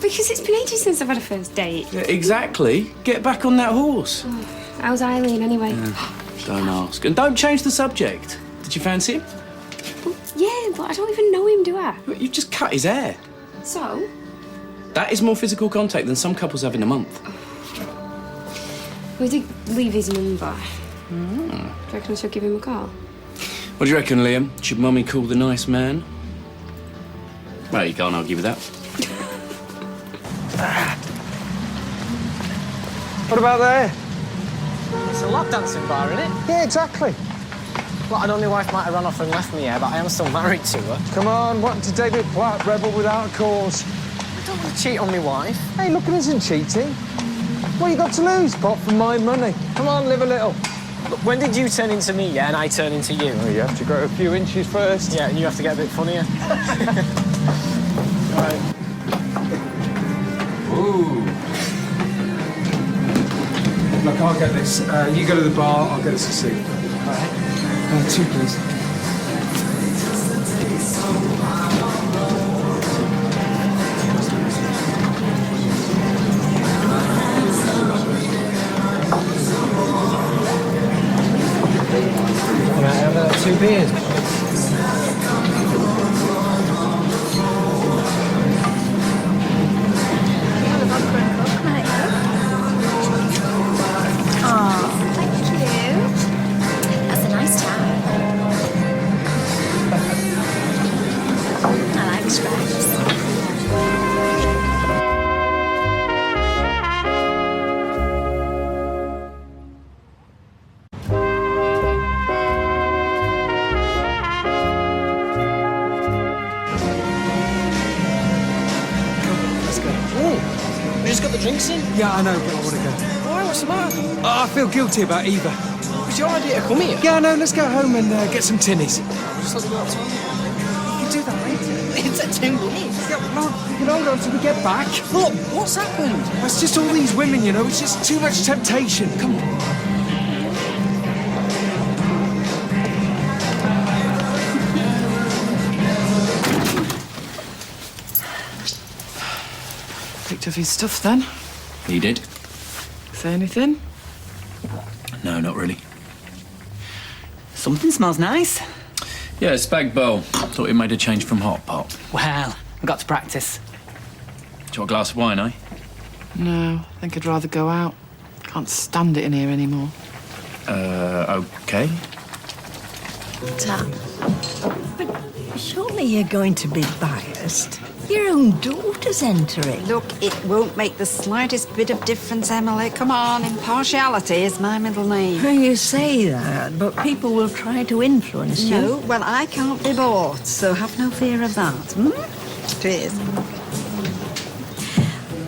because it's been ages since I've had a first date. Yeah, exactly. Get back on that horse. How's Eileen, anyway? Don't ask. And don't change the subject. Did you fancy him? Yeah, but I don't even know him, do I? You've just cut his hair. So? That is more physical contact than some couples have in a month. We did leave his number. Do you reckon I should give him a call? What do you reckon, Liam? Should Mummy call the nice man? Well, you can't argue with that. What about there? It's a lap dancing bar, isn't it? Yeah, exactly. Well, I know my wife might have run off and left me here, but I am still married to her. Come on, wanting to David Platt, rebel without a cause. I don't want to cheat on my wife. Hey, look, it isn't cheating. What you got to lose, apart from my money? Come on, live a little. Look, when did you turn into me, yeah, and I turn into you? Well, you have to grow a few inches first. Yeah, and you have to get a bit funnier. All right. Ooh. Look, I'll get this. You go to the bar, I'll get us a seat. All right. 2, please. Can I have 2 beers? Oh, thank you. That's a nice town. I like scraps. Let's go. Ooh, we just got the drinks in? Yeah, I know, but I want to go. Why, what's the matter? Oh, I feel guilty about Eva. It was your idea to come here. Yeah, no, let's go home and get some tinnies. Just let me go outside. You can do that later. It's at 2 minutes. Yeah, well, no, you can hold on till we get back. Look, what's happened? It's just all these women, you know. It's just too much temptation. Come on. Picked up his stuff then. He did? Say anything? No, not really. Something smells nice. Yeah, spag bowl. Thought he made a change from hot pot. Well, I got to practice. Do you want a glass of wine, eh? No, I think I'd rather go out. Can't stand it in here anymore. Okay. Tam, but surely you're going to be biased. Your own daughter's entering. Look, it won't make the slightest bit of difference, Emily. Come on, impartiality is my middle name. Well, you say that, but people will try to influence you. No, well, I can't be bought, so have no fear of that. Cheers.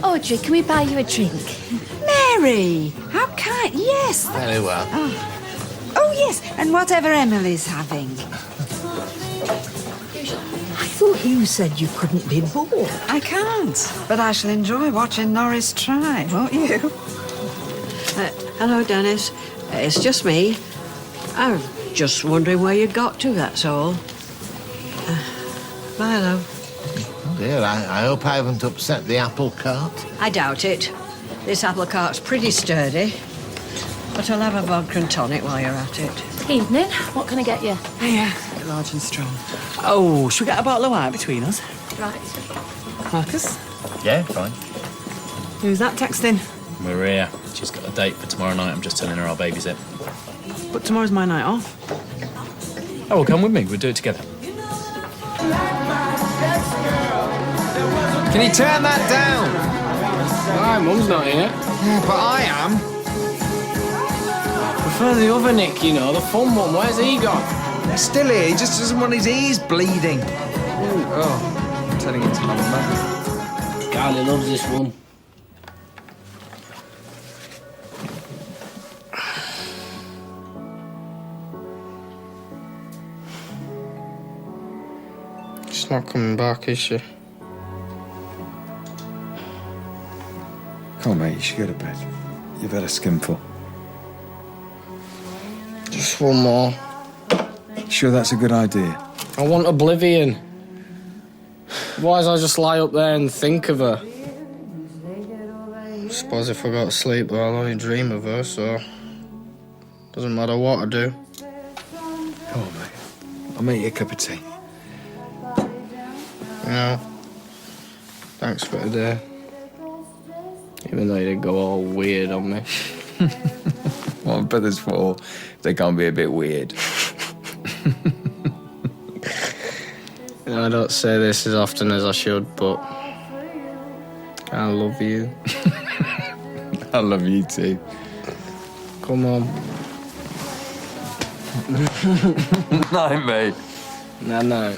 Audrey, can we buy you a drink? Mary, how kind. Yes. Very well. Oh, yes, and whatever Emily's having. I thought you said you couldn't be bored. I can't, but I shall enjoy watching Norris try, won't you? Hello, Dennis. It's just me. I'm just wondering where you got to, that's all. Bye, love. Oh dear, I hope I haven't upset the apple cart. I doubt it. This apple cart's pretty sturdy. But I'll have a vodka and tonic while you're at it. Evening. What can I get you? Yeah, large and strong. Oh, should we get a bottle of wine between us? Right. Marcus? Yeah, fine. Who's that texting? Maria. She's got a date for tomorrow night. I'm just telling her I'll babysit. But tomorrow's my night off. Oh, well, come with me. We'll do it together. Can you turn that down? My mum's not here. Yeah, but I am. I prefer the other Nick, you know, the fun one. Where's he gone? He's still here. He just doesn't want his ears bleeding. Oh, I'm telling it to my mum. Carly loves this one. She's not coming back, is she? Come on, mate. You should go to bed. You've had a skinful. Just one more. Sure that's a good idea? I want oblivion. Otherwise I'll just lie up there and think of her. I suppose if I go to sleep, I'll only dream of her, so... Doesn't matter what I do. Come on, mate. I'll make you a cup of tea. No. Thanks for today. Even though you did go all weird on me. What brothers for? They can't be a bit weird. You know, I don't say this as often as I should, but I love you. I love you too. Come on. Night, mate. No.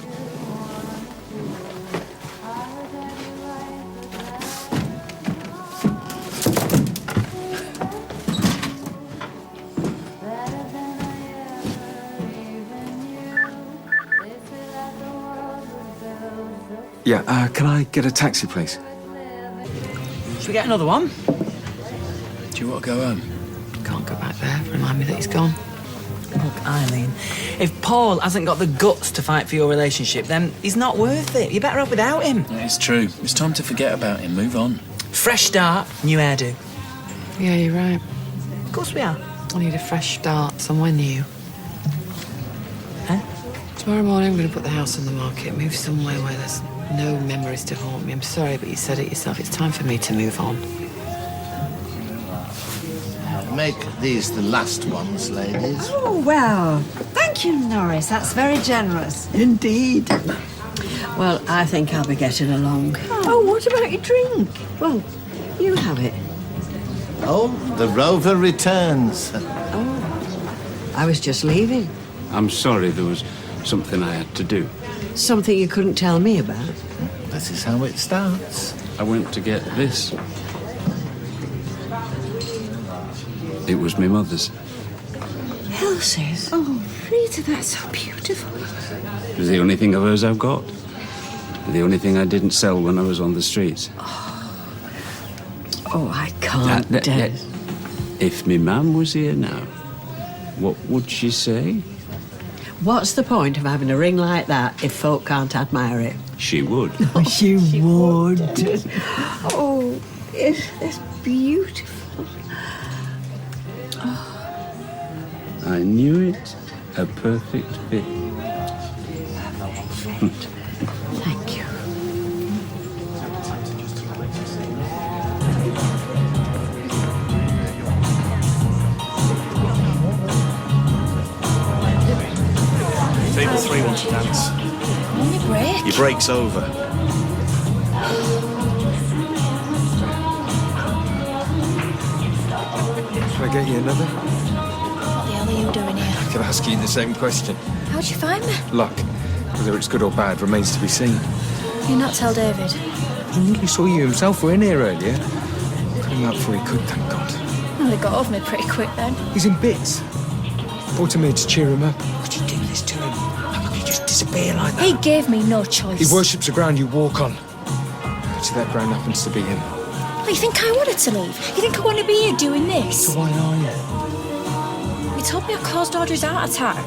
Yeah, can I get a taxi, please? Should we get another one? Do you want to go home? Can't go back there. Remind me that he's gone. Look, Eileen, if Paul hasn't got the guts to fight for your relationship, then he's not worth it. You're better off without him. Yeah, it's true. It's time to forget about him. Move on. Fresh start, new hairdo. Yeah, you're right. Of course we are. I need a fresh start, somewhere new. Huh? Tomorrow morning I'm going to put the house on the market, move somewhere where there's no memories to haunt me. I'm sorry, but you said it yourself. It's time for me to move on. Make these the last ones, ladies. Oh, well, thank you, Norris. That's very generous. Indeed. Well, I think I'll be getting along. Oh, what about your drink? Well, you have it. Oh, the rover returns. Oh, I was just leaving. I'm sorry, there was something I had to do. Something you couldn't tell me about. This is how it starts. I went to get this. It was my mother's. Elsie's? Oh, Rita, that's so beautiful. It was the only thing of hers I've got. The only thing I didn't sell when I was on the streets. Oh, I can't, Dennis. If my mum was here now, what would she say? What's the point of having a ring like that if folk can't admire it? She would. Oh, she would. Oh, it's beautiful. I knew it. A perfect fit. Thank you. Table 3 wants to dance. On your break? Your break's over. Shall I get you another? What the hell are you doing here? I could ask you the same question. How'd you find me? Luck. Whether it's good or bad remains to be seen. You not tell David? He nearly saw you himself. We're in here earlier. Put him out before he could, thank God. Well, they got over me pretty quick then. He's in bits. Brought him here to cheer him up. Could you do this to him? How could you just disappear like that? He gave me no choice. He worships the ground you walk on. Actually, that ground happens to be him. Oh, you think I wanted to leave? You think I want to be here doing this? So why are you? He told me I caused Audrey's heart attack.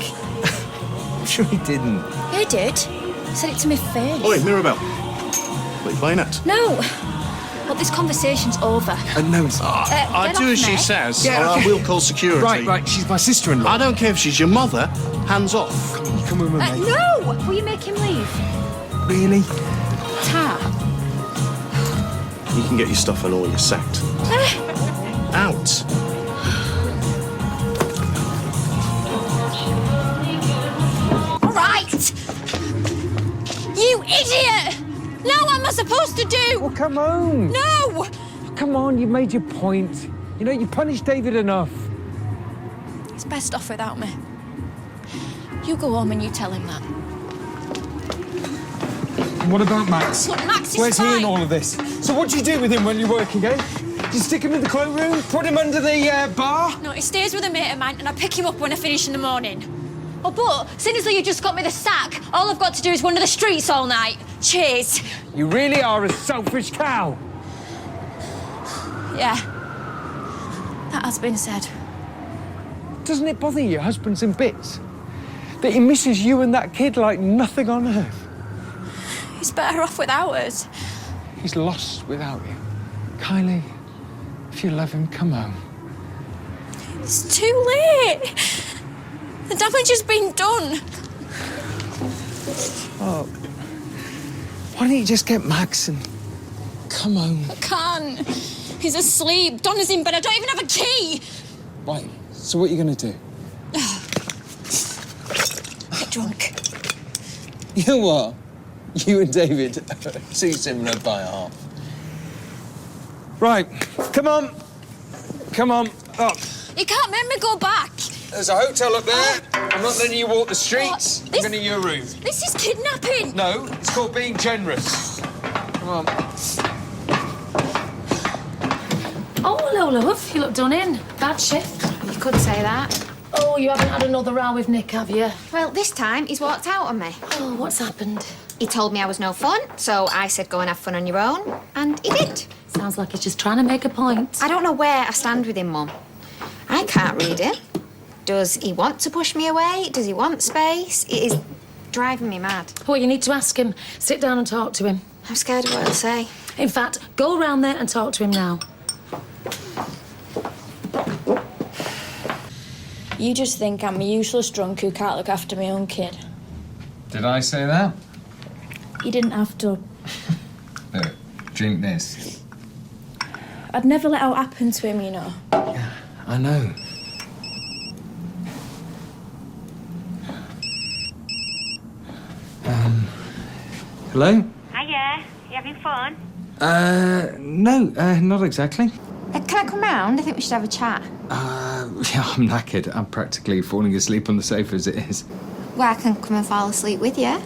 I'm sure he didn't. Yeah, he did. He said it to my face. Oi, Mirabelle. What are you playing at? No. Well, this conversation's over. No, it's... I get do off as she me. says, Yeah, or okay. I will call security. Right, she's my sister-in-law. I don't care if she's your mother. Hands off. Come with me, mate. No! Will you make him leave? Really? Ta. You can get your stuff and all you're sacked. Out. All right! You idiot! Now what am I supposed to do? Well, come home. No! Come on, you've made your point. You know, you punished David enough. It's best off without me. You go home and you tell him that. And what about Max? Look, Max is Where's fine. he in all of this? So what do you do with him when you're working, eh? Do you stick him in the cloakroom? Put him under the bar? No, he stays with a mate of mine and I pick him up when I finish in the morning. Oh, but seeing as though you just got me the sack, all I've got to do is wander the streets all night. Cheers. You really are a selfish cow. Yeah. That has been said. Doesn't it bother you your husband's in bits? That he misses you and that kid like nothing on earth? He's better off without us. He's lost without you. Kylie, if you love him, come home. It's too late. The damage has been done. Oh, why don't you just get Max and come home? I can't. He's asleep. Donna's in bed. I don't even have a key. Right, so what are you going to do? Get drunk. You know what? You and David are too similar by half. Right, come on. Come on, up. You can't make me go back. There's a hotel up there. I'm not letting you walk the streets. What? I'm going to your room. This is kidnapping. No, it's called being generous. Come on. Oh, hello, love. You look done in. Bad shift. You could say that. Oh, you haven't had another row with Nick, have you? Well, this time he's walked out on me. Oh, what's happened? He told me I was no fun, so I said go and have fun on your own, and he did. Sounds like he's just trying to make a point. I don't know where I stand with him, Mum. I can't read it. Does he want to push me away? Does he want space? It is driving me mad. Well, you need to ask him. Sit down and talk to him. I'm scared of what he'll say. In fact, go round there and talk to him now. You just think I'm a useless drunk who can't look after my own kid. Did I say that? You didn't have to. Look, drink this. I'd never let it happen to him, you know. I know. Hello? Hiya, you having fun? No, not exactly. Can I come round? I think we should have a chat. Yeah, I'm knackered. I'm practically falling asleep on the sofa as it is. Well, I can come and fall asleep with you.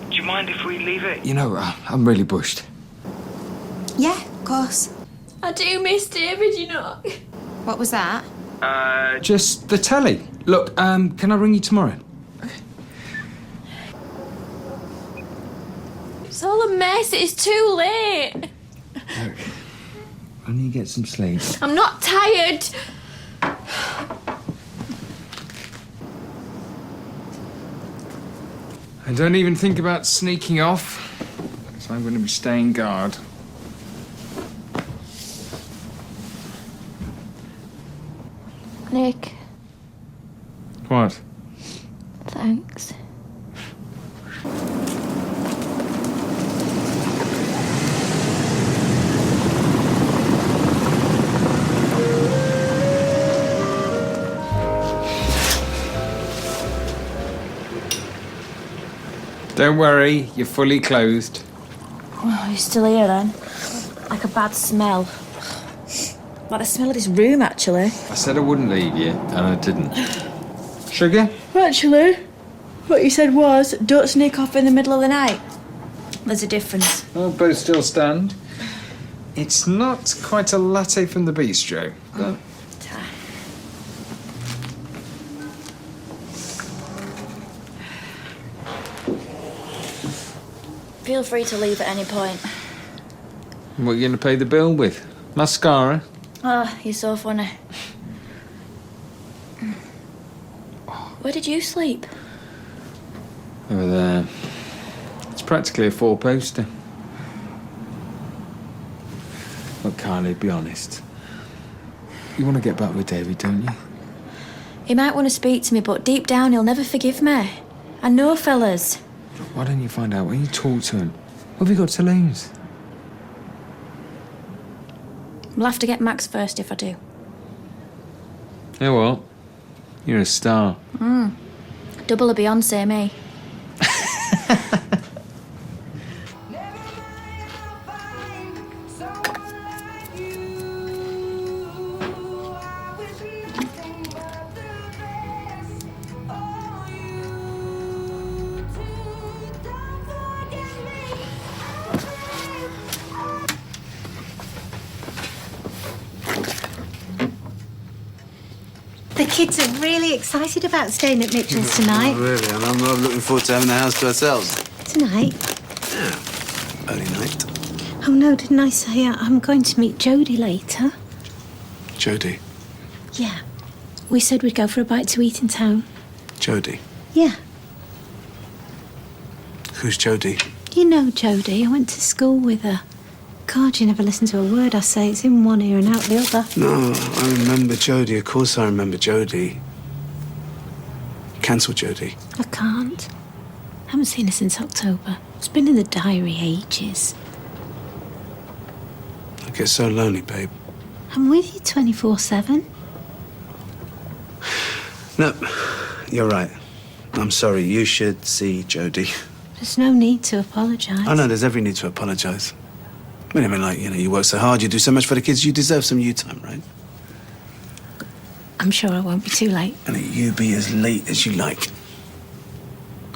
Do you mind if we leave it? You know, I'm really bushed. Yeah, of course. I do miss David, you know. What was that? Just the telly. Look, can I ring you tomorrow? It's all a mess. It's too late. Look, I need to get some sleep. I'm not tired. And don't even think about sneaking off, because I'm going to be staying guard. Nick, What? thanks. Don't worry, you're fully clothed. Oh, you're still here then? Like a bad smell. Like the smell of this room, actually. I said I wouldn't leave you, and I didn't. Sugar? Actually, what you said was, don't sneak off in the middle of the night. There's a difference. Oh, both still stand. It's not quite a latte from the bistro, but... Feel free to leave at any point. What are you going to pay the bill with? Mascara? Oh, you're so funny. Where did you sleep? Over there. It's practically a four-poster. Look, Kylie, be honest. You want to get back with David, don't you? He might want to speak to me, but deep down he'll never forgive me. I know, fellas. Why don't you find out? Why don't you talk to him? What have you got to lose? We'll have to get Max first if I do. You know what? You're a star. Double a Beyonce, me. The kids are really excited about staying at Mitchell's tonight. Oh, really? And I'm looking forward to having the house to ourselves. Tonight? Yeah. Early night. Oh no, didn't I say I'm going to meet Jodie later? Jodie. Yeah. We said we'd go for a bite to eat in town. Jodie. Yeah. Who's Jodie? You know Jodie. I went to school with her. God, you never listen to a word I say. It's in one ear and out the other. No, I remember Jodie. Of course I remember Jodie. Cancel Jodie. I can't. I haven't seen her since October. It's been in the diary ages. I get so lonely, babe. I'm with you 24/7. No, you're right. I'm sorry. You should see Jodie. There's no need to apologise. I know there's every need to apologise. I mean, like, you know, you work so hard, you do so much for the kids, you deserve some you time, right? I'm sure I won't be too late. And you be as late as you like.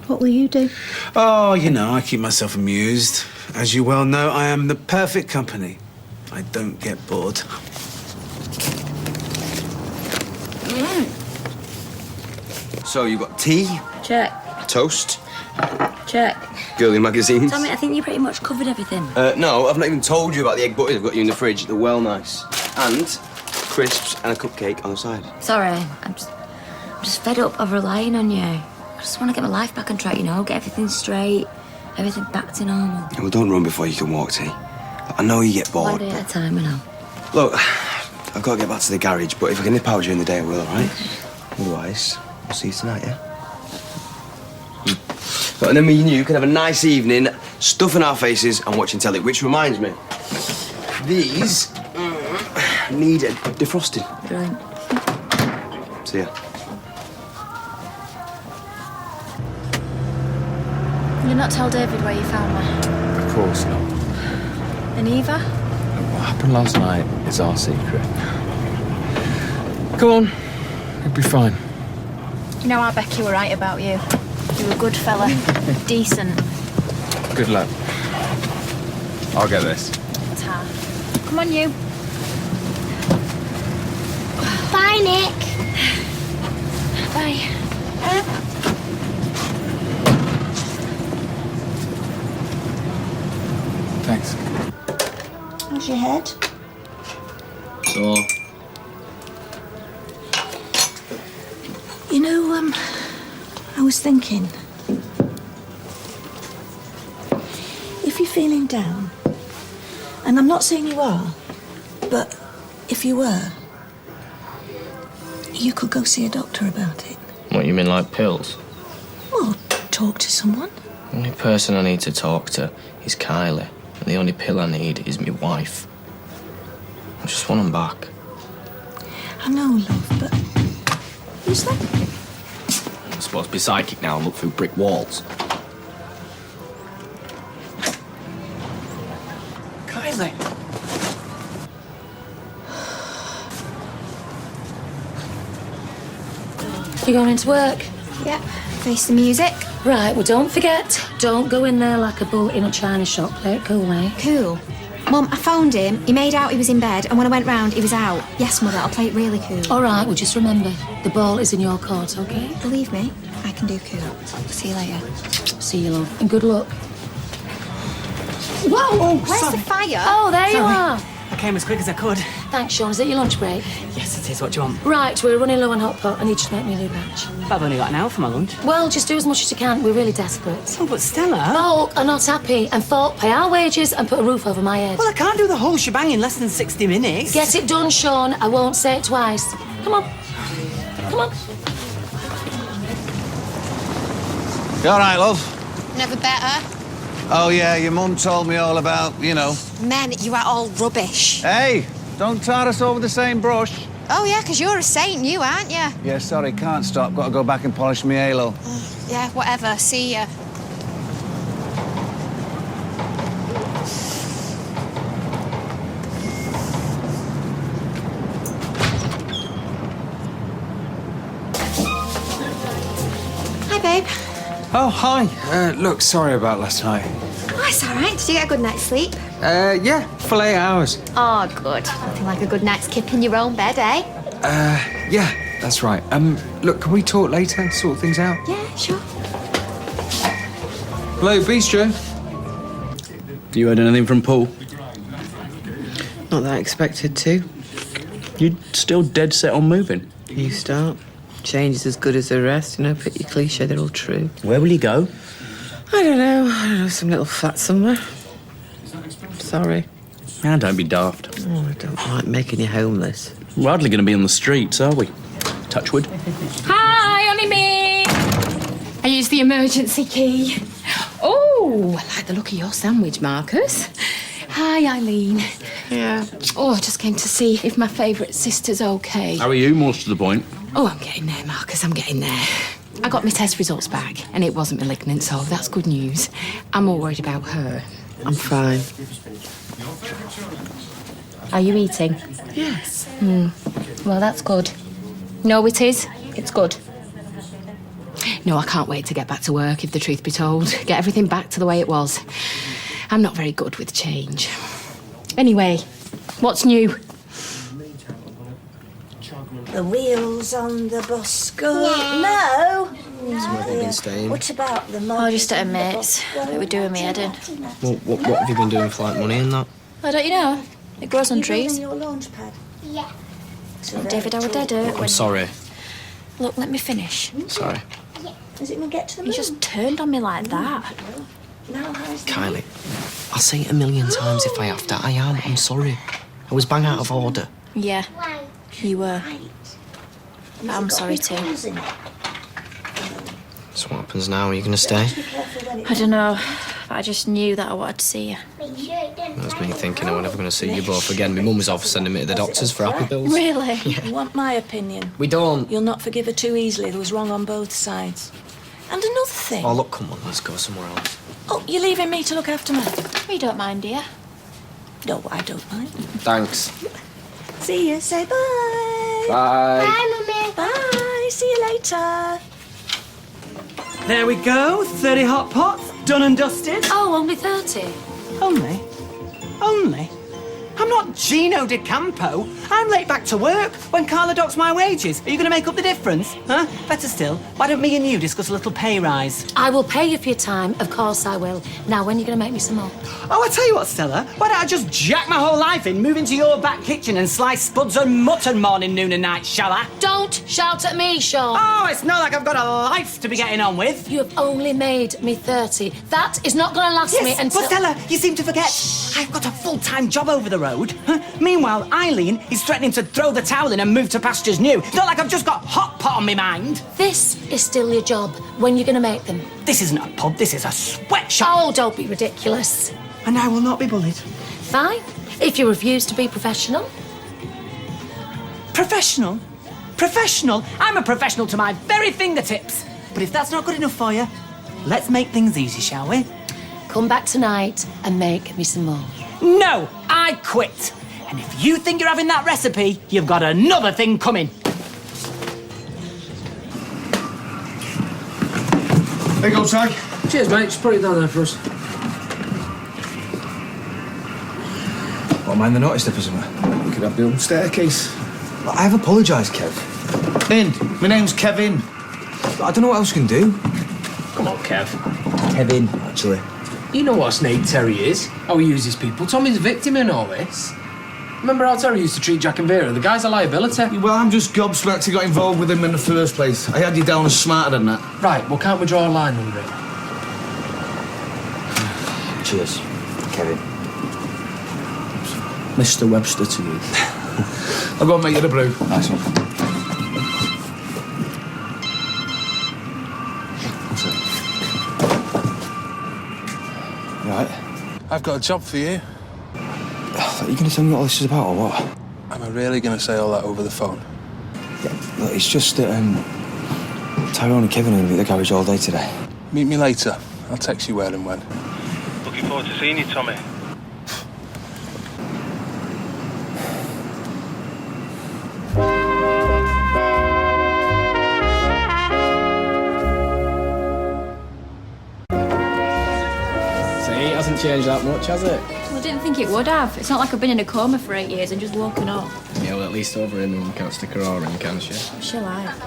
What will you do? Oh, you know, I keep myself amused. As you well know, I am the perfect company. I don't get bored. So you got tea, Check. toast, Check. girly magazines. Tommy, I think you pretty much covered everything. No, I've not even told you about the egg butties I've got you in the fridge. They're well nice. And crisps and a cupcake on the side. Sorry, I'm just fed up of relying on you. I just want to get my life back on track, you know, get everything straight, everything back to normal. Yeah, well, don't run before you can walk, T. I know you get bored. One day at a time, I know. Look, I've got to get back to the garage, but if I can nip out during the day, I will, all right? Otherwise, we'll see you tonight, yeah? But, and then me and you can have a nice evening, stuffing our faces and watching telly, which reminds me, these need a defrosting. Brilliant. See ya. You'll not tell David where you found me? Of course not. And Eva? What happened last night is our secret. Come on. It'll be fine. You know, I Becky were right about you. You were a good fella. Decent. Good luck. I'll get this. Ta. Come on, you. Bye, Nick. Bye. Thanks. How's your head? So, You know, I was thinking, if you're feeling down, and I'm not saying you are, but if you were, you could go see a doctor about it. what, you mean like pills? Well, talk to someone. The only person I need to talk to is Kylie. And the only pill I need is my wife. I just want them back. I know, love, but who's that? I'm supposed to be psychic now and look through brick walls. Kylie. You going into work? Yep. Face the music. Right, well, don't forget, don't go in there like a bull in a china shop. Play it cool, mate. Cool. Mum, I phoned him. He made out he was in bed, and when I went round, he was out. Yes, Mother, I'll play it really cool. All right, well, just remember, the ball is in your court, OK? Believe me, I can do cool. See you later. See you, love. And good luck. Whoa! Where's the fire? Oh, there you are. I came as quick as I could. Thanks, Sean. Is it your lunch break? Yes, it is. What do you want? Right, we're running low on hot pot. I need you to make me a new batch. But I've only got an hour for my lunch. Well, just do as much as you can. We're really desperate. Oh, but Stella... Folk are not happy, and folk pay our wages and put a roof over my head. Well, I can't do the whole shebang in less than 60 minutes. Get it done, Sean. I won't say it twice. Come on. Come on. You all right, love? Never better. Oh, yeah, your mum told me all about, you know. Men, you are all rubbish. Hey, don't tar us over the same brush. Oh, yeah, because you're a saint, you, aren't you? Yeah, sorry, can't stop. Got to go back and polish my halo. Yeah, whatever. See ya. Hi, babe. Oh, hi. Look, sorry about last night. Oh, it's all right. Did you get a good night's sleep? Yeah, full 8 hours. Oh, good. Nothing like a good night's kip in your own bed, eh? Yeah, that's right. Look, can we talk later, sort things out? Yeah, sure. Hello, Bistro. You heard anything from Paul? Not that I expected to. You still dead set on moving? You start. Change is as good as the rest, you know, pick your cliche, they're all true. Where will you go? I don't know, some little flat somewhere. Sorry. Ah, don't be daft. Oh, I don't like making you homeless. We're hardly going to be on the streets, are we? Touchwood. Hi, only me. I used the emergency key. Oh, I like the look of your sandwich, Marcus. Hi, Eileen. Yeah. Oh, I just came to see if my favourite sister's okay. How are you, most to the point? Oh, I'm getting there, Marcus, I'm getting there. I got my test results back, and it wasn't malignant, so that's good news. I'm more worried about her. I'm fine. Are you eating? Yes. Well, that's good. No, it is. It's good. No, I can't wait to get back to work, if the truth be told. Get everything back to the way it was. I'm not very good with change. Anyway, what's new? The wheels on the bus go. No. Where have you been staying? What about the money? Oh, just at a mate's. They were doing me head in. Well, what have you been doing for, like, money and that? Oh, don't you know? It grows on trees. Your launch pad. Yeah. Oh, David, I would dead hurt I'm when... sorry. Look, let me finish. Sorry. Is it going to get to the You moon? just turned on me like that. Now how's the Kylie, I'll say it a million times if I have to. I'm sorry. I was bang out of order. Yeah, you were. But I'm sorry too. So what happens now? Are you going to stay? I don't know, but I just knew that I wanted to see you. That's me thinking I was never going to see you both again. My mum was off sending me to the doctors for happy pills. Really? You want my opinion? We don't. You'll not forgive her too easily. There was wrong on both sides. And another thing. Oh, look, come on, let's go somewhere else. Oh, you're leaving me to look after me? You don't mind, do you? No, I don't mind. Thanks. See you. Say bye. Bye. Mummy. Bye. See you later. There we go. 30 hot pots, done and dusted. Oh, only 30? Only? Only? I'm not Gino De Campo. I'm late back to work when Carla docks my wages. Are you going to make up the difference? Huh? Better still, why don't me and you discuss a little pay rise? I will pay you for your time, of course I will. Now, when are you going to make me some more? Oh, I tell you what, Stella, why don't I just jack my whole life in, move into your back kitchen and slice spuds and mutton morning, noon and night, shall I? Don't shout at me, Sean. Oh, it's not like I've got a life to be getting on with. You have only made me 30. That is not going to last me until... But Stella, you seem to forget. I've got a full-time job over the road. Huh? Meanwhile, Eileen is threatening to throw the towel in and move to pastures new. It's not like I've just got hot pot on my mind. This is still your job. When you're going to make them? This isn't a pub, this is a sweatshop. Oh, don't be ridiculous. And I will not be bullied. Fine, if you refuse to be professional. Professional? Professional? I'm a professional to my very fingertips. But if that's not good enough for you, let's make things easy, shall we? Come back tonight and make me some more. No, I quit. And if you think you're having that recipe, you've got another thing coming. There you go, Tag. Cheers, mate. Just put it down there for us. Don't mind the naughty step or something. You could have the old staircase. I have apologised, Kev. My name's Kevin. I don't know what else we can do. Come on, Kev. Kevin, actually. You know what a snake terrier is, how he uses people. Tommy's a victim in all this. Remember how Terry used to treat Jack and Vera? The guy's a liability. Well, I'm just gobsmacked you got involved with him in the first place. I had you down as smarter than that. Right, well, can't we draw a line under it? Cheers, Kevin. Mr. Webster to you. I'll go and make you the brew. Nice one. Right. I've got a job for you. Are you going to tell me what all this is about, or what? Am I really going to say all that over the phone? Yeah, look, it's just that Tyrone and Kevin are going to be at the garage all day today. Meet me later. I'll text you where and when. Looking forward to seeing you, Tommy. Hasn't changed that much, has it? Well, I didn't think it would have. It's not like I've been in a coma for 8 years and just woken up. Yeah, well, at least over him and can't stick her oar in, can she? She'll have.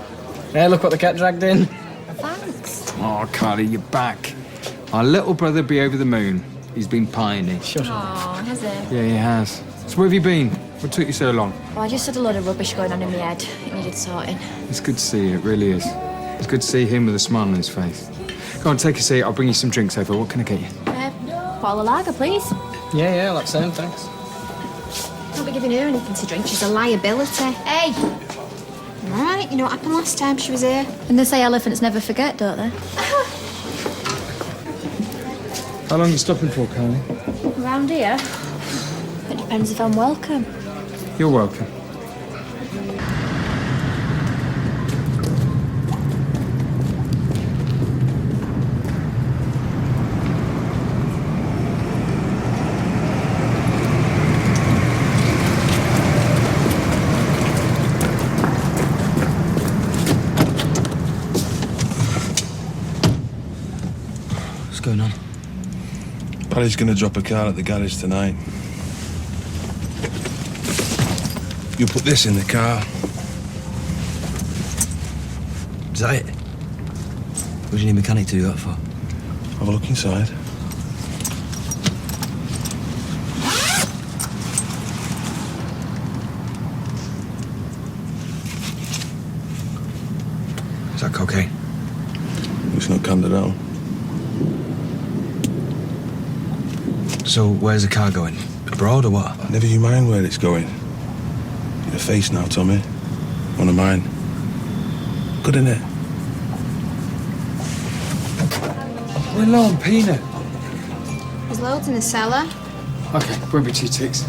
Hey, look what the cat dragged in. Thanks. Oh, Carly, you're back. Our little brother be over the moon. He's been pining. Shut up. Oh, has he? Yeah, he has. So where have you been? What took you so long? Well, I just had a lot of rubbish going on in my head. It needed sorting. It's good to see you, it really is. It's good to see him with a smile on his face. Go on, take a seat. I'll bring you some drinks over. What can I get you? Bottle of lager, please. Yeah, like same, thanks. Don't be giving her anything to drink. She's a liability. Hey! All right, you know what happened last time she was here? And they say elephants never forget, don't they? How long are you stopping for, Carly? Around here? It depends if I'm welcome. You're welcome. What's going on? Paddy's going to drop a car at the garage tonight. You put this in the car. Is that it? What do you need a mechanic to do that for? Have a look inside. Is that cocaine? It's not candid out. So where's the car going? Abroad or what? Never you mind where it's going. Your face now, Tommy. One of mine. Good, innit? We're low on peanut. There's loads in the cellar. Okay, won't be 2 ticks.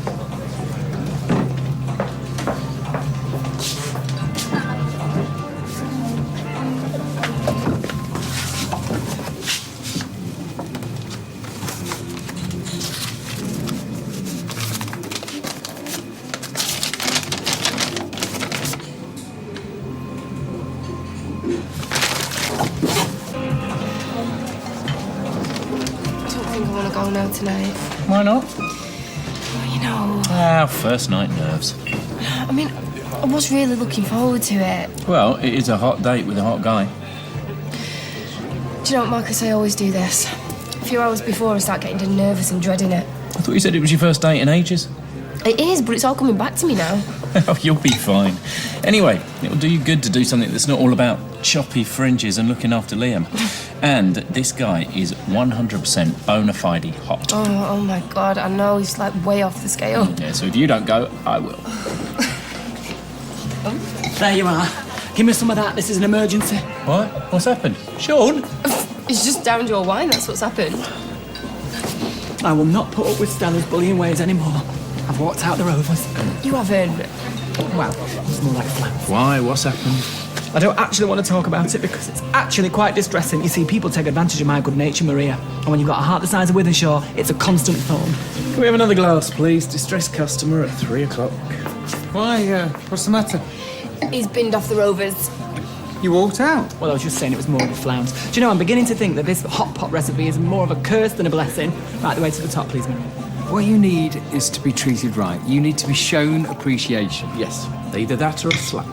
Tonight. Why not? Well, you know, First night nerves. I mean, I was really looking forward to it. Well, it is a hot date with a hot guy. Do you know what, Marcus? I always do this. A few hours before, I start getting nervous and dreading it. I thought you said it was your first date in ages. It is, but it's all coming back to me now. Oh, you'll be fine. Anyway, it'll do you good to do something that's not all about choppy fringes and looking after Liam. And this guy is 100% bona fide hot. Oh my God, I know, he's like way off the scale. Yeah, so if you don't go, I will. There you are. Give me some of that. This is an emergency. What? What's happened? Sean? It's just downed your wine, that's what's happened. I will not put up with Stella's bullying ways anymore. I've walked out the Rovers. You haven't. Well, it's more like flats. Why? What's happened? I don't actually want to talk about it because it's actually quite distressing. You see, people take advantage of my good nature, Maria. And when you've got a heart the size of Withenshaw, it's a constant thorn. Can we have another glass, please? Distressed customer at 3 o'clock. Why, what's the matter? He's binned off the Rovers. You walked out? Well, I was just saying it was more of a flounce. Do you know, I'm beginning to think that this hot pot recipe is more of a curse than a blessing. Right, the way to the top, please, Maria. What you need is to be treated right. You need to be shown appreciation. Yes, either that or a slap.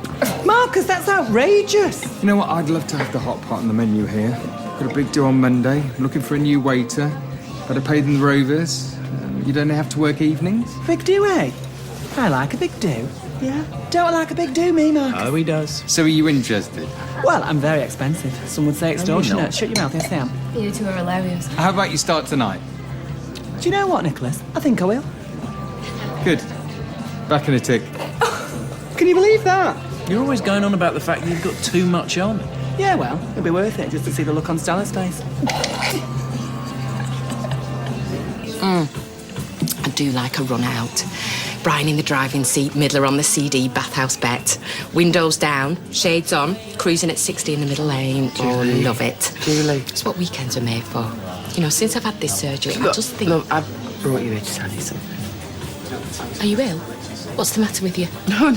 Marcus, that's outrageous. You know what? I'd love to have the hot pot on the menu here. Got a big do on Monday. I'm looking for a new waiter. Better pay than the Rovers. You don't have to work evenings. Big do, eh? I like a big do. Yeah. Don't like a big do, me, Marcus. Oh, he does. So are you interested? Well, I'm very expensive. Some would say extortionate. not. Shut your mouth, yes, I am. You two are hilarious. How about you start tonight? Do you know what, Nicholas? I think I will. Good. Back in a tick. Can you believe that? You're always going on about the fact that you've got too much on. Yeah, well, it'll be worth it just to see the look on Stella's face. I do like a run out. Brian in the driving seat, Midler on the CD, bathhouse bet. Windows down, shades on, cruising at 60 in the middle lane. Julie. Oh, love it. Julie. It's what weekends are made for. You know, since I've had this surgery, I just think... Look, I've brought you here to tell you something. Are you ill? What's the matter with you? No.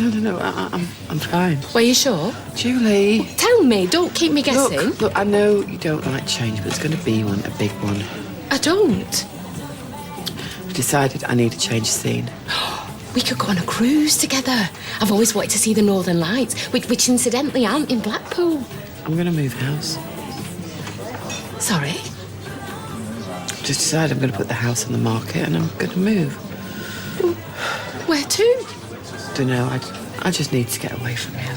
I'm fine. Well, you sure? Julie. Tell me, don't keep me guessing. Look, I know you don't like change, but it's going to be one, a big one. I don't. I decided I need to change the scene. We could go on a cruise together. I've always wanted to see the Northern Lights, which incidentally aren't in Blackpool. I'm going to move house. Sorry? Just decided I'm going to put the house on the market and I'm going to move. Where to? Don't know, I just need to get away from here.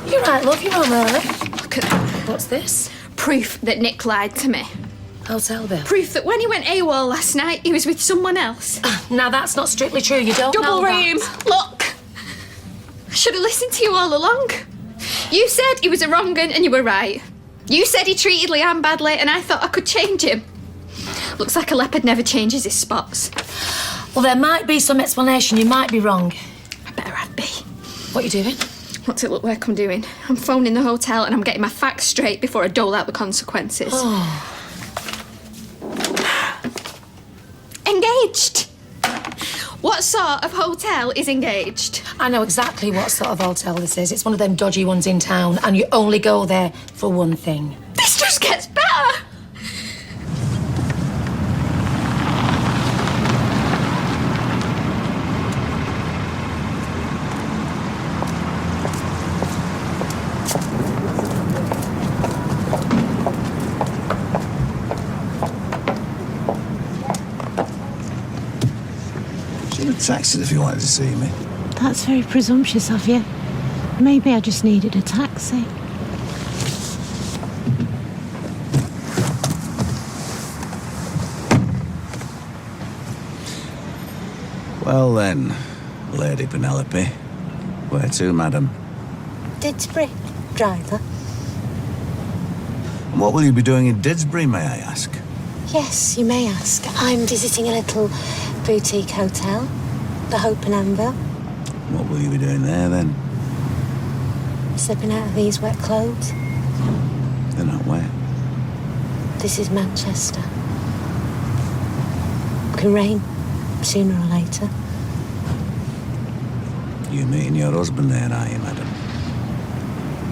You're right, love, you're on early. Look at that. What's this? Proof that Nick lied to me. Hotel bill. Proof that when he went AWOL last night, he was with someone else. Now, that's not strictly true. You don't Double know room. that. Look. I should have listened to you all along. You said he was a wrong 'un and you were right. You said he treated Leanne badly and I thought I could change him. Looks like a leopard never changes his spots. Well, there might be some explanation. You might be wrong. I better I'd be. What are you doing? What's it look like I'm doing? I'm phoning the hotel and I'm getting my facts straight before I dole out the consequences. Oh. Engaged! What sort of hotel is engaged? I know exactly what sort of hotel this is. It's one of them dodgy ones in town, and you only go there for one thing. This just gets better! Taxi if you wanted to see me. That's very presumptuous of you. Maybe I just needed a taxi. Well then, Lady Penelope. Where to, madam? Didsbury, driver. And what will you be doing in Didsbury, may I ask? Yes, you may ask. I'm visiting a little boutique hotel, the Hope and Amber. What will you be doing there, then? Slipping out of these wet clothes. They're not wet. This is Manchester. It can rain sooner or later. You meeting your husband there, are you, madam?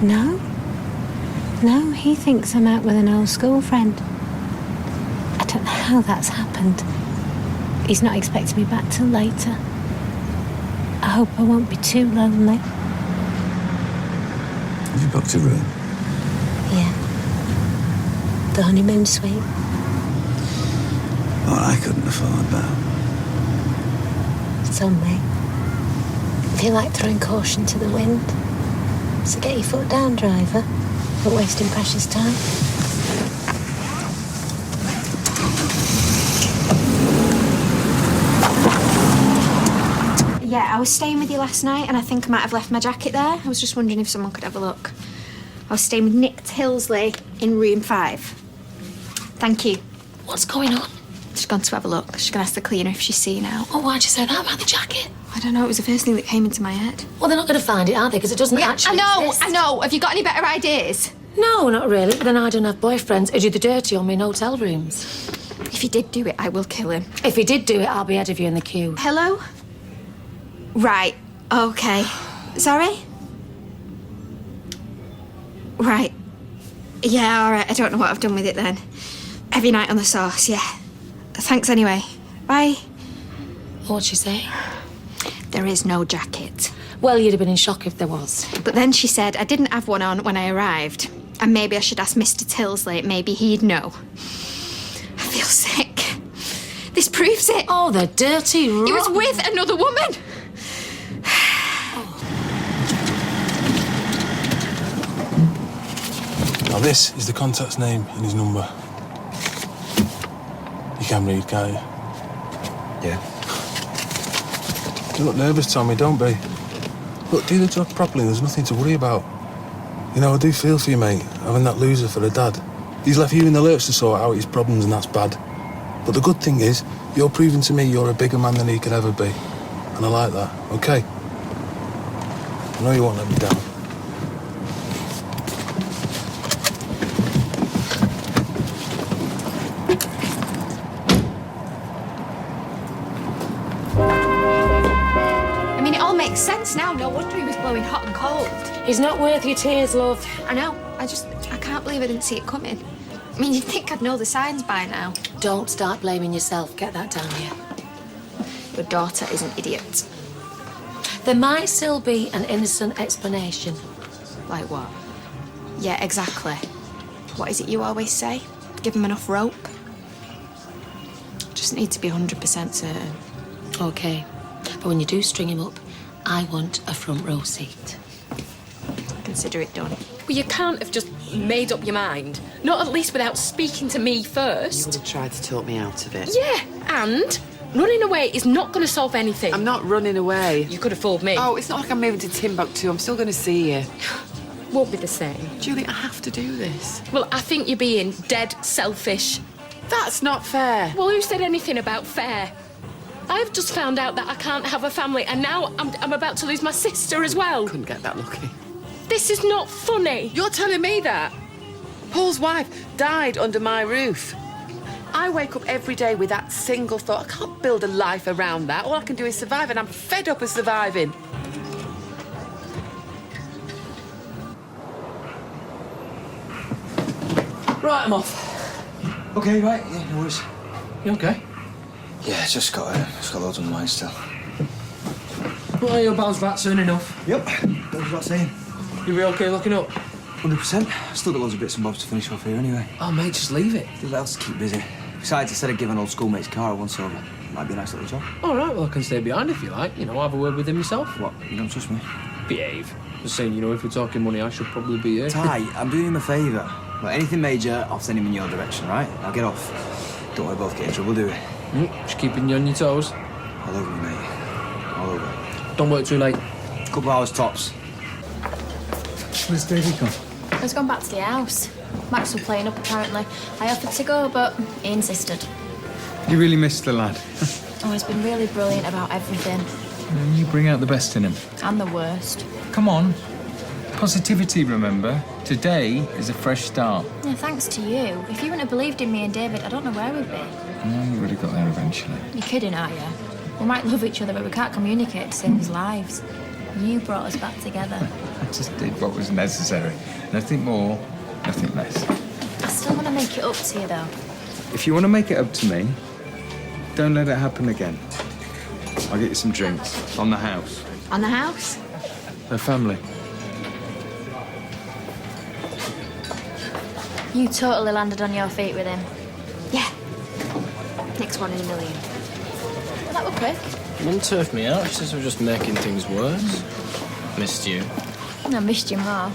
No. No, he thinks I'm out with an old school friend. I don't know how that's happened. He's not expecting me back till later. I hope I won't be too lonely. Have you booked a room? Yeah. The honeymoon suite. Oh, I couldn't afford that. It's on me. I feel like throwing caution to the wind. So get your foot down, driver. Not wasting precious time. Yeah, I was staying with you last night and I think I might have left my jacket there. I was just wondering if someone could have a look. I was staying with Nick Tilsley in room 5. Thank you. What's going on? She's gone to have a look. She's going to ask the cleaner if she's seen out. Oh, why'd you say that about the jacket? I don't know, it was the first thing that came into my head. Well, they're not going to find it, are they? Because it doesn't actually exist. I know. Have you got any better ideas? No, not really. But then I don't have boyfriends who do the dirty on me in hotel rooms. If he did do it, I will kill him. If he did do it, I'll be ahead of you in the queue. Hello? Right, okay. Sorry? Right. Yeah, all right. I don't know what I've done with it then. Heavy night on the sauce, yeah. Thanks anyway. Bye. What'd she say? There is no jacket. Well, you'd have been in shock if there was. But then she said I didn't have one on when I arrived. And maybe I should ask Mr. Tilsley. Maybe he'd know. I feel sick. This proves it. Oh, the dirty He was with another woman. Now this is the contact's name and his number. You can read, can't you? Yeah. You look nervous, Tommy, don't be. Look, do the job properly, there's nothing to worry about. You know, I do feel for you, mate, having that loser for a dad. He's left you in the lurch to sort out his problems, and that's bad. But the good thing is, you're proving to me you're a bigger man than he could ever be. And I like that, okay? I know you won't let me down. I mean, it all makes sense now. No wonder he was blowing hot and cold. He's not worth your tears, love. I know. I can't believe I didn't see it coming. I mean, you'd think I'd know the signs by now. Don't start blaming yourself. Get that down here. Your daughter is an idiot. There might still be an innocent explanation. Like what? Yeah, exactly. What is it you always say? Give him enough rope? Just need to be 100% certain. OK. But when you do string him up, I want a front row seat. Consider it done. Well, you can't have just made up your mind. Not at least without speaking to me first. You would have tried to talk me out of it. Yeah, and running away is not going to solve anything. I'm not running away. You could have fooled me. Oh, it's not like I'm moving to Timbuktu. I'm still going to see you. Won't be the same. Julie, I have to do this. Well, I think you're being dead selfish. That's not fair. Well, who said anything about fair? I've just found out that I can't have a family, and now I'm about to lose my sister as well. Couldn't get that lucky. This is not funny. You're telling me that? Paul's wife died under my roof. I wake up every day with that single thought. I can't build a life around that. All I can do is survive, and I'm fed up of surviving. Right, I'm off. Okay, right, yeah, no worries. You okay? Yeah, just got loads on my mind still. Well, you'll bounce back soon enough. Yep, that was what I was saying. You'll be okay looking up? 100%. Still got loads of bits and bobs to finish off here anyway. Oh, mate, just leave it. Do what else to keep busy. Besides, instead of giving old schoolmate's car a once over, might be a nice little job. All right, well, I can stay behind if you like. You know, have a word with him yourself. What, you don't trust me? Behave. Just saying, you know, if we're talking money, I should probably be here. Ty, I'm doing him a favour. Well, anything major, I'll send him in your direction, right? Now get off. Don't want to both get in trouble, do we? Just keeping you on your toes. All over you, mate. All over. Don't work too late. Couple hours tops. Where's Davey gone? He's gone back to the house. Max was playing up, apparently. I offered to go, but he insisted. You really missed the lad. Oh, he's been really brilliant about everything. You bring out the best in him. And the worst. Come on. Positivity, remember? Today is a fresh start. Yeah, thanks to you. If you wouldn't have believed in me and David, I don't know where we'd be. No, you would have got there eventually. You're kidding, aren't you? We might love each other, but we can't communicate to save his lives. You brought us back together. I just did what was necessary. Nothing more, nothing less. I still want to make it up to you, though. If you want to make it up to me, don't let it happen again. I'll get you some drinks. On the house. On the house? Her family. You totally landed on your feet with him. Yeah. Next one in a million. Well, that was quick. Mum turfed me out. She says we're just making things worse. Missed you. I missed you more.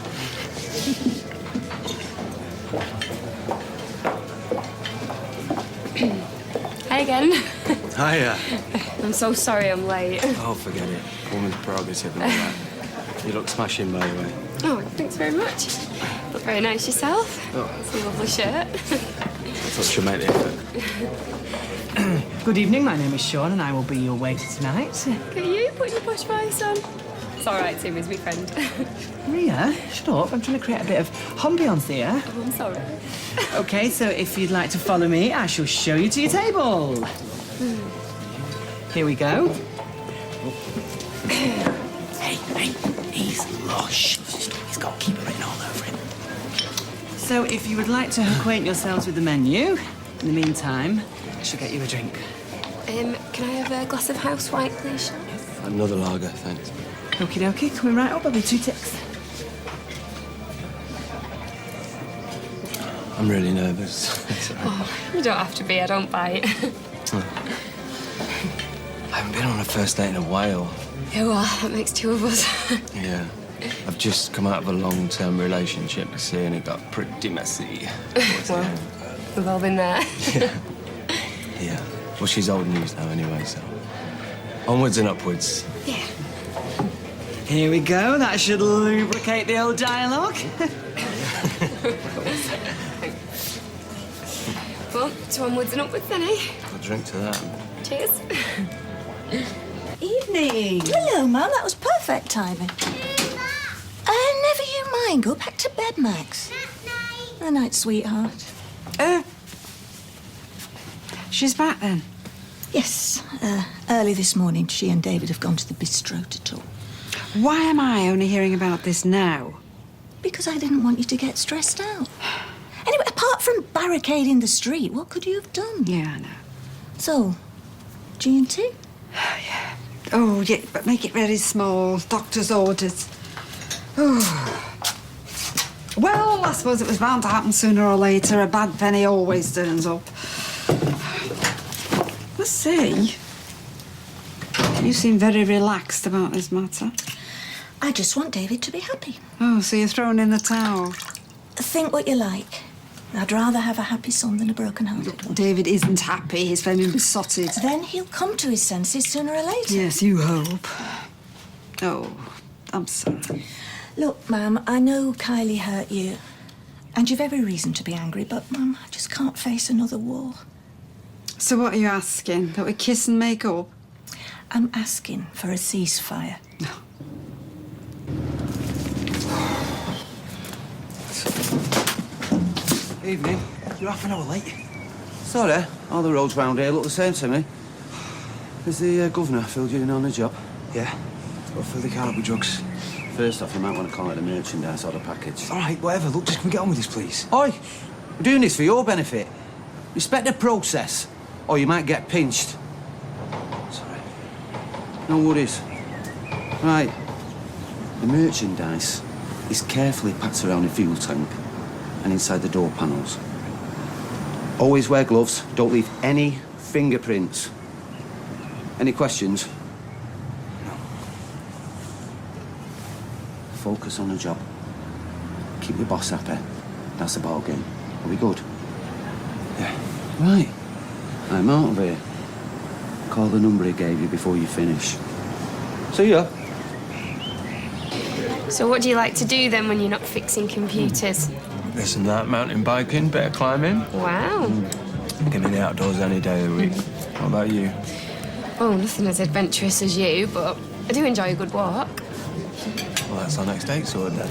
Hi again. Hiya. I'm so sorry I'm late. Oh, forget it. Woman's prerogative and all that. You look smashing, by the way. Oh, thanks very much. Look very nice yourself. Oh. It's a lovely shirt. I thought she'd make the effort. Good evening, my name is Sean and I will be your waiter tonight. Look at you putting your posh voice on. It's all right, Tim is my friend. Ria, shut up. I'm trying to create a bit of ambiance here. Oh, I'm sorry. Okay, so if you'd like to follow me, I shall show you to your table. Here we go. Hey, he's lush. He's got to keep it written all over him. So if you would like to acquaint yourselves with the menu, in the meantime, I shall get you a drink. Can I have a glass of house white, please? Another lager, thanks. Okie dokie, coming right up, I'll be 2 ticks. I'm really nervous. Oh, you don't have to be, I don't bite. I haven't been on a first date in a while. Yeah, well, that makes 2 of us. Yeah. I've just come out of a long-term relationship, you see, and it got pretty messy. Well, we've all been there. Yeah. Well, she's old news now anyway, so... Onwards and upwards. Yeah. Here we go, that should lubricate the old dialogue. Well, to onwards and upwards then, eh? I'll drink to that. Cheers. Evening. Hello, Mum. That was perfect timing. Never you mind. Go back to bed, Max. Good night, sweetheart. She's back then? Yes. Early this morning, she and David have gone to the bistro to talk. Why am I only hearing about this now? Because I didn't want you to get stressed out. Anyway, apart from barricading the street, what could you have done? Yeah, I know. So, G&T? Yeah. Oh, yeah, but make it very small. Doctor's orders. Oh. Well, I suppose it was bound to happen sooner or later. A bad penny always turns up. Let's see. You seem very relaxed about this matter. I just want David to be happy. Oh, so you're throwing in the towel? Think what you like. I'd rather have a happy son than a broken-hearted one. David isn't happy. He's feeling besotted. Then he'll come to his senses sooner or later. Yes, you hope. Oh, I'm sorry. Look, Ma'am, I know Kylie hurt you, and you've every reason to be angry, but, Mum, I just can't face another war. So what are you asking? That we kiss and make up? I'm asking for a ceasefire. Evening. You're half an hour late. Sorry, all the roads round here look the same to me. Has the governor filled you in on the job? Yeah. What for the cannabis drugs? First off, you might want to call it a merchandise order package. All right, whatever. Look, just can we get on with this, please? Oi! We're doing this for your benefit. Respect the process, or you might get pinched. Sorry. No worries. Right. The merchandise is carefully packed around a fuel tank and inside the door panels. Always wear gloves. Don't leave any fingerprints. Any questions? No. Focus on the job. Keep your boss happy. That's the ball game. Are we good? Yeah. Right. I'm out of here. Call the number he gave you before you finish. See ya. So what do you like to do then when you're not fixing computers? This and that, mountain biking, bit of climbing. Wow. Give me the outdoors any day of the week. What about you? Oh, nothing as adventurous as you, but I do enjoy a good walk. Well, that's our next date sorted then.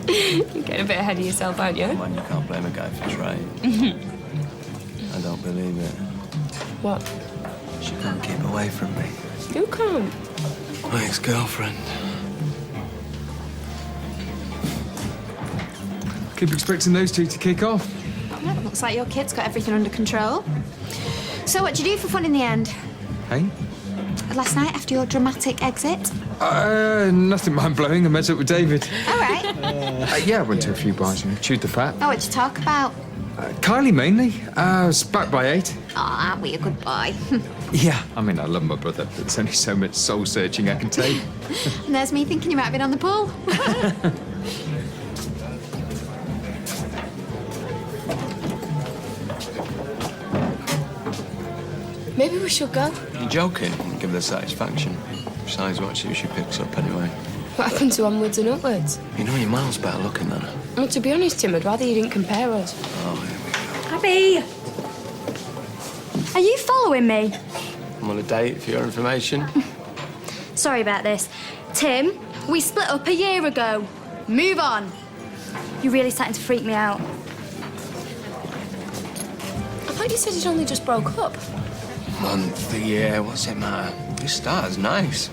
You're getting a bit ahead of yourself, aren't you? Man, you can't blame a guy if he's right. I don't believe it. What? She can't keep away from me. Who can't? My ex-girlfriend. Keep expecting those two to kick off. Yeah, looks like your kid's got everything under control. So what did you do for fun in the end? Hey? Last night after your dramatic exit? Nothing mind-blowing. I met up with David. All right. Yeah, I went to a few bars and chewed the fat. Oh, what'd you talk about? Kylie, mainly. I was back by 8. Oh, aren't we a good boy? Yeah. I mean, I love my brother, but there's only so much soul-searching I can take. And there's me thinking you might have been on the pool. Maybe we should go. You're joking? Give her satisfaction. Besides, watch see if she picks up anyway. What happened to onwards and upwards? You know you're miles better looking than her. Well, to be honest, Tim, I'd rather you didn't compare us. Oh, Abby! Are you following me? I'm on a date, for your information. Sorry about this. Tim, we split up a year ago. Move on. You're really starting to freak me out. I thought you said you'd only just broke up. Month, a year, what's it matter? This star's nice.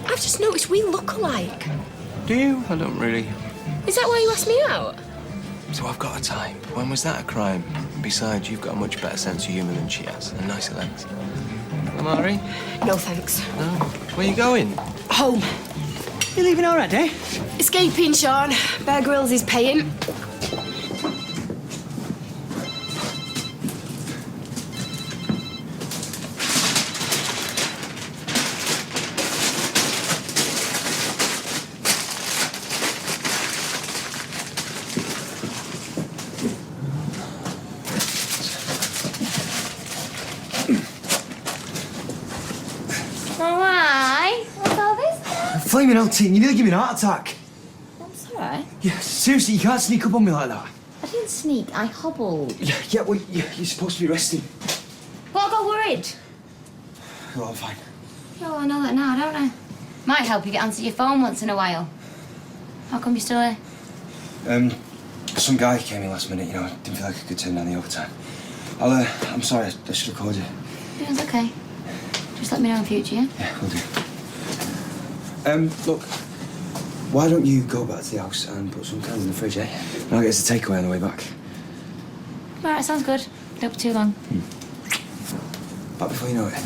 I've just noticed we look alike. Do you? I don't really. Is that why you asked me out? So I've got a type. When was that a crime? Besides, you've got a much better sense of humour than she has, and nicer legs. Amari? No, thanks. No? Where you going? Home. You leaving already? Escaping, Sean. Bear Grylls is paying. Why? What's all this? Flaming hell, Teen, you nearly give me an heart attack. That's all right. Yeah, seriously, you can't sneak up on me like that. I didn't sneak, I hobbled. Yeah, well, you're supposed to be resting. But I got worried. Oh, I'm fine. Oh, I know that now, don't I? Might help you get answer your phone once in a while. How come you're still here? Some guy came in last minute, you know, didn't feel like I could turn down the overtime. I'm sorry, I should have called you. Yeah, it's okay. Just let me know in future, yeah? Yeah, will do. Look, why don't you go back to the house and put some cans in the fridge, eh? And I'll get us a takeaway on the way back. All right, sounds good. Don't be too long. Back before you know it.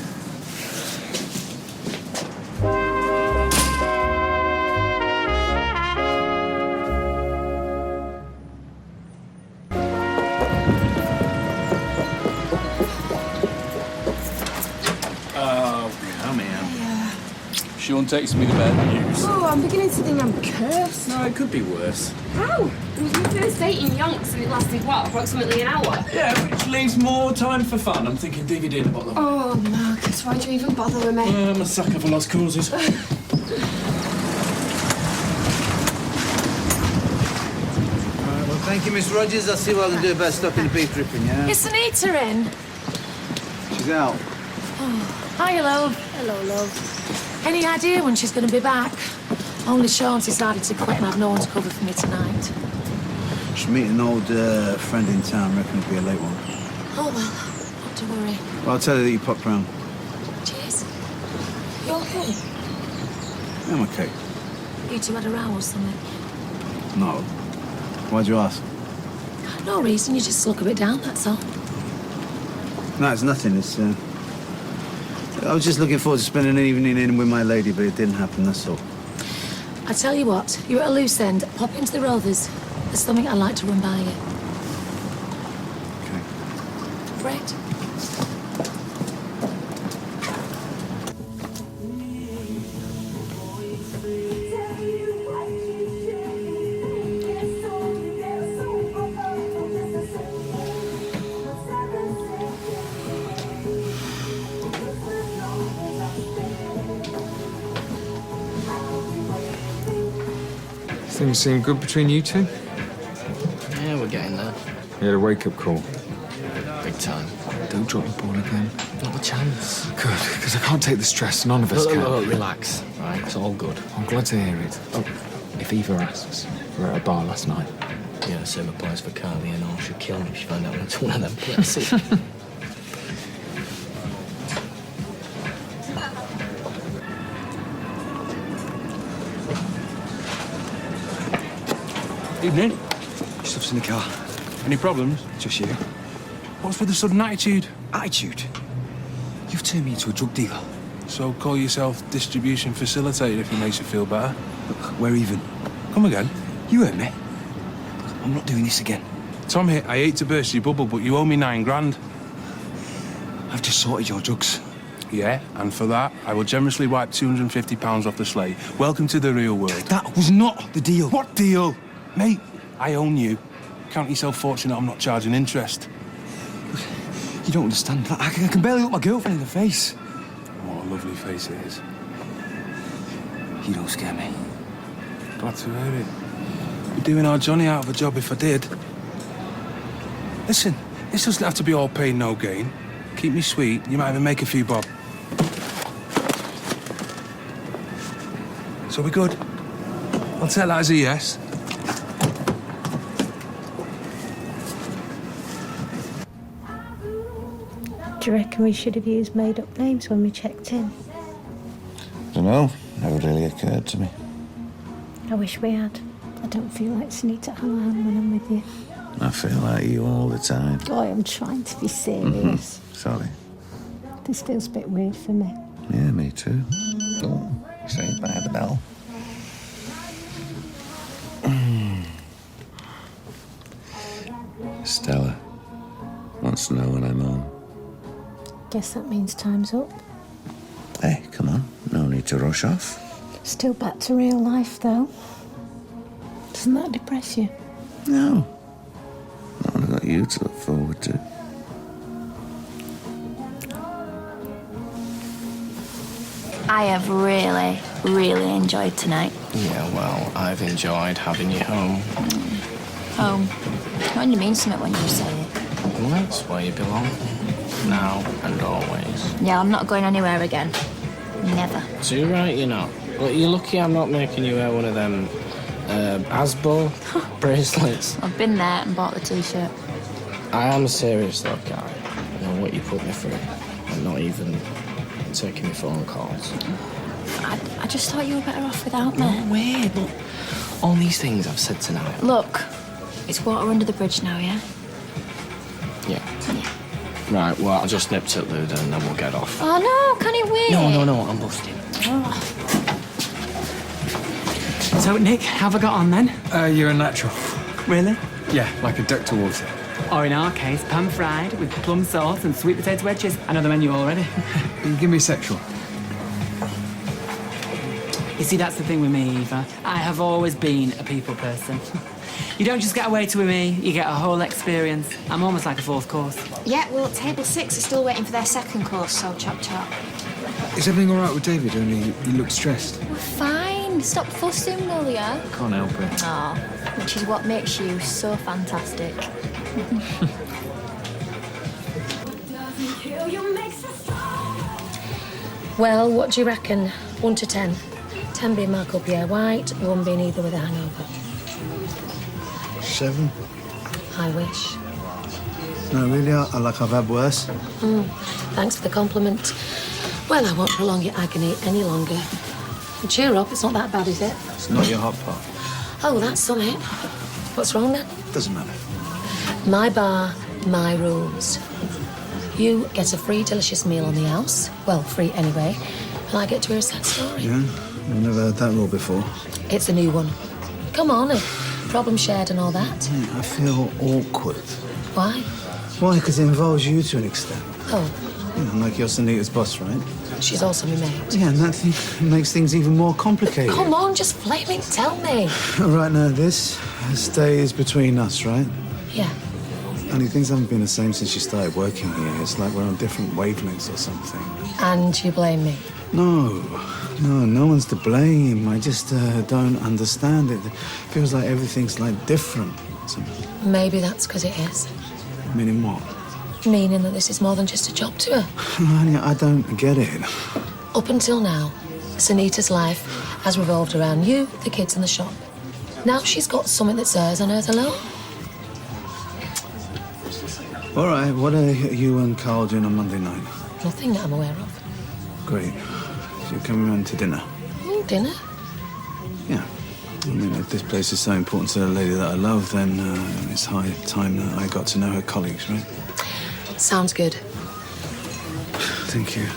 Sean texted me the bad news. Oh, I'm beginning to think I'm cursed. No, it could be worse. How? It was my first date in Yonks and it lasted, what, approximately an hour? Yeah, which leaves more time for fun. I'm thinking DVD in a bottle. Oh, Marcus, why'd you even bother with me? I'm a sucker for lost causes. Well, thank you, Miss Rogers. I'll see what I can do about stopping the beef dripping, yeah? Is Anita in? She's out. Oh, hi, love. Hello, love. Any idea when she's going to be back? Only Sean's decided to quit and I've no one to cover for me tonight. She's meeting an old friend in town. Reckon it'll be a late one. Oh, well, not to worry. Well, I'll tell her that you popped round. Cheers. You okay? I'm okay. You two had a row or something? No. Why'd you ask? No reason, you just look a bit down, that's all. No, it's nothing. It's, I was just looking forward to spending an evening in with my lady, but it didn't happen, that's all. I tell you what, you're at a loose end. Pop into the Rovers. There's something I'd like to run by you. Okay. Great. Things seem good between you two? Yeah, we're getting there. You had a wake-up call. Big time. Don't drop the ball again. Not a chance. Good, because I can't take the stress. None of us can. Look, relax. Right, it's all good. I'm glad to hear it. Oh, if Eva asks, we were at a bar last night. Yeah, the same applies for Carly and all. She'll kill me if she find out I went to one of them places. Evening. Stuff's in the car. Any problems? Just you. What's with the sudden attitude? Attitude? You've turned me into a drug dealer. So call yourself distribution facilitator if it makes you feel better. Look, we're even. Come again. You heard me. I'm not doing this again. Tom here, I hate to burst your bubble, but you owe me $9 grand. I've just sorted your drugs. Yeah, and for that, I will generously wipe £250 off the slate. Welcome to the real world. That was not the deal. What deal? Mate, I own you. Count yourself fortunate I'm not charging interest. You don't understand. I can barely look my girlfriend in the face. What a lovely face it is. You don't scare me. Glad to hear it. You're doing our Johnny out of a job if I did. Listen, this doesn't have to be all pain, no gain. Keep me sweet, you might even make a few bob. So we good? I'll take that as a yes. Do you reckon we should have used made-up names when we checked in? Dunno. Never really occurred to me. I wish we had. I don't feel like Sunita Halan when I'm with you. I feel like you all the time. Oh, I'm trying to be serious. Sorry. This feels a bit weird for me. Yeah, me too. Oh, Saved by the Bell. Stella wants to know when I'm home. Guess that means time's up. Hey, come on. No need to rush off. Still back to real life, though. Doesn't that depress you? No. I've only got you to look forward to. I have really, really enjoyed tonight. Yeah, well, I've enjoyed having you home. Home. It only means something when you say it. Well, that's where you belong. Now and always. Yeah, I'm not going anywhere again. Never. So you're right, you're not. But you're lucky I'm not making you wear one of them Asbo bracelets. I've been there and bought the T-shirt. I am serious though, Guy. You know what you put me through. I'm not even taking my phone calls. I just thought you were better off without me. No way, but all these things I've said tonight. Look, it's water under the bridge now, yeah? Yeah. Right, well, I'll just nip to Luda and then we'll get off. Oh, no, can it wait? No, I'm busting. Oh. So, Nick, how have I got on then? You're a natural. Really? Yeah, like a duck to water. Or in our case, pan fried with plum sauce and sweet potato wedges. I know the menu already. Give me sexual. You see, that's the thing with me, Eva. I have always been a people person. You don't just get a waiter with me, you get a whole experience. I'm almost like a fourth course. Yeah, well, table 6 is still waiting for their second course, so chop chop. Is everything all right with David? Only he looks stressed. We're fine. Stop fussing, will ya? Can't help it. Oh, which is what makes you so fantastic. Well, what do you reckon? 1 to 10. 10 being Marco Pierre White, 1 being either with a hangover. 7. I wish. No, really, I've had worse. Thanks for the compliment. Well, I won't prolong your agony any longer. Cheer up, it's not that bad, is it? It's not your hot pot. Oh, that's something. What's wrong then? Doesn't matter. My bar, my rules. You get a free, delicious meal on the house. Well, free anyway. And I get to hear a sad story. Yeah? I've never heard that rule before. It's a new one. Come on, problem shared and all that. I feel awkward. Why? Why? Because it involves you to an extent. Oh, Like you're Sunita's boss, right? she's also my mate. Yeah, and that makes things even more complicated. Come on, just flaming tell me. Right now, this stays between us, right? Yeah. Only things haven't been the same since you started working here. It's like we're on different wavelengths or something. And you blame me? No one's to blame. I just don't understand it. It feels like everything's like different. Maybe that's because it is. Meaning what? Meaning that this is more than just a job to her. Honey, I don't get it. Up until now, Sunita's life has revolved around you, the kids and the shop. Now she's got something that's hers and hers alone. All right, what are you and Carl doing on Monday night? Nothing that I'm aware of. Great. So you're coming round to dinner? Dinner? Yeah. I mean, if this place is so important to the lady that I love, then it's high time that I got to know her colleagues, right? Sounds good. Thank you.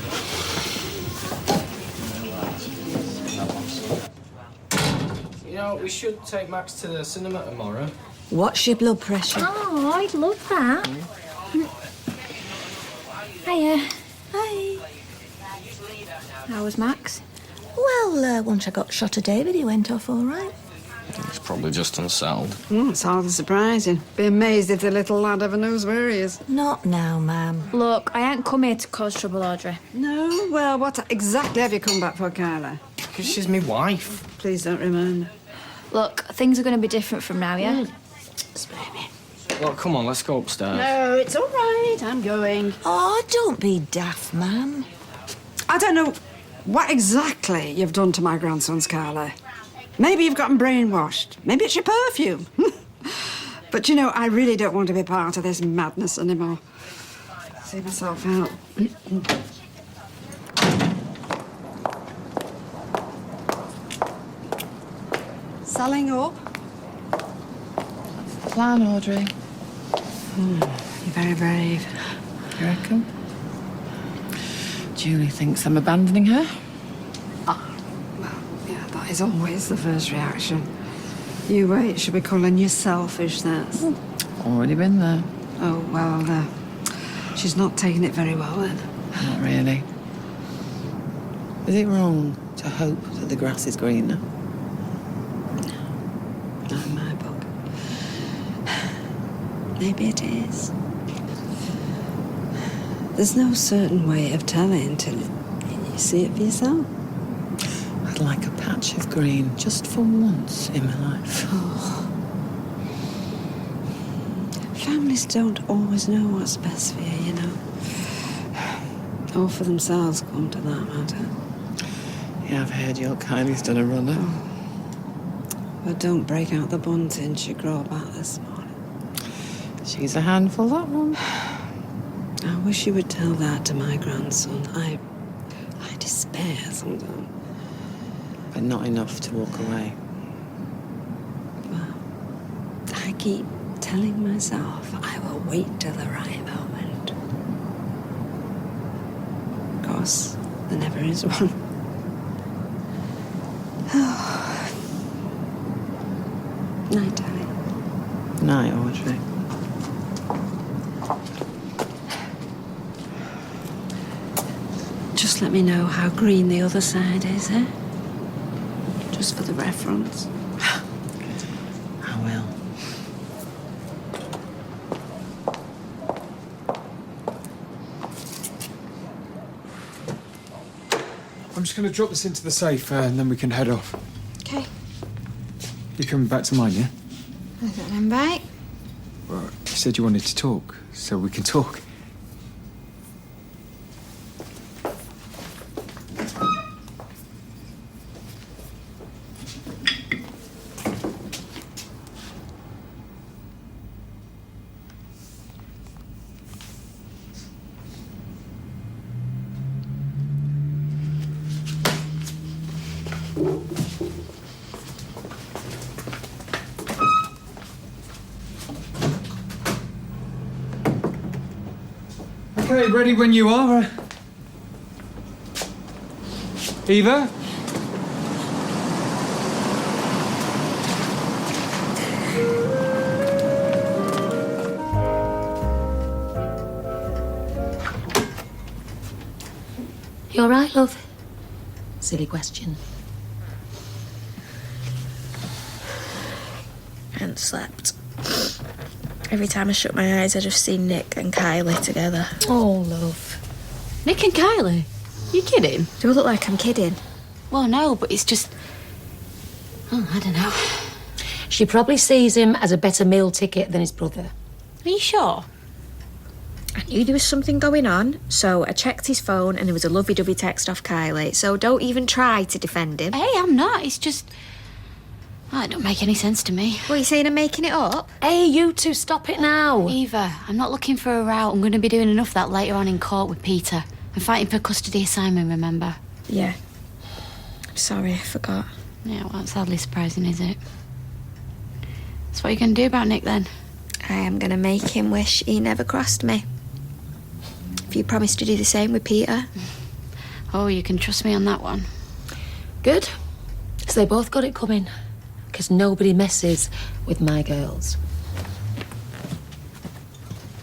You know, we should take Max to the cinema tomorrow. What's your blood pressure? Oh, I'd love that. Hiya. Hi. How was Max? Well, once I got shot of David, he went off all right. He's probably just unsettled. It's hardly surprising. Be amazed if the little lad ever knows where he is. Not now, ma'am. Look, I ain't come here to cause trouble, Audrey. No? Well, what exactly have you come back for, Kyla? Because she's my wife. Please don't remind me. Look, things are going to be different from now, yeah? Spare me. Well, come on, let's go upstairs. No, it's all right. I'm going. Oh, don't be daft, ma'am. I don't know what exactly you've done to my grandsons, Carla. Maybe you've gotten brainwashed. Maybe it's your perfume. But, you know, I really don't want to be part of this madness anymore. See myself out. Selling up? plan, Audrey. You're very brave. You reckon? Julie thinks I'm abandoning her. Yeah, that is always the first reaction. You wait, she'll be calling you selfish, that's... Already been there. Oh, well, she's not taking it very well, then. Not really. Is it wrong to hope that the grass is greener? Not in my book. Maybe it is. There's no certain way of telling till you see it for yourself. I'd like a patch of green just for once in my life. Oh. Families don't always know what's best for you, you know. Or for themselves, come to that matter. Yeah, I've heard your Kylie's done a runner. But don't break out the bunting she grew back this morning. She's a handful, that one. I wish you would tell that to my grandson. I despair sometimes. But not enough to walk away. Well, I keep telling myself I will wait till the right moment. Of course, there never is one. Night, darling. Night, Audrey. Just let me know how green the other side is, eh? Just for the reference. I will. I'm just going to drop this into the safe and then we can head off. Okay. You're coming back to mine, yeah? I don't know, right? Well, you said you wanted to talk, so we can talk. Okay, ready when you are. Eva? You all right, love? Silly question. I hadn't slept. Every time I shut my eyes, I just see Nick and Kylie together. Oh, love. Nick and Kylie? You kidding? Do I look like I'm kidding? Well, no, but it's just... Oh, I don't know. She probably sees him as a better meal ticket than his brother. Are you sure? I knew there was something going on, so I checked his phone and there was a lovey-dovey text off Kylie, so don't even try to defend him. Hey, I'm not. It's just... Oh, it don't make any sense to me. What, are you saying I'm making it up? Hey, you two, stop it now. Eva, I'm not looking for a row. I'm going to be doing enough of that later on in court with Peter. I'm fighting for custody assignment, remember? Yeah. Sorry, I forgot. Yeah, well, that's hardly surprising, is it? So what are you going to do about Nick, then? I am going to make him wish he never crossed me. If you promise to do the same with Peter. Oh, you can trust me on that one. Good. So they both got it coming. Because nobody messes with my girls.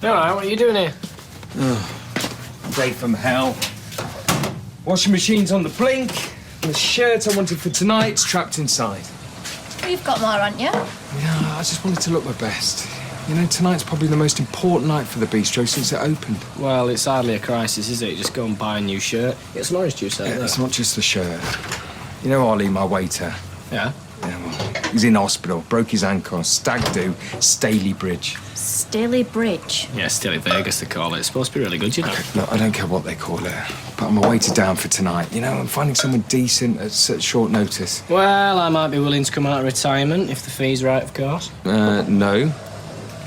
All right, what are you doing here? Oh, day from hell. Washing machine's on the blink. And the shirt I wanted for tonight's trapped inside. You've got more, haven't you? Yeah, I just wanted to look my best. You know, tonight's probably the most important night for the bistro since it opened. Well, it's hardly a crisis, is it? Just go and buy a new shirt. Get some orange juice out there. It's not just the shirt. You know Ollie, my waiter? Yeah? Yeah, well, he's in hospital. Broke his ankle. Stag do. Staley Bridge. Staley Bridge? Yeah, Stilly Vegas, they call it. It's supposed to be really good, you know. Okay, look, I don't care what they call it. But I'm a waiter down for tonight. You know, I'm finding someone decent at such short notice. Well, I might be willing to come out of retirement, if the fee's right, of course. No.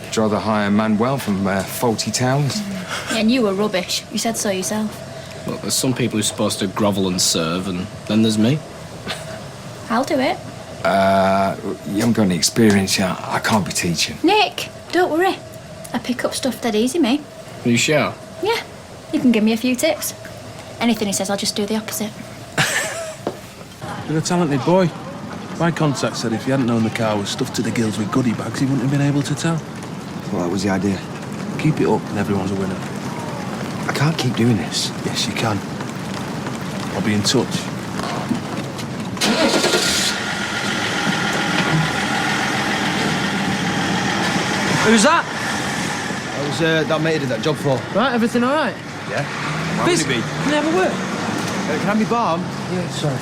I'd rather hire Manuel from Faulty Towns. Yeah, and you were rubbish. You said so yourself. Well, there's some people who're supposed to grovel and serve, and then there's me. I'll do it. You haven't got any experience yet. I can't be teaching. Nick, don't worry. I pick up stuff dead easy, mate. Are you sure? Yeah, you can give me a few tips. Anything he says, I'll just do the opposite. You're a talented boy. My contact said if you hadn't known the car was stuffed to the gills with goodie bags, he wouldn't have been able to tell. Well, that was the idea. Keep it up and everyone's a winner. I can't keep doing this. Yes, you can. I'll be in touch. Who's that? That was that mate I did that job for. Right, everything all right? Yeah. Why would it be? Can I have a word? Can I be balm? Yeah, sorry.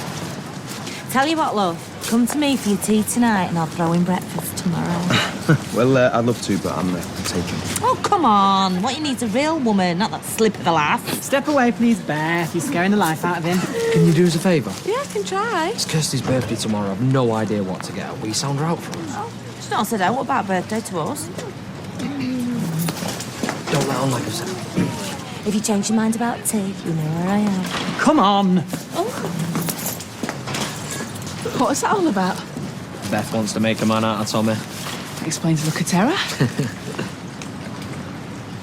Tell you what, love. Come to me for your tea tonight and I'll throw in breakfast tomorrow. Well, I'd love to, but I'm taken. Oh, come on. What you need's a real woman, not that slip of a lass. Step away, please, Beth. You're scaring the life out of him. Can you do us a favour? Yeah, I can try. It's Kirsty's birthday tomorrow. I've no idea what to get her. Will you sound her out for us? Oh, she's not said out. What about birthday to us? Don't let on like I said. If you change your mind about tea, you know where I am. Come on. What's that all about? Beth wants to make a man out of Tommy. That explains the look of terror.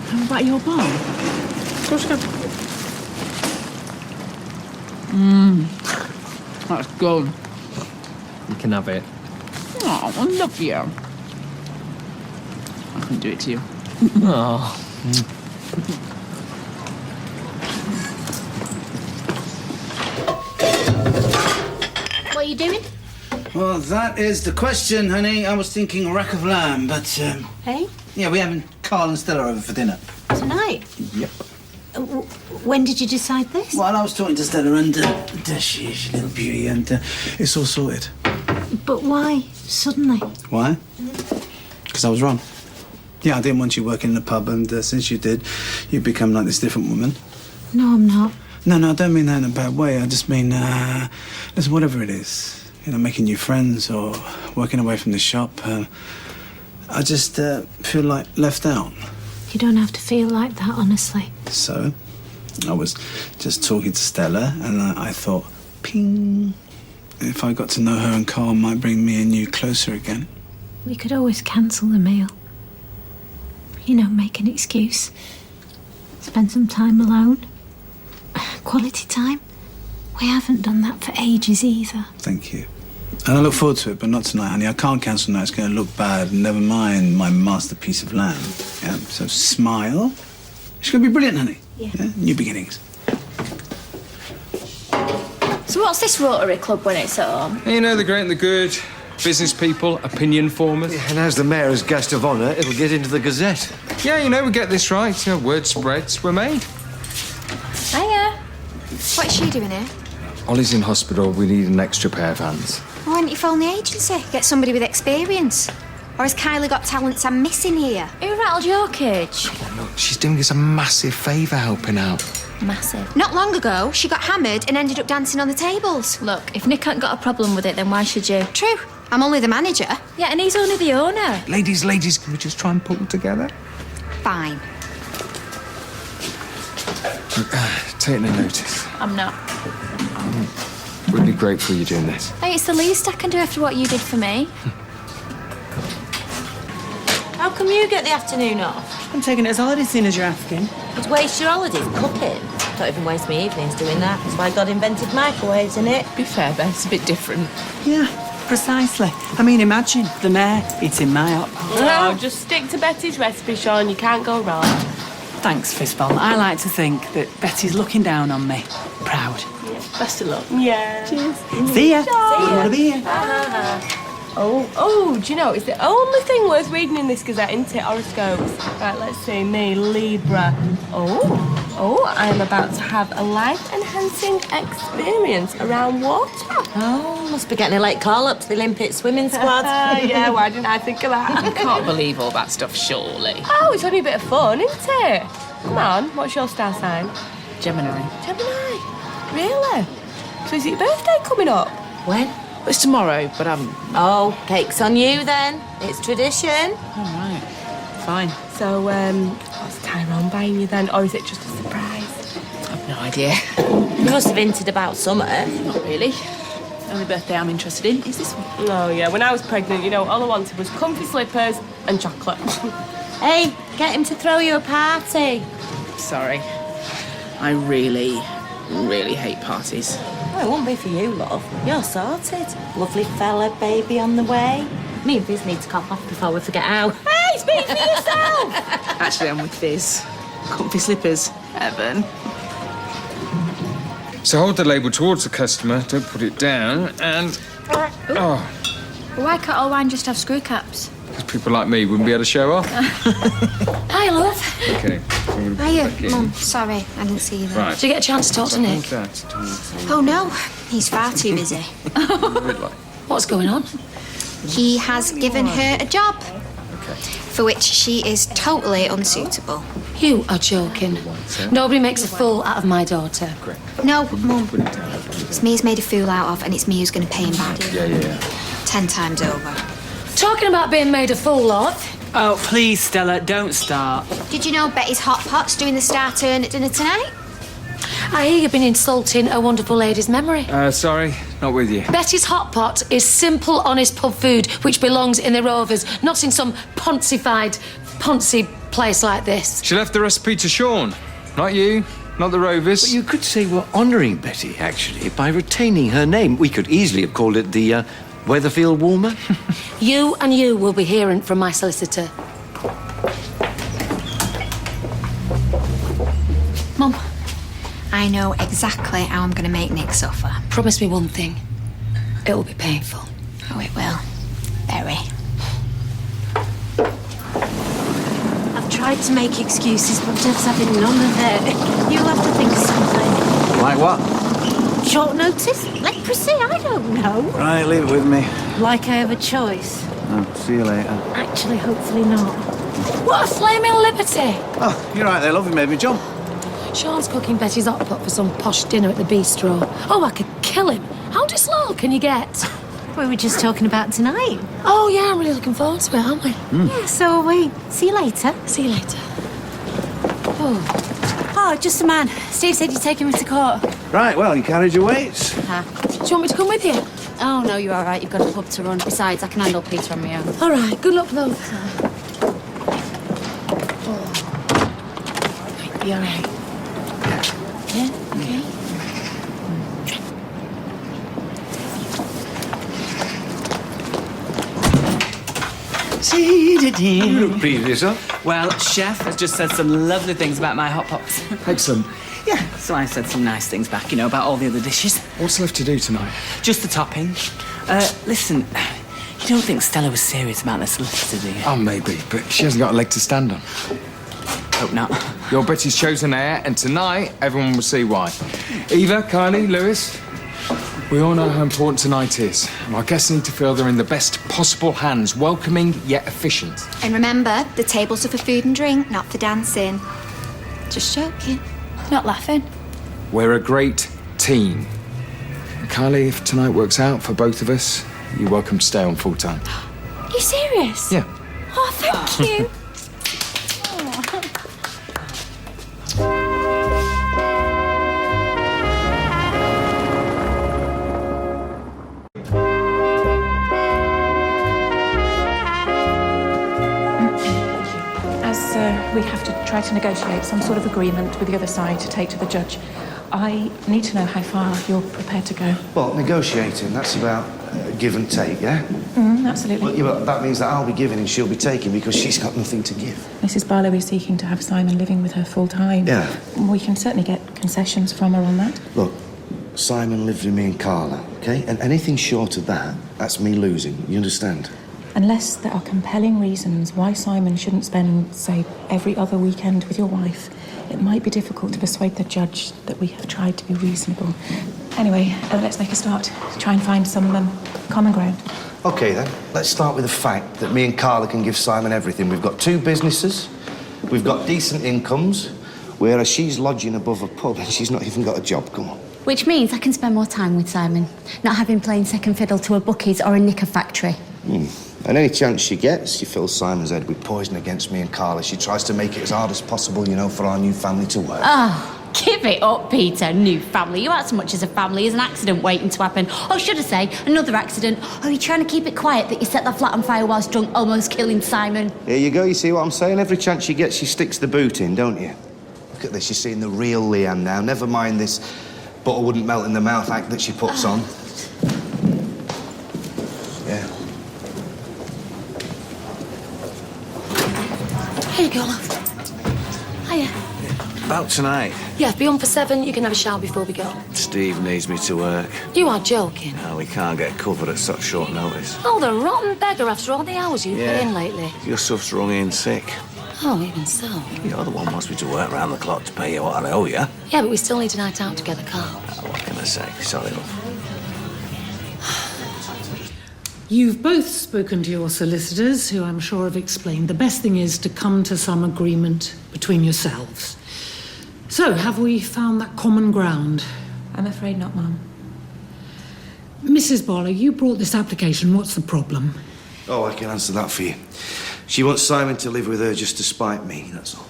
How about your bomb? Of course you can. That's good. You can have it. Oh, I love you. I couldn't do it to you. Oh. What are you doing? Well, that is the question, honey. I was thinking rack of lamb, but, Hey? yeah, we're having Carl and Stella over for dinner. Tonight? Yep. When did you decide this? Well, I was talking to Stella, and there she is, your little beauty, and it's all sorted. But why, suddenly? Why? Because I was wrong. Yeah, I didn't want you working in the pub, and since you did, you've become like this different woman. No, I'm not. No, I don't mean that in a bad way. I just mean, listen, whatever it is, you know, making new friends or working away from the shop, I just feel like left out. You don't have to feel like that, honestly. So, I was just talking to Stella, and I thought, ping, if I got to know her and Carl might bring me and you closer again. We could always cancel the meal. You know, make an excuse. Spend some time alone. Quality time. We haven't done that for ages either. Thank you. And I look forward to it, but not tonight, honey. I can't cancel now. It's going to look bad. Never mind my masterpiece of lamb. Yeah, so smile. It's going to be brilliant, honey. Yeah. New beginnings. So what's this Rotary Club when it's at home? You know, the great and the good, business people, opinion formers. Yeah, and as the mayor as guest of honour, it'll get into the Gazette. Yeah, you know, we get this right. You know, word spreads, we're made. Hiya. What's she doing here? Ollie's in hospital. We need an extra pair of hands. Why don't you phone the agency? Get somebody with experience. Or has Kylie got talents I'm missing here? Who rattled your cage? Look, she's doing us a massive favour helping out. Massive. Not long ago, she got hammered and ended up dancing on the tables. Look, if Nick ain't got a problem with it, then why should you? True. I'm only the manager. Yeah, and he's only the owner. Ladies, can we just try and pull them together? Fine. Take no notice. I'm not. We'd be grateful you're doing this. Hey, it's the least I can do after what you did for me. How come you get the afternoon off? I'm taking it as holiday soon as you're asking. You'd waste your holidays cooking. Don't even waste my evenings doing that. That's why God invented microwaves, innit? Be fair, Beth, it's a bit different. Yeah, precisely. I mean, imagine the mayor eating my hot pot. Oh, just stick to Betty's recipe, Sean. You can't go wrong. Thanks, Fistball. I like to think that Betty's looking down on me. Proud. Yeah, best of luck. Yeah. Cheers. See ya. Wouldn't wanna be here. Oh, do you know, it's the only thing worth reading in this Gazette, isn't it? Horoscopes. Right, let's see. Me, Libra. Oh, I am about to have a life-enhancing experience around water. Oh, must be getting a late call up to the Olympic swimming squad. Yeah, why didn't I think of that? You can't believe all that stuff, surely. Oh, it's only a bit of fun, isn't it? Come on, what's your star sign? Gemini. Gemini? Really? So is it your birthday coming up? When? It's tomorrow, but Oh, cake's on you then. It's tradition. All right. Fine. So, what's Tyrone buying you then? Or is it just a surprise? I've no idea. You must have hinted about summer. Not really. only birthday I'm interested in is this one. Oh, yeah, when I was pregnant, you know, all I wanted was comfy slippers and chocolate. Hey, get him to throw you a party. Sorry. I really, really hate parties. Well, it won't be for you, love. You're sorted. Lovely fella, baby on the way. Me and Biz need to cop off before we forget how. Hey, speak for yourself! Actually, I'm with Fizz. Comfy slippers. Heaven. So hold the label towards the customer, don't put it down, and... Oh, Why can't all wine just have screw caps? because people like me wouldn't be able to show off. Hi, love. Okay. Hiya, Mum. Sorry, I didn't see you there. Right. Did you get a chance to talk to Nick? Oh, no. He's far too busy. What's going on? He has given her a job. For which she is totally unsuitable. You are joking. Nobody makes a fool out of my daughter. No, Mum. It's me he's made a fool out of, and it's me who's going to pay him back. Yeah. 10 times over. Talking about being made a fool of. Oh, please, Stella, don't start. Did you know Betty's Hot Pot's doing the star turn at dinner tonight? I hear you've been insulting a wonderful lady's memory. Sorry, not with you. Betty's Hot Pot is simple, honest pub food which belongs in the Rovers, not in some poncy place like this. She left the recipe to Sean. Not you, not the Rovers. But you could say we're honouring Betty, actually, by retaining her name. We could easily have called it the Weatherfield Warmer. You and you will be hearing from my solicitor. Mum, I know exactly how I'm going to make Nick suffer. Promise me one thing. It will be painful. Oh, it will. Very. I've tried to make excuses, but Jeff's having none of it. You'll have to think of something. Like what? Short notice? Leprosy? I don't know. Right, leave it with me. Like I have a choice. Oh, see you later. Actually, hopefully not. What a flaming liberty! Oh, you're right there, love. You made me jump. Sean's cooking Betty's hot pot for some posh dinner at the bistro. Oh, I could kill him. How disloyal can you get? We were just talking about tonight. Oh, yeah, I'm really looking forward to it, aren't we? Yeah, so are we. See you later. See you later. Oh, just a man. Steve said you're taking me to court. Right, well, you carried your weights. Do you want me to come with you? Oh, no, you're all right. You've got a pub to run. Besides, I can handle Peter on my own. All right, good luck, love. Be all right. Yeah, okay. You look pleased with yourself. Well, Chef has just said some lovely things about my hot pots. Excellent. Yeah, so I said some nice things back, you know, about all the other dishes. What's left to do tonight? Just the topping. Listen, you don't think Stella was serious about this solicitor, do you? Oh, maybe, but she hasn't got a leg to stand on. Hope not. You're Betty's chosen heir, and tonight everyone will see why. Eva, Kylie, Lewis, we all know how important tonight is. Our guests need to feel they're in the best possible hands, welcoming yet efficient. And remember, the tables are for food and drink, not for dancing. Just joking. Not laughing. We're a great team. Kylie, if tonight works out for both of us, you're welcome to stay on full time. Are you serious? Yeah. Oh, thank you. We have to try to negotiate some sort of agreement with the other side to take to the judge. I need to know how far you're prepared to go. Well, negotiating, that's about give and take, yeah? Absolutely. Well, yeah, but that means that I'll be giving and she'll be taking because she's got nothing to give. Mrs. Barlow is seeking to have Simon living with her full time. Yeah. We can certainly get concessions from her on that. Look, Simon lived with me and Carla, okay? And anything short of that, that's me losing. You understand? Unless there are compelling reasons why Simon shouldn't spend, say, every other weekend with your wife, it might be difficult to persuade the judge that we have tried to be reasonable. Anyway, let's make a start. Try and find some common ground. Okay, then. Let's start with the fact that me and Carla can give Simon everything. We've got 2 businesses, we've got decent incomes, whereas she's lodging above a pub and she's not even got a job. Come on. Which means I can spend more time with Simon, not having playing second fiddle to a bookies or a knicker factory. And any chance she gets, she fills Simon's head with poison against me and Carla. She tries to make it as hard as possible, you know, for our new family to work. Oh, Give it up, Peter. New family. You aren't so much as a family as an accident waiting to happen. Or should I say, another accident. Or are you trying to keep it quiet that you set that flat on fire whilst drunk, almost killing Simon? Here you go, you see what I'm saying? Every chance she gets, she sticks the boot in, don't you? Look at this, you're seeing the real Leanne now. Never mind this butter wouldn't melt in the mouth act that she puts on. Yeah. Here you go, love. Hiya. About tonight. Yeah, be on for 7. You can have a shower before we go. Steve needs me to work. You are joking. No, we can't get covered at such short notice. Oh, the rotten beggar after all the hours you've put in lately. Your stuff's rung in sick. Oh, even so. You're the one who wants me to work round the clock to pay you what I owe you. Yeah, but we still need a night out together, Carl. What can I say? Sorry, love. You've both spoken to your solicitors, who I'm sure have explained the best thing is to come to some agreement between yourselves. So, have we found that common ground? I'm afraid not, Mum. Mrs. Barlow, you brought this application. What's the problem? Oh, I can answer that for you. She wants Simon to live with her just to spite me, that's all.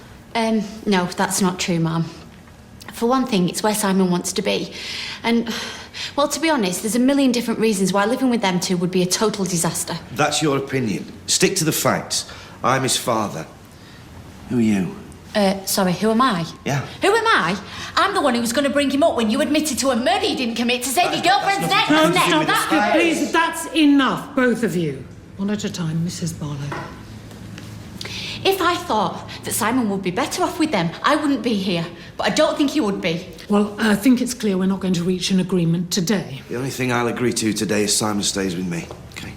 No, that's not true, Mum. For one thing, it's where Simon wants to be. And, well, to be honest, there's a million different reasons why living with them two would be a total disaster. That's your opinion. Stick to the facts. I'm his father. Who are you? Sorry, who am I? Yeah. Who am I? I'm the one who was going to bring him up when you admitted to a murder you didn't commit to save your girlfriend's neck. Please, that's enough, both of you. One at a time, Mrs. Barlow. If I thought that Simon would be better off with them, I wouldn't be here. But I don't think he would be. Well, I think it's clear we're not going to reach an agreement today. The only thing I'll agree to today is Simon stays with me. Okay.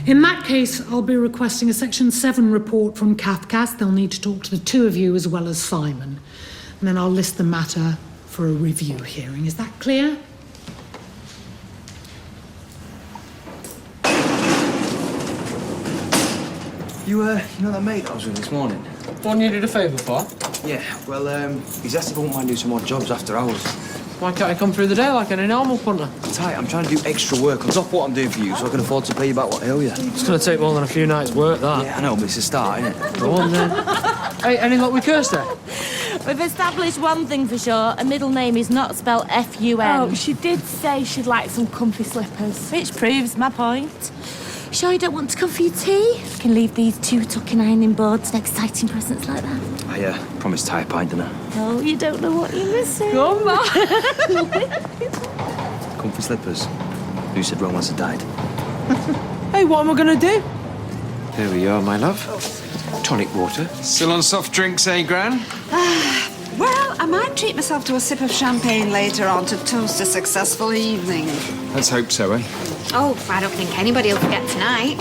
In that case, I'll be requesting a Section 7 report from Cathcast. They'll need to talk to the two of you as well as Simon. And then I'll list the matter for a review hearing. Is that clear? You know that mate I was with this morning? One you did a favour for? Yeah, well, he's asked if I won't mind doing some more jobs after hours. Why can't he come through the day like any normal punter? Tight, I'm trying to do extra work on top of what I'm doing for you so I can afford to pay you back what I owe you. It's going to take more than a few nights' work, that. Yeah, I know, but it's a start, isn't it? Go on, then. Hey, any luck with Kirsty? We've established one thing for sure. A middle name is not spelled F-U-N. Oh, she did say she'd like some comfy slippers. Which proves my point. Sure you don't want to come for your tea? You can leave these 2 tucking ironing boards and exciting presents like that. I promised Ty a pint, didn't I? Oh, you don't know what you're missing. Come on. Comfy slippers. Who said romance had died? Hey, what am I going to do? There we are, my love. Tonic water. Still on soft drinks, eh, Gran? Well, I might treat myself to a sip of champagne later on to toast a successful evening. Let's hope so, eh? Oh, I don't think anybody will forget tonight.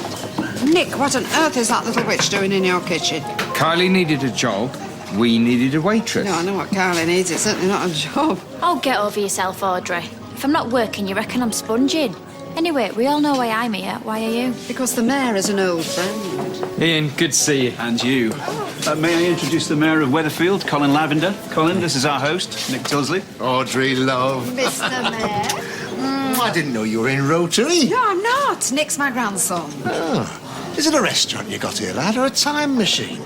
Nick, what on earth is that little witch doing in your kitchen? Kylie needed a job. We needed a waitress. No, I know what Carly needs. It's certainly not a job. Oh, get over yourself, Audrey. If I'm not working, you reckon I'm sponging? Anyway, we all know why I'm here. Why are you? Because the mayor is an old friend. Ian, good to see you. And you. May I introduce the Mayor of Weatherfield, Colin Lavender? Colin, this is our host, Nick Tilsley. Audrey, love. Mr. Mayor. I didn't know you were in Rotary. No, I'm not. Nick's my grandson. Oh. Is it a restaurant you got here, lad, or a time machine?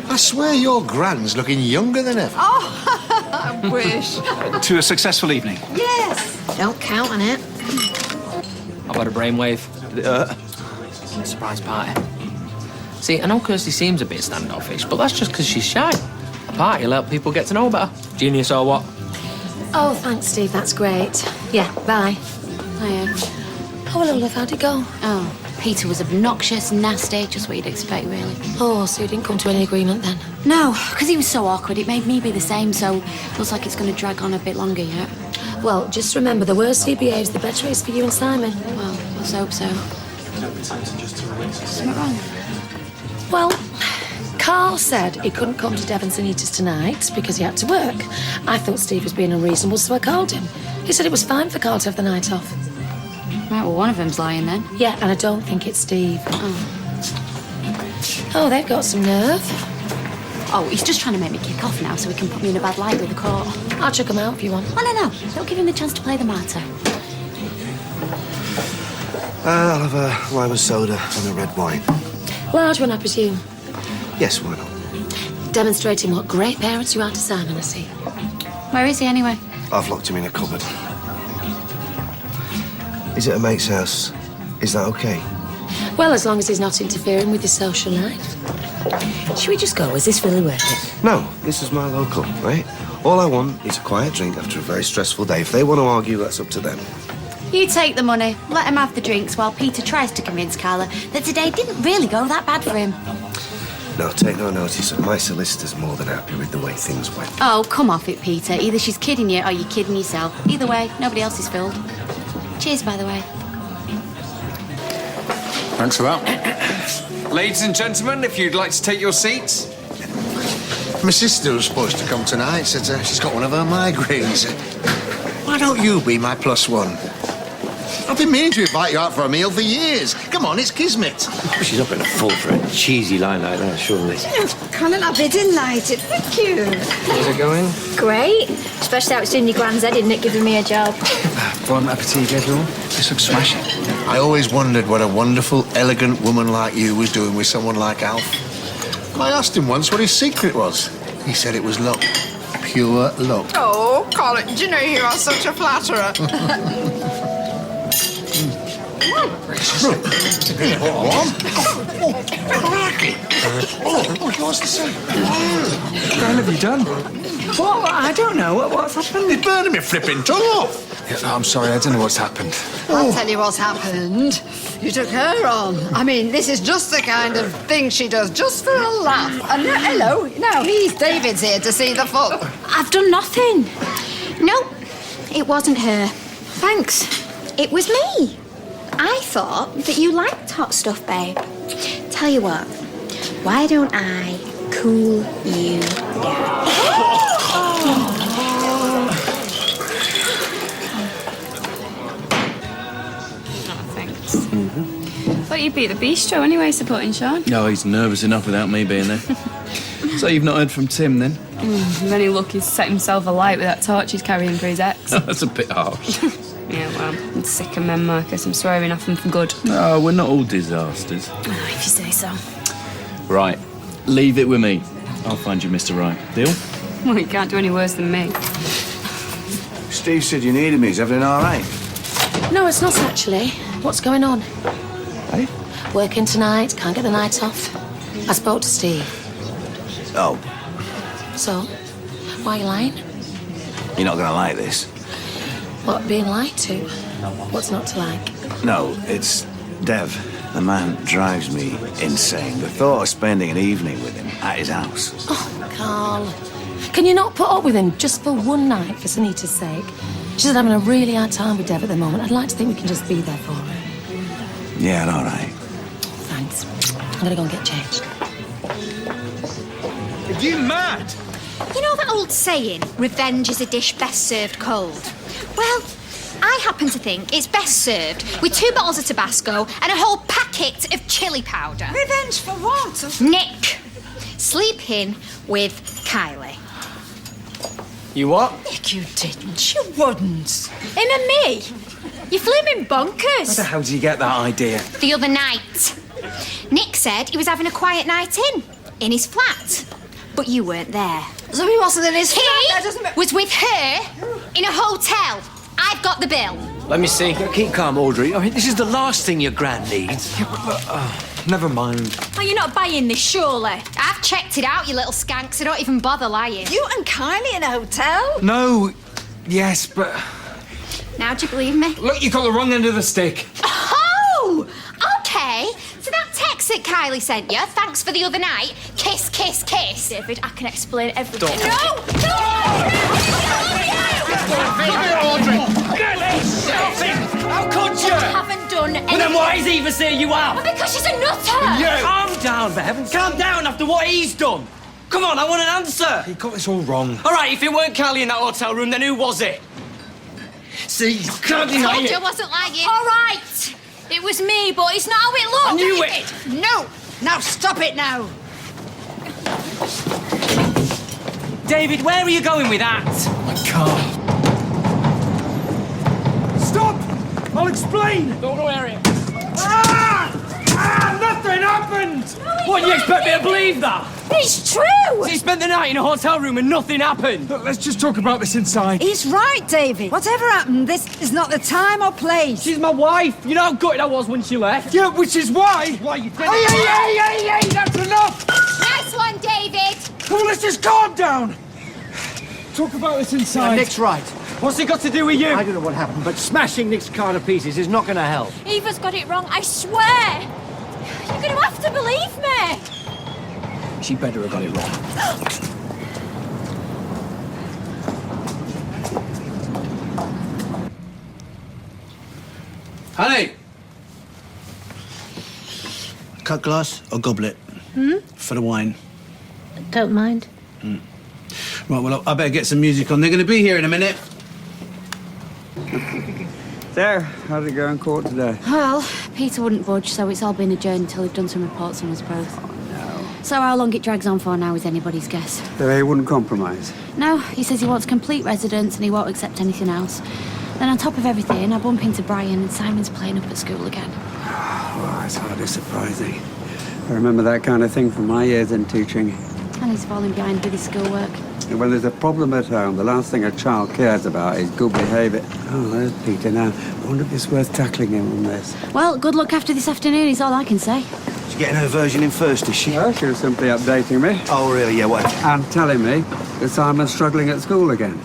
I swear your grand's looking younger than ever. Oh, I wish. To a successful evening. Yes. Don't count on it. I've had a brainwave. Surprise party. See, I know Kirsty seems a bit standoffish, but that's just because she's shy. A party will help people get to know better. Genius or what? Oh, thanks, Steve. That's great. Yeah, bye. Hiya. Oh, hello, love. How'd it go? Oh, Peter was obnoxious, nasty, just what you'd expect, really. Oh, so you didn't come to any agreement then? No, because he was so awkward. It made me be the same, so looks like it's going to drag on a bit longer yet. Well, just remember, the worse he behaves, the better it is for you and Simon. Well, let's hope so. Something wrong? Well, Carl said he couldn't come to Devon's and Eaters tonight because he had to work. I thought Steve was being unreasonable, so I called him. He said it was fine for Carl to have the night off. Right, well, one of them's lying then. Yeah, and I don't think it's Steve. Oh, they've got some nerve. Oh, he's just trying to make me kick off now so he can put me in a bad light with the court. I'll check him out if you want. Oh, no. Don't give him the chance to play the martyr. I'll have a lime and soda and a red wine. Large one, I presume. Yes, why not? Demonstrating what great parents you are to Simon, I see. Where is he anyway? I've locked him in a cupboard. Is it a mate's house? Is that okay? Well, as long as he's not interfering with your social life. Should we just go? Is this really worth it? No, this is my local, right? All I want is a quiet drink after a very stressful day. If they want to argue, that's up to them. You take the money, let him have the drinks while Peter tries to convince Carla that today didn't really go that bad for him. No, take no notice. My solicitor's more than happy with the way things went. Oh, come off it, Peter. Either she's kidding you or you're kidding yourself. Either way, nobody else is fooled. Cheers, by the way. Thanks for that. Ladies and gentlemen, if you'd like to take your seats. My sister was supposed to come tonight. Said she's got one of her migraines. Why don't you be my plus one? I've been meaning to invite you out for a meal for years. Come on, it's kismet. She's not going to fall for a cheesy line like that, surely. Colin, I'll be delighted. Thank you. How's it going? Great. Especially how it's doing your granddad, isn't it, giving me a job? Bon appetit, everyone. This looks smashing. I always wondered what a wonderful, elegant woman like you was doing with someone like Alf. I asked him once what his secret was. He said it was luck. Pure luck. Oh, Colin, do you know you are such a flatterer? Oh, he wants to say. What the hell have you done? What? I don't know. What's happened? He's burning me flipping tongue off. Yeah, I'm sorry, I don't know what's happened. I'll tell you what's happened. You took her on. I mean, this is just the kind of thing she does just for a laugh. And hello, now David's here to see the fun. I've done nothing. No, it wasn't her. Thanks. It was me. I thought that you liked hot stuff, babe. Tell you what, why don't I cool you down? Thought you'd be at the bistro anyway, supporting Sean. No, he's nervous enough without me being there. So you've not heard from Tim, then? With any luck, he's set himself alight with that torch he's carrying for his ex. That's a bit harsh. Yeah, well, I'm sick of men, Marcus. I'm swearing off them for good. No, we're not all disasters. Oh, if you say so. Right, leave it with me. I'll find you Mr. Right. Deal? Well, you can't do any worse than me. Steve said you needed me. Is everything all right? No, it's not actually. What's going on? Hey? Working tonight, can't get the night off. I spoke to Steve. Oh, So, why are you lying? you're not going to like this. What, being lied to? What's not to like? No, it's Dev. The man drives me insane. The thought of spending an evening with him at his house. Oh, Carl. Can you not put up with him just for one night, for Sunita's sake? She's having a really hard time with Dev at the moment. I'd like to think we can just be there for her. Yeah, all right. Thanks. I'm gonna go and get changed. Are you mad? You know that old saying, revenge is a dish best served cold? Well, I happen to think it's best served with 2 bottles of Tabasco and a whole packet of chili powder. Revenge for what? Nick, sleeping with Kylie. You what? Nick, you didn't. You wouldn't. Him and me. You flew him in bonkers. Where the hell did you get that idea? The other night. Nick said he was having a quiet night in his flat. But you weren't there. So he wasn't in his He flat? That doesn't was with her in a hotel. I've got the bill. Let me see. Keep calm, Audrey. I mean, this is the last thing your gran needs. Never mind. Oh, you're not buying this, surely? I've checked it out, you little skank, so don't even bother lying. You and Kylie in a hotel? No, yes, but... Now do you believe me? Look, you got the wrong end of the stick. Oh! Okay. So that text that Kylie sent you, thanks for the other night, kiss, kiss, kiss. David, I can explain everything. Don't. No! How could you? I haven't done anything. Well, then why is Eva saying you out? Well, because she's a nutter. Calm down, Bev. Calm down after what he's done. Come on, I want an answer. You got this all wrong. All right, if it weren't Callie in that hotel room, then who was it? See, you can't deny Told it. you I wasn't lying. All right. It was me, but it's not how it looked. I knew David. it. No! Now stop it now! David, where are you going with that? My car. Stop! I'll explain. Don't worry. Nothing! happened! What, you expect me to believe that? It's true! She spent the night in a hotel room and nothing happened. Look, let's just talk about this inside. He's right, David. Whatever happened, this is not the time or place. She's my wife. You know how gutted I was when she left? Yeah, which is why... Why you did Hey, that's enough! Nice one, David! Come on, let's just calm down. Talk about this inside. Nick's right. What's it got to do with you? I don't know what happened, but smashing Nick's car to pieces is not going to help. Eva's got it wrong, I swear! You're going to have to believe me! She better have got it wrong. Honey! Cut glass or goblet? For the wine. Don't mind. Right, well, I better get some music on. They're going to be here in a minute. There, how did it go in court today? Well, Peter wouldn't budge, so it's all been adjourned until we've done some reports on us both. So how long it drags on for now is anybody's guess. They wouldn't compromise. No, he says he wants complete residence and he won't accept anything else. Then on top of everything, I bump into Brian and Simon's playing up at school again. Oh, it's hardly surprising. I remember that kind of thing from my years in teaching. And he's falling behind with his schoolwork. And when there's a problem at home, the last thing a child cares about is good behaviour. Oh, there's Peter now. I wonder if it's worth tackling him on this. Well, good luck after this afternoon is all I can say. She's getting her version in first, is she? Well, she was simply updating me. Oh, really? Yeah, what? And telling me that Simon's struggling at school again.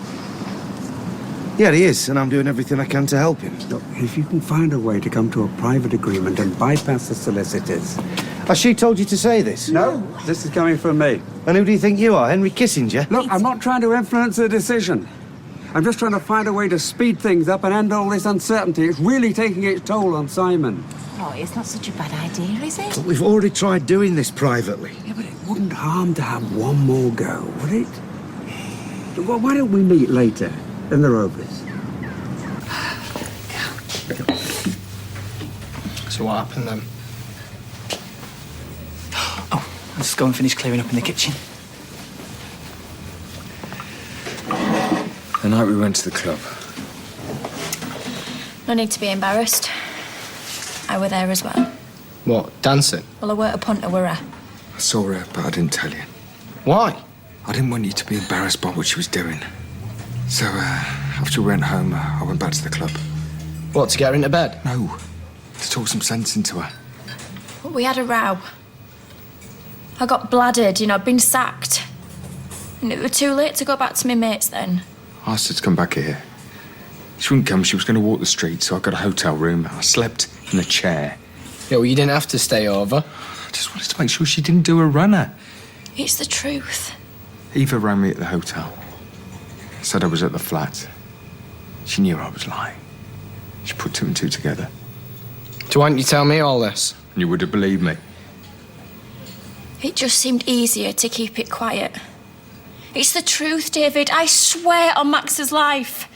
Yeah, he is, and I'm doing everything I can to help him. Look, if you can find a way to come to a private agreement and bypass the solicitors... Has she told you to say this? No, this is coming from me. And who do you think you are, Henry Kissinger? Look, I'm not trying to influence the decision. I'm just trying to find a way to speed things up and end all this uncertainty. It's really taking its toll on Simon. Oh, it's not such a bad idea, is it? But we've already tried doing this privately. Yeah, but it wouldn't harm to have one more go, would it? Well, why don't we meet later in the Rovers? So what happened then? Oh, I'll just go and finish clearing up in the kitchen. The night we went to the club. No need to be embarrassed. I were there as well. What, dancing? Well, I weren't a punter, were I? I saw her, but I didn't tell you. Why? I didn't want you to be embarrassed by what she was doing. So, after we went home, I went back to the club. What, to get her into bed? No, to talk some sense into her. Well, we had a row. I got bladdered, I'd been sacked. And it was too late to go back to my mates then. I asked her to come back here. She wouldn't come, she was going to walk the street, so I got a hotel room. I slept in a chair. Yeah, well, you didn't have to stay over. I just wanted to make sure she didn't do a runner. It's the truth. Eva rang me at the hotel. Said I was at the flat. She knew I was lying. She put two and two together. So why didn't you tell me all this? You would have believed me. It just seemed easier to keep it quiet. It's the truth, David. I swear on Max's life.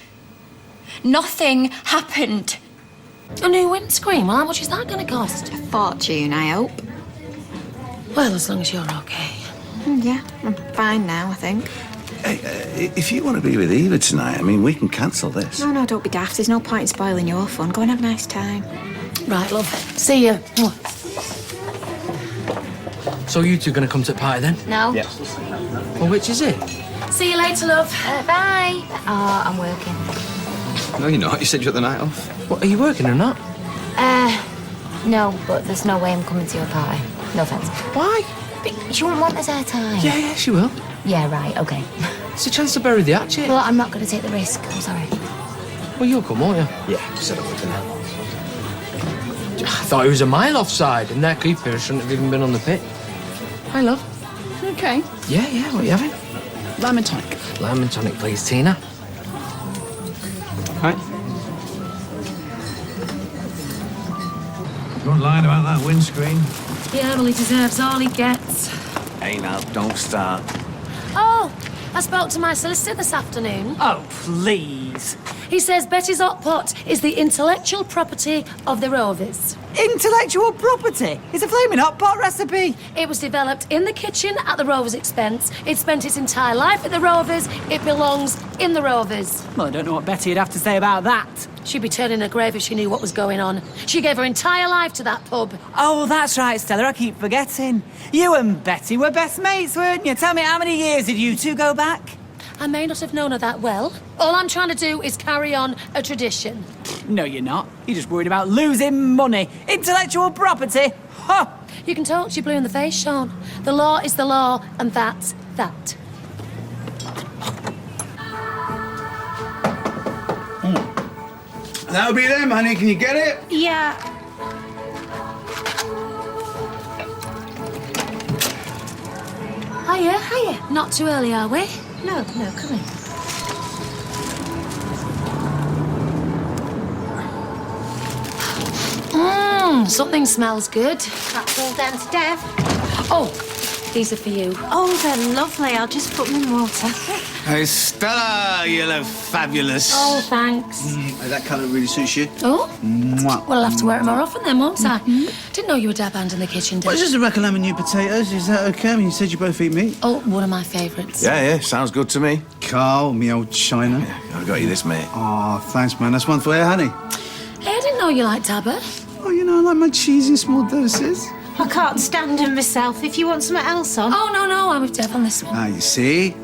Nothing happened. A new windscreen? Well, how much is that going to cost? A fortune, I hope. Well, as long as you're okay. Yeah, I'm fine now, I think. Hey, if you want to be with Eva tonight, we can cancel this. No, don't be daft. There's no point in spoiling your fun. Go and have a nice time. Right, love. See you. So you two gonna come to the party then? No. Yeah. Well, which is it? See you later, love. Bye. Oh, I'm working. No, you're not. You said you had the night off. What, are you working or not? No, but there's no way I'm coming to your party. No offence. Why? But she won't want us our time. Yeah, she will. Yeah, right, okay. It's a chance to bury the hatchet. Well, I'm not going to take the risk. I'm sorry. Well, you'll come, won't you? Yeah, set up with dinner. I thought he was a mile offside, and that keeper shouldn't have even been on the pit. Hi, love. Okay. Yeah, what are you having? Lime and tonic. Lime and tonic, please, Tina. Right. Don't lie about that windscreen. Yeah, well, he deserves all he gets. Hey, now, don't start. Oh, I spoke to my solicitor this afternoon. Oh, please. He says Betty's hot pot is the intellectual property of the Rovers. Intellectual property? It's a flaming hot pot recipe. It was developed in the kitchen at the Rovers' expense. It spent its entire life at the Rovers. It belongs in the Rovers. Well, I don't know what Betty would have to say about that. She'd be turning her grave if she knew what was going on. She gave her entire life to that pub. Oh, that's right, Stella. I keep forgetting. You and Betty were best mates, weren't you? Tell me, how many years did you two go back? I may not have known her that well. All I'm trying to do is carry on a tradition. No, you're not. You're just worried about losing money. Intellectual property? Huh! You can talk to you blue in the face, Sean. The law is the law, and that's that. That'll be them, honey. Can you get it? Yeah. Hiya. Not too early, are we? No, come in. Something smells good. That's all down to Dev. Oh, these are for you. Oh, they're lovely. I'll just put them in water. Hey, Stella, you look fabulous. Oh, thanks. That colour really suits you. Oh? Mwah. Well, I'll have to wear it more often then, won't I? Didn't know you were dab hand in the kitchen, Well, Dave. it's just a rack of lemon new potatoes. Is that okay? I mean, you said you both eat meat. Oh, one of my favourites. Yeah, sounds good to me. Carl, me old China. I got you this, mate. Oh, thanks, man. That's one for you, honey. Hey, I didn't know you liked dabber. Oh, you know, I like my cheese in small doses. I can't stand them myself. If you want something else on. Oh, no, I'm with Dev on this one. Ah, you see?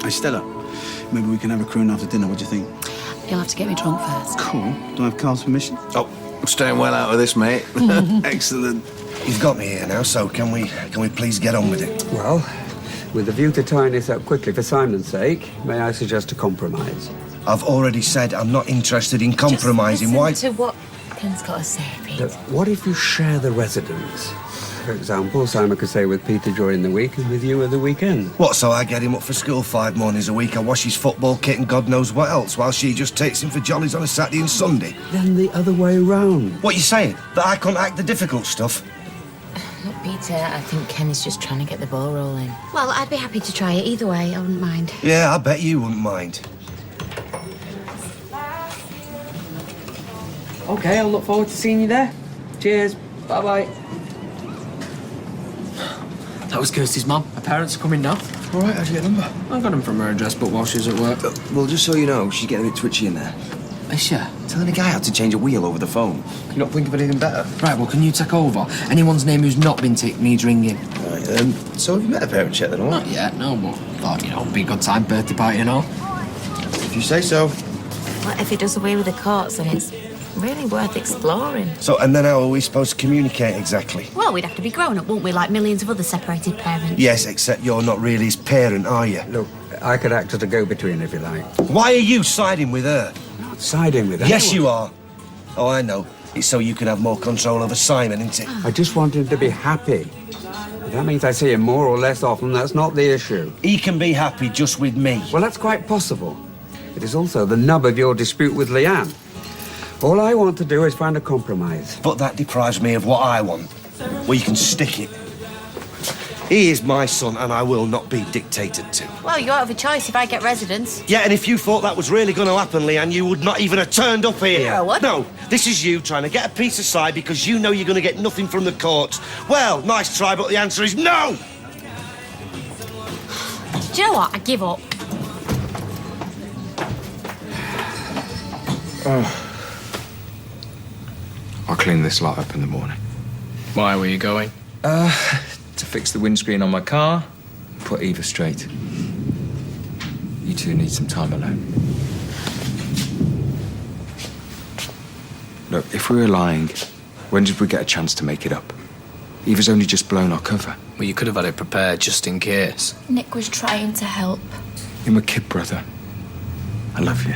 Hey, Stella, maybe we can have a croon after dinner. What do you think? You'll have to get me drunk first. Cool. Do I have Carl's permission? Oh, I'm staying well out of this, mate. Excellent. You've got me here now, so can we please get on with it? Well, with a view to tying this up quickly for Simon's sake, may I suggest a compromise? I've already said I'm not interested in compromising. Why? To what Ken's got to say, Pete. Look, what if you share the residence? For example, Simon could stay with Peter during the week and with you at the weekend. What, so I get him up for school 5 mornings a week, I wash his football kit and God knows what else, while she just takes him for jollies on a Saturday and Sunday? Then the other way round. What you saying? That I can't act the difficult stuff? Look, Peter, I think Ken is just trying to get the ball rolling. Well, I'd be happy to try it either way. I wouldn't mind. Yeah, I bet you wouldn't mind. Okay, I'll look forward to seeing you there. Cheers. Bye-bye. That was Kirsty's mum. Her parents are coming now. All right, how'd you get a number? I got them from her address book while she was at work. Well, just so you know, she's getting a bit twitchy in there. Is she? Telling a guy how to change a wheel over the phone. Can you not think of anything better? Right, well, can you take over? Anyone's name who's not been ticked needs ringing. Right, so have you met a parent yet then, or? Not yet, no, but thought, it'd be a good time, birthday party and all. If you say so. Well, if he does away with the courts, then it's really worth exploring. So, and then how are we supposed to communicate exactly? Well, we'd have to be grown up, won't we, like millions of other separated parents? Yes, except you're not really his parent, are you? Look, I could act as a go-between if you like. Why are you siding with her? Not siding with her. Yes, you are. Oh, I know. It's so you can have more control over Simon, isn't it? I just want him to be happy. If that means I see him more or less often, that's not the issue. He can be happy just with me. Well, that's quite possible. It is also the nub of your dispute with Leanne. All I want to do is find a compromise. But that deprives me of what I want, where you can stick it. He is my son, and I will not be dictated to. Well, you won't have a choice if I get residence. Yeah, and if you thought that was really going to happen, Leanne, you would not even have turned up here. Yeah, what? No, this is you trying to get a piece aside because you know you're going to get nothing from the courts. Well, nice try, but the answer is no! Do you know what? I give up. I'll clean this lot up in the morning. Why were you going? To fix the windscreen on my car and put Eva straight. You two need some time alone. Look, if we were lying, when did we get a chance to make it up? Eva's only just blown our cover. Well, you could have had it prepared just in case. Nick was trying to help. You're my kid brother. I love you.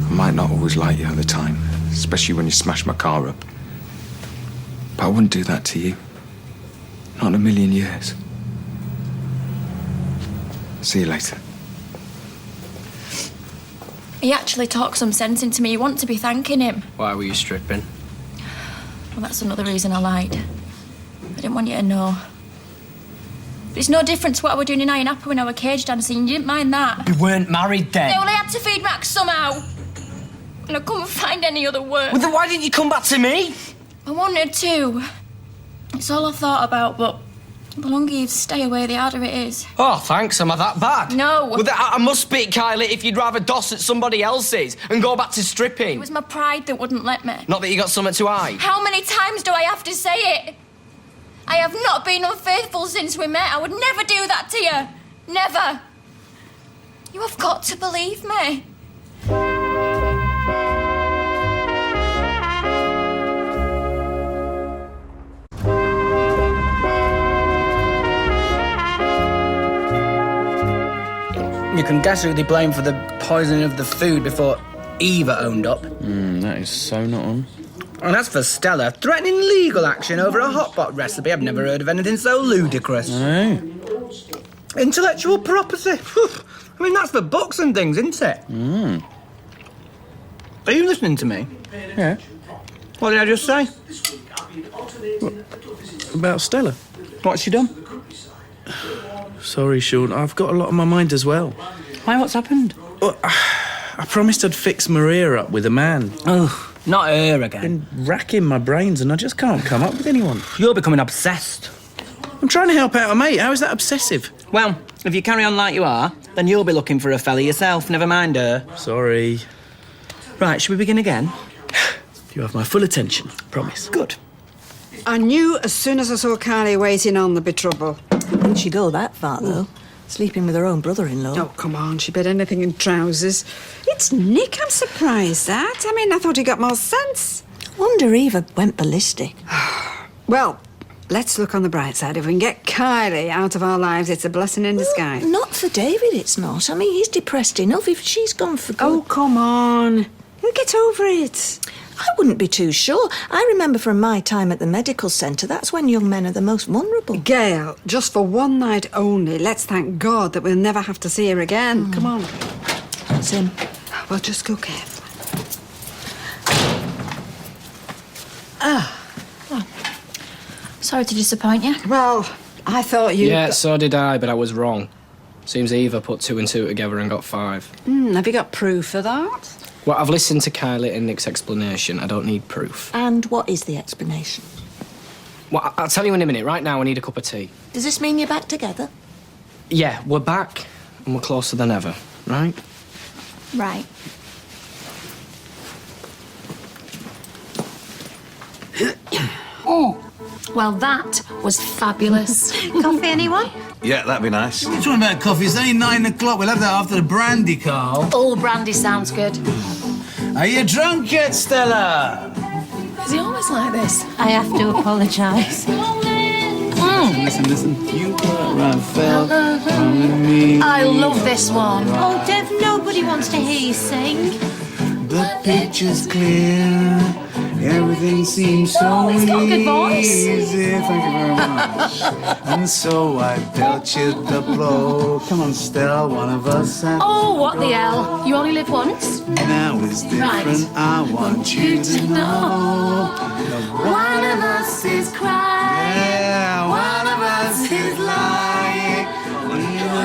I might not always like you at the time, especially when you smash my car up. But I wouldn't do that to you. Not in a million years. See you later. He actually talked some sense into me. You want to be thanking him. Why were you stripping? Well, that's another reason I lied. I didn't want you to know. But it's no different to what I were doing in Iron Apple when I were cage dancing. You didn't mind that. You weren't married then. They only had to feed Max somehow. and I couldn't find any other work. Well, then why didn't you come back to me? I wanted to. It's all I thought about, but the longer you stay away, the harder it is. Oh, thanks. Am I that bad? No. Well, I must speak, Kylie, if you'd rather doss at somebody else's and go back to stripping. It was my pride that wouldn't let me. Not that you got something to hide. How many times do I have to say it? I have not been unfaithful since we met. I would never do that to you. Never. You have got to believe me. You can guess who they blame for the poisoning of the food before Eva owned up. That is so not on. And as for Stella, threatening legal action over a hot pot recipe, I've never heard of anything so ludicrous. No. Intellectual property. Whew. I mean, that's for books and things, isn't it? Are you listening to me? Yeah. What did I just say? About Stella. What's she done? Sorry, Sean. I've got a lot on my mind as well. Why, what's happened? Well, I promised I'd fix Maria up with a man. Oh, not her again. Been racking my brains and I just can't come up with anyone. You're becoming obsessed. I'm trying to help out a mate. How is that obsessive? Well, if you carry on like you are, then you'll be looking for a fella yourself, never mind her. Sorry. Right, should we begin again? You have my full attention, promise. Good. I knew as soon as I saw Kylie waiting on there'd be trouble. Didn't she go that far, though? Sleeping with her own brother-in-law. Oh, come on, she bet anything in trousers. It's Nick I'm surprised at. I mean, I thought he got more sense. Wonder Eva went ballistic. Well, let's look on the bright side. If we can get Kylie out of our lives, it's a blessing in disguise. Not for David, it's not. I mean, he's depressed enough if she's gone for good. Oh, come on. He'll get over it. I wouldn't be too sure. I remember from my time at the medical centre, that's when young men are the most vulnerable. Gail, just for one night only, let's thank God that we'll never have to see her again. Come on. That's him. Well, just go carefully. Sorry to disappoint you. Well, I thought you... Yeah, so did I, but I was wrong. Seems Eva put 2 and 2 together and got 5. Have you got proof for that? Well, I've listened to Kylie and Nick's explanation. I don't need proof. And what is the explanation? Well, I'll tell you in a minute. Right now, I need a cup of tea. Does this mean you're back together? Yeah, we're back and we're closer than ever, right? Right. Well, that was fabulous. Coffee, anyone? Yeah, that'd be nice. What are you talking about coffee? It's only 9 o'clock. We'll have that after the brandy, Carl. All brandy sounds good. Are you drunk yet, Stella? Is he always like this? I have to apologise. Listen. You were right, felt from me. I love this one. Oh, Dev, nobody wants to hear you sing. The picture's clear. Everything seems so he's got a good voice. easy. Thank you very much. And so I dealt you the blow. Come on, Stella, one of us has Oh, what the hell? You only live once? now is different. Right. I want you to know. One of us is crying. Yeah, One of us is lying.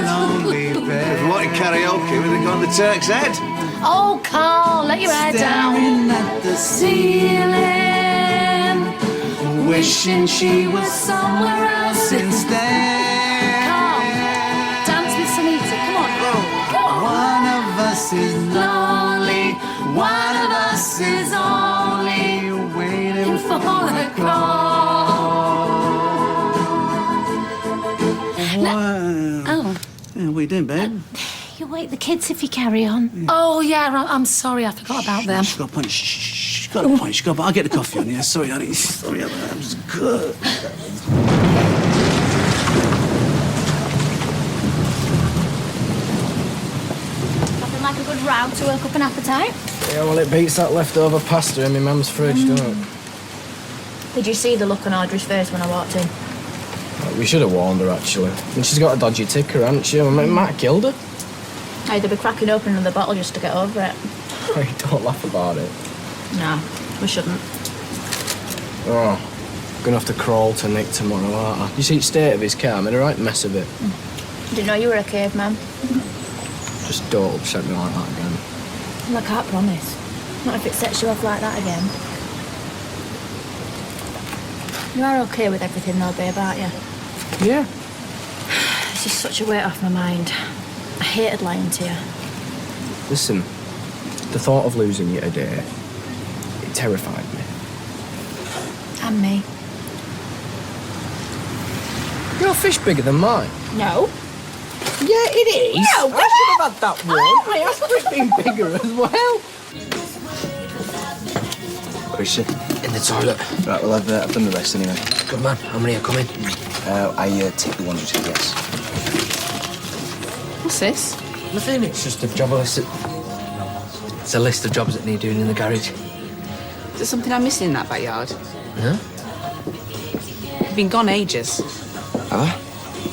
lonely bed. If we wanted karaoke, we'd have gone to Turk's Head. Oh, Carl, let your head down. Staring at the ceiling, wishing she was somewhere else instead. Carl, dance with Sunita. Come on. Come on. One of us is lonely, one of us is only waiting for the call. Oh. Yeah, what are you doing, babe? You'll wake the kids if you carry on. Oh, yeah, I'm sorry. I forgot about them. She's got a point. She's got a point. She's got a point. I'll get the coffee on. Yeah, sorry, honey. Sorry, that was good. Nothing like a good row to work up an appetite. Yeah, well, it beats that leftover pasta in my mum's fridge, don't it? Did you see the look on Audrey's face when I walked in? We should have warned her, actually. And she's got a dodgy ticker, hasn't she? It might have killed her. I'd be cracking open another bottle just to get over it. Hey, don't laugh about it. No, we shouldn't. Oh, gonna have to crawl to Nick tomorrow, aren't I? You see the state of his car? I made a right mess of it. Didn't know you were a caveman. Just don't upset me like that again. Well, I can't promise. Not if it sets you off like that again. You are okay with everything though, babe, aren't you? Yeah. It's just such a weight off my mind. I hated lying to you. Listen, the thought of losing you today, it terrified me. And me. Your fish bigger than mine. No. Yeah, it is. No, I should have had that one. My ass was being bigger as well. Where is she? In the toilet. Right, well, I've done the rest anyway. Good man. How many are coming? I ticked the ones who said yes. What's this? Nothing. It's just a job list. It's a list of jobs that need doing in the garage. Is there something I'm missing in that backyard? Huh? You've been gone ages. Have I?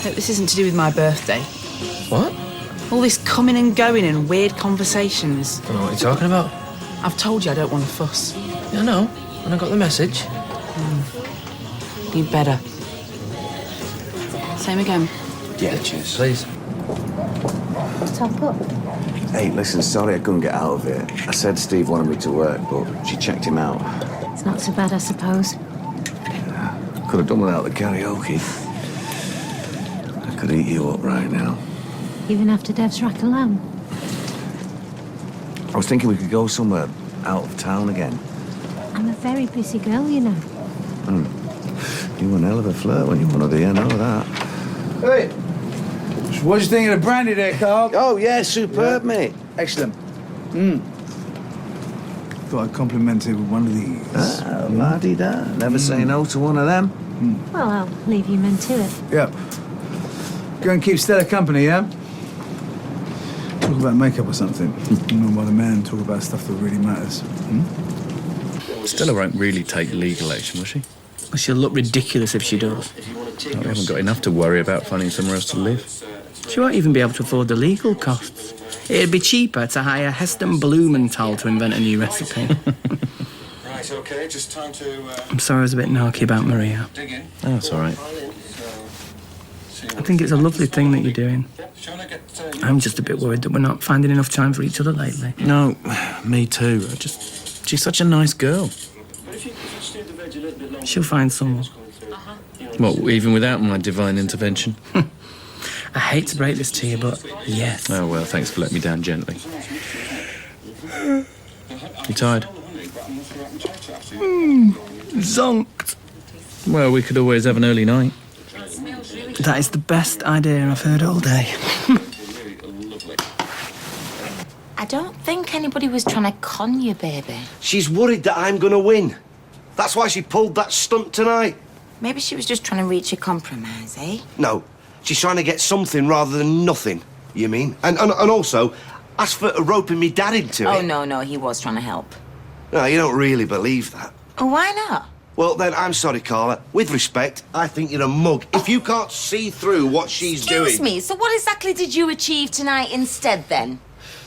Hope this isn't to do with my birthday. What? All this coming and going and weird conversations. Don't know what you're talking about. I've told you I don't want to fuss. Yeah, I know. And I got the message. You better. Same again. Yeah, cheers. Please. Top up. Hey, listen, sorry I couldn't get out of it. I said Steve wanted me to work, but she checked him out. It's not so bad, I suppose. Could have done without the karaoke. I could eat you up right now. Even after Dev's rack of lamb. I was thinking we could go somewhere out of town again. I'm a very busy girl, you know. You were an hell of a flirt when you wanted to, I know that. Hey, what do you think of the brandy there, Carl? Oh, yeah, superb, mate. Excellent. Thought I'd compliment it with one of these. Ah, la-di-da. Never say no to one of them. Well, I'll leave you men to it. Yep. Go and keep Stella company, yeah? Talk about makeup or something. You know, while the man talk about stuff that really matters. Stella won't really take legal action, will she? Well, she'll look ridiculous if she does. We haven't got enough to worry about finding somewhere else to live. She won't even be able to afford the legal costs. It'd be cheaper to hire Heston Blumenthal to invent a new recipe. Right, okay, just time to... I'm sorry I was a bit narky about Maria. dig in. Oh, that's all right. I think it's a lovely thing that you're doing. I'm just a bit worried that we're not finding enough time for each other lately. No, me too. She's such a nice girl. She'll find someone. What, even without my divine intervention? I hate to break this to you, but yes. Oh, well, thanks for letting me down gently. You tired? Zonked. Well, we could always have an early night. That is the best idea I've heard all day. I don't think anybody was trying to con you, baby. She's worried that I'm going to win. That's why she pulled that stunt tonight. Maybe she was just trying to reach a compromise, eh? No, she's trying to get something rather than nothing, you mean? And also, ask for roping me dad into it. Oh, no, he was trying to help. No, you don't really believe that. Oh, why not? Well, then, I'm sorry, Carla. With respect, I think you're a mug. If you can't see through what she's doing... Excuse me, so what exactly did you achieve tonight instead, then?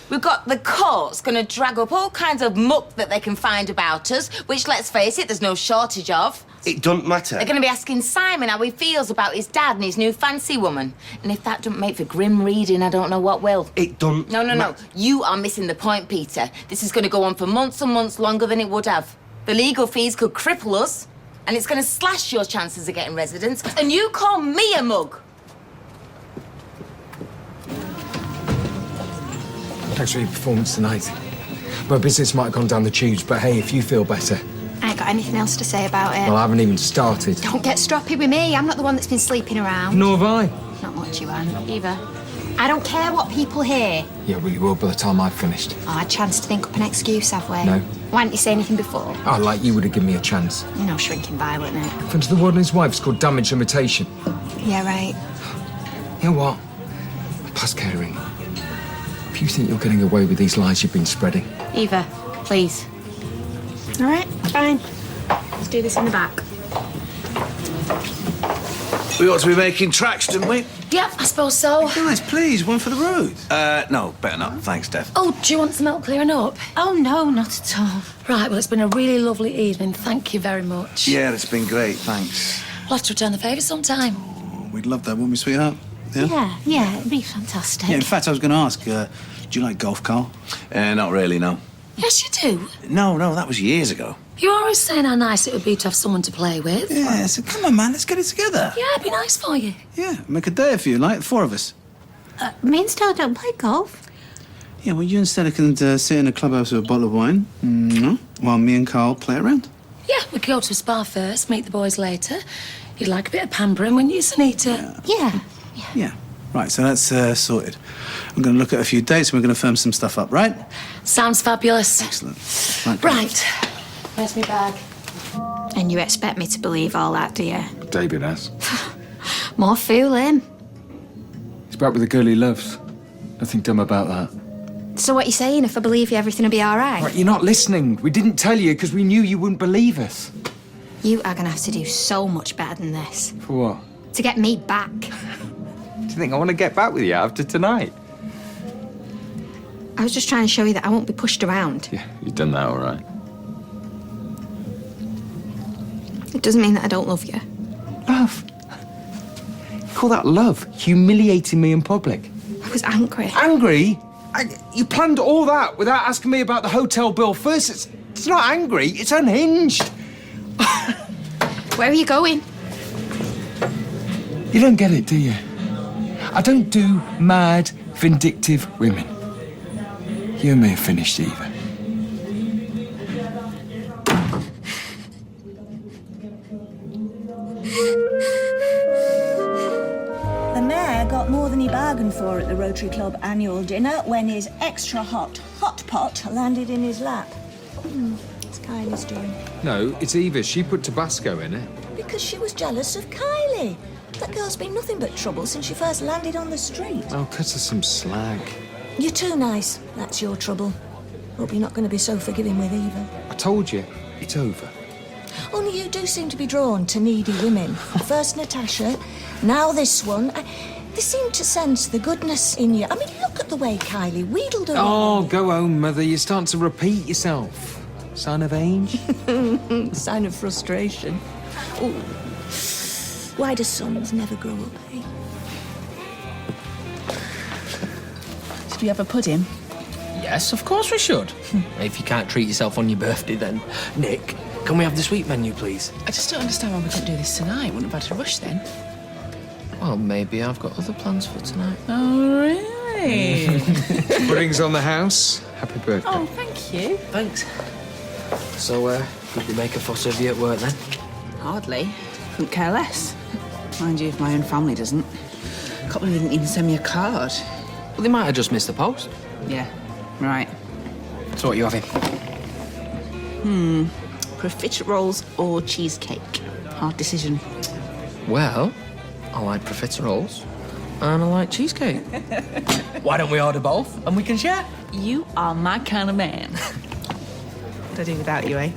We've got the courts going to drag up all kinds of muck that they can find about us, which, let's face it, there's no shortage of. It doesn't matter. They're going to be asking Simon how he feels about his dad and his new fancy woman. And if that doesn't make for grim reading, I don't know what will. It doesn't No. You are missing the point, Peter. This is going to go on for months and months longer than it would have. The legal fees could cripple us, and it's going to slash your chances of getting residence. And you call me a mug? Thanks for your performance tonight. My business might have gone down the tubes, but hey, if you feel better... I ain't got anything else to say about it. Well, I haven't even started. Don't get stroppy with me. I'm not the one that's been sleeping around. Nor have I. Not much you aren't, either. I don't care what people hear. Yeah, well, you will by the time I've finished. Oh, I had a chance to think up an excuse, have we? No. Why didn't you say anything before? Oh, like you would have given me a chance. You know, shrinking violet, innit? In front of the warden and his wife, it's called damage limitation. Yeah, right. You know what? Past caring. If you think you're getting away with these lies you've been spreading... Eva, please. All right, fine. Let's do this in the back. We ought to be making tracks, didn't we? Yep, I suppose so. Guys, please, one for the road. No, better not. Thanks, Dev. Oh, do you want some help clearing up? Oh, no, not at all. Right, well, it's been a really lovely evening. Thank you very much. Yeah, it's been great, thanks. We'll have to return the favour sometime. We'd love that, wouldn't we, sweetheart? Yeah, it'd be fantastic. Yeah, in fact, I was going to ask, do you like golf, Carl? Not really, no. Yes, you do. No, that was years ago. You're always saying how nice it would be to have someone to play with. Yeah, so come on, man, let's get it together. Yeah, it'd be nice for you. Yeah, make a day for you, like the four of us. Me and Stella don't play golf. Yeah, well, you and Stella can sit in a clubhouse with a bottle of wine, while me and Carl play around. Yeah, we could go to a spa first, meet the boys later. You'd like a bit of pampering, wouldn't you, Sunita? Yeah. Right, so that's sorted. I'm going to look at a few dates and we're going to firm some stuff up, right? Sounds fabulous. Excellent. Right. Where's my bag? And you expect me to believe all that, do you? David has. More fooling. He's back with the girl he loves. Nothing dumb about that. So what you saying? If I believe you, everything will be all right? Right, you're not listening. We didn't tell you because we knew you wouldn't believe us. You are going to have to do so much better than this. For what? To get me back. Do you think I want to get back with you after tonight? I was just trying to show you that I won't be pushed around. Yeah, you've done that all right. It doesn't mean that I don't love you. Love? You call that love? Humiliating me in public? I was angry. Angry? You planned all that without asking me about the hotel bill first. It's not angry, it's unhinged. Where are you going? You don't get it, do you? I don't do mad, vindictive women. You and me are finished, Eva. The mayor got more than he bargained for at the Rotary Club annual dinner when his extra hot pot landed in his lap. It's Kylie's doing. No, it's Eva. She put Tabasco in it. Because she was jealous of Kylie. That girl's been nothing but trouble since she first landed on the street. Oh, cut her some slack. You're too nice. That's your trouble. Hope you're not going to be so forgiving with Eva. I told you, it's over. Only you do seem to be drawn to needy women. First Natasha, now this one. They seem to sense the goodness in you. I mean, look at the way Kylie wheedled around. Oh, go home, Mother. You're starting to repeat yourself. Sign of age? Sign of frustration. Ooh. Why do sons never grow up, eh? Should we have a pudding? Yes, of course we should. If you can't treat yourself on your birthday, then. Nick, can we have the sweet menu, please? I just don't understand why we couldn't do this tonight. Wouldn't have had to rush then. Well, maybe I've got other plans for tonight. Oh, really? Pudding's on the house. Happy birthday. Oh, thank you. Thanks. So, did they make a fuss of you at work then? Hardly. Couldn't care less. Mind you, if my own family doesn't. Can't believe they didn't even send me a card. Well, they might have just missed the post. Yeah, right. So what are you having? Profiteroles or cheesecake? Hard decision. Well, I like profiteroles and I like cheesecake. Why don't we order both and we can share? You are my kind of man. What I do without you, eh?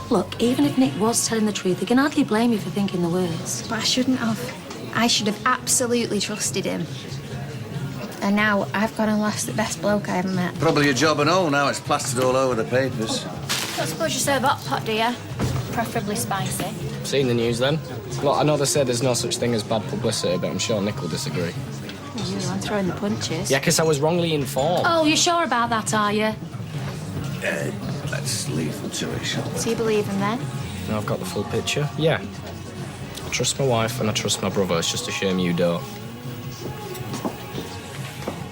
Look, even if Nick was telling the truth, he can hardly blame you for thinking the worst. But I shouldn't have. I should have absolutely trusted him. And now I've gone and lost the best bloke I ever met. Probably a job and all now. It's plastered all over the papers. I suppose you serve hot pot, do you? Preferably spicy. Seen the news then? Look, I know they said there's no such thing as bad publicity, but I'm sure Nick will disagree. I'm throwing the punches. Yeah, because I was wrongly informed. Oh, you sure about that, are you? Let's leave them to it, shall we? So you believe him then? Now I've got the full picture. Yeah. I trust my wife and I trust my brother. It's just a shame you don't.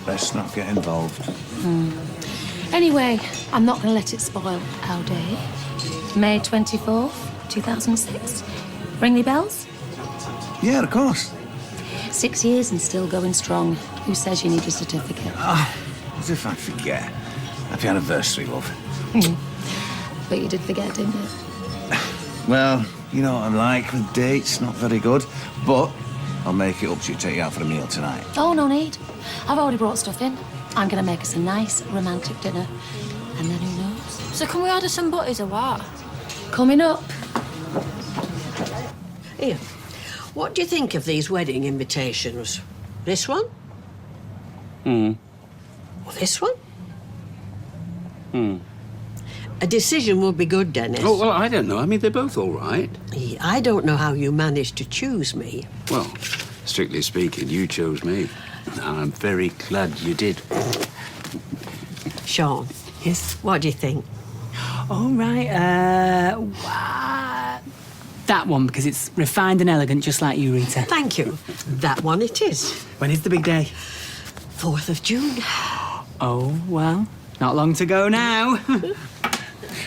Let's not get involved. Anyway, I'm not going to let it spoil our day. May 24th, 2006. Ring any bells? Yeah, of course. 6 years and still going strong. Who says you need a certificate? As if I'd forget. Happy anniversary, love. But you did forget, didn't you? Well, you know what I'm like with dates, not very good. But I'll make it up to you, take you out for a meal tonight. Oh, no need. I've already brought stuff in. I'm going to make us a nice romantic dinner. And then who knows? So can we order some butties or what? Coming up. Here, what do you think of these wedding invitations? This one? Or this one? A decision would be good, Dennis. Oh, well, I don't know. I mean, they're both all right. I don't know how you managed to choose me. Well, strictly speaking, you chose me. And I'm very glad you did. Sean, Yes? What do you think? All right, that one, because it's refined and elegant, just like you, Rita. Thank you. That one it is. When is the big day? 4th of June. Oh, well, not long to go now.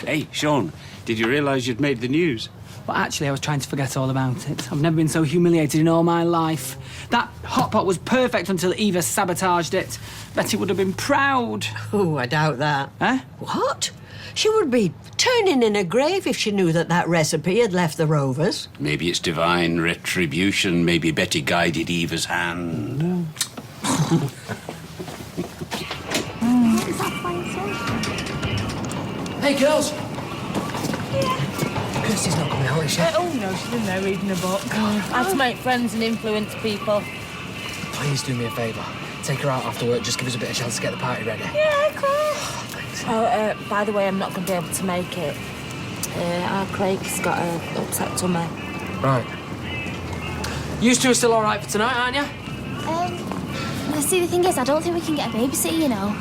Hey, Sean, did you realise you'd made the news? Well, actually, I was trying to forget all about it. I've never been so humiliated in all my life. That hot pot was perfect until Eva sabotaged it. Betty would have been proud. Oh, I doubt that. Eh? What? She would be turning in her grave if she knew that that recipe had left the Rovers. Maybe it's divine retribution. Maybe Betty guided Eva's hand. Hey, girls. Kirsty's not coming out, is she? Oh, no, she's in there reading a book. How to make friends and influence people. Please do me a favour. Take her out after work. Just give us a bit of chance to get the party ready. Yeah, of course. Oh, by the way, I'm not going to be able to make it. Our Craig's got a upset tummy. Right. You two are still all right for tonight, aren't you? See, the thing is, I don't think we can get a babysitter, you know.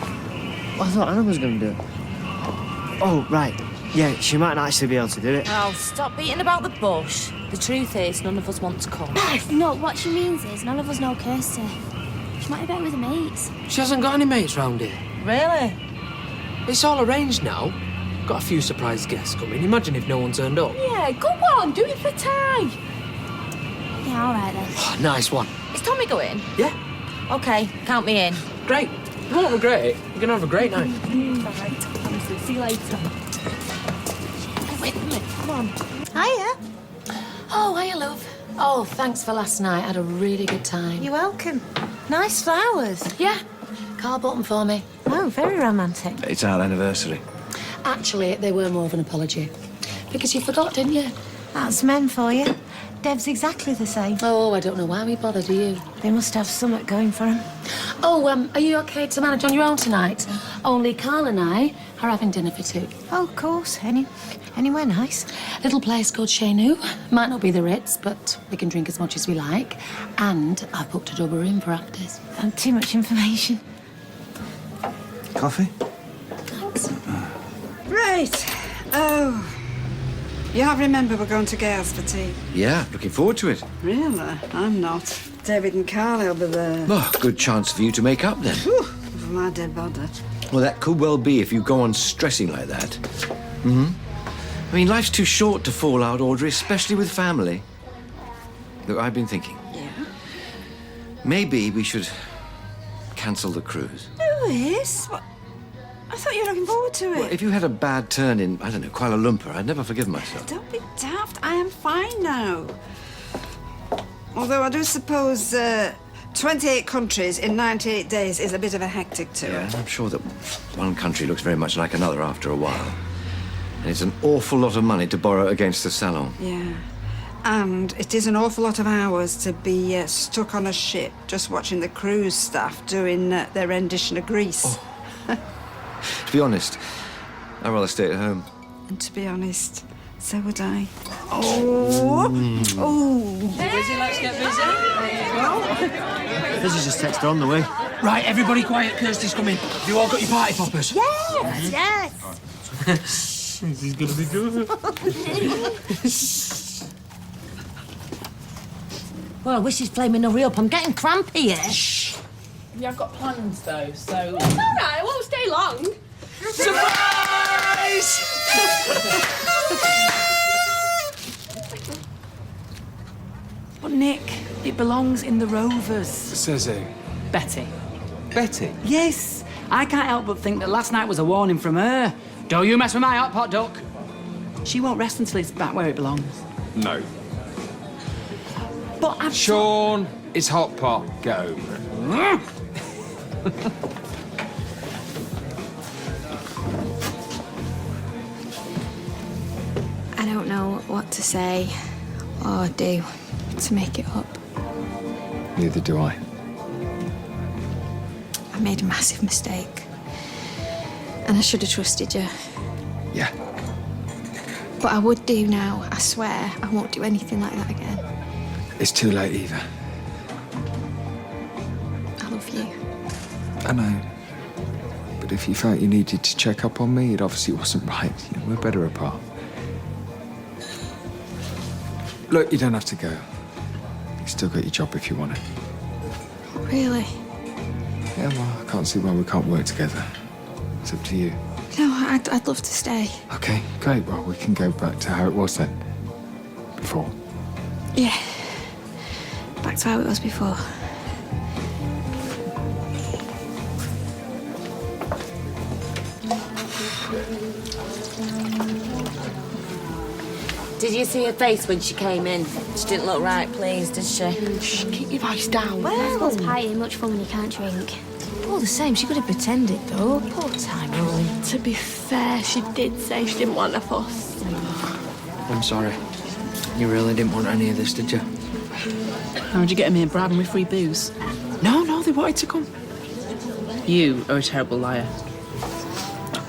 I thought Anna was going to do it. Oh, right. Yeah, she might not actually be able to do it. Well, stop beating about the bush. The truth is, none of us want to come. No, what she means is none of us know Kirsty. She might be better with her mates. She hasn't got any mates round here. Really? It's all arranged now. Got a few surprise guests coming. Imagine if no one turned up. Yeah, go on, do it for Ty. Yeah, all right then. Nice one. Is Tommy going? Yeah. OK, count me in. Great. You won't regret it. You're going to have a great night. Right, honestly, see you later. Wait a minute, come on. Hiya. Oh, hiya, love. Oh, thanks for last night. I had a really good time. You're welcome. Nice flowers. Yeah. Carl bought them for me. Oh, very romantic. It's our anniversary. Actually, they were more of an apology. Because you forgot, didn't you? That's men for you. Dev's exactly the same. Oh, I don't know why we bother, do you? They must have something going for them. Oh, are you okay to manage on your own tonight? Only Carl and I are having dinner for two. Oh, of course. Anywhere nice. Little place called Chez Nous. Might not be the Ritz, but we can drink as much as we like. And I've booked a double room for afters. Too much information. Coffee? Thanks. Right. Oh. You have remembered we're going to Gales for tea? Yeah, looking forward to it. Really? I'm not. David and Carly will be there. Oh, good chance for you to make up then. Whew, for my dead body. Well, that could well be if you go on stressing like that. Mm-hmm. I mean, life's too short to fall out, Audrey, especially with family. Look, I've been thinking. Yeah? Maybe we should cancel the cruise. Lewis? What? I thought you were looking forward to it. Well, if you had a bad turn in, I don't know, Kuala Lumpur, I'd never forgive myself. Don't be daft. I am fine now. Although I do suppose 28 countries in 98 days is a bit of a hectic tour. Yeah, I'm sure that one country looks very much like another after a while. And it's an awful lot of money to borrow against the salon. Yeah. And it is an awful lot of hours to be stuck on a ship just watching the cruise staff doing their rendition of Grease. Oh. To be honest, I'd rather stay at home. And to be honest, so would I. Oh! Oh! Busy, let's get busy. This is just text her on the way. Right, everybody quiet. Kirsty's coming. Have you all got your party poppers? Yes, yes. This is going to be good. Well, I wish he's flaming hurry up. I'm getting crampy here. Yeah, I've got plans, though, so... It's all right, I won't stay long. Surprise! But, Nick, it belongs in the Rovers. Says who? Betty. Betty? Yes. I can't help but think that last night was a warning from her. Don't you mess with my hot pot, duck. She won't rest until it's back where it belongs. No. But I've... Sean, it's hot pot. Get over it. I don't know what to say or do to make it up. Neither do I. I made a massive mistake. And I should have trusted you. Yeah. But I would do now. I swear I won't do anything like that again. It's too late, Eva. I love you. I know. But if you felt you needed to check up on me, it obviously wasn't right. You know, we're better apart. Look, you don't have to go. You still got your job if you want it. Really? Yeah, well, I can't see why we can't work together. It's up to you. No, I'd love to stay. Okay, great. Well, we can go back to how it was then. Before. Yeah. Back to how it was before. Did you see her face when she came in? She didn't look right pleased, did she? Shh, keep your voice down. I suppose pie ain't much fun when you can't drink. All the same, she could have pretended, though. Poor Tyrone. To be fair, she did say she didn't want a fuss. I'm sorry. You really didn't want any of this, did you? How'd you get him here, bribing with free booze? No, they wanted to come. You are a terrible liar.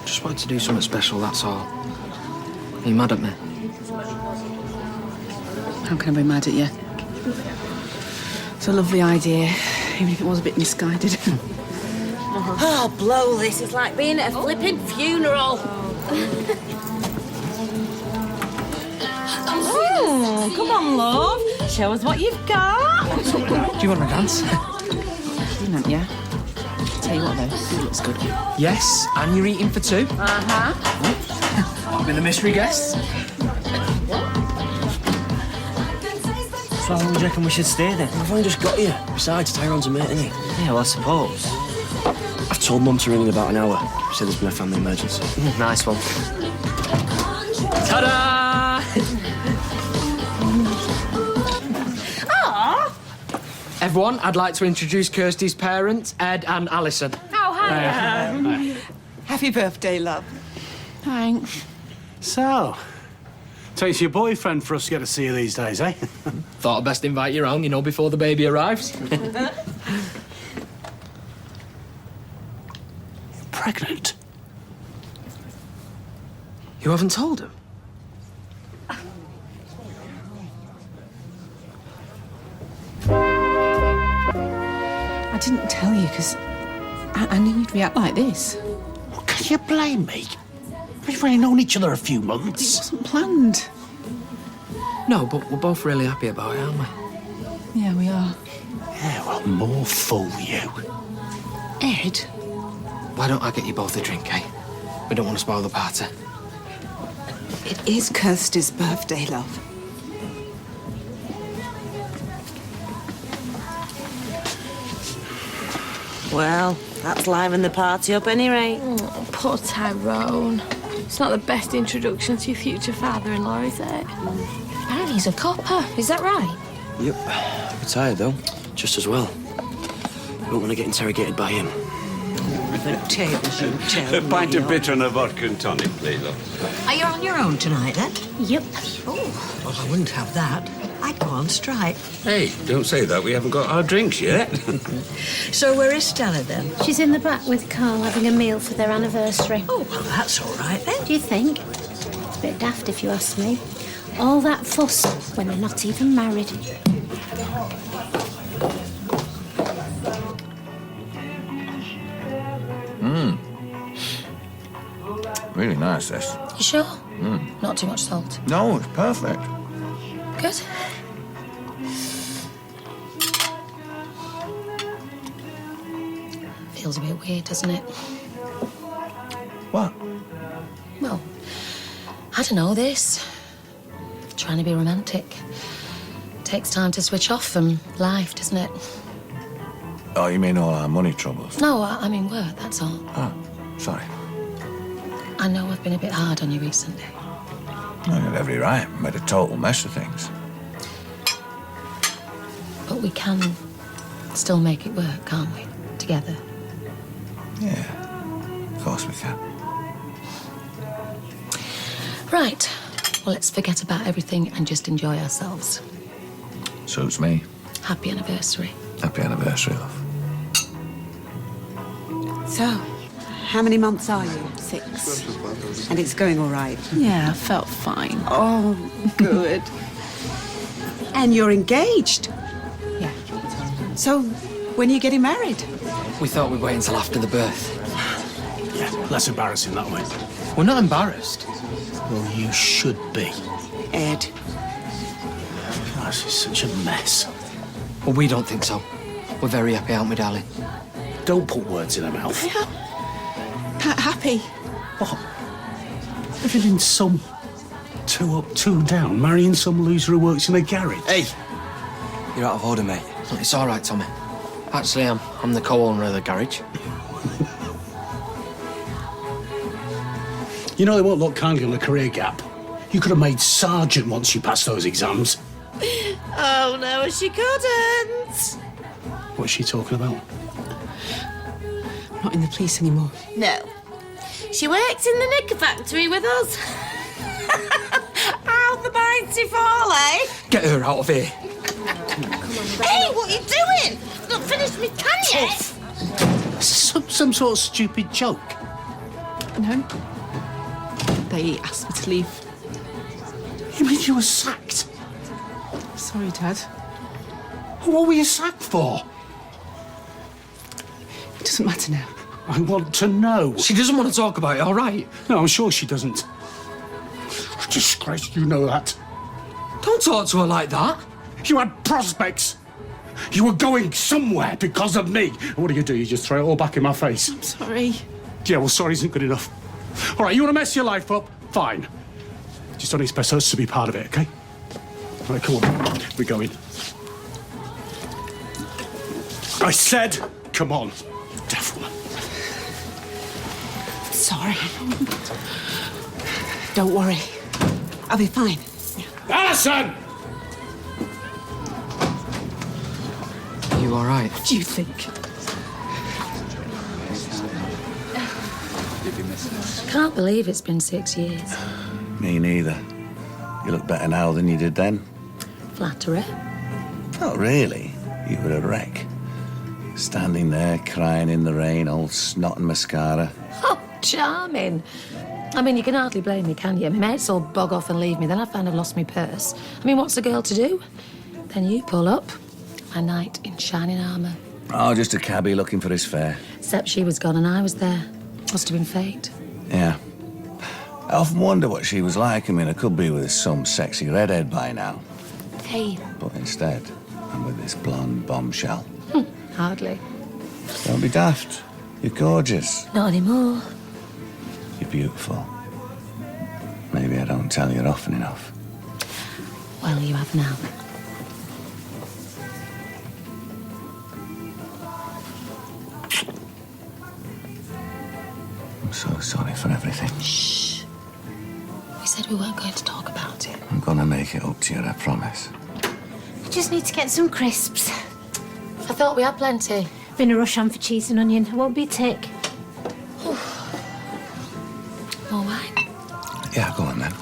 Just wanted to do something special, that's all. Are you mad at me? How can I be mad at you? It's a lovely idea, even if it was a bit misguided. Oh, blow this. It's like being at a flipping funeral. Oh, come on, love. Show us what you've got. Do you want to dance? You know, yeah. Tell you what, though, food looks good. Yes, and you're eating for two. Uh-huh. I've been the mystery guest. So how long do you reckon we should stay then? We've only just got here. Besides, Tyrone's a mate, isn't he? Yeah, well, I suppose. I've told Mum to ring in about an hour. She said there's been a family emergency. Nice one. Ta-da! Aw! Everyone, I'd like to introduce Kirsty's parents, Ed and Alison. Oh, hi. Happy birthday, love. Thanks. So, takes your boyfriend for us to get to see you these days, eh? Thought I'd best invite you round, you know, before the baby arrives. Pregnant? You haven't told him? I didn't tell you because I knew you'd react like this. Well, can you blame me? We've only known each other a few months. It wasn't planned. No, but we're both really happy about it, aren't we? Yeah, we are. Yeah, well, more fool you. Ed? Why don't I get you both a drink, eh? We don't want to spoil the party. It is Kirsty's birthday, love. Well, that's livened the party up any rate. Oh, poor Tyrone. It's not the best introduction to your future father-in-law, is it? Apparently he's a copper. Is that right? Yep. Retired, though. Just as well. Don't want to get interrogated by him. The tables you tell A pint me of bitter and a vodka and tonic, please, love. Are you on your own tonight, then? Yep. Oh, well, I wouldn't have that. I'd go on strike. Hey, don't say that. We haven't got our drinks yet. So where is Stella, then? She's in the back with Carl having a meal for their anniversary. Oh, well, that's all right, then. Do you think? It's a bit daft, if you ask me. All that fuss when they're not even married. Really nice, this. You sure? Not too much salt. No, it's perfect. Good. Feels a bit weird, doesn't it? What? Well, I don't know, this. Trying to be romantic. Takes time to switch off from life, doesn't it? Oh, you mean all our money troubles? No, I mean work, that's all. Oh, sorry. I know I've been a bit hard on you recently. You had every right. Made a total mess of things. But we can still make it work, can't we? Together. Yeah, of course we can. Right. Well, let's forget about everything and just enjoy ourselves. Suits me. Happy anniversary. Happy anniversary, love. So, how many months are you? 6. And it's going all right? Yeah, I felt fine. Oh, good. And you're engaged? Yeah. So, when are you getting married? We thought we'd wait until after the birth. Yeah, less embarrassing that way. We're not embarrassed. Well, you should be. Ed. This is such a mess. Well, we don't think so. We're very happy, aren't we, darling? Don't put words in her mouth. Happy. What? Living in some two up, two down, marrying some loser who works in a garage. Hey, you're out of order, mate. It's all right, Tommy. Actually, I'm the co-owner of the garage. You know they won't look kindly on the career gap. You could have made sergeant once you passed those exams. Oh, no, she couldn't. What's she talking about? Not in the police anymore. No. She works in the knicker factory with us. Out the mighty fall, eh? Get her out of here. Hey, what are you doing? I've not finished me can yet. Some sort of stupid joke. No. They asked me to leave. You mean you were sacked? Sorry, Dad. What were you sacked for? It doesn't matter now. I want to know. She doesn't want to talk about it, all right? No, I'm sure she doesn't. Disgrace, you know that. Don't talk to her like that. You had prospects. You were going somewhere because of me. And what do? You just throw it all back in my face. I'm sorry. Yeah, well, sorry isn't good enough. All right, you want to mess your life up? Fine. Just don't expect us to be part of it, OK? All right, come on. We're going. I said, come on. Deaf woman. Sorry. Don't worry. I'll be fine. Alison! Are you all right? What do you think? I can't believe it's been 6 years. Me neither. You look better now than you did then. Flattery. Not really. You were a wreck. Standing there, crying in the rain, all snot and mascara. Oh, charming. I mean, you can hardly blame me, can you? Mates all bog off and leave me, then I find I've lost my purse. I mean, what's a girl to do? Then you pull up, my knight in shining armour. Oh, just a cabbie looking for his fare. Except she was gone and I was there. Must have been fate. Yeah. I often wonder what she was like. I mean, I could be with some sexy redhead by now. Hey. But instead, I'm with this blonde bombshell. Hardly. Don't be daft. You're gorgeous. Not anymore. You're beautiful. Maybe I don't tell you often enough. Well, you have now. I'm so sorry for everything. Shh. We said we weren't going to talk about it. I'm gonna make it up to you, I promise. I just need to get some crisps. I thought we had plenty. Been a rush on for cheese and onion. I won't be a tick. All right. Yeah, go on then.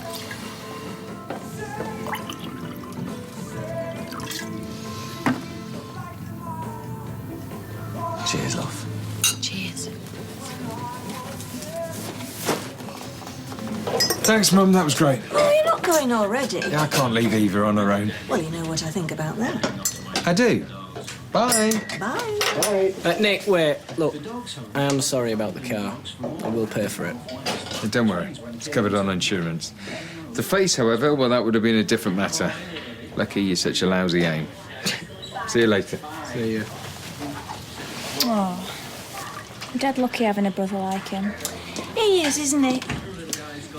Cheers, love. Cheers. Thanks, Mum. That was great. Oh, you're not going already? Yeah, I can't leave Eva on her own. Well, you know what I think about that. I do. Bye. Bye. Nick, wait. Look, I am sorry about the car. I will pay for it. Don't worry. It's covered on insurance. The face, however, well, that would have been a different matter. Lucky you're such a lousy aim. See you later. See you. Oh, I'm dead lucky having a brother like him. He is, isn't he?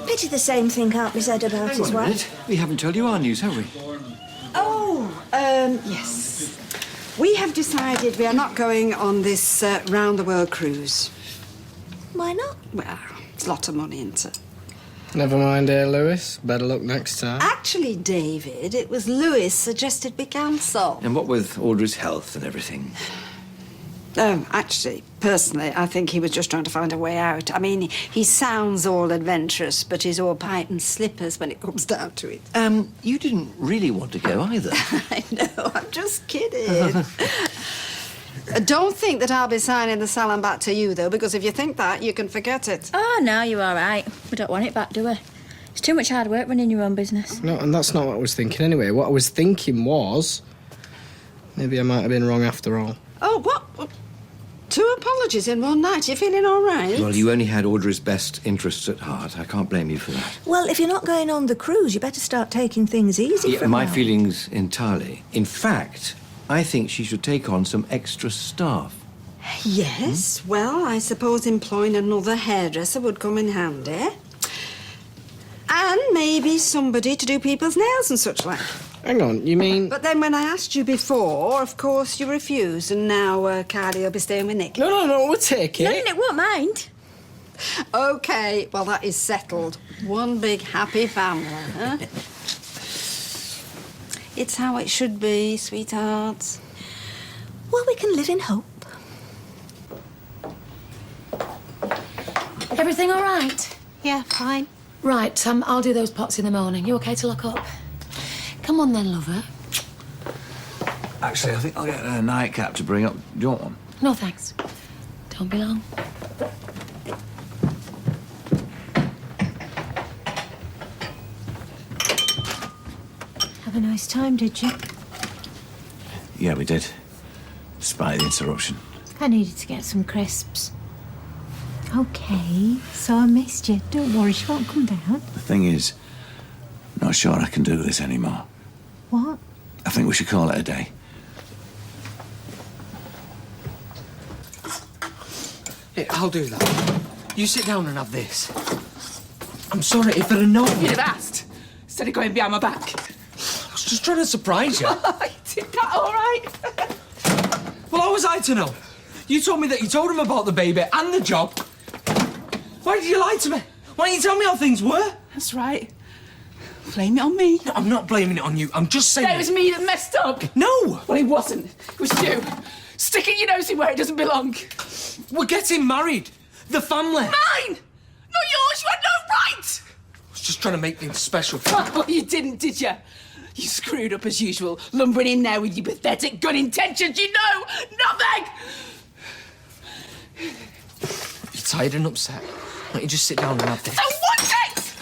Pity the same thing can't be said about his wife. We haven't told you our news, have we? Oh, yes. We have decided we are not going on this round-the-world cruise. Why not? Well, it's a lot of money, isn't it? Never mind, dear Lewis. Better luck next time. Actually, David, it was Lewis suggested we cancel. And what with Audrey's health and everything? Actually, personally, I think he was just trying to find a way out. I mean, he sounds all adventurous, but he's all pipe and slippers when it comes down to it. You didn't really want to go either. I know, I'm just kidding. Don't think that I'll be signing the salon back to you, though, because if you think that, you can forget it. Oh, no, you're all right. We don't want it back, do we? It's too much hard work running your own business. No, and that's not what I was thinking anyway. What I was thinking was... maybe I might have been wrong after all. Oh, what? 2 apologies in one night. You feeling all right? Well, you only had Audrey's best interests at heart. I can't blame you for that. Well, if you're not going on the cruise, you better start taking things easy for a My while. feelings entirely. In fact, I think she should take on some extra staff. Yes, well, I suppose employing another hairdresser would come in handy. And maybe somebody to do people's nails and such like. Hang on, you mean... But then when I asked you before, of course you refused, and now Carly will be staying with Nick. No, we'll take it. No, Nick won't mind. OK, well, that is settled. One big happy family, huh? It's how it should be, sweetheart. Well, we can live in hope. Everything all right? Yeah, fine. Right, I'll do those pots in the morning. You OK to lock up? Come on then, lover. Actually, I think I'll get a nightcap to bring up. Do you want one? No, thanks. Don't be long. Have a nice time, did you? Yeah, we did. Despite the interruption. I needed to get some crisps. OK, so I missed you. Don't worry, she won't come down. The thing is, I'm not sure I can do this anymore. What? I think we should call it a day. Here, I'll do that. You sit down and have this. I'm sorry if I'd have known. You'd have asked, instead of going behind my back. I was just trying to surprise you. Did that all right? Well, how was I to know? You told me that you told him about the baby and the job. Why did you lie to me? Why didn't you tell me how things were? That's right. Blame it on me. No, I'm not blaming it on you. I'm just saying... It was me that messed up. No! Well, it wasn't. It was you. Sticking your nose in where it doesn't belong. We're getting married. The family. Mine! Not yours. You had no right! I was just trying to make things special. Well, you didn't, did you? You screwed up as usual, lumbering in there with your pathetic good intentions. You know nothing! You're tired and upset. Why don't you just sit down and have this? I want it!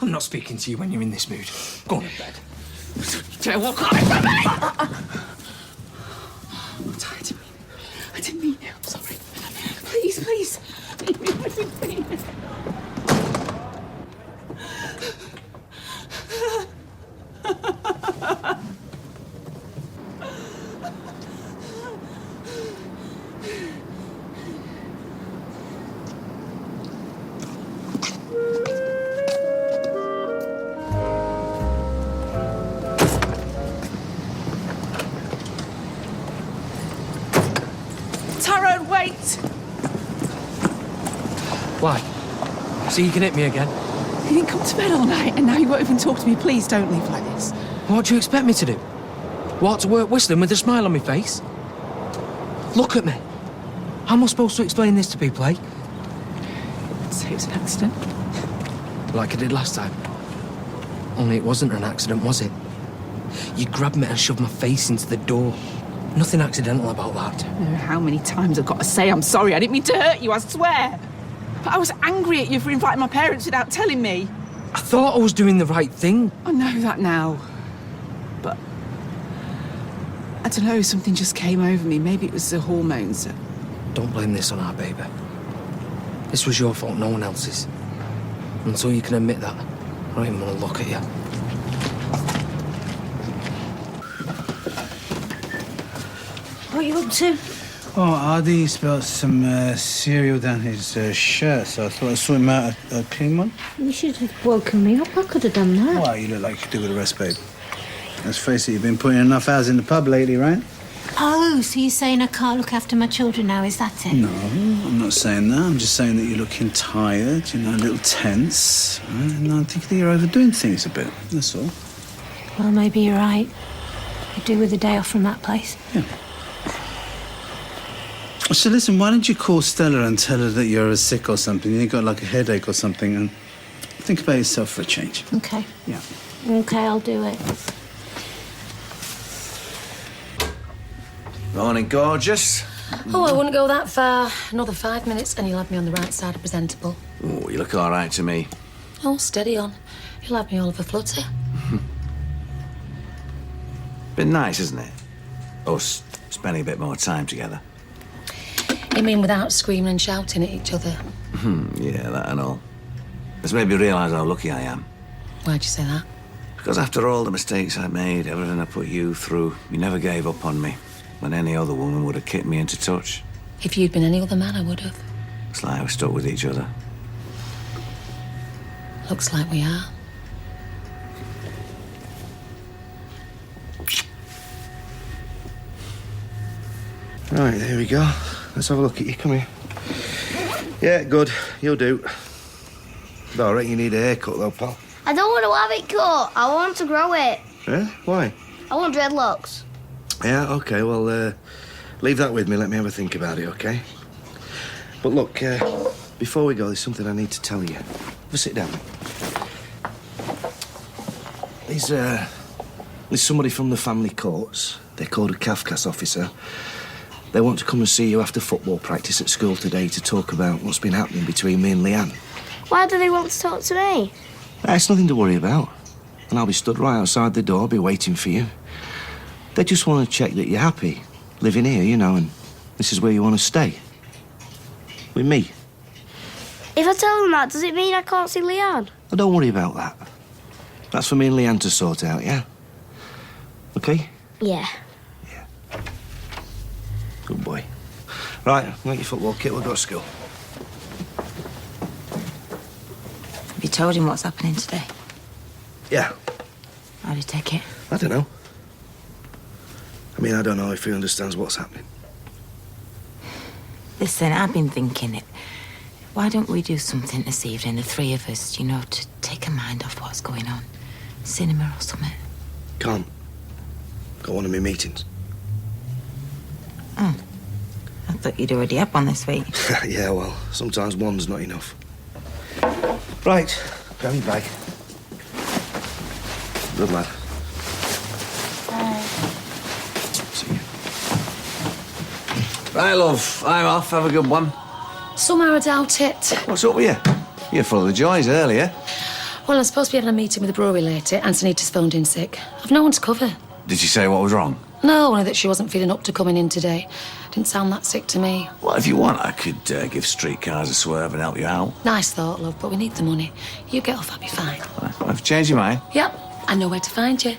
I'm not speaking to you when you're in this mood. Go on to bed. Don't walk away from me! I'm tired. I didn't mean it. I'm sorry. Please, please. Please. Tyrone, wait! Why? So you can hit me again? You didn't come to bed all night and now you won't even talk to me. Please don't leave like this. What do you expect me to do? Walk to work whistling with a smile on my face? Look at me. How am I supposed to explain this to people, eh? Say it was an accident. Like I did last time. Only it wasn't an accident, was it? You grabbed me and shoved my face into the door. Nothing accidental about that. I don't know how many times I've got to say I'm sorry. I didn't mean to hurt you, I swear. But I was angry at you for inviting my parents without telling me. I thought I was doing the right thing. I know that now. But I don't know, something just came over me. Maybe it was the hormones. Don't blame this on our baby. This was your fault, no one else's. Until you can admit that, I don't even want to look at you. What are you up to? Oh, Ardy spilled some cereal down his shirt, so I thought I saw him out a clean one. You should have woken me up. I could have done that. Well, you look like you could do with the rest, babe. Let's face it, you've been putting enough hours in the pub lately, right? Oh, so you're saying I can't look after my children now, is that it? No, I'm not saying that. I'm just saying that you're looking tired, you know, a little tense. Right? And I think that you're overdoing things a bit, that's all. Well, maybe you're right. Could do with a day off from that place. Yeah. So listen, why don't you call Stella and tell her that you're sick or something? You got like a headache or something, and think about yourself for a change. Okay. Yeah. Okay, I'll do it. Morning, gorgeous. Oh, I wouldn't go that far. Another 5 minutes and you'll have me on the right side of presentable. Oh, you look all right to me. Oh, steady on. You'll have me all of a flutter. Been nice, isn't it? Us spending a bit more time together. You mean without screaming and shouting at each other? Yeah, that and all. It's made me realise how lucky I am. Why'd you say that? Because after all the mistakes I made, everything I put you through, you never gave up on me. When any other woman would have kicked me into touch. If you'd been any other man, I would have. It's like we're stuck with each other. Looks like we are. Right, there we go. Let's have a look at you. Come here. Yeah, good. You'll do. I reckon you need a haircut, though, pal. I don't want to have it cut. I want to grow it. Yeah? Why? I want dreadlocks. Yeah, OK, well, leave that with me. Let me have a think about it, OK? But look, before we go, there's something I need to tell you. Have a sit down. There's somebody from the family courts. They're called a Kafkas officer. They want to come and see you after football practice at school today to talk about what's been happening between me and Leanne. Why do they want to talk to me? It's nothing to worry about. And I'll be stood right outside the door, be waiting for you. They just want to check that you're happy, living here, you know, and this is where you want to stay. With me. If I tell them that, does it mean I can't see Leanne? Oh, don't worry about that. That's for me and Leanne to sort out, yeah? OK? Yeah. Good boy. Right, get your football kit, we'll go to school. Have you told him what's happening today? Yeah. How do you take it? I don't know. I mean, I don't know if he understands what's happening. Listen, I've been thinking it. Why don't we do something this evening, the three of us, you know, to take a mind off what's going on? Cinema or something? Can't. Got one of my meetings. Oh. I thought you'd already had one this week. Yeah, well, sometimes one's not enough. Right, grab your bag. Good lad. See you. Right, love, I'm off. Have a good one. Somehow I doubt it. What's up with you? You're full of the joys earlier. Well, I'm supposed to be having a meeting with the brewery later. Antonita's phoned in sick. I've no one to cover. Did she say what was wrong? No, only that she wasn't feeling up to coming in today. Didn't sound that sick to me. Well, if you want, I could give streetcars a swerve and help you out. Nice thought, love, but we need the money. You get off, I'll be fine. I've you changed your mind. Yep, I know where to find you.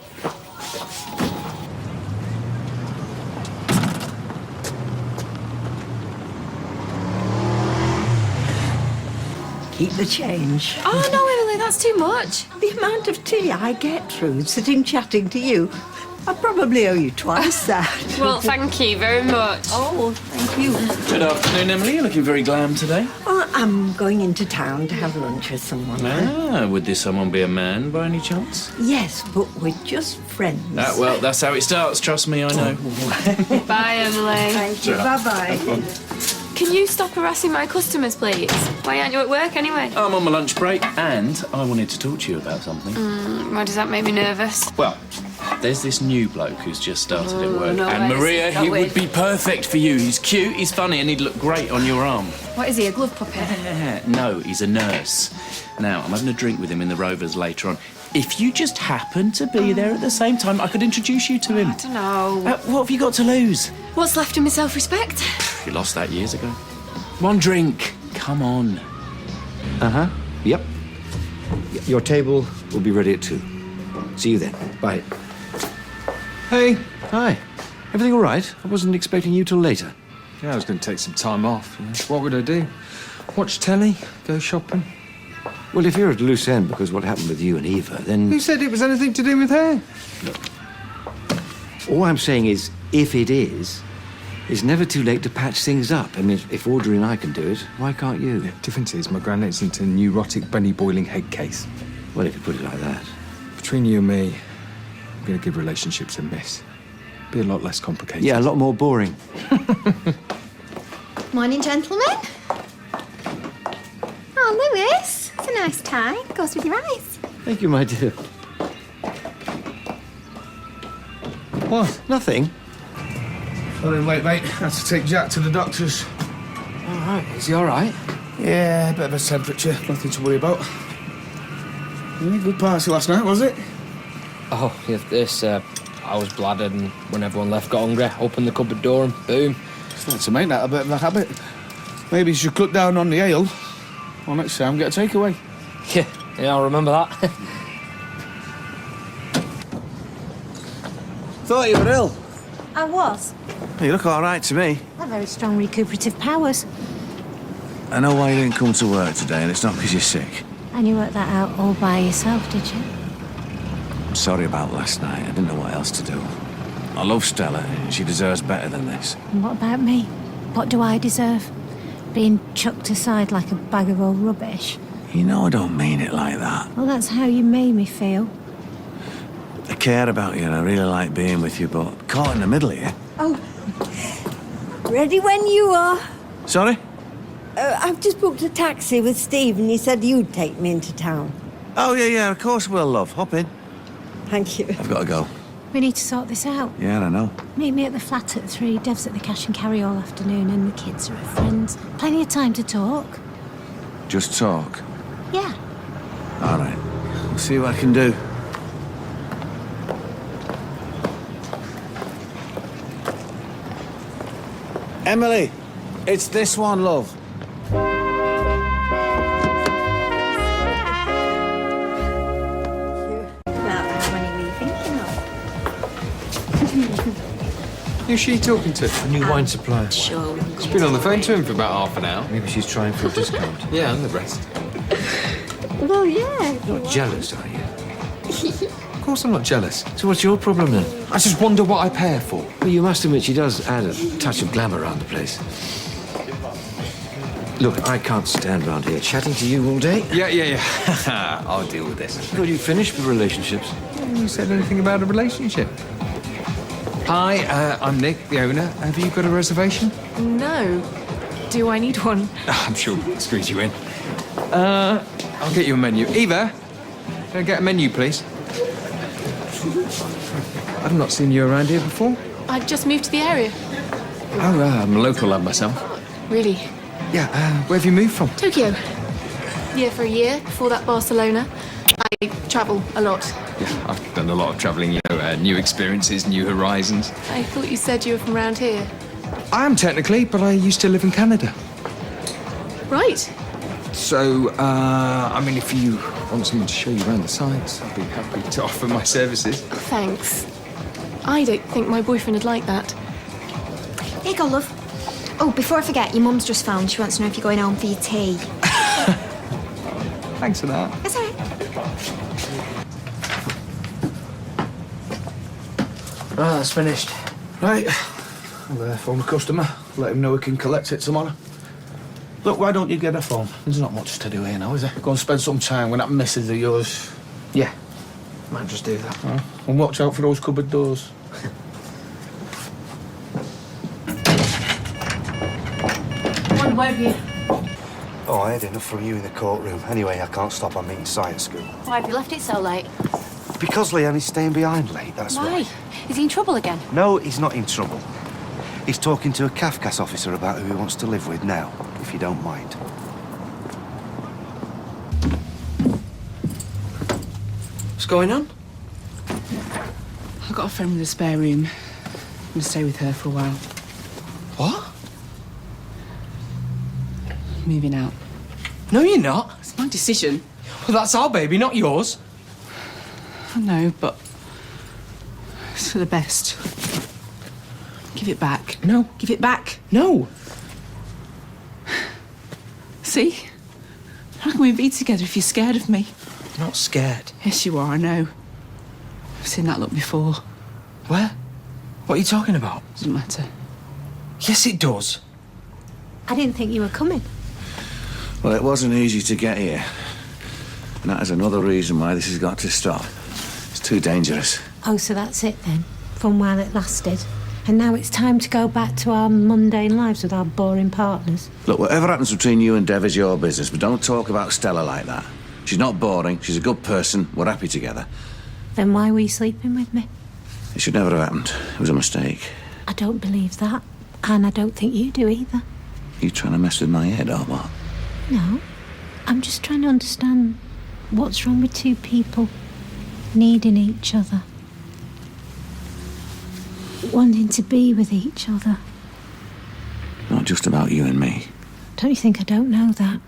Keep the change. Oh, no, Emily, that's too much. The amount of tea I get through sitting chatting to you, I probably owe you twice that. Well, thank you very much. Oh, thank you. Good afternoon, Emily. You're looking very glam today. Oh, I'm going into town to have lunch with someone. Ah, would this someone be a man by any chance? Yes, but we're just friends. Well, that's how it starts. Trust me, I know. Bye, Emily. Thank you. Bye-bye. Can you stop harassing my customers, please? Why aren't you at work anyway? I'm on my lunch break, and I wanted to talk to you about something. Why does that make me nervous? Well, there's this new bloke who's just started at work. no And way. Maria, Is he he that would be perfect for you. He's cute, he's funny, and he'd look great on your arm. What is he, a glove puppet? No, he's a nurse. Now, I'm having a drink with him in the Rovers later on. If you just happen to be there at the same time, I could introduce you to him. I don't know. What have you got to lose? What's left of my self-respect? You lost that years ago. One drink. Come on. Uh-huh. Yep. Your table will be ready at 2. See you then. Bye. Hey. Hi. Everything all right? I wasn't expecting you till later. Yeah, I was going to take some time off. You know. What would I do? Watch telly? Go shopping? Well, if you're at a loose end because what happened with you and Eva, then... Who said it was anything to do with her? All I'm saying is, if it is, it's never too late to patch things up. I mean, if Audrey and I can do it, why can't you? The difference is my granddad isn't a neurotic, bunny-boiling head case. Well, if you put it like that. Between you and me, I'm going to give relationships a miss. Be a lot less complicated. Yeah, a lot more boring. Morning, gentlemen. Oh, Lewis, it's a nice tie. Goes with your eyes. Thank you, my dear. What? Nothing? Running late, mate. Had to take Jack to the doctor's. All right. Is he all right? Yeah, a bit of a temperature. Nothing to worry about. Yeah, good party last night, was it? Oh, yeah, this, I was bladdered and when everyone left got hungry, opened the cupboard door and boom. Start to make that a bit of a habit. Maybe you should cut down on the ale. Or next time, get a takeaway. Yeah, I'll remember that. Thought you were ill. I was. You look all right to me. I've very strong recuperative powers. I know why you didn't come to work today, and it's not because you're sick. And you worked that out all by yourself, did you? I'm sorry about last night. I didn't know what else to do. I love Stella, and she deserves better than this. And what about me? What do I deserve? Being chucked aside like a bag of old rubbish? You know I don't mean it like that. Well, that's how you made me feel. I care about you, and I really like being with you, but caught in the middle here. Oh, ready when you are. Sorry? I've just booked a taxi with Steve and he said you'd take me into town. Oh, yeah, of course we'll, love. Hop in. Thank you. I've got to go. We need to sort this out. Yeah, I know. Meet me at the flat at 3. Dev's at the cash and carry all afternoon, and the kids are at friends. Plenty of time to talk. Just talk. Yeah. All right. We'll see what I can do. Emily, it's this one, love. Who's she talking to? A new wine supplier. Sure. She's been on the phone to him for about half an hour. Maybe she's trying for a discount. Yeah, and the rest. Well, yeah. You're not jealous, are you? Of course I'm not jealous. So what's your problem then? I just wonder what I pay her for. Well, you must admit she does add a touch of glamour around the place. Look, I can't stand around here chatting to you all day. Yeah. I'll deal with this. I thought you finished with relationships. You said anything about a relationship? Hi, I'm Nick, the owner. Have you got a reservation? No. Do I need one? I'm sure we'll squeeze you in. I'll get you a menu. Eva, can I get a menu, please? I've not seen you around here before. I just moved to the area. Oh, I'm a local lad myself. Really? Yeah, where have you moved from? Tokyo. Yeah, for a year. Before that, Barcelona. I travel a lot. Yeah, I've done a lot of travelling, new experiences, new horizons. I thought you said you were from around here. I am technically, but I used to live in Canada. Right. So, if you want someone to show you around the sites, I'd be happy to offer my services. Thanks. I don't think my boyfriend would like that. Here you go, love. Oh, before I forget, your mum's just phoned. She wants to know if you're going home for your tea. Thanks for that. That's all right. Ah, that's finished. Right. I'll phone the customer. Let him know we can collect it tomorrow. Look, why don't you get a phone? There's not much to do here now, is there? Go and spend some time with that missus of yours. Yeah. Might just do that. And watch out for those cupboard doors. One word here. Oh, I had enough from you in the courtroom. Anyway, I can't stop. I'm meeting science school. Why have you left it so late? Because Leanne's staying behind late, that's why. Why? Is he in trouble again? No, he's not in trouble. He's talking to a Kafkas officer about who he wants to live with now, if you don't mind. What's going on? I've got a friend with a spare room. I'm going to stay with her for a while. What? Moving out. No, you're not. It's my decision. Well, that's our baby, not yours. I know, but it's for the best. Give it back. No. Give it back. No. See? How can we be together if you're scared of me? I'm not scared. Yes, you are, I know. I've seen that look before. Where? What are you talking about? Doesn't matter. Yes, it does. I didn't think you were coming. Well, it wasn't easy to get here. And that is another reason why this has got to stop. It's too dangerous. Oh, so that's it then? From while it lasted. And now it's time to go back to our mundane lives with our boring partners. Look, whatever happens between you and Dev is your business, but don't talk about Stella like that. She's not boring, she's a good person, we're happy together. Then why were you sleeping with me? It should never have happened. It was a mistake. I don't believe that. And I don't think you do either. You trying to mess with my head or what? No. I'm just trying to understand what's wrong with two people needing each other. Wanting to be with each other. not just about you and me. Don't you think I don't know that?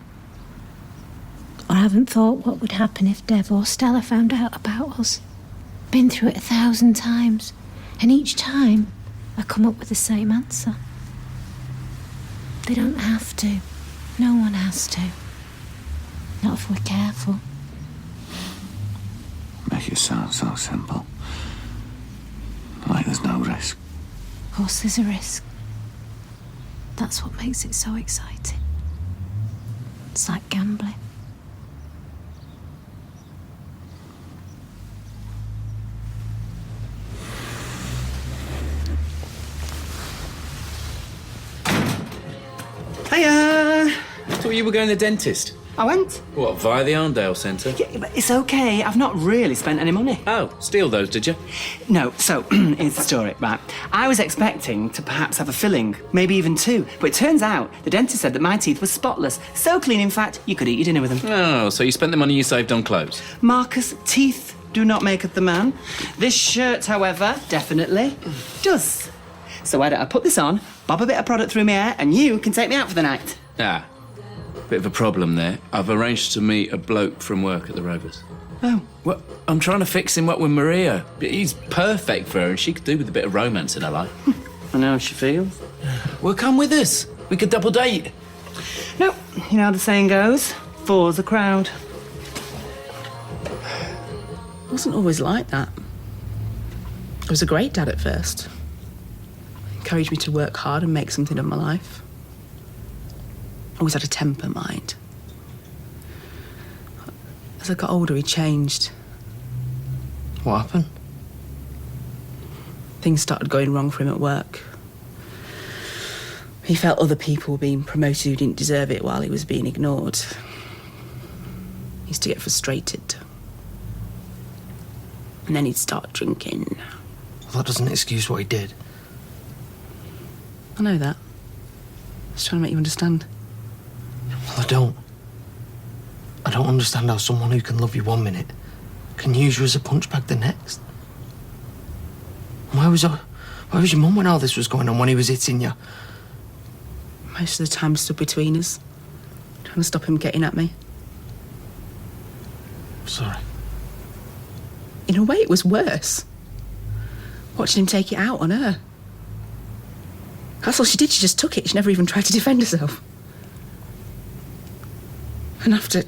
Or haven't thought what would happen if Dev or Stella found out about us? Been through it 1,000 times, and each time I come up with the same answer. They don't have to. No one has to. Not if we're careful. Make it sound so simple. Like there's no risk. Of course there's a risk. That's what makes it so exciting. It's like gambling. Hiya! I thought you were going to the dentist. I went. What, via the Arndale Centre? Yeah, but it's okay. I've not really spent any money. Oh, steal those, did you? No, so, here's the story, right. I was expecting to perhaps have a filling, maybe even 2, but it turns out the dentist said that my teeth were spotless. So clean, in fact, you could eat your dinner with them. Oh, so you spent the money you saved on clothes? Marcus, teeth do not maketh the man. This shirt, however, definitely does. So why don't I put this on, bob a bit of product through my hair, and you can take me out for the night. Ah, bit of a problem there. I've arranged to meet a bloke from work at the Rovers. Oh. Well, I'm trying to fix him up with Maria. He's perfect for her, and she could do with a bit of romance in her life. I know how she feels. Well, come with us. We could double date. No, you know how the saying goes, four's a crowd. It wasn't always like that. I was a great dad at first. Encouraged me to work hard and make something of my life. Always had a temper, mind. As I got older, he changed. What happened? Things started going wrong for him at work. He felt other people were being promoted who didn't deserve it while he was being ignored. He used to get frustrated. And then he'd start drinking. Well, that doesn't excuse what he did. I know that. I was trying to make you understand. Well, I don't. I don't understand how someone who can love you 1 minute can use you as a punch bag the next. Where was your mum when all this was going on, when he was hitting you? Most of the time stood between us, trying to stop him getting at me. Sorry. In a way, it was worse. Watching him take it out on her. That's all she did, she just took it. She never even tried to defend herself. And after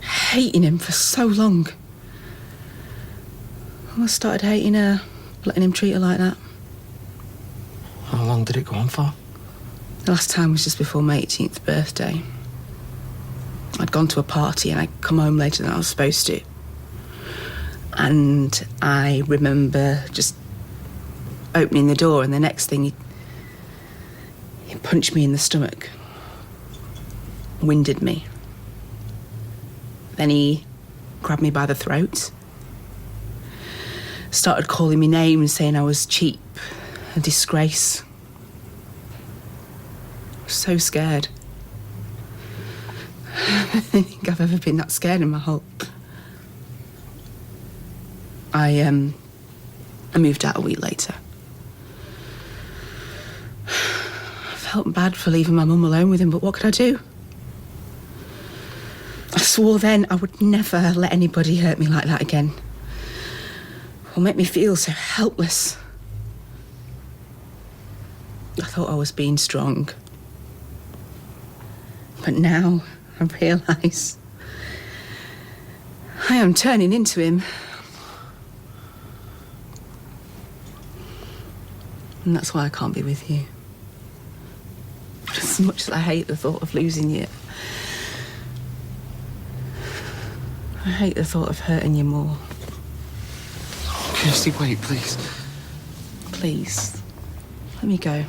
hating him for so long, I started hating her, letting him treat her like that. How long did it go on for? The last time was just before my 18th birthday. I'd gone to a party and I'd come home later than I was supposed to. And I remember just opening the door, and the next thing he punched me in the stomach, winded me. Then he grabbed me by the throat, started calling me names, saying I was cheap, a disgrace. I was so scared. I don't think I've ever been that scared in my whole... I moved out a week later. I felt bad for leaving my mum alone with him, but what could I do? I swore then I would never let anybody hurt me like that again, or make me feel so helpless. I thought I was being strong. But now I realise I am turning into him. And that's why I can't be with you. But as much as I hate the thought of losing you, I hate the thought of hurting you more. Kirsty, wait, please. Please, let me go.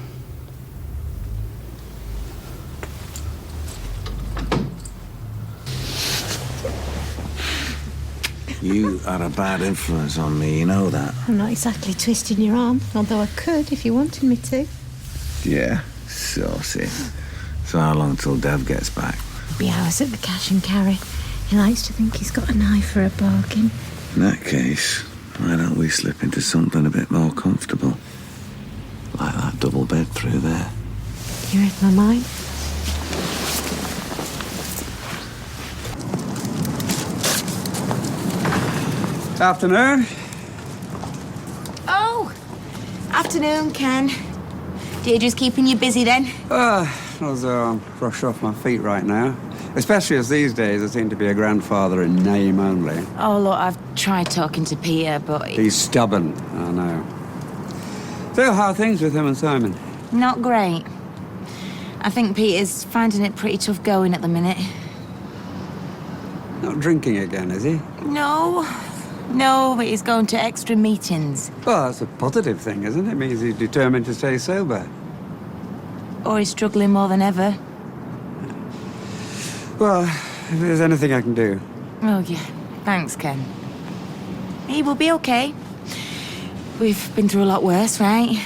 You are a bad influence on me, you know that. I'm not exactly twisting your arm, although I could if you wanted me to. Yeah, saucy. So how long till Dev gets back? Be hours at the cash and carry. He likes to think he's got an eye for a bargain. In that case, why don't we slip into something a bit more comfortable? Like that double bed through there. You read my mind? Afternoon. Oh, afternoon, Ken. Deirdre's keeping you busy then? Although I'm fresh off my feet right now. Especially as these days I seem to be a grandfather in name only. Oh, look, I've tried talking to Peter, but... He's stubborn, I know. So, how are things with him and Simon? Not great. I think Peter's finding it pretty tough going at the minute. Not drinking again, is he? No, but he's going to extra meetings. Well, that's a positive thing, isn't it? It means he's determined to stay sober. Or he's struggling more than ever. Well, if there's anything I can do. Oh, yeah. Thanks, Ken. He will be okay. We've been through a lot worse, right?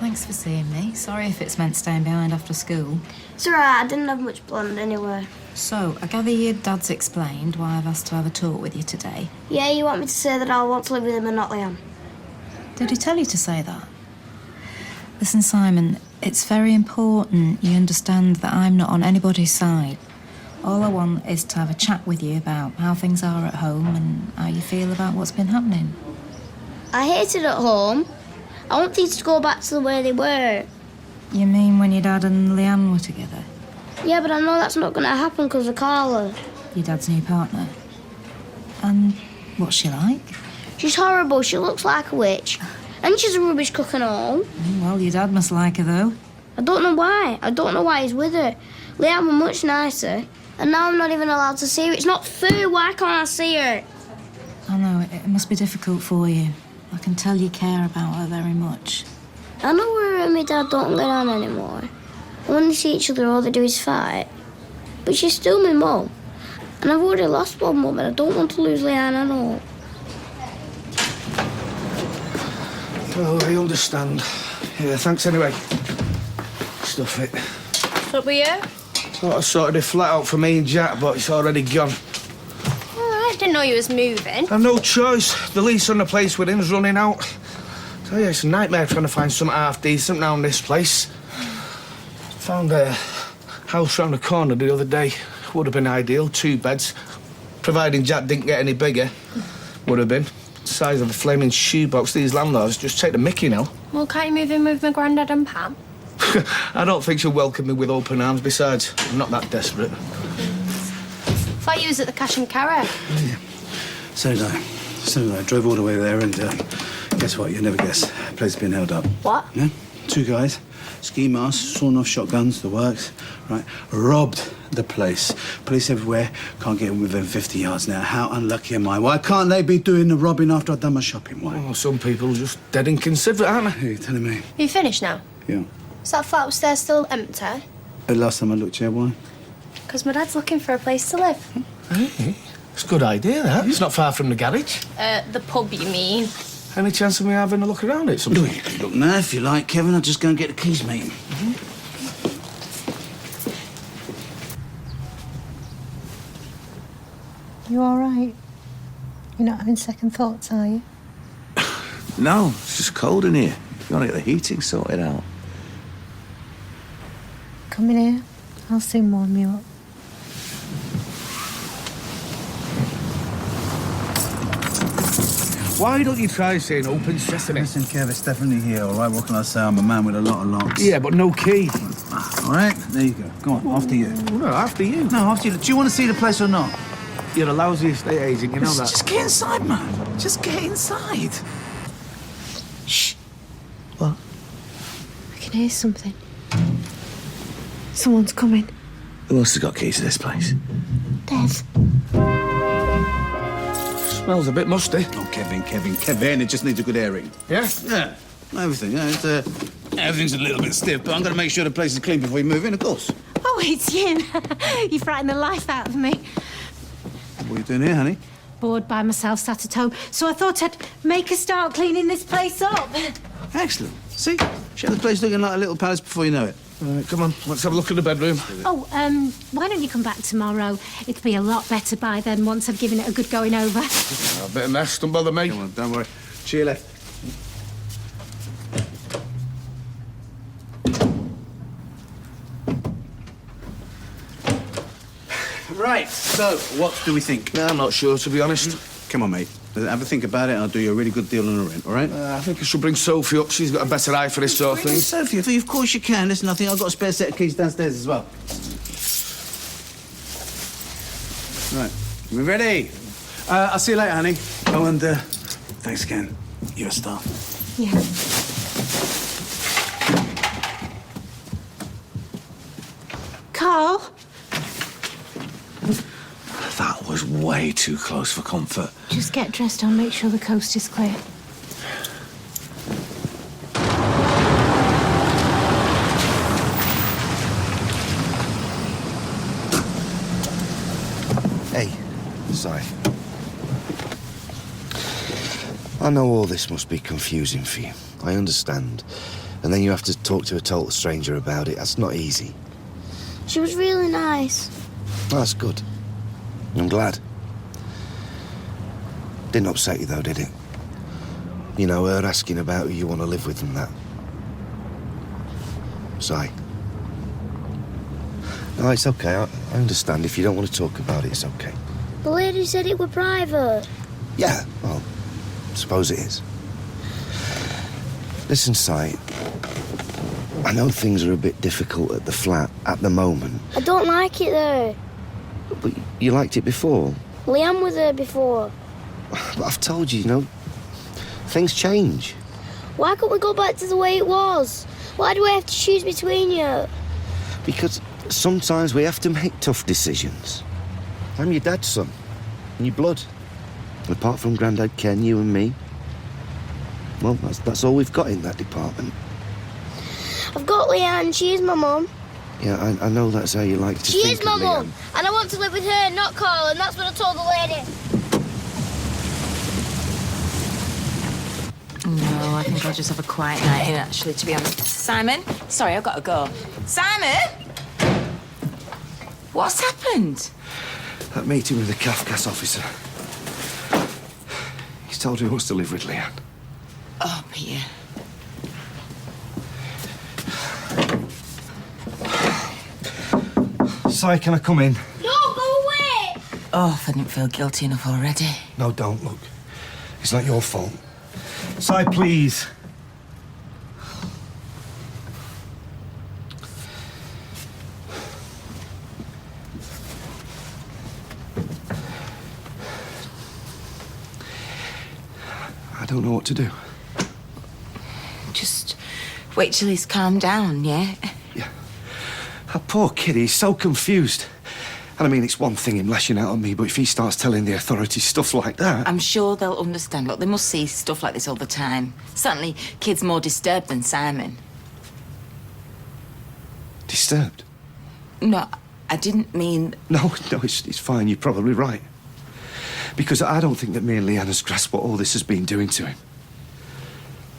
Thanks for seeing me. Sorry if it's meant staying behind after school. It's alright, I didn't have much planned anyway. So, I gather your dad's explained why I've asked to have a talk with you today. Yeah, you want me to say that I want to live with him and not Leanne? Did he tell you to say that? Listen, Simon, it's very important you understand that I'm not on anybody's side. All I want is to have a chat with you about how things are at home and how you feel about what's been happening. I hate it at home. I want things to go back to the way they were. You mean when your dad and Leanne were together? Yeah, but I know that's not going to happen because of Carla. Your dad's new partner? And what's she like? She's horrible. She looks like a witch. And she's a rubbish cook and all. Well, your dad must like her, though. I don't know why. I don't know why he's with her. Leanne was much nicer. And now I'm not even allowed to see her. It's not fair. Why can't I see her? I know, it must be difficult for you. I can tell you care about her very much. I know her and my dad don't get on anymore. And when they see each other, all they do is fight. But she's still my mum. And I've already lost one mum, and I don't want to lose Leanne at all. Oh, I understand. Yeah, thanks anyway. Stuff it. What's up with you? Thought I sorted a flat out for me and Jack, but it's already gone. I didn't know you was moving. I've no choice. The lease on the place we're in's running out. Tell you, it's a nightmare trying to find something half decent round this place. Found a house round the corner the other day. Would have been ideal, 2 beds. Providing Jack didn't get any bigger. Would have been. Size of a flaming shoebox. These landlords just take the mickey now. Well, can't you move in with my granddad and Pam? I don't think she'll welcome me with open arms. Besides, I'm not that desperate. Thought you was at the Cash and Carry. Yeah. So did I. Drove all the way there and guess what? You never guess. The place has been held up. What? Yeah? 2 guys, ski masks, sawn-off shotguns, the works, right? Robbed the place. Police everywhere, can't get in within 50 yards now. How unlucky am I? Why can't they be doing the robbing after I've done my shopping? Why? Oh, some people are just dead inconsiderate, aren't they? Who are you telling me? Are you finished now? Yeah. Is that flat upstairs still empty? The last time I looked, yeah, why? Because my dad's looking for a place to live. Hey, it's a good idea, that. It's not far from the garage. The pub, you mean? Any chance of me having a look around it sometime? You can look now if you like, Kevin. I'll just go and get the keys, mate. You all right? You're not having second thoughts, are you? No, it's just cold in here. You want to get the heating sorted out. Come in here. I'll soon warm you up. Why don't you try saying open sesame? Listen, Kev, it's definitely here, all right? What can I say? I'm a man with a lot of locks. Yeah, but no key. All right, there you go. Go on, after you. No, after you. No, after you. Do you want to see the place or not? You're a lousy estate agent, you know that. Just get inside, man. Just get inside. Shh. What? I can hear something. Someone's coming. Who else has got keys to this place? Des. Smells a bit musty. Oh, Kevin. It just needs a good airing. Yeah? Yeah. Everything. Yeah, everything's a little bit stiff, but I'm going to make sure the place is clean before you move in, of course. Oh, it's you. You frightened the life out of me. What are you doing here, honey? bored by myself sat at home, so I thought I'd make a start cleaning this place up. Excellent. See? Show the place looking like a little palace before you know it. All right, come on, let's have a look at the bedroom. Oh, why don't you come back tomorrow? It'll be a lot better by then once I've given it a good going over. A bit of mess, don't bother me. Come on, don't worry. To your left. Right, so what do we think? I'm not sure, to be honest. Come on, mate. Have a think about it and I'll do you a really good deal on the rent, all right? I think I should bring Sophie up. She's got a better eye for this sort of thing. Sophie, of course you can. Listen, I think I've got a spare set of keys downstairs as well. Right, we ready? I'll see you later, honey. Oh, and thanks again. You're a star. Yeah. Carl? That was way too close for comfort. Just get dressed and make sure the coast is clear. Hey, sorry. I know all this must be confusing for you. I understand. And then you have to talk to a total stranger about it. That's not easy. She was really nice. That's good. I'm glad. Didn't upset you, though, did it? You know, her asking about who you want to live with and that. Sorry. No, it's okay. I understand. If you don't want to talk about it, it's okay. The lady said it were private. Yeah, well, I suppose it is. Listen, Si, I know things are a bit difficult at the flat at the moment. I don't like it there. But you liked it before. Leanne was there before. But I've told you, you know, things change. Why can't we go back to the way it was? Why do we have to choose between you? Because sometimes we have to make tough decisions. I'm your dad's son, and your blood. And apart from Grandad Ken, you and me, well, that's all we've got in that department. I've got Leanne, she is my mum. Yeah, I know that's how you like to think She is my of mum, Leanne. and I want to live with her, not Carl, and that's what I told the lady. No, I think I'll just have a quiet night in, actually, to be honest. Simon? Sorry, I've got to go. Simon? What's happened? That meeting with the Kafkas officer. He's told her he wants to live with Leanne. Oh, Peter. Si, can I come in? No, go away! Oh, if I didn't feel guilty enough already. No, don't, look. It's not your fault. Si, please. I don't know what to do. Just wait till he's calmed down, yeah? That poor kid, he's so confused. And I mean, it's one thing him lashing out on me, but if he starts telling the authorities stuff like that... I'm sure they'll understand. Look, they must see stuff like this all the time. Certainly, kids more disturbed than Simon. Disturbed? No, I didn't mean... No, it's fine. You're probably right. Because I don't think that me and Leanne has grasped what all this has been doing to him.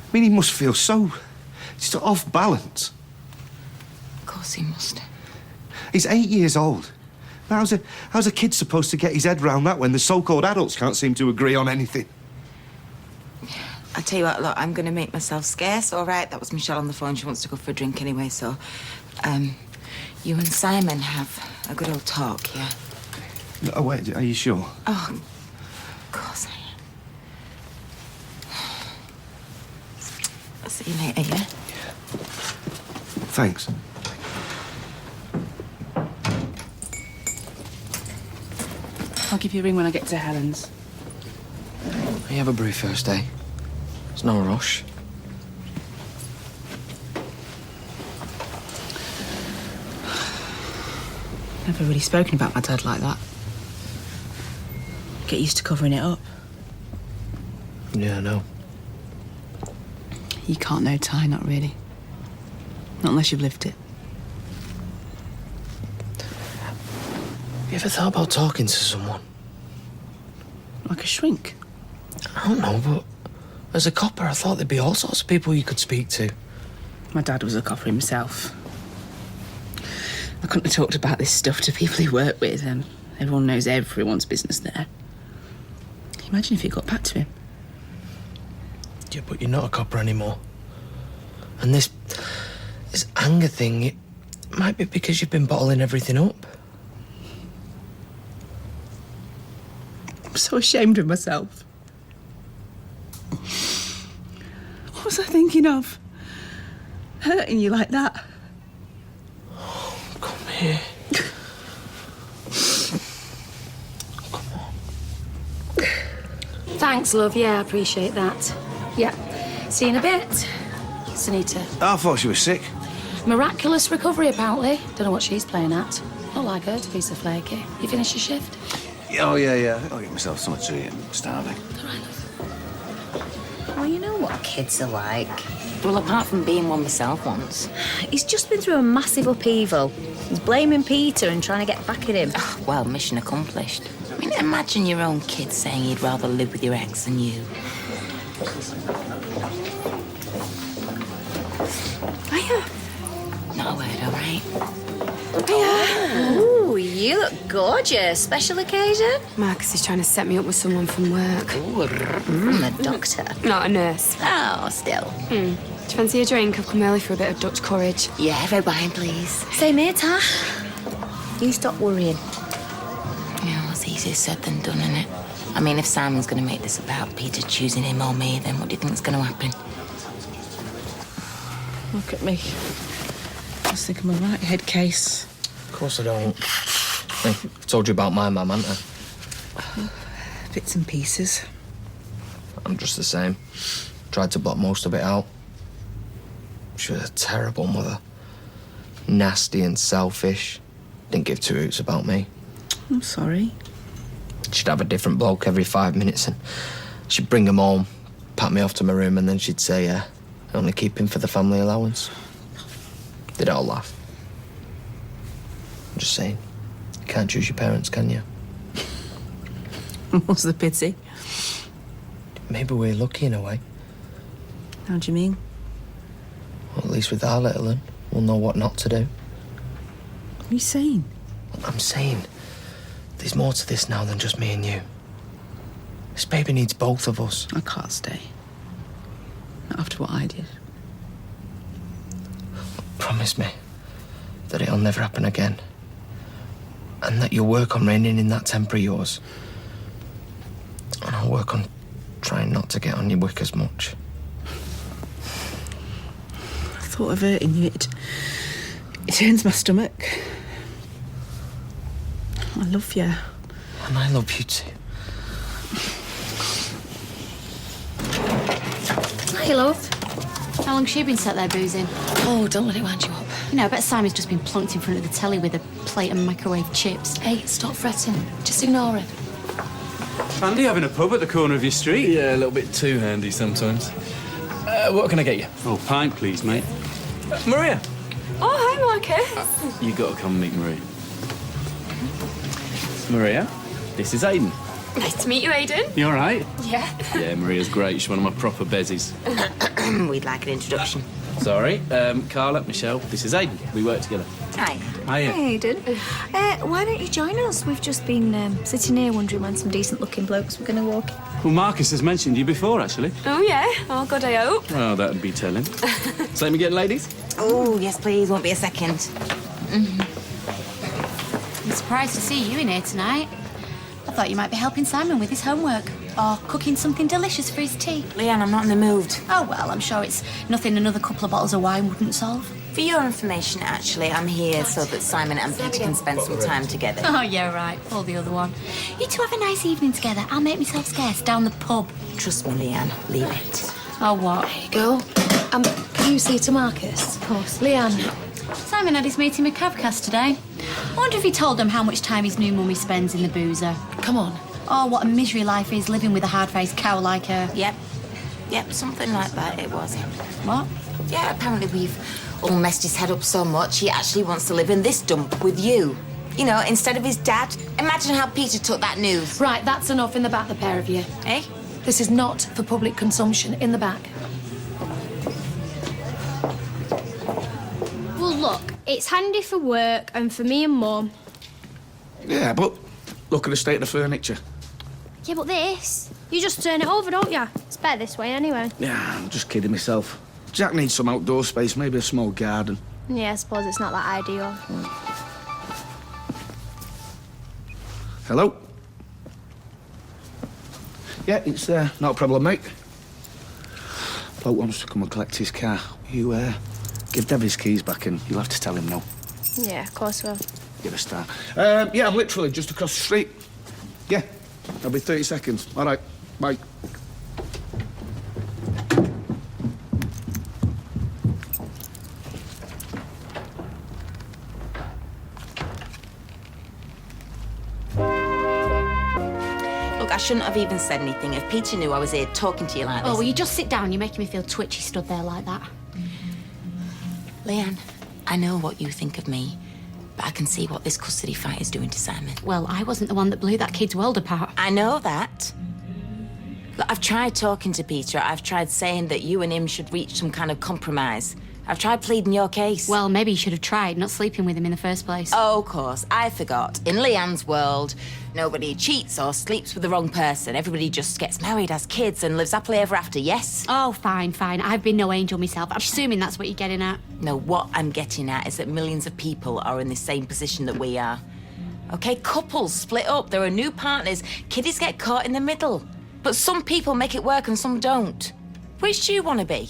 I mean, he must feel so... just off balance. Of course he must. He's 8 years old. How's a kid supposed to get his head round that when the so-called adults can't seem to agree on anything? I tell you what, look, I'm going to make myself scarce, all right? That was Michelle on the phone. She wants to go for a drink anyway, so... you and Simon have a good old talk, yeah? Oh, wait, are you sure? Oh, of course I am. I'll see you later, yeah? Thanks. I'll give you a ring when I get to Helen's. You have a brief first day. There's no rush. Never really spoken about my dad like that. Get used to covering it up. Yeah, I know. You can't know Ty, not really. Not unless you've lived it. You ever thought about talking to someone? like a shrink? I don't know, but as a copper, I thought there'd be all sorts of people you could speak to. My dad was a copper himself. I couldn't have talked about this stuff to people he worked with, and everyone knows everyone's business there. Imagine if it got back to him. Yeah, but you're not a copper anymore. And this anger thing, it might be because you've been bottling everything up. I'm so ashamed of myself. What was I thinking of? Hurting you like that? Come here. Thanks, love. Yeah, I appreciate that. Yeah. See you in a bit. Sunita. I thought she was sick. Miraculous recovery, apparently. Don't know what she's playing at. Not like her to be so flaky. You finished your shift? Oh, yeah. I'll get myself something to eat. I'm starving. Well, you know what kids are like. Well, apart from being one myself once. He's just been through a massive upheaval. He's blaming Peter and trying to get back at him. Oh, well, mission accomplished. I mean, imagine your own kid saying he'd rather live with your ex than you. Hiya. Not a word, all right? Hiya. Ooh, you look gorgeous. Special occasion? Marcus is trying to set me up with someone from work. Ooh, from a doctor. Not a nurse. Oh, still. Do you fancy a drink? I've come early for a bit of Dutch courage. Yeah, red wine, please. Same here, Ta. You stop worrying. Yeah, it's easier said than done, isn't it? I mean, if Simon's going to make this about Peter choosing him or me, then what do you think's going to happen? Look at me. Just think of my right head case. Of course I don't. I've told you about my mum, haven't I? Bits and pieces. I'm just the same. Tried to block most of it out. She was a terrible mother. Nasty and selfish. Didn't give two hoots about me. I'm sorry. She'd have a different bloke every 5 minutes and she'd bring him home, pat me off to my room and then she'd say, only keep him for the family allowance. They'd all laugh. I'm just saying, you can't choose your parents, can you? What's the pity? Maybe we're lucky in a way. How do you mean? Well, at least with our little one, we'll know what not to do. What are you saying? I'm saying there's more to this now than just me and you. This baby needs both of us. I can't stay. Not after what I did. Promise me that it'll never happen again. And that you'll work on reining in that temper of yours. And I'll work on trying not to get on your wick as much. I thought of hurting you. It turns my stomach. I love you. And I love you too. Hey, love. How long's she been sat there boozing? Oh, don't let it wind you up. You know, I bet Simon's just been plonked in front of the telly with a plate of microwave chips. Hey, stop fretting. Just ignore it. Handy having a pub at the corner of your street. Yeah, a little bit too handy sometimes. What can I get you? Oh, pint, please, mate. Maria. Oh, hi, Marcus. You got to come meet Maria. Maria, this is Aidan. Nice to meet you, Aidan. You all right? Yeah. Yeah, Maria's great. She's one of my proper bezies. We'd like an introduction. Sorry, Carla, Michelle, this is Aidan. We work together. Hi. Hiya. Hey, Aidan. Why don't you join us? We've just been sitting here wondering when some decent-looking blokes were going to walk in. Well, Marcus has mentioned you before, actually. Oh, yeah? Oh, God, I hope. Well, that'd be telling. Same again, ladies? Oh, yes, please. Won't be a second. I'm surprised to see you in here tonight. I thought you might be helping Simon with his homework or cooking something delicious for his tea. Leanne, I'm not in the mood. Oh, well, I'm sure it's nothing another couple of bottles of wine wouldn't solve. For your information, actually, I'm here so that Simon and Peter can spend some time together. Oh, yeah, right. Or the other one. You two have a nice evening together. I'll make myself scarce down the pub. Trust me, Leanne. Leave it. Oh, what? There you go. Can you see to Marcus? Of course. Leanne. Simon had his meeting with Cavcast today. I wonder if he told them how much time his new mummy spends in the boozer. Come on. Oh, what a misery life is living with a hard-faced cow like her. Yep, something like that it was. What? Yeah, apparently we've all messed his head up so much he actually wants to live in this dump with you. You know, instead of his dad. Imagine how Peter took that news. Right, that's enough. In the back, the pair of you. Eh? This is not for public consumption. In the back. Well, look, it's handy for work and for me and Mum. Yeah, but look at the state of the furniture. Yeah, but this, you just turn it over, don't you? It's better this way anyway. Yeah, I'm just kidding myself. Jack needs some outdoor space, maybe a small garden. Yeah, I suppose it's not that ideal. Hello? Yeah, it's not a problem, mate. Bloke wants to come and collect his car. You, give Dev his keys back and you'll have to tell him no. Yeah, of course we'll. You're a star. Yeah, I'm literally just across the street. Yeah, I'll be 30 seconds. All right, bye. Look, I shouldn't have even said anything if Peter knew I was here talking to you like this. Oh, will you just sit down? You're making me feel twitchy stood there like that. Leanne, I know what you think of me, but I can see what this custody fight is doing to Simon. Well, I wasn't the one that blew that kid's world apart. I know that. Look, I've tried talking to Peter. I've tried saying that you and him should reach some kind of compromise. I've tried pleading your case. Well, maybe you should have tried not sleeping with him in the first place. Oh, of course. I forgot. In Leanne's world, nobody cheats or sleeps with the wrong person. Everybody just gets married, has kids, and lives happily ever after, yes? Oh, fine, fine. I've been no angel myself. I'm assuming that's what you're getting at. No, what I'm getting at is that millions of people are in the same position that we are. Okay, couples split up. There are new partners. Kiddies get caught in the middle. But some people make it work and some don't. Which do you want to be?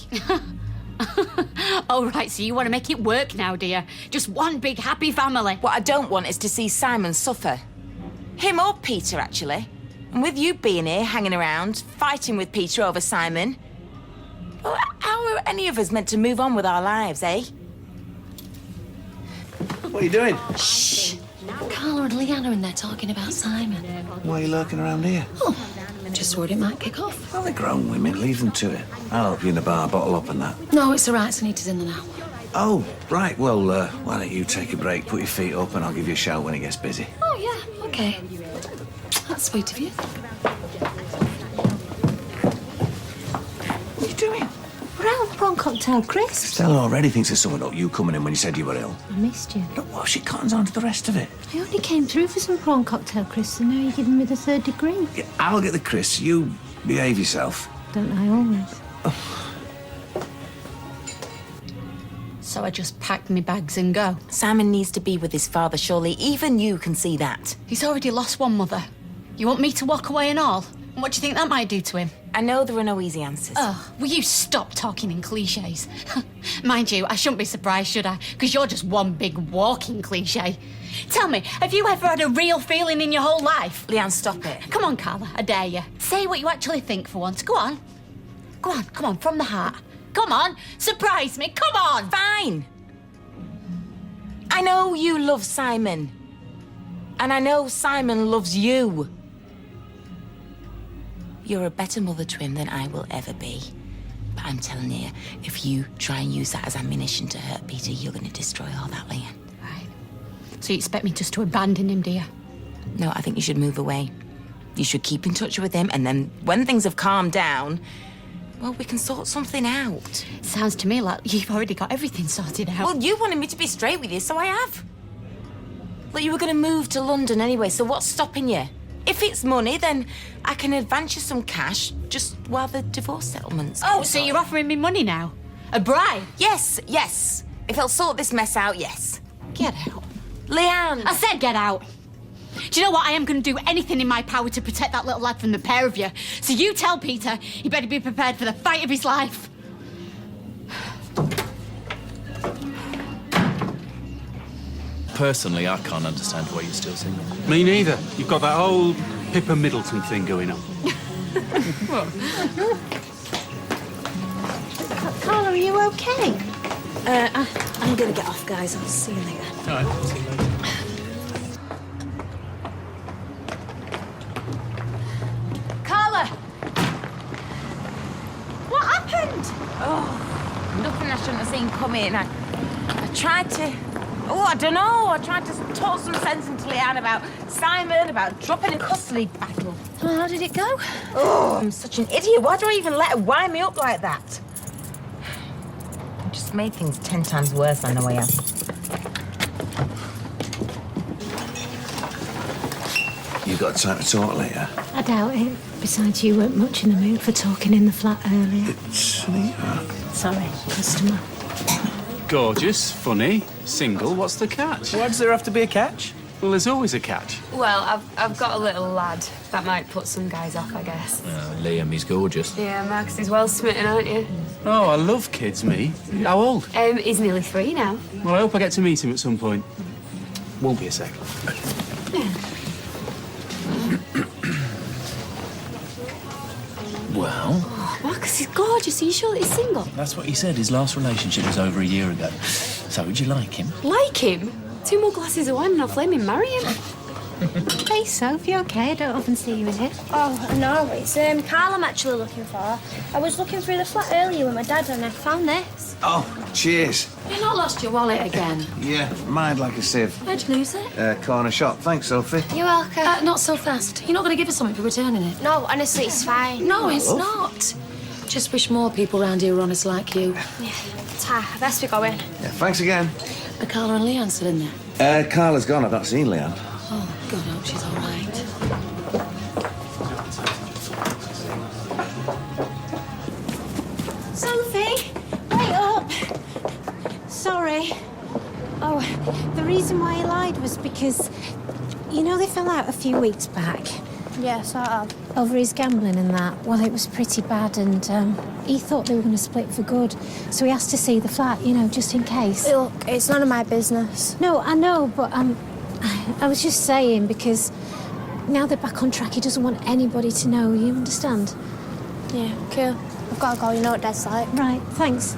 Oh, right, so you want to make it work now, dear. Just one big happy family. What I don't want is to see Simon suffer. Him or Peter, actually. And with you being here, hanging around, fighting with Peter over Simon, well, how are any of us meant to move on with our lives, eh? What are you doing? Shh. Carla and Leanne are in there talking about Simon. Why are you lurking around here? Oh, just worried it might kick off. Well, they're grown women. Leave them to it. I'll help you in the bar, bottle up and that. No, it's all right. Sunita's in there now. Oh, right. Well, why don't you take a break, put your feet up, and I'll give you a shout when it gets busy. Oh, yeah. OK. That's sweet of you. What are you doing? We're out on prawn cocktail, Chris. Stella already thinks there's someone up you coming in when you said you were ill. I missed you. Look, well, she cottons on to the rest of it. I only came through for some prawn cocktail, Chris, and now you're giving me the 3rd degree. Yeah, I'll get the Chris. You behave yourself. Don't I always? So I just packed my bags and go. Simon needs to be with his father, surely. Even you can see that. He's already lost one mother. You want me to walk away and all? And what do you think that might do to him? I know there are no easy answers. Oh, will you stop talking in cliches? Mind you, I shouldn't be surprised, should I? Because you're just one big walking cliche. Tell me, have you ever had a real feeling in your whole life? Leanne, stop it. Come on, Carla, I dare you. Say what you actually think for once. Go on. Go on, come on, from the heart. Come on, surprise me, come on! Fine. I know you love Simon. And I know Simon loves you. You're a better mother to him than I will ever be. But I'm telling you, if you try and use that as ammunition to hurt Peter, you're going to destroy all that, Leanne. Right. So you expect me just to abandon him, dear? No, I think you should move away. You should keep in touch with him, and then when things have calmed down, well, we can sort something out. Sounds to me like you've already got everything sorted out. Well, you wanted me to be straight with you, so I have. Well, you were going to move to London anyway, so what's stopping you? If it's money, then I can advance you some cash just while the divorce settlement's... Oh, so you're offering me money now? A bribe? Yes, yes. If it'll sort this mess out, yes. Get out. Leanne! I said get out. Do you know what? I am going to do anything in my power to protect that little lad from the pair of you. So you tell Peter he better be prepared for the fight of his life. Personally, I can't understand why you're still single. Me neither. You've got that whole Pippa Middleton thing going on. Carla, are you okay? I'm going to get off, guys. I'll see you later. All right, see you later. Carla! What happened? Oh, nothing I shouldn't have seen coming. I tried to Oh, I don't know. I tried to talk some sense into Leanne about Simon, about dropping a custody battle. Well, how did it go? Oh, I'm such an idiot. Why do I even let her wind me up like that? I just made things 10 times worse on the way up. You got time to talk later? I doubt it. Besides, you weren't much in the mood for talking in the flat earlier. Sorry, customer. Gorgeous, funny, single. What's the catch? Why does there have to be a catch? Well, there's always a catch. Well, I've got a little lad. That might put some guys off, I guess. Liam, he's gorgeous. Yeah, Max is well smitten, aren't you? Oh, I love kids, me. How old? He's nearly 3 now. Well, I hope I get to meet him at some point. Won't be a sec. Well, Oh, Marcus is gorgeous. Are you sure that he's single? that's what he said. His last relationship was over a year ago. So, would you like him? Like him? 2 more glasses of wine and I'll flame him, marry him. Hey, Soph, you okay? I don't often see you in here. Oh, no, it's Carl I'm actually looking for. I was looking through the flat earlier with my dad and I found this. Oh, cheers. You've not lost your wallet again. Yeah, mind like a sieve. Where'd you lose it? Corner shop. Thanks, Sophie. You're welcome. Not so fast. You're not going to give us something for returning it? No, honestly, it's fine. No, it's not. Just wish more people around here were honest like you. Yeah. Ta, best we go in. Yeah, thanks again. Are Carla and Leanne still in there? Carla's gone. I've not seen Leanne. Oh, God, I hope she's all right. Sophie, wait up. Sorry. Oh, the reason why he lied was because, you know, they fell out a few weeks back. Yeah, sort of. Over his gambling and that. Well, it was pretty bad, and he thought they were going to split for good. So he asked to see the flat, you know, just in case. Look, it's none of my business. No, I know, but I was just saying because now they're back on track, he doesn't want anybody to know. You understand? Yeah, cool. I've got to go. You know what Dad's like. Right. Thanks.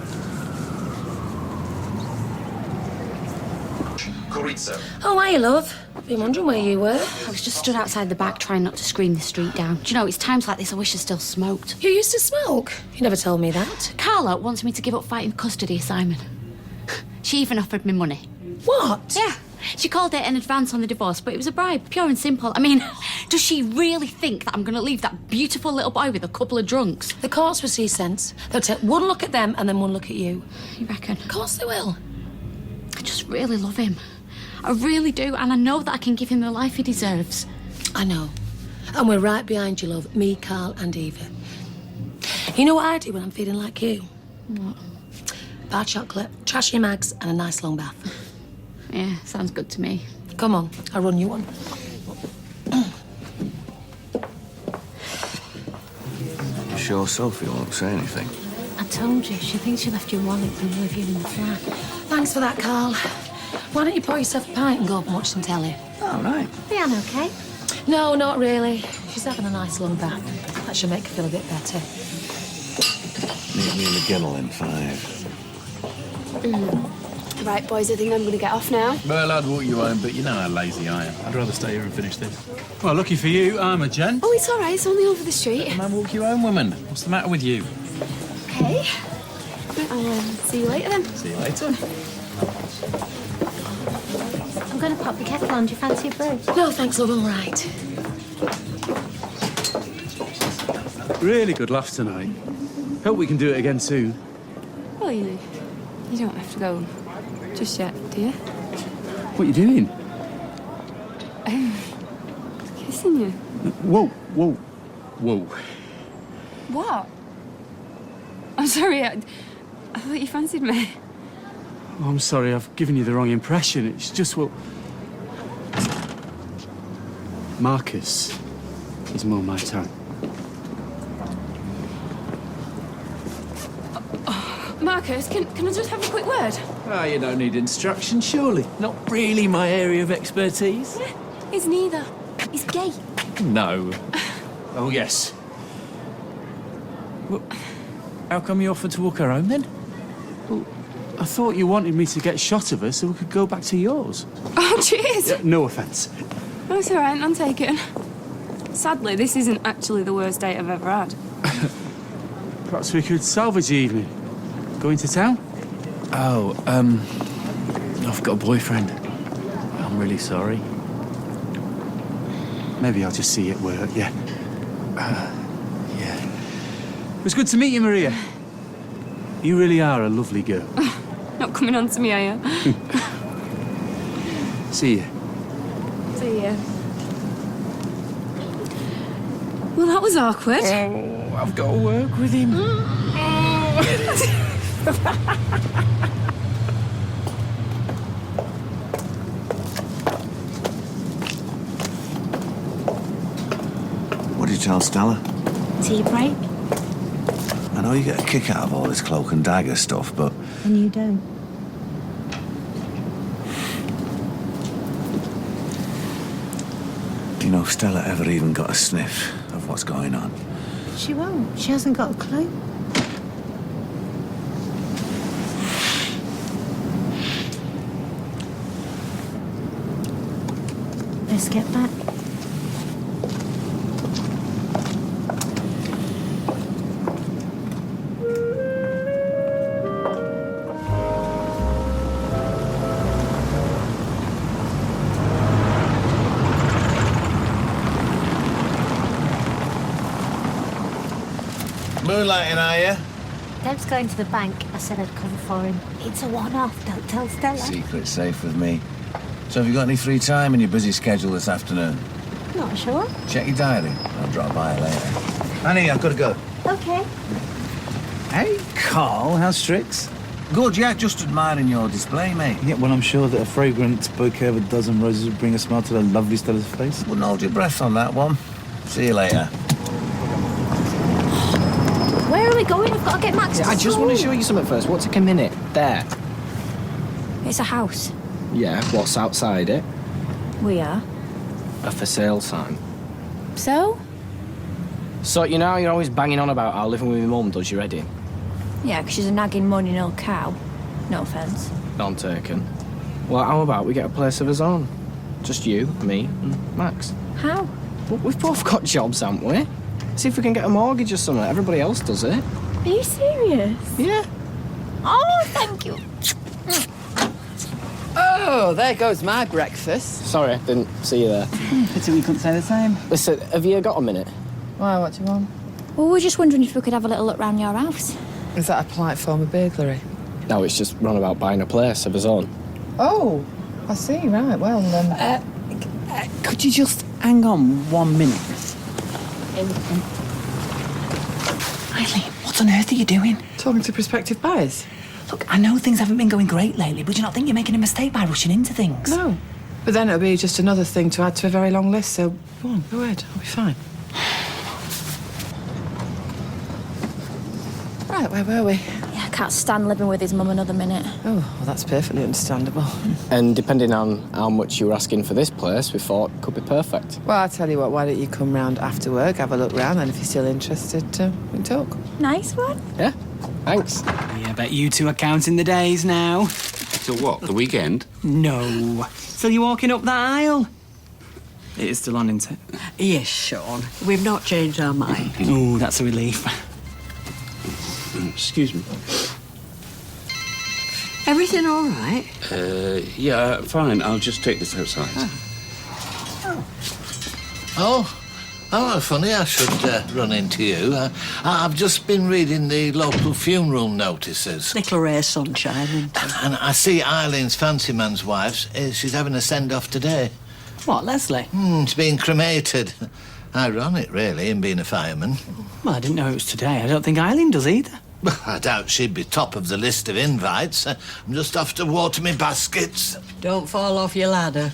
Oh, hiya, love. Been wondering where you were. I was just stood outside the back trying not to scream the street down. Do you know, it's times like this I wish I still smoked. You used to smoke? You never told me that. Carla wants me to give up fighting custody of Simon. She even offered me money. What? Yeah. She called it an advance on the divorce, but it was a bribe, pure and simple. I mean, does she really think that I'm going to leave that beautiful little boy with a couple of drunks? The courts will see sense. They'll take one look at them and then one look at you. You reckon? Of course they will. I just really love him. I really do, and I know that I can give him the life he deserves. I know. And we're right behind you, love. Me, Carl and Eva. You know what I do when I'm feeling like you? What? Bar chocolate, trashy mags and a nice long bath. Yeah, sounds good to me. Come on, I'll run you one. You sure Sophie won't say anything? I told you, she thinks you left your wallet when you were viewing the flat. Thanks for that, Carl. Why don't you pour yourself a pint and go up and watch some telly? All right. Leanne, okay? No, not really. She's having a nice long bath. That should make her feel a bit better. Meet me in the Ginnel in 5. Right, boys, I think I'm going to get off now. Well, I'd walk you home, but you know how lazy I am. I'd rather stay here and finish this. Well, lucky for you, I'm a gent. Oh, it's all right. It's only over the street. Can I walk you home, woman? What's the matter with you? Okay. I'll see you later then. See you later. I'm going to pop the kettle on. Do you fancy a brew? No, thanks, love. I'm right. Really good laugh tonight. Hope we can do it again soon. Well, you don't have to go just yet, do you? What are you doing? Kissing you. Whoa, whoa, whoa. What? I'm sorry. I thought you fancied me. Oh, I'm sorry, I've given you the wrong impression. It's just, well... Marcus is more my type. Marcus, can I just have a quick word? Oh, you don't need instruction, surely. Not really my area of expertise. Yeah, he's neither. He's gay. No. Oh, yes. Well, how come you offered to walk her home, then? Well, I thought you wanted me to get shot of her so we could go back to yours. Oh, cheers. No offence. Oh, it's all right. I'm taken. Sadly, this isn't actually the worst date I've ever had. Perhaps we could salvage the evening. Going to town? Oh, I've got a boyfriend. I'm really sorry. Maybe I'll just see you at work, yeah. Yeah. It was good to meet you, Maria. You really are a lovely girl. Not coming on to me, are you? See you. See ya. Well, that was awkward. Oh, I've got to work with him. What did you tell Stella? Tea break? I know you get a kick out of all this cloak and dagger stuff, but... And you don't. Do you know if Stella ever even got a sniff of what's going on? She won't. She hasn't got a clue. Let's get back. Moonlighting, are you? Deb's going to the bank. I said I'd cover for him. It's a one-off. Don't tell Stella. Secret safe with me. So have you got any free time in your busy schedule this afternoon? Not sure. Check your diary. I'll drop by later. Annie, I've got to go. Okay. Hey, Carl, how's Strix? Good, yeah, just admiring your display, mate. Yeah, well, I'm sure that a fragrant bouquet of a dozen roses would bring a smile to the lovely Stella's face. Wouldn't hold your breath on that one. See you later. Where are we going? We've got to get Max to I just school. want to show you something first. What, take a minute? There. It's a house. Yeah, what's outside it? We are. A for sale sign. So? So, you know how you're always banging on about how living with your mum does your head in? Yeah, 'cause she's a nagging moaning old cow. No offence. None taken. Well, how about we get a place of us own? Just you, me, and Max. How? Well, we've both got jobs, haven't we? See if we can get a mortgage or something. Everybody else does it. Are you serious? Yeah. Oh, thank you. Oh, there goes my breakfast. Sorry, didn't see you there. Pity we couldn't say the same. Listen, have you got a minute? Why, what do you want? Well, we're just wondering if we could have a little look round your house. Is that a polite form of burglary? No, it's just run about buying a place of his own. Oh, I see, right, well then. Could you just hang on 1 minute? Eileen, what on earth are you doing? Talking to prospective buyers. Look, I know things haven't been going great lately, but do you not think you're making a mistake by rushing into things? No. But then it'll be just another thing to add to a very long list, so go on, go ahead, I'll be fine. Right, where were we? Yeah, I can't stand living with his mum another minute. Oh, well, that's perfectly understandable. And depending on how much you were asking for this place, we thought it could be perfect. Well, I'll tell you what, why don't you come round after work, have a look round, and if you're still interested, we can talk. Nice one. Yeah, thanks. Yeah, I bet you two are counting the days now. Till what, the weekend? No. Still you walking up that aisle? It is still on, isn't it? Yes, Sean. We've not changed our mind. Oh, that's a relief. Excuse me. Everything all right? Yeah, fine. I'll just take this outside. Oh, how funny I should run into you. I've just been reading the local funeral notices. Little rare sunshine, isn't it? And I see Eileen's fancy man's wife. She's having a send-off today. What, Leslie? She's being cremated. Ironic, really, in being a fireman. Well, I didn't know it was today. I don't think Eileen does either. I doubt she'd be top of the list of invites. I'm just off to water me baskets. Don't fall off your ladder.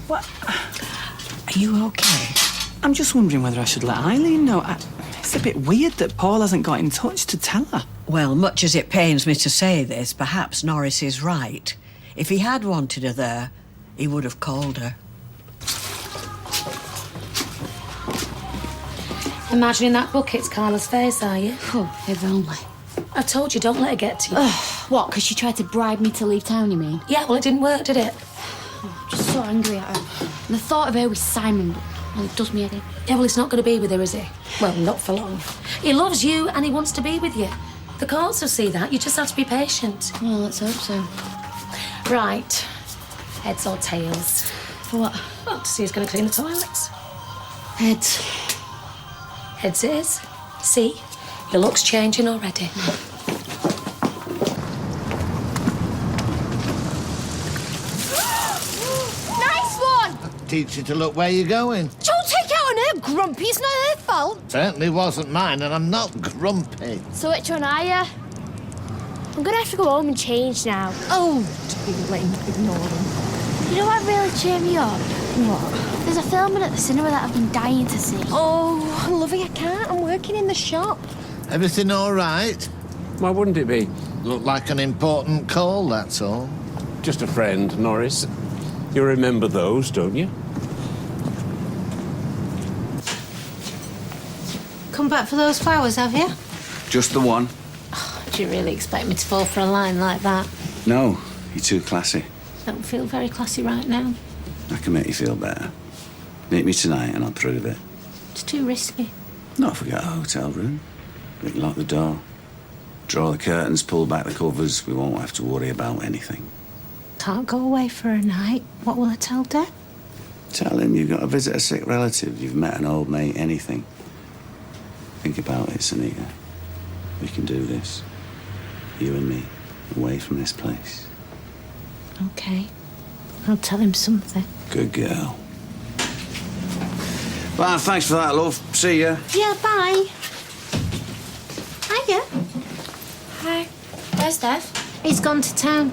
What? Are you okay? I'm just wondering whether I should let Eileen know. It's a bit weird that Paul hasn't got in touch to tell her. Well, much as it pains me to say this, perhaps Norris is right. If he had wanted her there, he would have called her. Imagining that bucket's Carla's face, are you? Oh, if only. I told you, don't let her get to you. What, because she tried to bribe me to leave town, you mean? Yeah, well, it didn't work, did it? Just so angry at her. And the thought of her with Simon, well, it does me head in. Yeah, well, he's not going to be with her, is he? Well, not for long. He loves you and he wants to be with you. The courts will see that. You just have to be patient. Well, let's hope so. Right. Heads or tails? For what? Well, to see who's going to clean the toilets. Heads. Heads it is. See? Your look's changing already. Nice one! Teach you to look where you're going. Don't take out on her, Grumpy. It's not her fault. Certainly wasn't mine, and I'm not grumpy. So which one are you? I'm gonna have to go home and change now. Oh, ignore them. You know what really cheered me up? What? There's a filming at the cinema that I've been dying to see. Oh, lovey, I can't. I'm working in the shop. Everything all right? Why wouldn't it be? Looked like an important call, that's all. Just a friend, Norris. You remember those, don't you? Come back for those flowers, have you? Just the one. Do you really expect me to fall for a line like that? No, you're too classy. Don't feel very classy right now. I can make you feel better. Meet me tonight and I'll prove it. It's too risky. Not if we get a hotel room. We can lock the door, draw the curtains, pull back the covers. We won't have to worry about anything. Can't go away for a night. What will I tell Dad? Tell him you've got to visit a sick relative, you've met an old mate, anything. Think about it, Sunita. We can do this. You and me, away from this place. Okay. I'll tell him something. Good girl. Well, thanks for that, love. See ya. Yeah, bye. Hiya. Hi. Where's Dad? He's gone to town.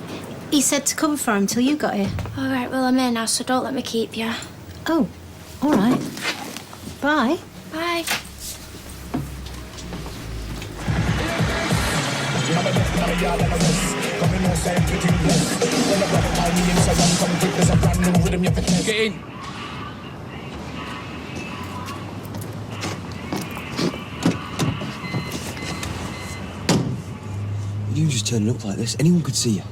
He said to cover for him till you got here. All right, well, I'm here now, so don't let me keep you. Oh, all right. Bye. Bye. Get in. You just turning up like this, anyone could see you.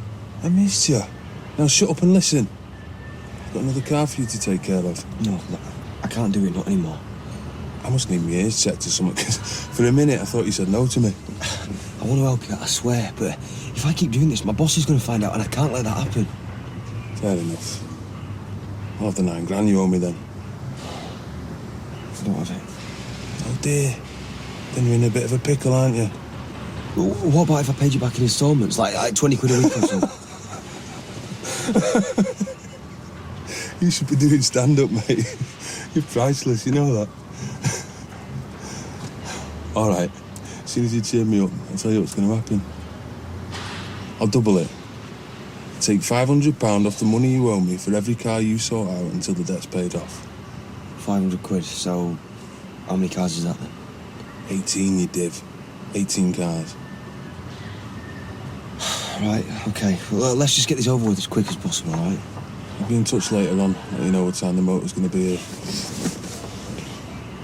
I missed you. Now shut up and listen. I've got another car for you to take care of. No, I can't do it, not anymore. I must need my ears checked or something, because for a minute I thought you said no to me. I want to help you, I swear, but if I keep doing this, my boss is going to find out and I can't let that happen. Fair enough. I'll have the £9,000 you owe me then. I don't have it. Oh dear. Then you're in a bit of a pickle, aren't you? What about if I paid you back in instalments, like 20 quid a week or something? You should be doing stand-up, mate. You're priceless, you know that. All right. As soon as you cheer me up, I'll tell you what's going to happen. I'll double it. Take £500 off the money you owe me for every car you sort out until the debt's paid off. 500 quid, so how many cars is that then? 18, you div. 18 cars. Right, okay. Well, let's just get this over with as quick as possible, all right? I'll be in touch later on, let you know what time the motor's going to be here.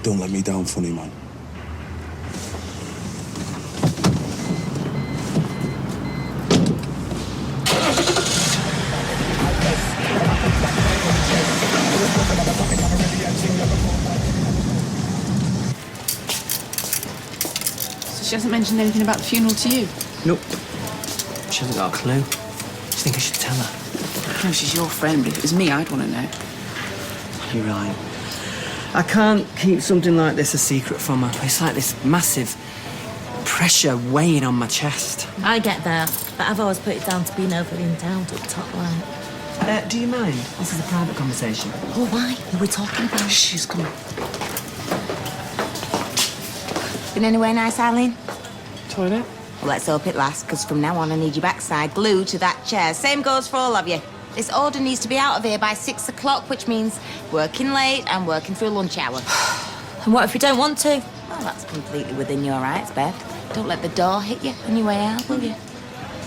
Don't let me down, funny man. She hasn't mentioned anything about the funeral to you? Nope. She hasn't got a clue. Do you think I should tell her? No, she's your friend, but if it was me, I'd want to know. You're right. I can't keep something like this a secret from her. It's like this massive pressure weighing on my chest. I get that, but I've always put it down to being overly endowed up top line. Do you mind? This is a private conversation. Oh, why? Who are we talking about? She's coming. Been anywhere nice, Eileen? Toilet? Well, let's hope it lasts, because from now on I need your backside glued to that chair. Same goes for all of you. This order needs to be out of here by 6 o'clock, which means working late and working through lunch hour. And what if we don't want to? Well, that's completely within your rights, Beth. Don't let the door hit you on your way out, will you?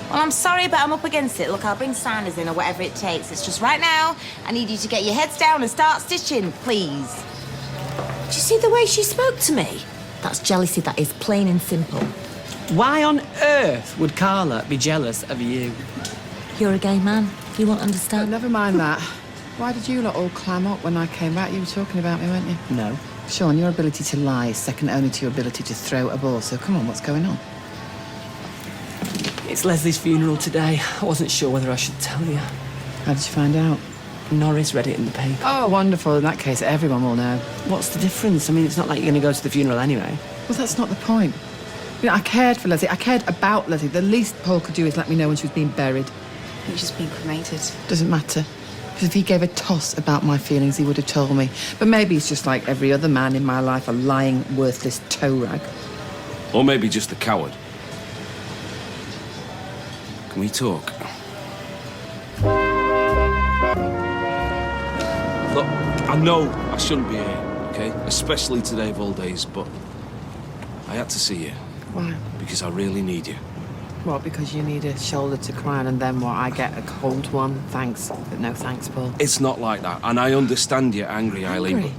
Well, I'm sorry, but I'm up against it. Look, I'll bring signers in or whatever it takes. It's just right now, I need you to get your heads down and start stitching, please. Did you see the way she spoke to me? That's jealousy, that is plain and simple. Why on earth would Carla be jealous of you? You're a gay man. You won't understand. But never mind that. Why did you lot all clam up when I came back? You were talking about me, weren't you? No. Sean, your ability to lie is second only to your ability to throw a ball, so come on, what's going on? It's It's Leslie's funeral today. I wasn't sure whether I should tell you. How did you find out? Norris read it in the paper. Oh, wonderful. In that case, everyone will know. What's the difference? I mean, it's not like you're going to go to the funeral anyway. Well, that's not the point. You know, I cared for Leslie. I cared about Leslie. The least Paul could do is let me know when she was being buried. I think she's been cremated. Doesn't matter. Because if he gave a toss about my feelings, he would have told me. But maybe he's just like every other man in my life, a lying, worthless toe rag. Or maybe just a coward. Can we talk? Look, I know I shouldn't be here, okay? Especially today of all days, but I had to see you. Why? Because I really need you. What, because you need a shoulder to cry on and then what, I get a cold one? Thanks, but no thanks, Paul. It's not like that, and I understand you're angry, Eileen. Angry?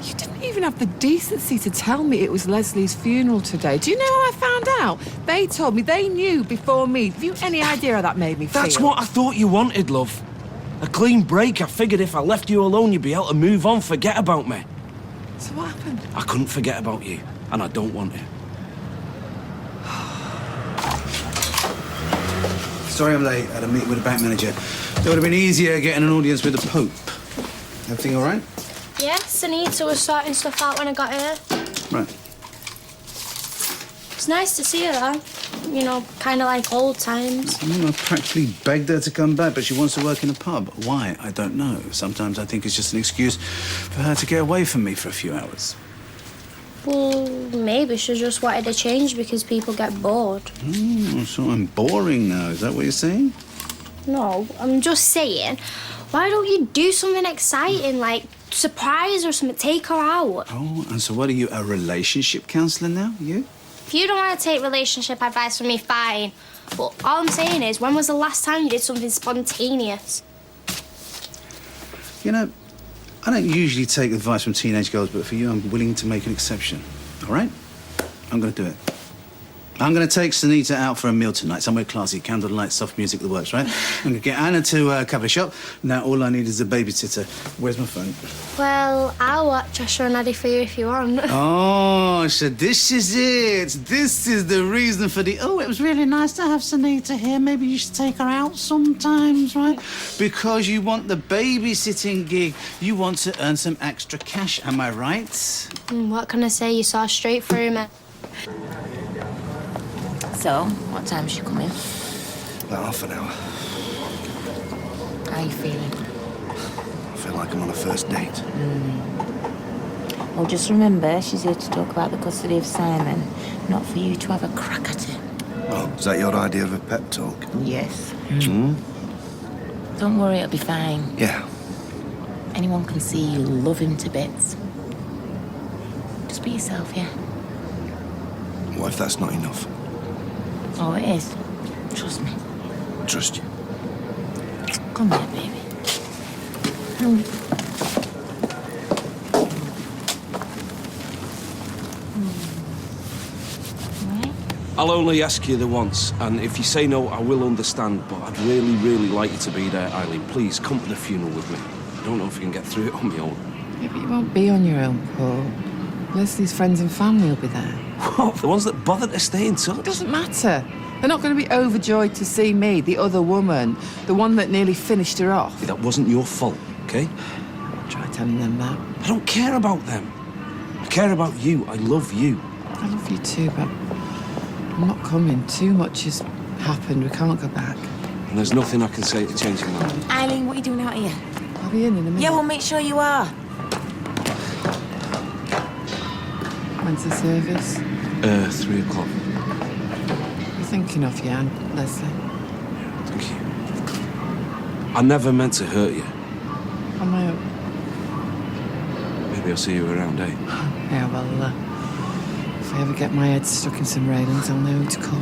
You didn't even have the decency to tell me it was Leslie's funeral today. Do you know how I found out? They told me, they knew before me. Have you any idea how that made me feel? That's what I thought you wanted, love. A clean break. I figured if I left you alone, you'd be able to move on, forget about me. So what happened? I couldn't forget about you, and I don't want to. Sorry I'm late. I had a meeting with the bank manager. It would have been easier getting an audience with the Pope. Everything all right? Yes, Anita was sorting stuff out when I got here. Right. It's nice to see her, though. You know, kind of like old times. I practically begged her to come back, but she wants to work in a pub. Why? I don't know. Sometimes I think it's just an excuse for her to get away from me for a few hours. Well, maybe she just wanted to change because people get bored. So I'm boring now. Is that what you're saying? No, I'm just saying, why don't you do something exciting, like surprise or something, take her out? Oh, and so what are you, a relationship counsellor now, you? If you don't want to take relationship advice from me, fine. But all I'm saying is, when was the last time you did something spontaneous? You know, I don't usually take advice from teenage girls, but for you, I'm willing to make an exception. All right? I'm going to do it. I'm going to take Sunita out for a meal tonight, somewhere classy, candlelight, soft music, the works, right? I'm going to get Anna to cover shop. Now all I need is a babysitter. Where's my phone? Well, I'll watch Usher and Eddie for you if you want. Oh, so this is it. This is the reason for the... Oh, it was really nice to have Sunita here. Maybe you should take her out sometimes, right? Because you want the babysitting gig. You want to earn some extra cash, am I right? What can I say? You saw straight through me. So, what time's she coming? About half an hour. How are you feeling? I feel like I'm on a first date. Well, just remember, she's here to talk about the custody of Simon, not for you to have a crack at him. Oh, is that your idea of a pep talk? Yes. Hmm? Don't worry, it'll be fine. Yeah. Anyone can see you love him to bits. Just be yourself, yeah? What if that's not enough? Oh, it is. Trust me. Trust you. Come here, baby. I'll only ask you the once, and if you say no, I will understand, but I'd really, really like you to be there, Eileen. Please, come to the funeral with me. I don't know if you can get through it on my own. Yeah, but you won't be on your own, Paul. Leslie's friends and family will be there. What? The ones that bother to stay in touch? It doesn't matter. They're not going to be overjoyed to see me, the other woman, the one that nearly finished her off. That wasn't your fault, okay? Try telling them that. I don't care about them. I care about you. I love you. I love you too, but I'm not coming. Too much has happened. We can't go back. And there's nothing I can say to change your mind. Eileen, what are you doing out here? I'll be in a minute. Yeah, well, make sure you are. When's the service? 3 o'clock. We're thinking of you, Anne, Leslie. Thank you. I never meant to hurt you. On my own. Maybe I'll see you around, eh? Yeah, well, if I ever get my head stuck in some railings, I'll know who to call,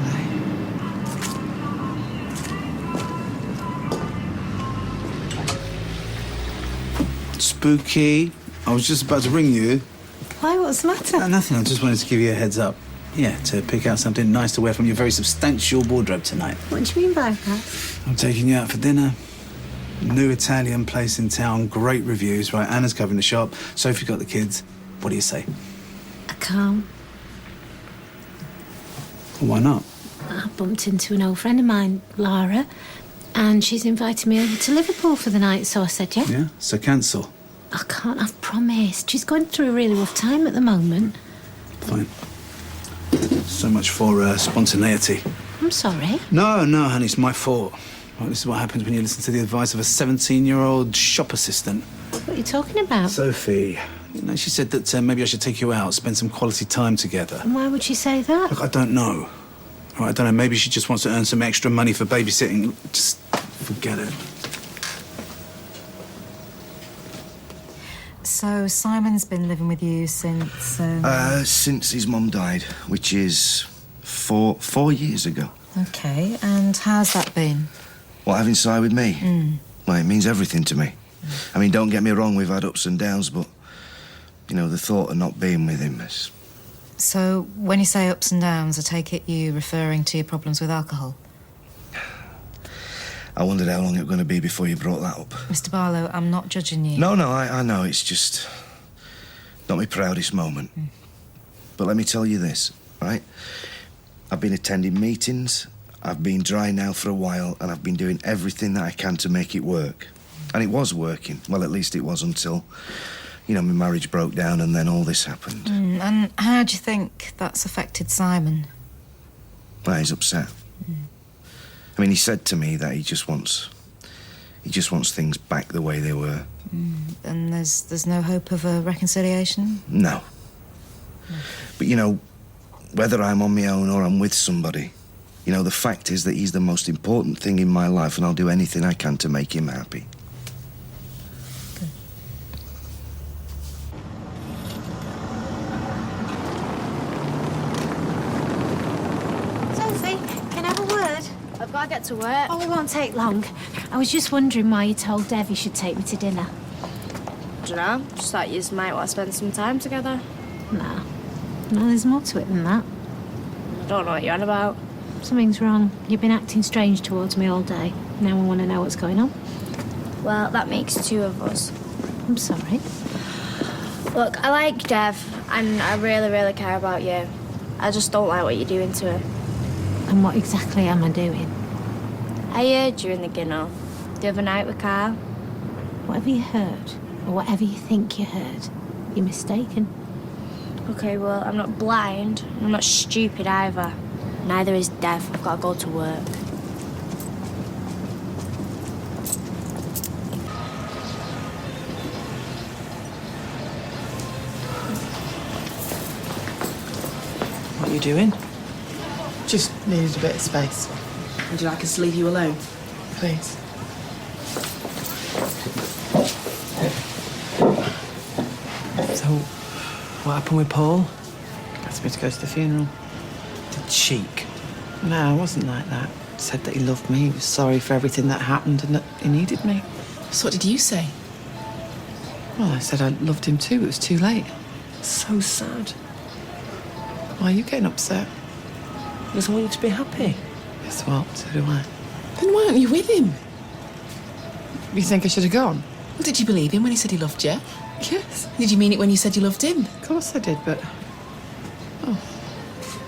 eh? Spooky. I was just about to ring you. Why? What's the matter? Nothing. I just wanted to give you a heads up. Yeah, to pick out something nice to wear from your very substantial wardrobe tonight. What do you mean by that? I'm taking you out for dinner. New Italian place in town. Great reviews, right? Anna's covering the shop. Sophie got the kids. What do you say? I can't. Why not? I'm I've bumped into an old friend of mine, Lara, and she's invited me over to Liverpool for the night, so I said yeah. Yeah? So cancel. I can't, I've promised. She's going through a really rough time at the moment. Fine. So much for spontaneity. I'm sorry. No, honey, it's my fault. Well, this is what happens when you listen to the advice of a 17-year-old shop assistant. What are you talking about? Sophie. You know, she said that maybe I should take you out, spend some quality time together. And why would she say that? Look, I don't know. All right, I don't know, maybe she just wants to earn some extra money for babysitting. Just forget it. So Simon's been living with you since... Since his mum died, which is 4 years ago. OK, and how's that been? What, having Si with me? Mm. Well, it means everything to me. I mean, don't get me wrong, we've had ups and downs, but, you know, the thought of not being with him is... So, when you say ups and downs, I take it you referring to your problems with alcohol? I wondered how long it was going to be before you brought that up. Mr. Barlow, I'm not judging you. No, I know, it's just not my proudest moment. But let me tell you this, right? I've been attending meetings, I've been dry now for a while, and I've been doing everything that I can to make it work. And it was working. Well, at least it was until, you know, my marriage broke down and then all this happened. And how do you think that's affected Simon? Well, he's upset. I mean, he said to me that he just wants things back the way they were. And there's no hope of a reconciliation? No. But, you know, whether I'm on my own or I'm with somebody, you know, the fact is that he's the most important thing in my life, and I'll do anything I can to make him happy. Sophie, can I have a word? I've got to get to work. Oh, it won't take long. I was just wondering why you told Dev you should take me to dinner. Dunno, just thought you might want to spend some time together. No, there's more to it than that. I don't know what you're on about. Something's wrong. You've been acting strange towards me all day. Now I want to know what's going on. Well, that makes 2 of us. I'm sorry. Look, I like Dev, and I really, really care about you. I just don't like what you're doing to him. And what exactly am I doing? I heard you in the ginnel the other night with Carl. Whatever you heard, or whatever you think you heard, you're mistaken. Okay, well, I'm not blind. I'm not stupid either. Neither is Dev. I've got to go to work. What are you doing? Just needed a bit of space. Would you like us to leave you alone? Please. So, what happened with Paul? Asked me to go to the funeral. The cheek. No, it wasn't like that. Said that he loved me, he was sorry for everything that happened and that he needed me. So what did you say? Well, I said I loved him too, it was too late. So sad. Why are you getting upset? Because I want you to be happy. Guess what? So do I. Then why aren't you with him? You think I should have gone? Well, did you believe him when he said he loved you? Yes. Did you mean it when you said you loved him? Of course I did, but... Oh.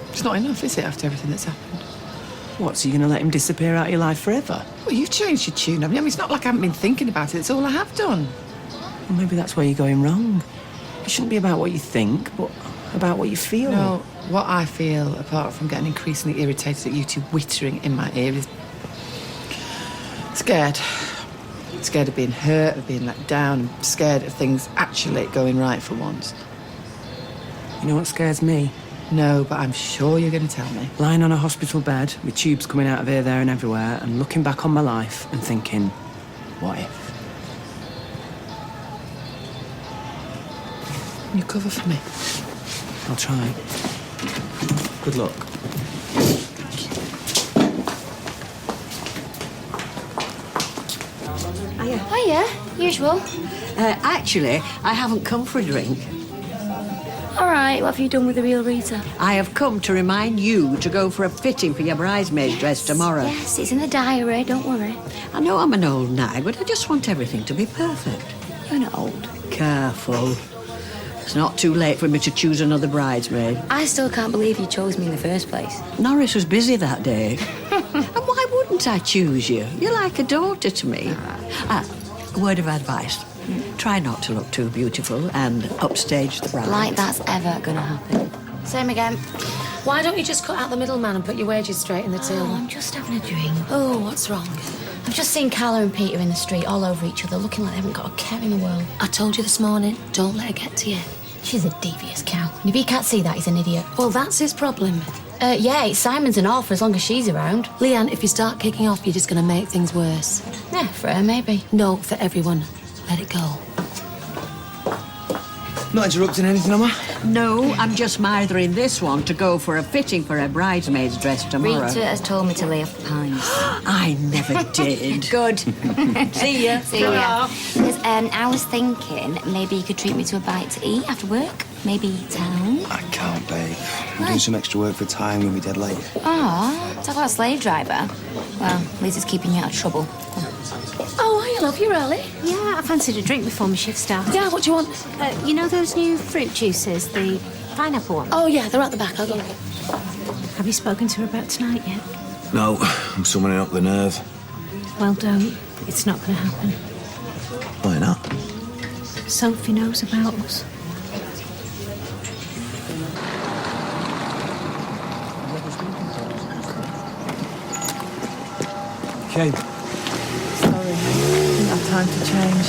It's not enough, is it, after everything that's happened? What, so you're going to let him disappear out of your life forever? Well, you've changed your tune. I mean, it's not like I haven't been thinking about it. It's all I have done. Well, maybe that's where you're going wrong. It shouldn't be about what you think, but about what you feel. No, what I feel, apart from getting increasingly irritated at you two whittering in my ear, is scared. Scared of being hurt, of being let down, and scared of things actually going right for once. You know what scares me? No, but I'm sure you're going to tell me. Lying on a hospital bed with tubes coming out of here, there and everywhere, and looking back on my life and thinking, what if? Can you cover for me? I'll try. Good luck. Hiya, usual. Actually, I haven't come for a drink. All right, what have you done with the real Rita? I have come to remind you to go for a fitting for your bridesmaid dress tomorrow. Yes, it's in the diary, don't worry. I know I'm an old nag, but I just want everything to be perfect. You're not old. Careful. It's not too late for me to choose another bridesmaid. I still can't believe you chose me in the first place. Norris was busy that day. And why wouldn't I choose you? You're like a daughter to me. A word of advice. Try not to look too beautiful and upstage the bride. Like that's ever gonna happen. Same again. Why don't you just cut out the middleman and put your wages straight in the till? I'm just having a drink. Oh, what's wrong? I've just seen Carla and Peter in the street all over each other, looking like they haven't got a care in the world. I told you this morning, don't let her get to you. She's a devious cow. And if he can't see that, he's an idiot. Well, that's his problem. Yeah, Simon's an all for as long as she's around. Leanne, if you start kicking off, you're just going to make things worse. Yeah, for her, maybe. No, for everyone. Let it go. Not interrupting anything, am I? No, I'm just mithering this one to go for a fitting for a bridesmaid's dress tomorrow. Rita has told me to lay off the pines. I never did. Good. See ya. See ya. I was thinking maybe you could treat me to a bite to eat after work. Maybe town. I can't, babe. I'm doing some extra work for time. We'll be dead late. Oh, talk about a slave driver. Well, at least it's keeping you out of trouble. Oh, hi, love, you're early. Yeah, I fancied a drink before my shift starts. Yeah, what do you want? You know those new fruit juices, the pineapple one? Oh, yeah, they're at the back. I'll go. Have you spoken to her about tonight yet? No, I'm summoning up the nerve. Well, don't. It's not going to happen. Why not? Sophie knows about us. Okay. Sorry, didn't have time to change.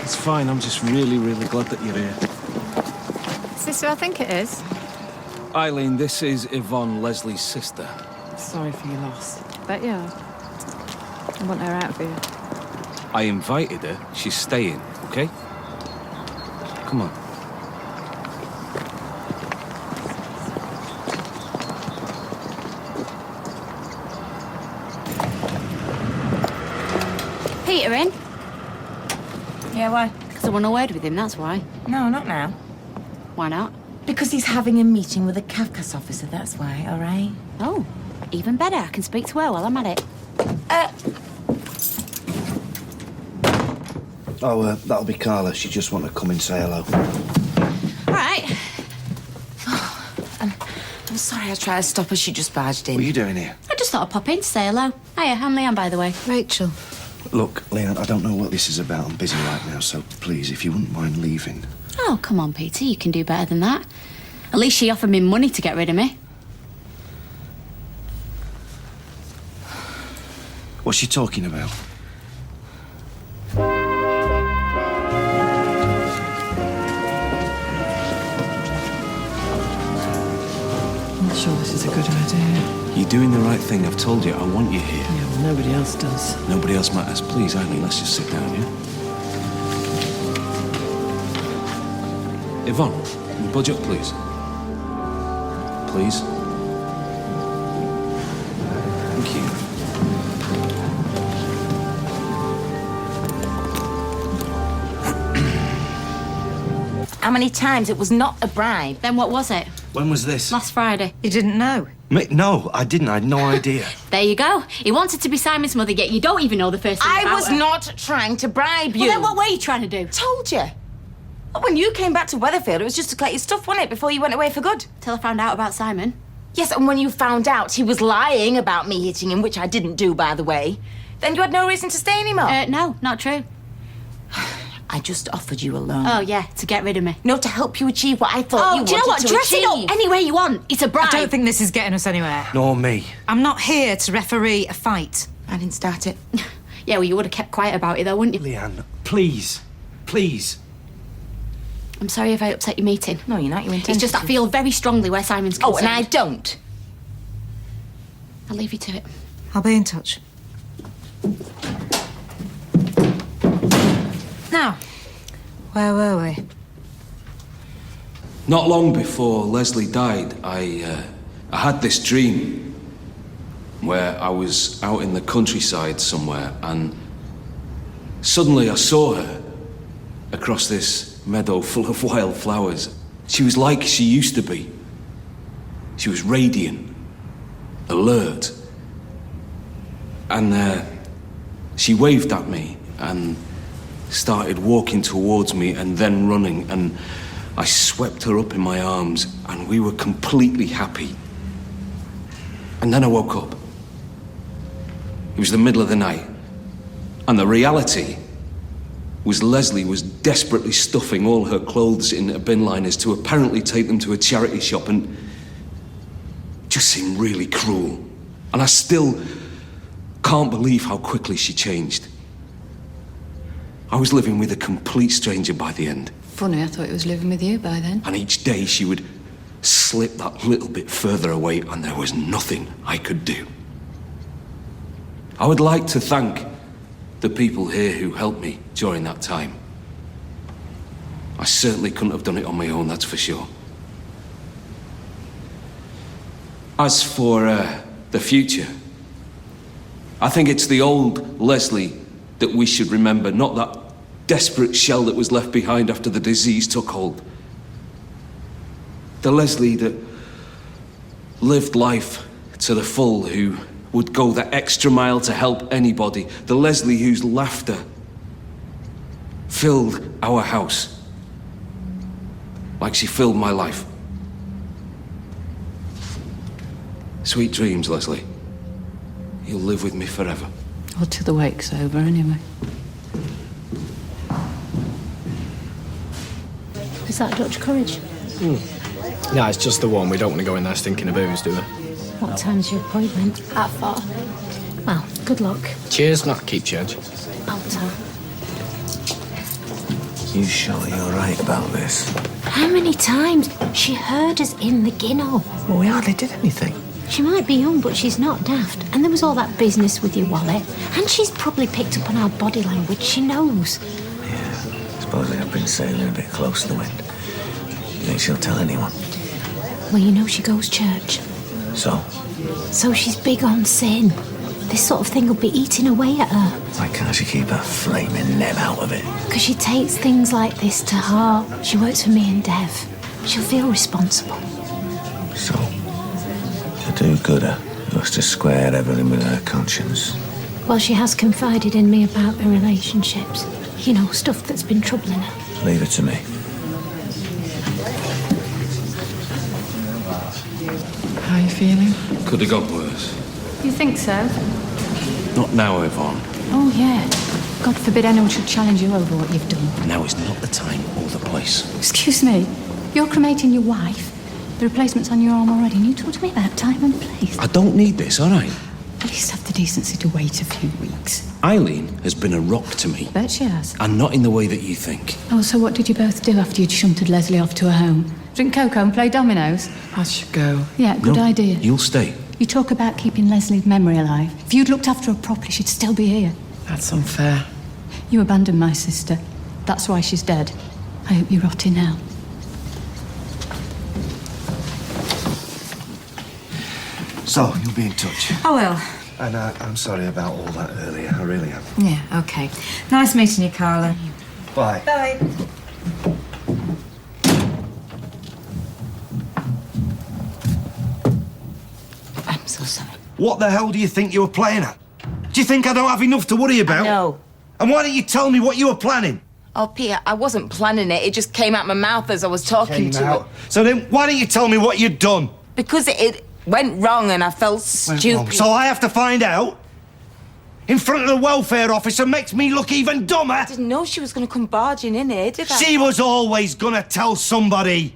It's fine. I'm just really, really glad that you're here. Is this who I think it is? Eileen, this is Yvonne, Leslie's sister. Sorry for your loss. Bet you are. I want her out for you. I invited her. She's staying, okay? Come on. Peter in? Yeah, why? Because I want a word with him, that's why. No, not now. Why not? Because he's having a meeting with a Kafkas officer, that's why, all right? Oh, even better. I can speak to her while I'm at it. That'll be Carla. She just want to come and say hello. All right. I'm sorry I tried to stop her. She just barged in. What are you doing here? I just thought I'd pop in to say hello. Hiya, I'm Leanne, by the way. Rachel. Look, Leanne, I don't know what this is about. I'm busy right now, so please, if you wouldn't mind leaving. Oh, come on, Peter. You can do better than that. At least she offered me money to get rid of me. What's she talking about? I'm not sure this is a good idea. You're doing the right thing. I've told you, I want you here. Yeah, well, nobody else does. Nobody else matters. Please, Eileen, let's just sit down, yeah? Yvonne, will you budge up, please? Please? Thank you. How many times? It was not a bribe. Then what was it? When was this? Last Friday. You didn't know? No, I didn't. I had no idea. There you go. He wanted to be Simon's mother, yet you don't even know the first thing I about was her. not trying to bribe you. Well, then what were you trying to do? Told you. When you came back to Weatherfield, it was just to collect your stuff, wasn't it, before you went away for good? Till I found out about Simon. Yes, and when you found out he was lying about me hitting him, which I didn't do, by the way, then you had no reason to stay anymore. No, not true. I just offered you a loan. Oh, yeah, to get rid of me. No, to help you achieve what I thought you wanted do you know what? to Dress achieve. it up any way you want. It's a bribe. I don't think this is getting us anywhere. Nor me. I'm not here to referee a fight. I didn't start it. Yeah, well, you would have kept quiet about it, though, wouldn't you? Leanne, please. Please. I'm sorry if I upset your meeting. No, you're not. You intended It's just I feel very strongly where Simon's concerned. Oh, and I don't. I'll leave you to it. I'll be in touch. Now, where were we? Not long before Leslie died, I had this dream where I was out in the countryside somewhere and suddenly I saw her across this meadow full of wildflowers. She was like she used to be. She was radiant, alert. And she waved at me and started walking towards me and then running, and I swept her up in my arms, and we were completely happy. And then I woke up. It was the middle of the night, and the reality was Leslie was desperately stuffing all her clothes in bin liners to apparently take them to a charity shop, and it just seemed really cruel. And I still can't believe how quickly she changed. I was living with a complete stranger by the end. Funny, I thought he was living with you by then. And each day she would slip that little bit further away, and there was nothing I could do. I would like to thank the people here who helped me during that time. I certainly couldn't have done it on my own, that's for sure. As for the future, I think it's the old Leslie that we should remember, not that desperate shell that was left behind after the disease took hold. The Leslie that lived life to the full, who would go the extra mile to help anybody. The Leslie whose laughter filled our house like she filled my life. Sweet dreams, Leslie. You'll live with me forever. Or till the wake's over, anyway. Is that Dutch Courage? No, it's just the one. We don't want to go in there stinking of booze, do we? What time's your appointment? At 4. Well, good luck. Cheers, not keep change. Alta. You sure you're right about this? How many times? She heard us in the ginnel. Well, we hardly did anything. She might be young, but she's not daft. And there was all that business with your wallet. And she's probably picked up on our body language. She knows. Yeah, suppose I've been sailing a bit close to the wind. You think she'll tell anyone? Well, you know she goes church. So? So she's big on sin. This sort of thing will be eating away at her. Why can't she keep her flaming neb out of it? Because she takes things like this to heart. She works for me and Dev. She'll feel responsible. So, the do-gooder who has to square everything with her conscience. Well, she has confided in me about her relationships. You know, stuff that's been troubling her. Leave it to me. How are you feeling? Could have got worse. You think so? Not now, Yvonne. Oh, yeah. God forbid anyone should challenge you over what you've done. Now is not the time or the place. Excuse me. You're cremating your wife. The replacement's on your arm already, and you talk to me about time and place. I don't need this, all right? At least have the decency to wait a few weeks. Eileen has been a rock to me. Bet she has. And not in the way that you think. Oh, so what did you both do after you'd shunted Leslie off to her home? Drink cocoa and play dominoes? I should go. Yeah, good idea. You'll stay. You talk about keeping Leslie's memory alive. If you'd looked after her properly, she'd still be here. That's unfair. You abandoned my sister. That's why she's dead. I hope you rot in hell. So, you'll be in touch. I will. And I'm sorry about all that earlier, I really am. Yeah, okay. Nice meeting you, Carla. Bye. Bye. I'm so sorry. What the hell do you think you were playing at? Do you think I don't have enough to worry about? No. And why don't you tell me what you were planning? Oh, Peter, I wasn't planning it. It just came out my mouth as I was talking to her. So then, why don't you tell me what you'd done? Because it went wrong and I felt stupid. So I have to find out? In front of the welfare officer makes me look even dumber? I didn't know she was going to come barging in here, did I? She was always gonna tell somebody.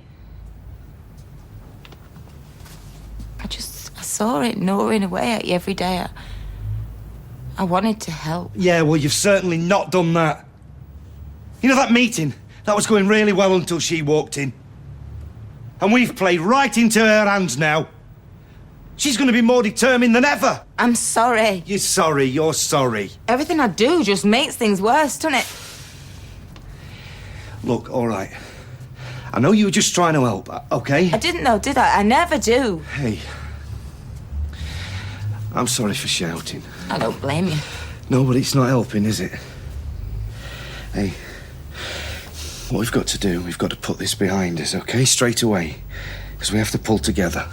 I saw it gnawing away at you every day. I wanted to help. Yeah, well, you've certainly not done that. You know that meeting? That was going really well until she walked in. And we've played right into her hands now. She's going to be more determined than ever. I'm sorry. You're sorry, you're sorry. Everything I do just makes things worse, doesn't it? Look, all right. I know you were just trying to help, okay? I didn't know, did I? I never do. Hey. I'm sorry for shouting. I don't blame you. No, but it's not helping, is it? Hey. What we've got to do, we've got to put this behind us, okay? Straight away. Because we have to pull together.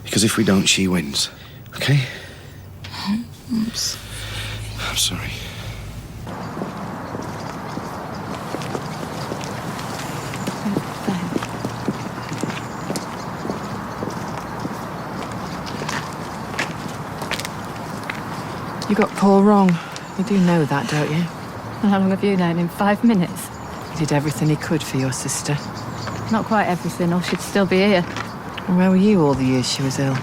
Because if we don't, she wins. Okay? I'm sorry. You got Paul wrong. You do know that, don't you? How long have you known him? 5 minutes? He did everything he could for your sister. Not quite everything, or she'd still be here. And where were you all the years she was ill?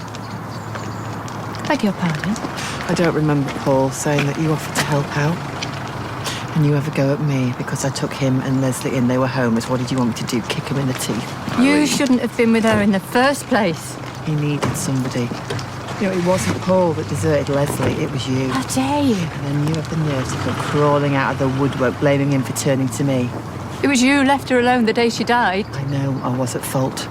Beg your pardon? I don't remember Paul saying that you offered to help out. And you have a go at me because I took him and Leslie in. They were homeless. What did you want me to do? Kick him in the teeth? You shouldn't have been with her in the first place. He needed somebody. You know, it wasn't Paul that deserted Leslie, it was you. How dare you? And then you have the nerve to come crawling out of the woodwork, blaming him for turning to me. It was you who left her alone the day she died. I know I was at fault.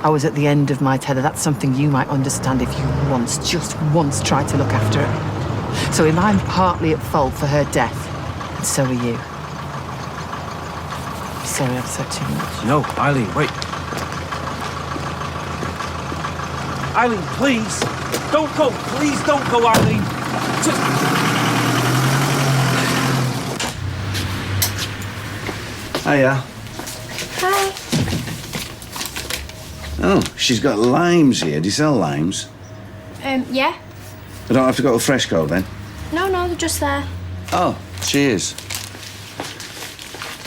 I was at the end of my tether. That's something you might understand if you once, just once, tried to look after her. So if I'm partly at fault for her death, and so are you. Sorry I've said too much. No, Eileen, wait. Eileen, please. Don't go. Please don't go, Eileen. Hiya. Hi. Oh, she's got limes here. Do you sell limes? Yeah. I don't have to go to Freshco then? No, they're just there. Oh, cheers.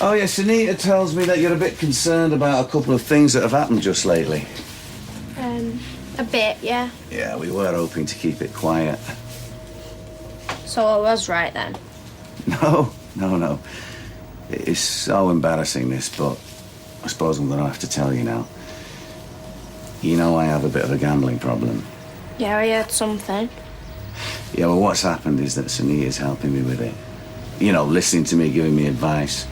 Oh, yes, Anita tells me that you're a bit concerned about a couple of things that have happened just lately. A bit, yeah. Yeah, we were hoping to keep it quiet. So I was right then. No. It's so embarrassing, this, but I suppose I'm going to have to tell you now. You know I have a bit of a gambling problem. Yeah, I heard something. Yeah, well, what's happened is that Sunita's helping me with it. You know, listening to me, giving me advice.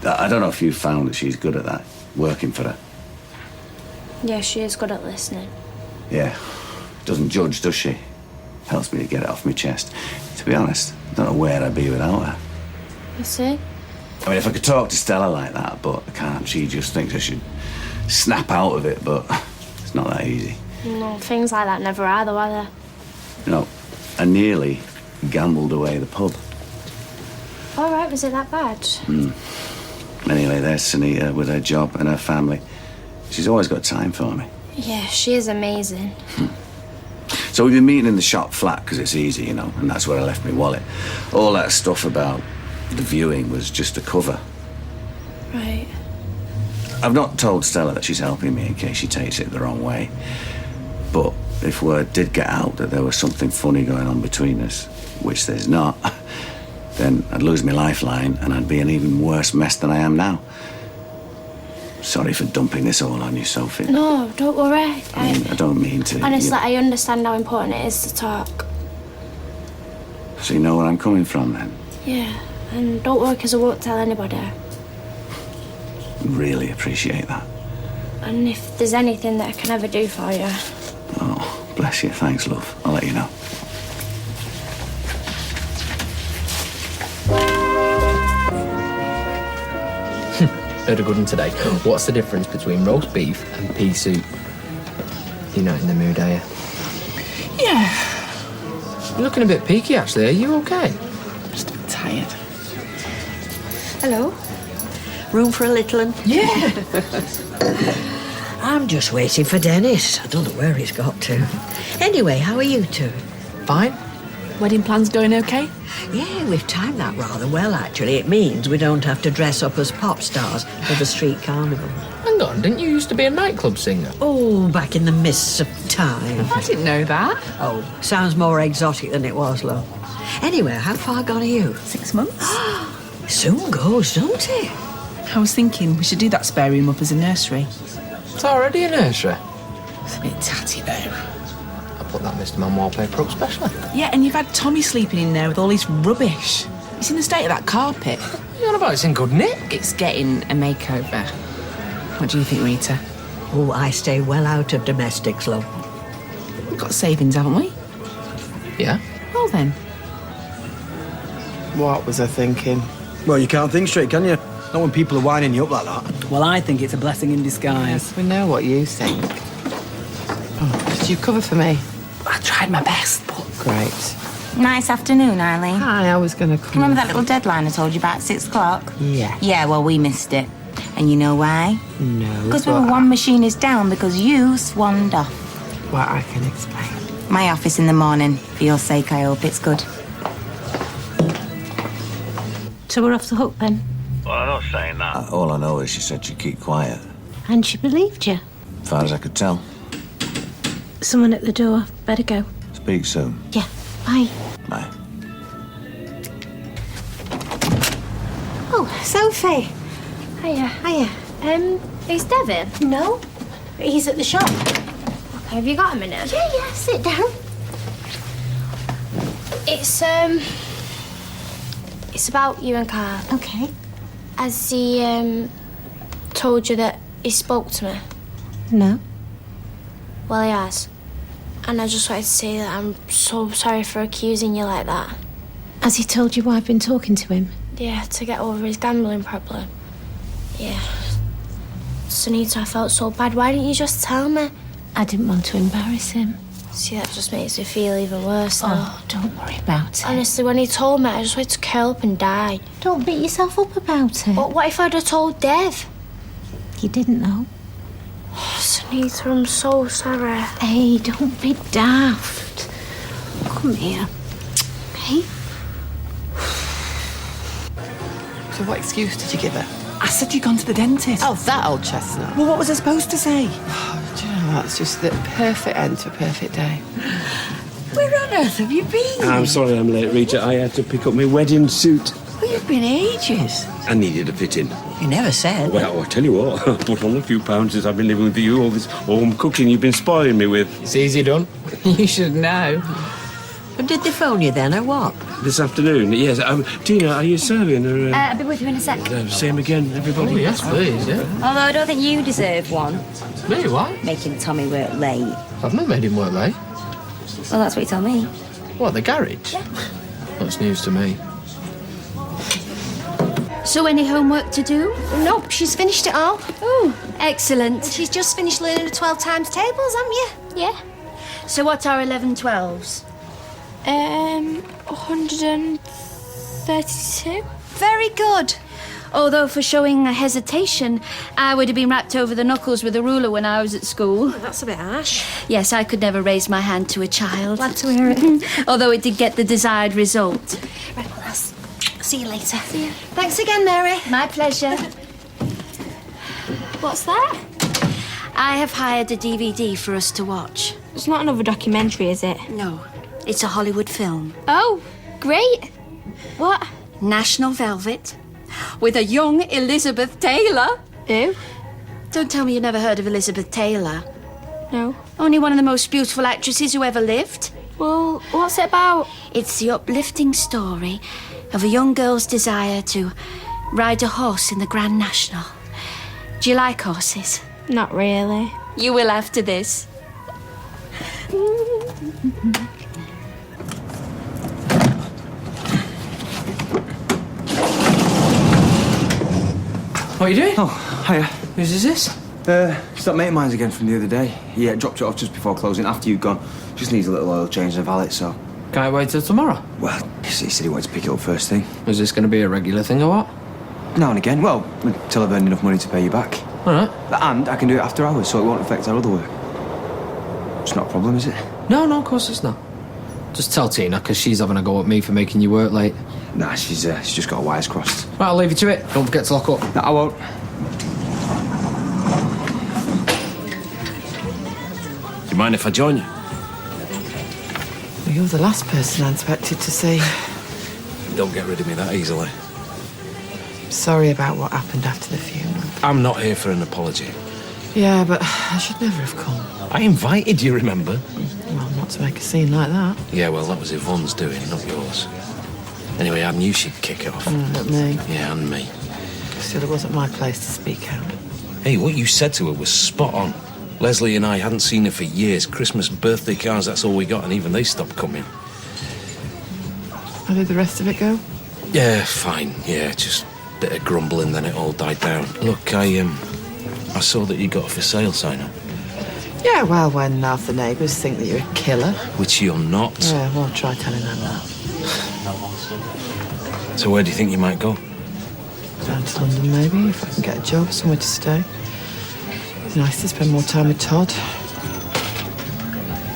I don't know if you've found that she's good at that, working for her. Yeah, she is good at listening. Yeah, doesn't judge, does she? Helps me to get it off my chest. To be honest, I don't know where I'd be without her. You see? I mean, if I could talk to Stella like that, but I can't. She just thinks I should snap out of it, but it's not that easy. No, things like that never are, though, are they? You know, I nearly gambled away the pub. All right, was it that bad? Anyway, there's Sunita with her job and her family. She's always got time for me. Yeah, she is amazing. So we've been meeting in the shop flat because it's easy, you know, and that's where I left my wallet. All that stuff about the viewing was just a cover. Right. I've not told Stella that she's helping me in case she takes it the wrong way. But if word did get out that there was something funny going on between us, which there's not, then I'd lose my lifeline and I'd be an even worse mess than I am now. Sorry for dumping this all on you, Sophie. No, don't worry. I don't mean to. Honestly, I understand how important it is to talk. So you know where I'm coming from, then? Yeah, and don't worry, because I won't tell anybody. Really appreciate that. And if there's anything that I can ever do for you... Oh, bless you. Thanks, love. I'll let you know. Heard a good one today. What's the difference between roast beef and pea soup? You're not in the mood, are you? Yeah. You're looking a bit peaky, actually. Are you okay? Just a bit tired. Hello? Room for a little one? Yeah. I'm just waiting for Dennis. I don't know where he's got to. Anyway, how are you two? Fine. Wedding plans going okay? Yeah, we've timed that rather well, actually. It means we don't have to dress up as pop stars for the street carnival. Hang on, didn't you used to be a nightclub singer? Oh, back in the mists of time. I didn't know that. Oh, sounds more exotic than it was, love. Anyway, how far gone are you? 6 months. Soon goes, don't it? I was thinking we should do that spare room up as a nursery. It's already a nursery. It's a bit tatty, though. I put that Mr. Man wallpaper up specially. Yeah, and you've had Tommy sleeping in there with all his rubbish. You seen the state of that carpet? What are you on about? It's in good nick. It's getting a makeover. What do you think, Rita? Oh, I stay well out of domestics, love. We've got savings, haven't we? Yeah. Well, then. What was I thinking? Well, you can't think straight, can you? Not when people are winding you up like that. Well, I think it's a blessing in disguise. Yes, we know what you think. Oh, did you cover for me? I tried my best, but... Great. Nice afternoon, Eileen. Hi, I was going to come. Remember that little deadline I told you about at 6 o'clock? Yeah. Yeah, well, we missed it. And you know why? No. Because we were one machine is down because you swanned off. Well, I can explain. My office in the morning. For your sake, I hope it's good. So we're off the hook then? Well, I'm not saying that. All I know is she said she'd keep quiet. And she believed you. As far as I could tell. Someone at the door. Better go. Speak soon. Yeah. Bye. Bye. Oh, Sophie. Hiya. Is Devin? No. He's at the shop. Okay, have you got a minute? Yeah, sit down. It's about you and Carl. Okay. Has he, told you that he spoke to me? No. Well, he has. And I just wanted to say that I'm so sorry for accusing you like that. Has he told you why I've been talking to him? Yeah, to get over his gambling problem. Yeah. Sunita, I felt so bad. Why didn't you just tell me? I didn't want to embarrass him. See, that just makes me feel even worse now. Oh, don't worry about it. Honestly, when he told me, I just wanted to curl up and die. Don't beat yourself up about it. But what if I'd have told Dev? He didn't know. Sunita, I'm so sorry. Hey, don't be daft. Come here. Hey? So what excuse did you give her? I said you'd gone to the dentist. Oh, that old chestnut. Well, what was I supposed to say? Do you know, that's just the perfect end to a perfect day. Where on earth have you been? I'm sorry I'm late, Rita. I had to pick up my wedding suit. Well, you've been ages. I needed a fit-in. You never said. Well, I tell you what, I put on a few pounds since I've been living with you. All this home cooking you've been spoiling me with. It's easy done. You should know. But did they phone you then, or what? This afternoon, yes. Tina, are you serving? Or, I'll be with you in a sec. same again, everybody? Oh, yes, please, yeah. Although I don't think you deserve one. Me, why? Making Tommy work late. I've not made him work late. Well, that's what you told me. What, the garage? Yeah. That's news to me. So any homework to do? Nope, she's finished it all. Oh, excellent. She's just finished learning the 12 times tables, haven't you? Yeah. So what are 11 12s? 132. Very good. Although for showing a hesitation, I would have been rapped over the knuckles with a ruler when I was at school. Oh, that's a bit harsh. Yes, I could never raise my hand to a child. Glad to hear it. Although it did get the desired result. Right, well, I'll see you later. See you. Thanks again, Mary. My pleasure. What's that? I have hired a DVD for us to watch. It's not another documentary, is it? No, it's a Hollywood film. Oh, great. What? National Velvet, with a young Elizabeth Taylor. Who? Don't tell me you never heard of Elizabeth Taylor. No. Only one of the most beautiful actresses who ever lived. Well, what's it about? It's the uplifting story of a young girl's desire to ride a horse in the Grand National. Do you like horses? Not really. You will after this. What are you doing? Oh, hiya. Whose is this? It's that mate of mine's again from the other day. He dropped it off just before closing, after you'd gone. Just needs a little oil change and a valet, so... Can I wait till tomorrow? Well, he said he wanted to pick it up first thing. Is this going to be a regular thing or what? Now and again. Well, until I've earned enough money to pay you back. All right. And I can do it after hours, so it won't affect our other work. It's not a problem, is it? No, of course it's not. Just tell Tina, because she's having a go at me for making you work late. Nah, she's just got her wires crossed. Right, I'll leave you to it. Don't forget to lock up. No, I won't. Do you mind if I join you? Well, you're the last person I expected to see. Don't get rid of me that easily. Sorry about what happened after the funeral. I'm not here for an apology. Yeah, but I should never have come. I invited you, remember? Well, not to make a scene like that. Yeah, well, that was Yvonne's doing, not yours. Anyway, I knew she'd kick it off. Not me. Yeah, and me. Still, it wasn't my place to speak out. Hey, what you said to her was spot on. Leslie and I hadn't seen her for years. Christmas, birthday cards, that's all we got, and even they stopped coming. How did the rest of it go? Yeah, fine. Yeah, just a bit of grumbling, then it all died down. Look, I saw that you got a for sale sign up. Yeah, well, when half the neighbours think that you're a killer. Which you're not. Yeah, well, try telling them that. So where do you think you might go? Down to London, maybe, if I can get a job, somewhere to stay. Nice to spend more time with Todd.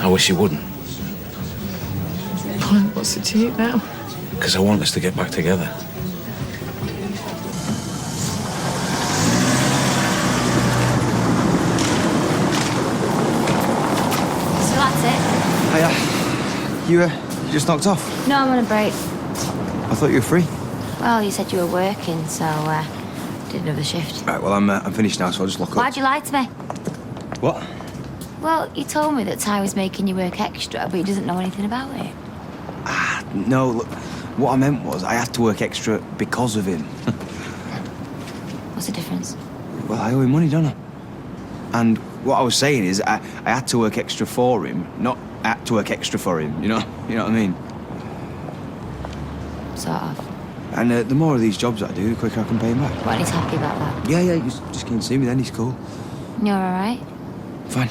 I wish you wouldn't. What's it to you now? Because I want us to get back together. So that's it? Hiya. You just knocked off? No, I'm on a break. I thought you were free. Well, you said you were working, so did another shift. Right, well, I'm finished now, so I'll just lock up. Why'd you lie to me? What? Well, you told me that Ty was making you work extra, but he doesn't know anything about it. No, look, what I meant was I had to work extra because of him. What's the difference? Well, I owe him money, don't I? And what I was saying is I had to work extra for him, not I had to work extra for him, you know what I mean? Sort of. And the more of these jobs I do, the quicker I can pay him back. Well, he's happy about that. Yeah, he's just keen to see me then, he's cool. You're all right? Fine.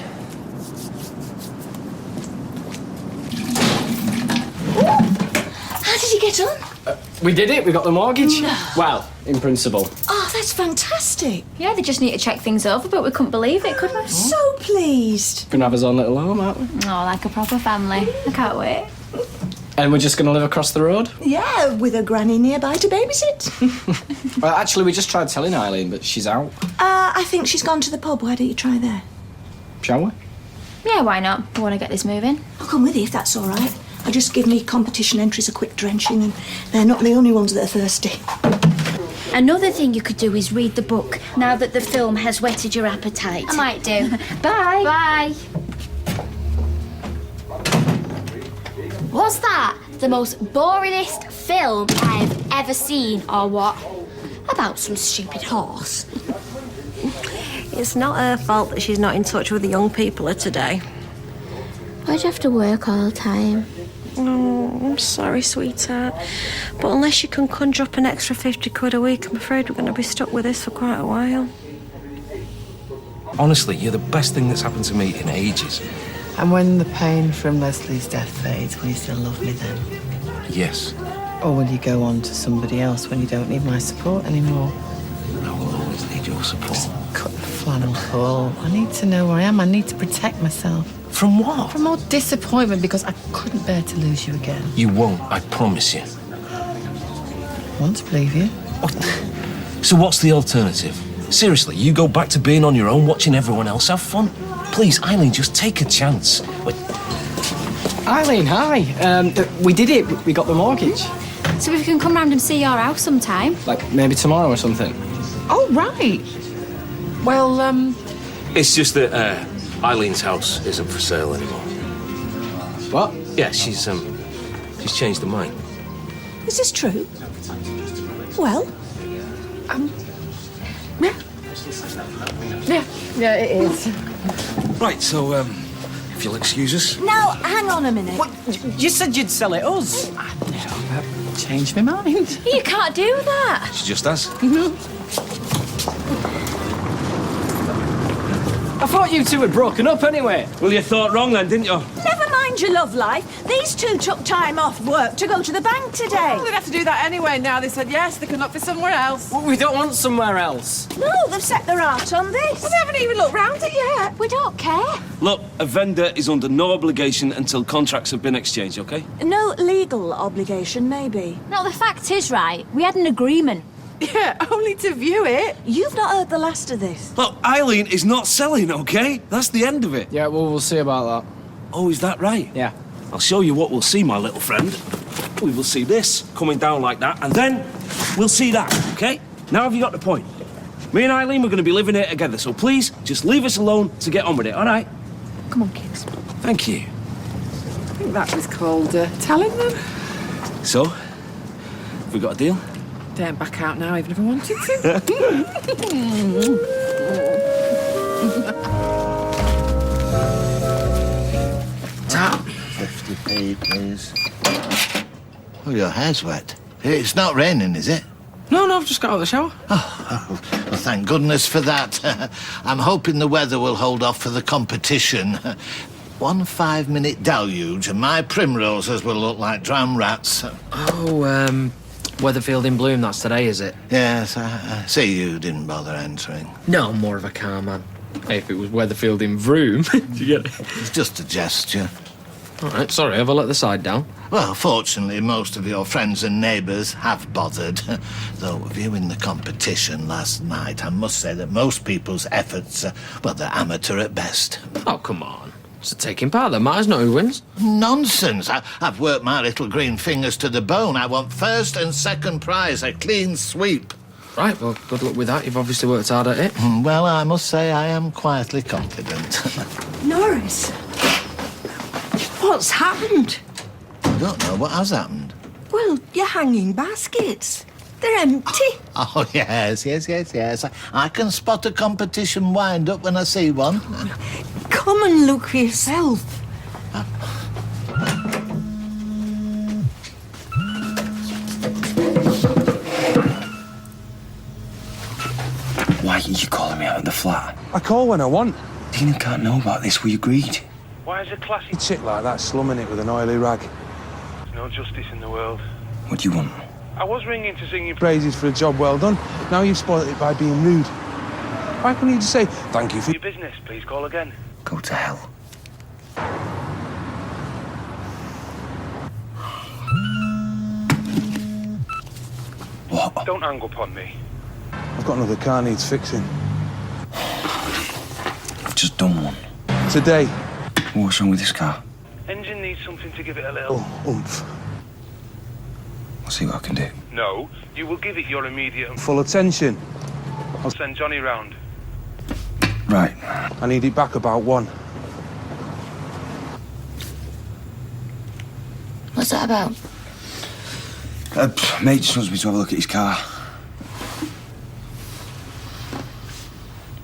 How did you get on? We did it. We got the mortgage. No. Well, in principle. Oh, that's fantastic. Yeah, they just need to check things over, but we couldn't believe it, could we? So pleased. Gonna have his own little home, aren't we? Oh, like a proper family. I can't wait. And we're just gonna live across the road? Yeah, with a granny nearby to babysit. Well, actually, we just tried telling Eileen, but she's out. I think she's gone to the pub. Why don't you try there? Shall we? Yeah, why not? I want to get this moving. I'll come with you if that's all right. I just give me competition entries a quick drenching, and they're not the only ones that are thirsty. Another thing you could do is read the book, now that the film has whetted your appetite. I might do. Bye. Bye. What's that? The most boringest film I've ever seen, or what? About some stupid horse. It's not her fault that she's not in touch with the young people of today. Why'd you have to work all the time? Oh, I'm sorry, sweetheart. But unless you can conjure up an extra 50 quid a week, I'm afraid we're going to be stuck with this for quite a while. Honestly, you're the best thing that's happened to me in ages. And when the pain from Leslie's death fades, will you still love me then? Yes. Or will you go on to somebody else when you don't need my support anymore? I will always need your support. Just cut the flannel, Paul. I need to know where I am. I need to protect myself. From what? From more disappointment, because I couldn't bear to lose you again. You won't, I promise you. I want to believe you. So what's the alternative? Seriously, you go back to being on your own, watching everyone else have fun? Please, Eileen, just take a chance. Wait. Eileen, hi. We did it. We got the mortgage. So we can come round and see your house sometime. Like, maybe tomorrow or something. Oh, right. Well, It's just that Eileen's house isn't for sale anymore. What? Yeah, she's changed her mind. Is this true? Well, yeah, it is. Right, so, if you'll excuse us. now, hang on a minute. What? You said you'd sell it us. Changed my mind. You can't do that. She just has. I thought you two had broken up anyway. Well, you thought wrong then, didn't you? Never mind your love life. These two took time off work to go to the bank today. Well, they'd have to do that anyway now. They said yes, they could look for somewhere else. Well, we don't want somewhere else. No, they've set their heart on this. Well, they haven't even looked round it yet. We don't care. Look, a vendor is under no obligation until contracts have been exchanged, okay? No legal obligation, maybe. No, the fact is, right, we had an agreement. Yeah, only to view it. You've not heard the last of this. Look, Eileen is not selling, okay? That's the end of it. Yeah, well, we'll see about that. Oh, is that right? Yeah. I'll show you what we'll see, my little friend. We will see this coming down like that, and then we'll see that, okay? Now have you got the point? Me and Eileen, we're going to be living here together, so please, just leave us alone to get on with it, all right? Come on, kids. Thank you. I think that was called telling them. So, have we got a deal? Don't back out now, even if I wanted to. Tap. 50p, please. Oh, your hair's wet. It's not raining, is it? No, I've just got out of the shower. Oh, well, thank goodness for that. I'm hoping the weather will hold off for the competition. 1 5-minute deluge and my primroses will look like drowned rats. Oh, Weatherfield in Bloom, that's today, is it? Yes, I see you didn't bother entering. No, I'm more of a car man. Hey, if it was Weatherfield in Vroom, do you get it? It's just a gesture. All right, sorry, have I let the side down? Well, fortunately, most of your friends and neighbours have bothered. Though, viewing the competition last night, I must say that most people's efforts, well, they're amateur at best. Oh, come on. It's a taking part that matters, not who wins. Nonsense. I've worked my little green fingers to the bone. I want first and second prize, a clean sweep. Right, well, good luck with that. You've obviously worked hard at it. Well, I must say I am quietly confident. Norris, what's happened? I don't know what has happened. Well, your hanging baskets. They're empty. Oh, yes. I can spot a competition wind-up when I see one. Come and look for yourself. Why are you calling me out in the flat? I call when I want. Tina can't know about this. We agreed. Why is a classy chick like that slumming it with an oily rag? There's no justice in the world. What do you want? I was ringing to sing you praises for a job well done. Now you've spoiled it by being rude. Why couldn't you just say, thank you for your business, please call again? Go to hell. What? Don't hang up on me. I've got another car needs fixing. I've just done one. Today. What's wrong with this car? Engine needs something to give it a little oomph. I'll see what I can do. No, you will give it your immediate full attention. I'll send Johnny round. Right. I need it back about 1. What's that about? Mate just wants me to have a look at his car.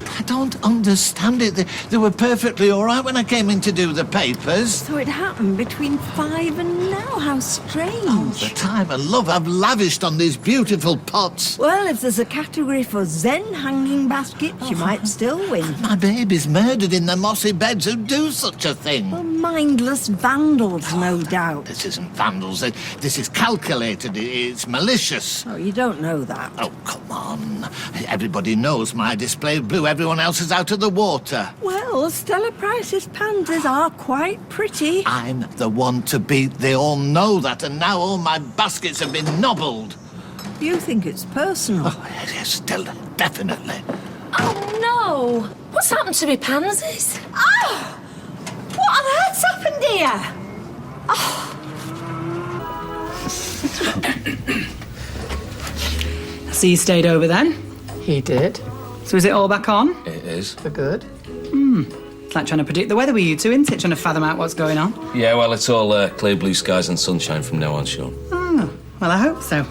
I don't understand it. They were perfectly all right when I came in to do the papers. So it happened between 5 and now. How strange. Oh, the time and love I've lavished on these beautiful pots. Well, if there's a category for Zen hanging baskets, you might still win. My baby's murdered in the mossy beds. Who do such a thing? Well, mindless vandals, no doubt. This isn't vandals. This is calculated. It's malicious. Oh, you don't know that. Oh, come on. Everybody knows my display blew everyone else's out of the water. Well, Stella Price's pansies are quite pretty. I'm the one to beat. They all know that, and now all my baskets have been nobbled. You think it's personal? Oh, yes, Stella, definitely. Oh, no! What's happened to me pansies? Oh! What on earth's happened here? Oh. So you stayed over then? He did. So is it all back on? It is. For good. It's like trying to predict the weather with you two, isn't it? Trying to fathom out what's going on. Yeah, well, it's all clear blue skies and sunshine from now on, Sean. Oh, well, I hope so.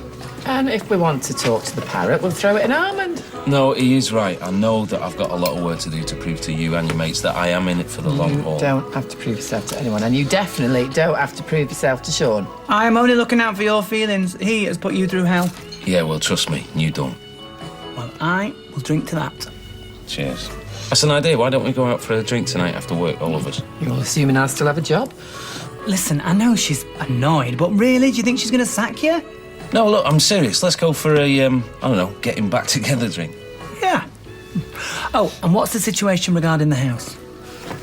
And if we want to talk to the parrot, we'll throw it an almond. No, he is right. I know that I've got a lot of work to do to prove to you and your mates that I am in it for the long haul. You don't have to prove yourself to anyone, and you definitely don't have to prove yourself to Sean. I am only looking out for your feelings. He has put you through hell. Yeah, well, trust me, you don't. Well, I will drink to that. Cheers. That's an idea. Why don't we go out for a drink tonight after work, all of us? You're all assuming I still have a job? Listen, I know she's annoyed, but really, do you think she's going to sack you? No, look, I'm serious. Let's go for a, I don't know, getting back together drink. Yeah. Oh, and what's the situation regarding the house?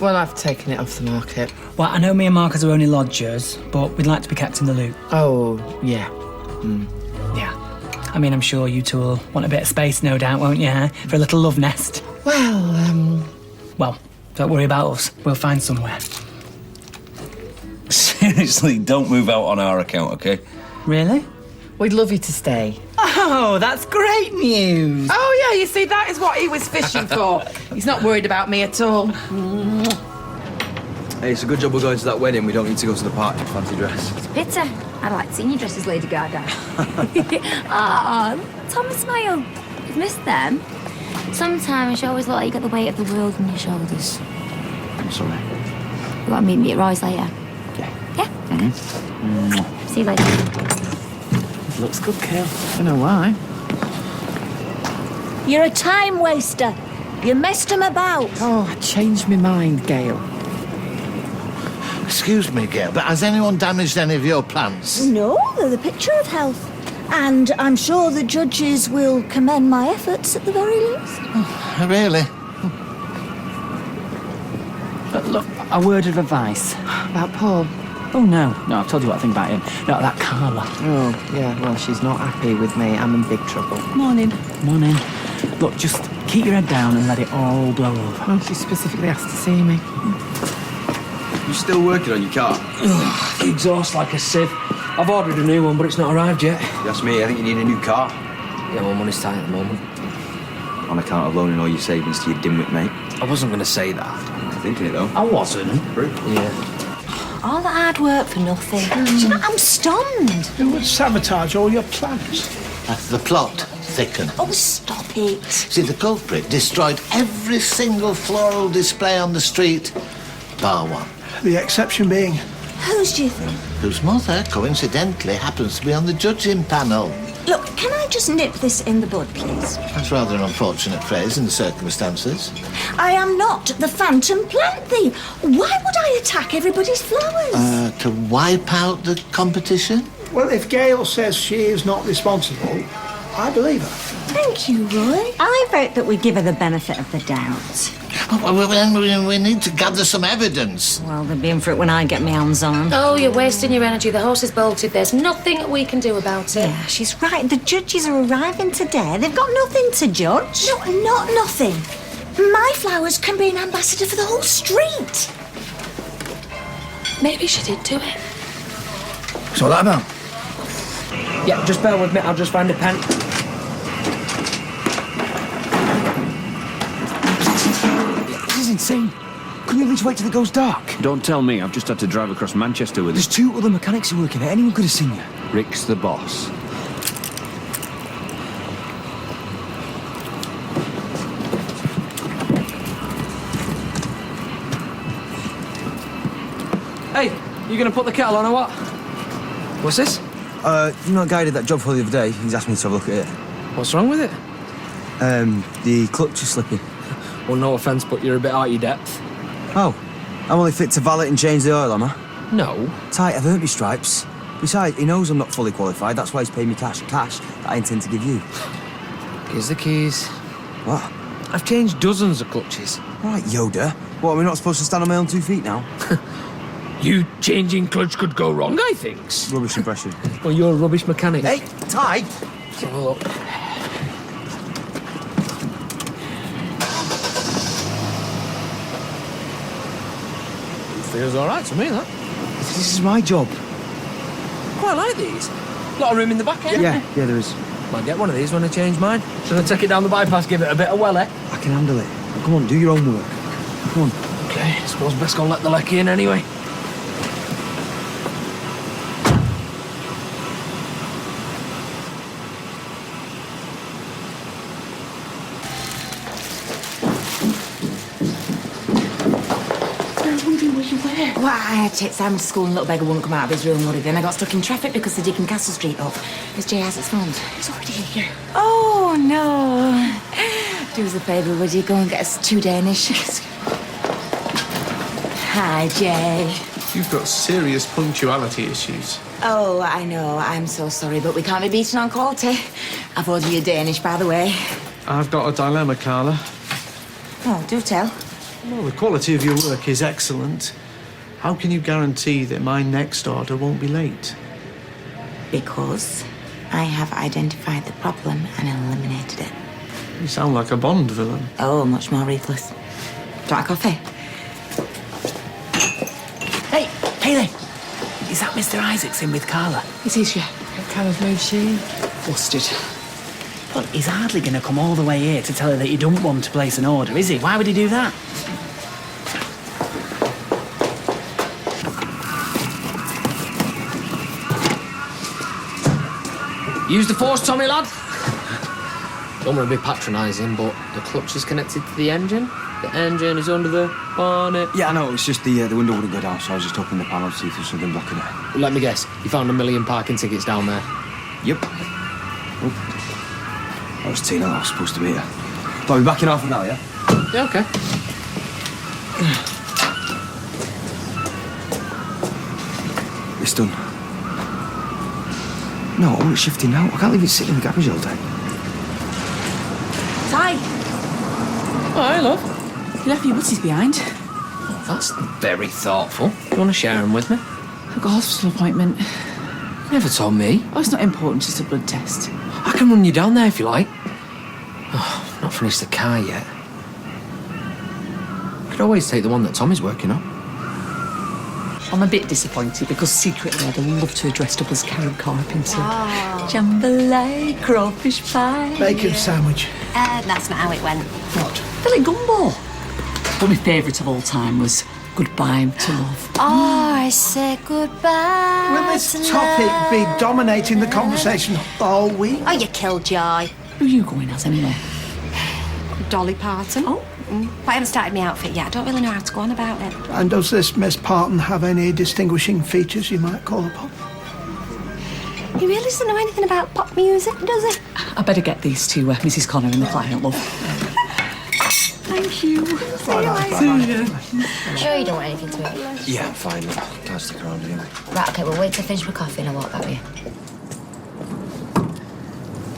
Well, I've taken it off the market. Well, I know me and Marcus are only lodgers, but we'd like to be kept in the loop. Oh, yeah. Yeah. I mean, I'm sure you two will want a bit of space, no doubt, won't you, huh? For a little love nest. Well, don't worry about us. We'll find somewhere. Seriously, don't move out on our account, okay? Really? We'd love you to stay. Oh, that's great news. Oh, yeah, you see, that is what he was fishing for. He's not worried about me at all. Hey, it's a good job we're going to that wedding. We don't need to go to the party in fancy dress. It's bitter. I'd like to see you dressed as Lady Gaga. Ah, Tom and Smile. You've missed them. Sometimes you always look like you got the weight of the world on your shoulders. I'm sorry. You want to meet me at Roy's later? Yeah. Yeah? Mm-hmm. See you later. Looks good, Kale. I don't know why. You're a time waster. You messed him about. Oh, I changed my mind, Gail. Excuse me, Gail, but has anyone damaged any of your plants? No, they're the picture of health. And I'm sure the judges will commend my efforts at the very least. Oh, really? Look, a word of advice. About Paul? Oh, no, I've told you what I think about him. No, that Carla. Oh, yeah, well, she's not happy with me. I'm in big trouble. Morning. Look, just keep your head down and let it all blow over. Oh, she specifically asked to see me. You still working on your car? Ugh, exhaust like a sieve. I've ordered a new one, but it's not arrived yet. That's me. I think you need a new car. Yeah, well, money's tight at the moment. On account of loaning all your savings to your dimwit mate. I wasn't going to say that. You're thinking it, though. I wasn't. Yeah. All the hard work for nothing. Do you know, I'm stunned. Who would sabotage all your plans? The plot thickened. Oh, stop it. See, the culprit destroyed every single floral display on the street, bar one. The exception being? Whose do you think? Whose mother, coincidentally, happens to be on the judging panel. Look, can I just nip this in the bud, please? That's rather an unfortunate phrase in the circumstances. I am not the phantom plant thief. Why would I attack everybody's flowers? To wipe out the competition? Well, if Gail says she is not responsible, I believe her. Thank you, Roy. I vote that we give her the benefit of the doubt. Well, we need to gather some evidence. Well, they'll be in for it when I get my hands on them. Oh, you're wasting your energy. The horse is bolted. There's nothing we can do about it. Yeah, she's right. The judges are arriving today. They've got nothing to judge. No, not nothing. My flowers can be an ambassador for the whole street. Maybe she did do it. What's all that about? Yeah, just bear with me. I'll just find a pen. This is insane. Couldn't you at least wait till it goes dark? Don't tell me. I've just had to drive across Manchester with There's 2 other mechanics who working here. Anyone could have seen you. Rick's the boss. Hey, you going to put the kettle on or what? What's this? You know that guy who did that job for the other day? He's asked me to have a look at it. What's wrong with it? The clutch is slipping. Well, no offence, but you're a bit out of your depth. Oh, I'm only fit to valet and change the oil, am I? No. Tight, I've earned my stripes. Besides, he knows I'm not fully qualified. That's why he's paying me cash that I intend to give you. Here's the keys. What? I've changed dozens of clutches. Right, Yoda. What, are we not supposed to stand on my own 2 feet now? You changing clutch could go wrong, I think. Rubbish impression. Well, you're a rubbish mechanic. Hey, Ty! Let's have a look. Feels all right to me, that. This is my job. Quite like these. Lot of room in the back end. Yeah, there is. Might get one of these when I change mine. Shall I take it down the bypass, give it a bit of welly? I can handle it. Come on, do your own work. Come on. Okay, I suppose best go let the lecky in anyway. Well, I had to take Simon to school and little beggar wouldn't come out of his room, would he? Then I got stuck in traffic because they're digging Castle Street up. Miss Jay has its phone. He's already here. Oh, no. Do us a favour, would you? Go and get us 2 Danish. Hi, Jay. You've got serious punctuality issues. Oh, I know. I'm so sorry, but we can't be beaten on quality. I've ordered you Danish, by the way. I've got a dilemma, Carla. Oh, do tell. Well, the quality of your work is excellent. How can you guarantee that my next order won't be late? Because I have identified the problem and eliminated it. You sound like a Bond villain. Oh, much more ruthless. Do you want a coffee? Hey, Hayley! Is that Mr. Isaacson with Carla? It is, yeah. What kind of mood she in? Flustered. Well, he's hardly going to come all the way here to tell her that you don't want to place an order, is he? Why would he do that? Use the force, Tommy, lad. Don't want to be patronising, but the clutch is connected to the engine. The engine is under the bonnet. Yeah, I know. It's just the window wouldn't go down, so I was just opening the panel to see if there's something blocking it. Well, let me guess. You found 1 million parking tickets down there. Yep. Oh. That was Tina. I was supposed to be here. I'll be back in half an hour, yeah? Yeah, okay. It's done. No, I want it shifting now. I can't leave it sitting in the garage all day. Ty! Oh, hi, love. You left your butties behind. Oh, that's very thoughtful. You want to share them with me? I've got a hospital appointment. Never told me. Oh, it's not important, just a blood test. I can run you down there if you like. Oh, not finished the car yet. Could always take the one that Tommy's working on. I'm a bit disappointed because secretly I'd have loved to have dressed up as Karen Carpenter. Jambalaya, crawfish pie. Bacon sandwich. That's not how it went. What? Billy Gumbo. But my favourite of all time was Goodbye to Love. Oh, I said goodbye. Will this topic be dominating the conversation the whole week? Oh, you killjoy. Who are you going as anyway? Dolly Parton. Oh. But I haven't started my outfit yet. I don't really know how to go on about it. And does this Miss Parton have any distinguishing features you might call upon? He really doesn't know anything about pop music, does he? I better get these to Mrs. Connor in the client, love. Thank you. See you later. Sure you don't want anything to eat? Yeah, I'm fine. Can't stick around anyway. Right, okay, we'll wait till I finish my coffee and I'll walk back with you.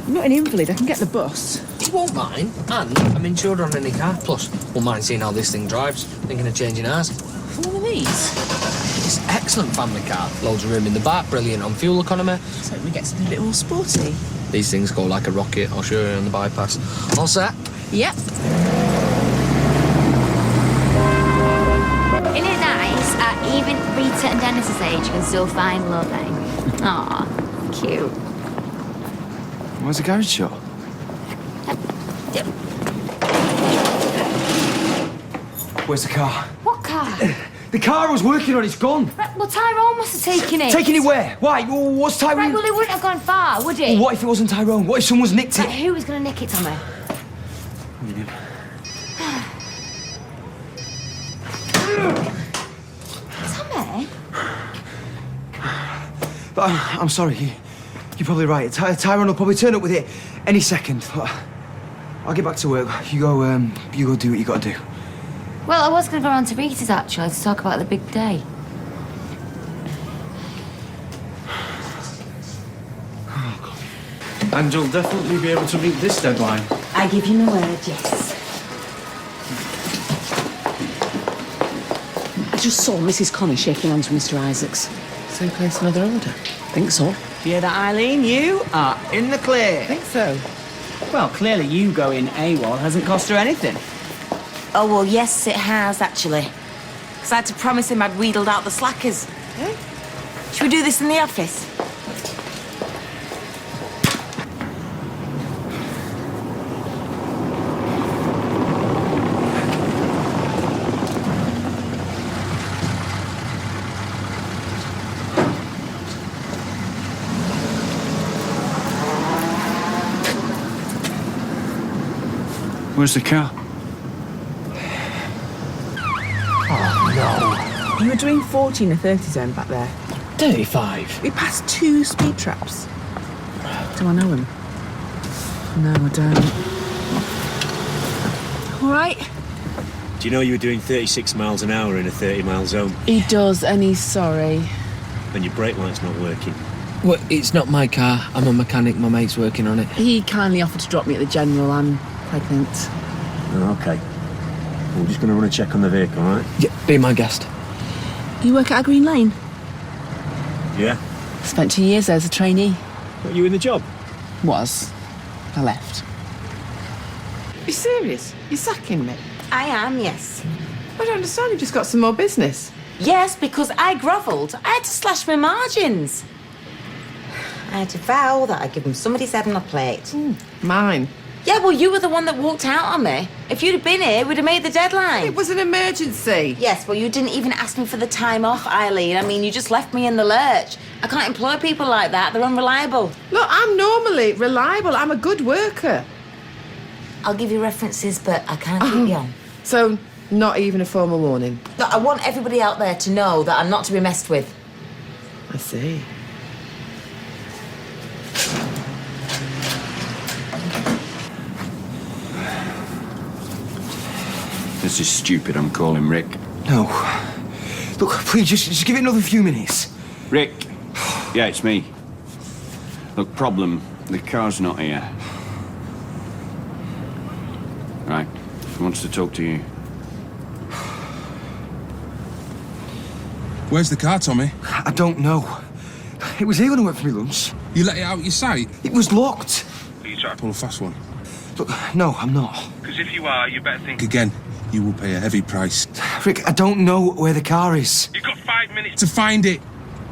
I'm not an invalid. I can get the bus. You won't mind. And I'm insured on any car. Plus, won't mind seeing how this thing drives. Thinking of changing ours. One of these? It's an excellent family car. Loads of room in the back, brilliant on fuel economy. So we get something a bit more sporty. These things go like a rocket. I'll show you on the bypass. All set? Yep. Isn't it nice? Even Rita and Dennis's age can still find loving. Aw, cute. Where's the garage shop? Where's the car? What car? The car I was working on, it's gone. Right, well, Tyrone must have taken it. Taking it where? Why? What's Tyrone? Right, well, he wouldn't have gone far, would he? Well, what if it wasn't Tyrone? What if someone's nicked Right, it? who was going to nick it, Tommy? Tommy? But I'm sorry. You're probably right. Tyrone will probably turn up with it any second. I'll get back to work. You go do what you got to do. Well, I was going to go round to Rita's, actually, to talk about the big day. And you'll definitely be able to meet this deadline. I give you my word, yes. I just saw Mrs. Connor shaking hands with Mr. Isaacs. So he placed another order? Think so. You hear that, Eileen? You are in the clear. Think so. Well, clearly you going AWOL hasn't cost her anything. Oh, well, yes, it has, actually. Because I had to promise him I'd wheedled out the slackers. Eh? Should we do this in the office? Where's the car? Oh, no. You were doing 40 in a 30 zone back there. 35. We passed 2 speed traps. Do I know him? No, I don't. All right. Do you know you were doing 36 miles an hour in a 30-mile zone? He does, and he's sorry. And your brake light's not working. Well, it's not my car. I'm a mechanic. My mate's working on it. He kindly offered to drop me at the General. I'm pregnant. Oh, OK. We're just going to run a check on the vehicle, all right? Yeah, be my guest. You work at Green Lane? Yeah. Spent 2 years there as a trainee. What, you in the job? Was. I left. You serious? You're sacking me? I am, yes. I don't understand. You've just got some more business. Yes, because I grovelled. I had to slash my margins. I had to vow that I'd give him somebody's head on a plate. Mine. Yeah, well, you were the one that walked out on me. If you'd have been here, we'd have made the deadline. It was an emergency. Yes, well, you didn't even ask me for the time off, Eileen. I mean, you just left me in the lurch. I can't employ people like that. They're unreliable. Look, I'm normally reliable. I'm a good worker. I'll give you references, but I can't keep you on. So, not even a formal warning? Look, I want everybody out there to know that I'm not to be messed with. I see. This is stupid. I'm calling Rick. No. Look, please, just give it another few minutes. Rick. Yeah, it's me. Look, problem. The car's not here. Right. He wants to talk to you. Where's the car, Tommy? I don't know. It was here when I went for my lunch. You let it out your sight? It was locked. Are you trying to pull a fast one? Look, no, I'm not. Because if you are, you better think again. You will pay a heavy price. Rick, I don't know where the car is. You've got 5 minutes to find it,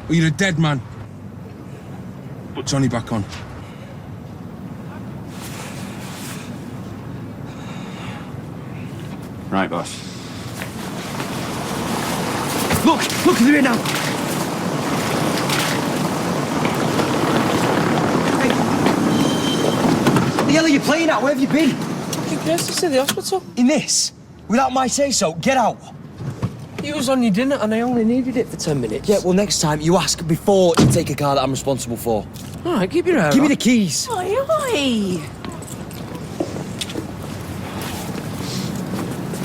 or you're a dead man. Put Johnny back on. Right, boss. Look, they're here now. Hey. What the hell are you playing at? Where have you been? You guessed us to the hospital. In this? Without my say-so? Get out. You was on your dinner and I only needed it for 10 minutes. Yeah, well, next time you ask before you take a car that I'm responsible for. All right, keep your hair Give me on. the keys. Oi, oi!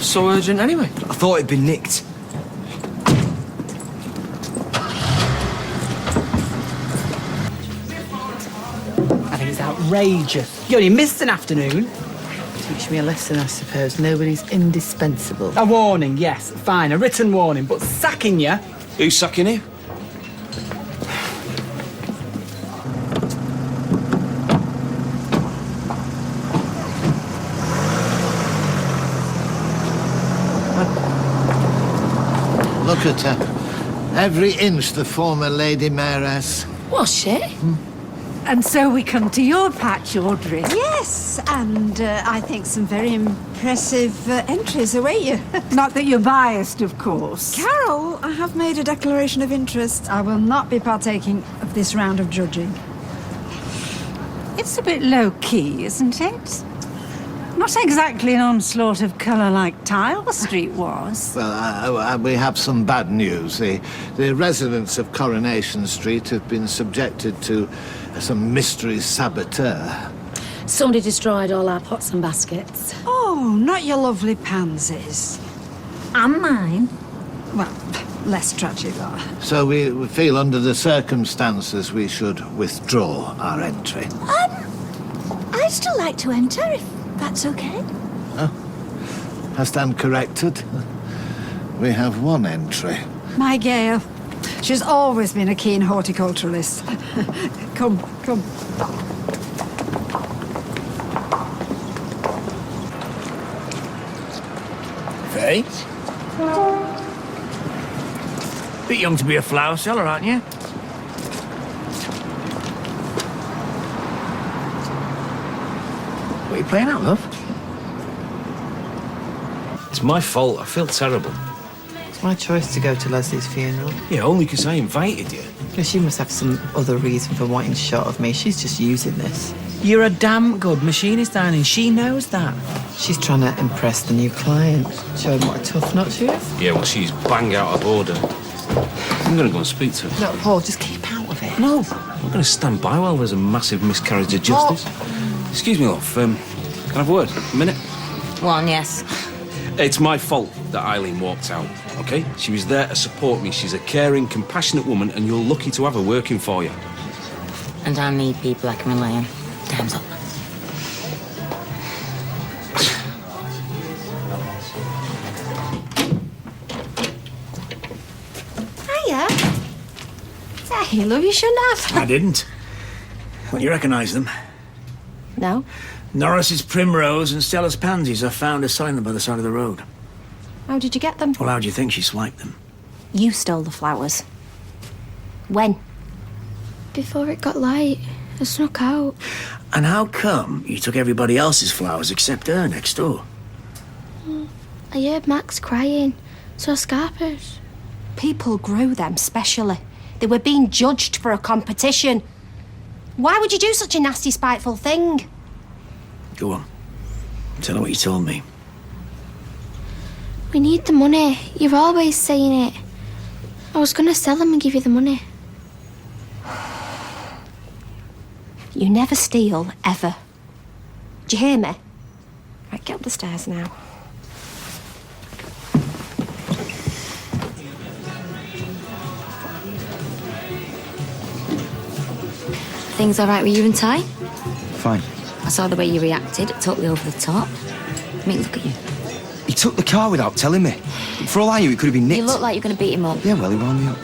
So urgent anyway. I thought it'd been nicked. I think it's outrageous. You only missed an afternoon. Teach me a lesson, I suppose. Nobody's indispensable. A warning, yes, fine, a written warning, but sacking you... Who's sacking you? Look at her. Every inch the former Lady Mayoress. Was she? And so we come to your patch, Audrey. Yes, and I think some very impressive entries await you. Not that you're biased, of course. Carol, I have made a declaration of interest. I will not be partaking of this round of judging. It's a bit low-key, isn't it? Not exactly an onslaught of colour like Tile Street was. Well, we have some bad news. The residents of Coronation Street have been subjected to some mystery saboteur. Somebody destroyed all our pots and baskets. Oh, not your lovely pansies. And mine. Well, less tragic, though. So we feel under the circumstances we should withdraw our entry. I'd still like to enter, if that's okay. I stand corrected. We have one entry. My Gail. She's always been a keen horticulturalist. Come. Faye? Bit young to be a flower seller, aren't you? What are you playing at, love? It's my fault. I feel terrible. It's my choice to go to Leslie's funeral. Yeah, only because I invited you. Because she must have some other reason for wanting shot of me. She's just using this. You're a damn good machinist, darling. She knows that. She's trying to impress the new client. Show him what a tough nut she is. Yeah, well, she's bang out of order. I'm going to go and speak to her. No, Paul, just keep out of it. No, I'm going to stand by while there's a massive miscarriage of justice. Excuse me, love. Can I have a word? A minute? One, yes. It's my fault that Eileen walked out, OK? She was there to support me. She's a caring, compassionate woman, and you're lucky to have her working for you. And I need people I can rely on. Time's up. Hiya. Hey, love, you shouldn't have. I didn't. Well, you recognise them. No. Norris's primrose and Stella's pansies are found as selling them by the side of the road. How did you get them? Well, how do you think she swiped them? You stole the flowers. When? Before it got light, I snuck out. And how come you took everybody else's flowers except her next door? I heard Max crying, so I scarpers. People grew them specially. They were being judged for a competition. Why would you do such a nasty, spiteful thing? Go on. Tell her what you told me. We need the money. You're always saying it. I was gonna sell them and give you the money. You never steal, ever. Do you hear me? Right, get up the stairs now. things all right with you and Ty? Fine. I saw the way you reacted, totally over the top. I mean, look at you. He took the car without telling me. For all I knew, it could have been nicked. You look like you're going to beat him up. Yeah, well, he wound me up.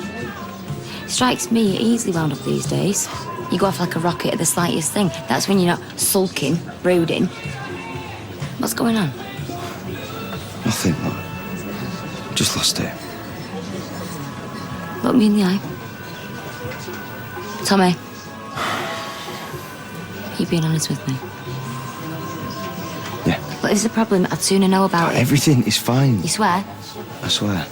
Strikes me you're easily wound up these days. You go off like a rocket at the slightest thing. That's when you're not sulking, brooding. What's going on? Nothing, look. Just lost it. Look me in the eye. Tommy. Are you being honest with me? Yeah. But if there's a problem, I'd sooner know about it. Everything is fine. You swear? I swear.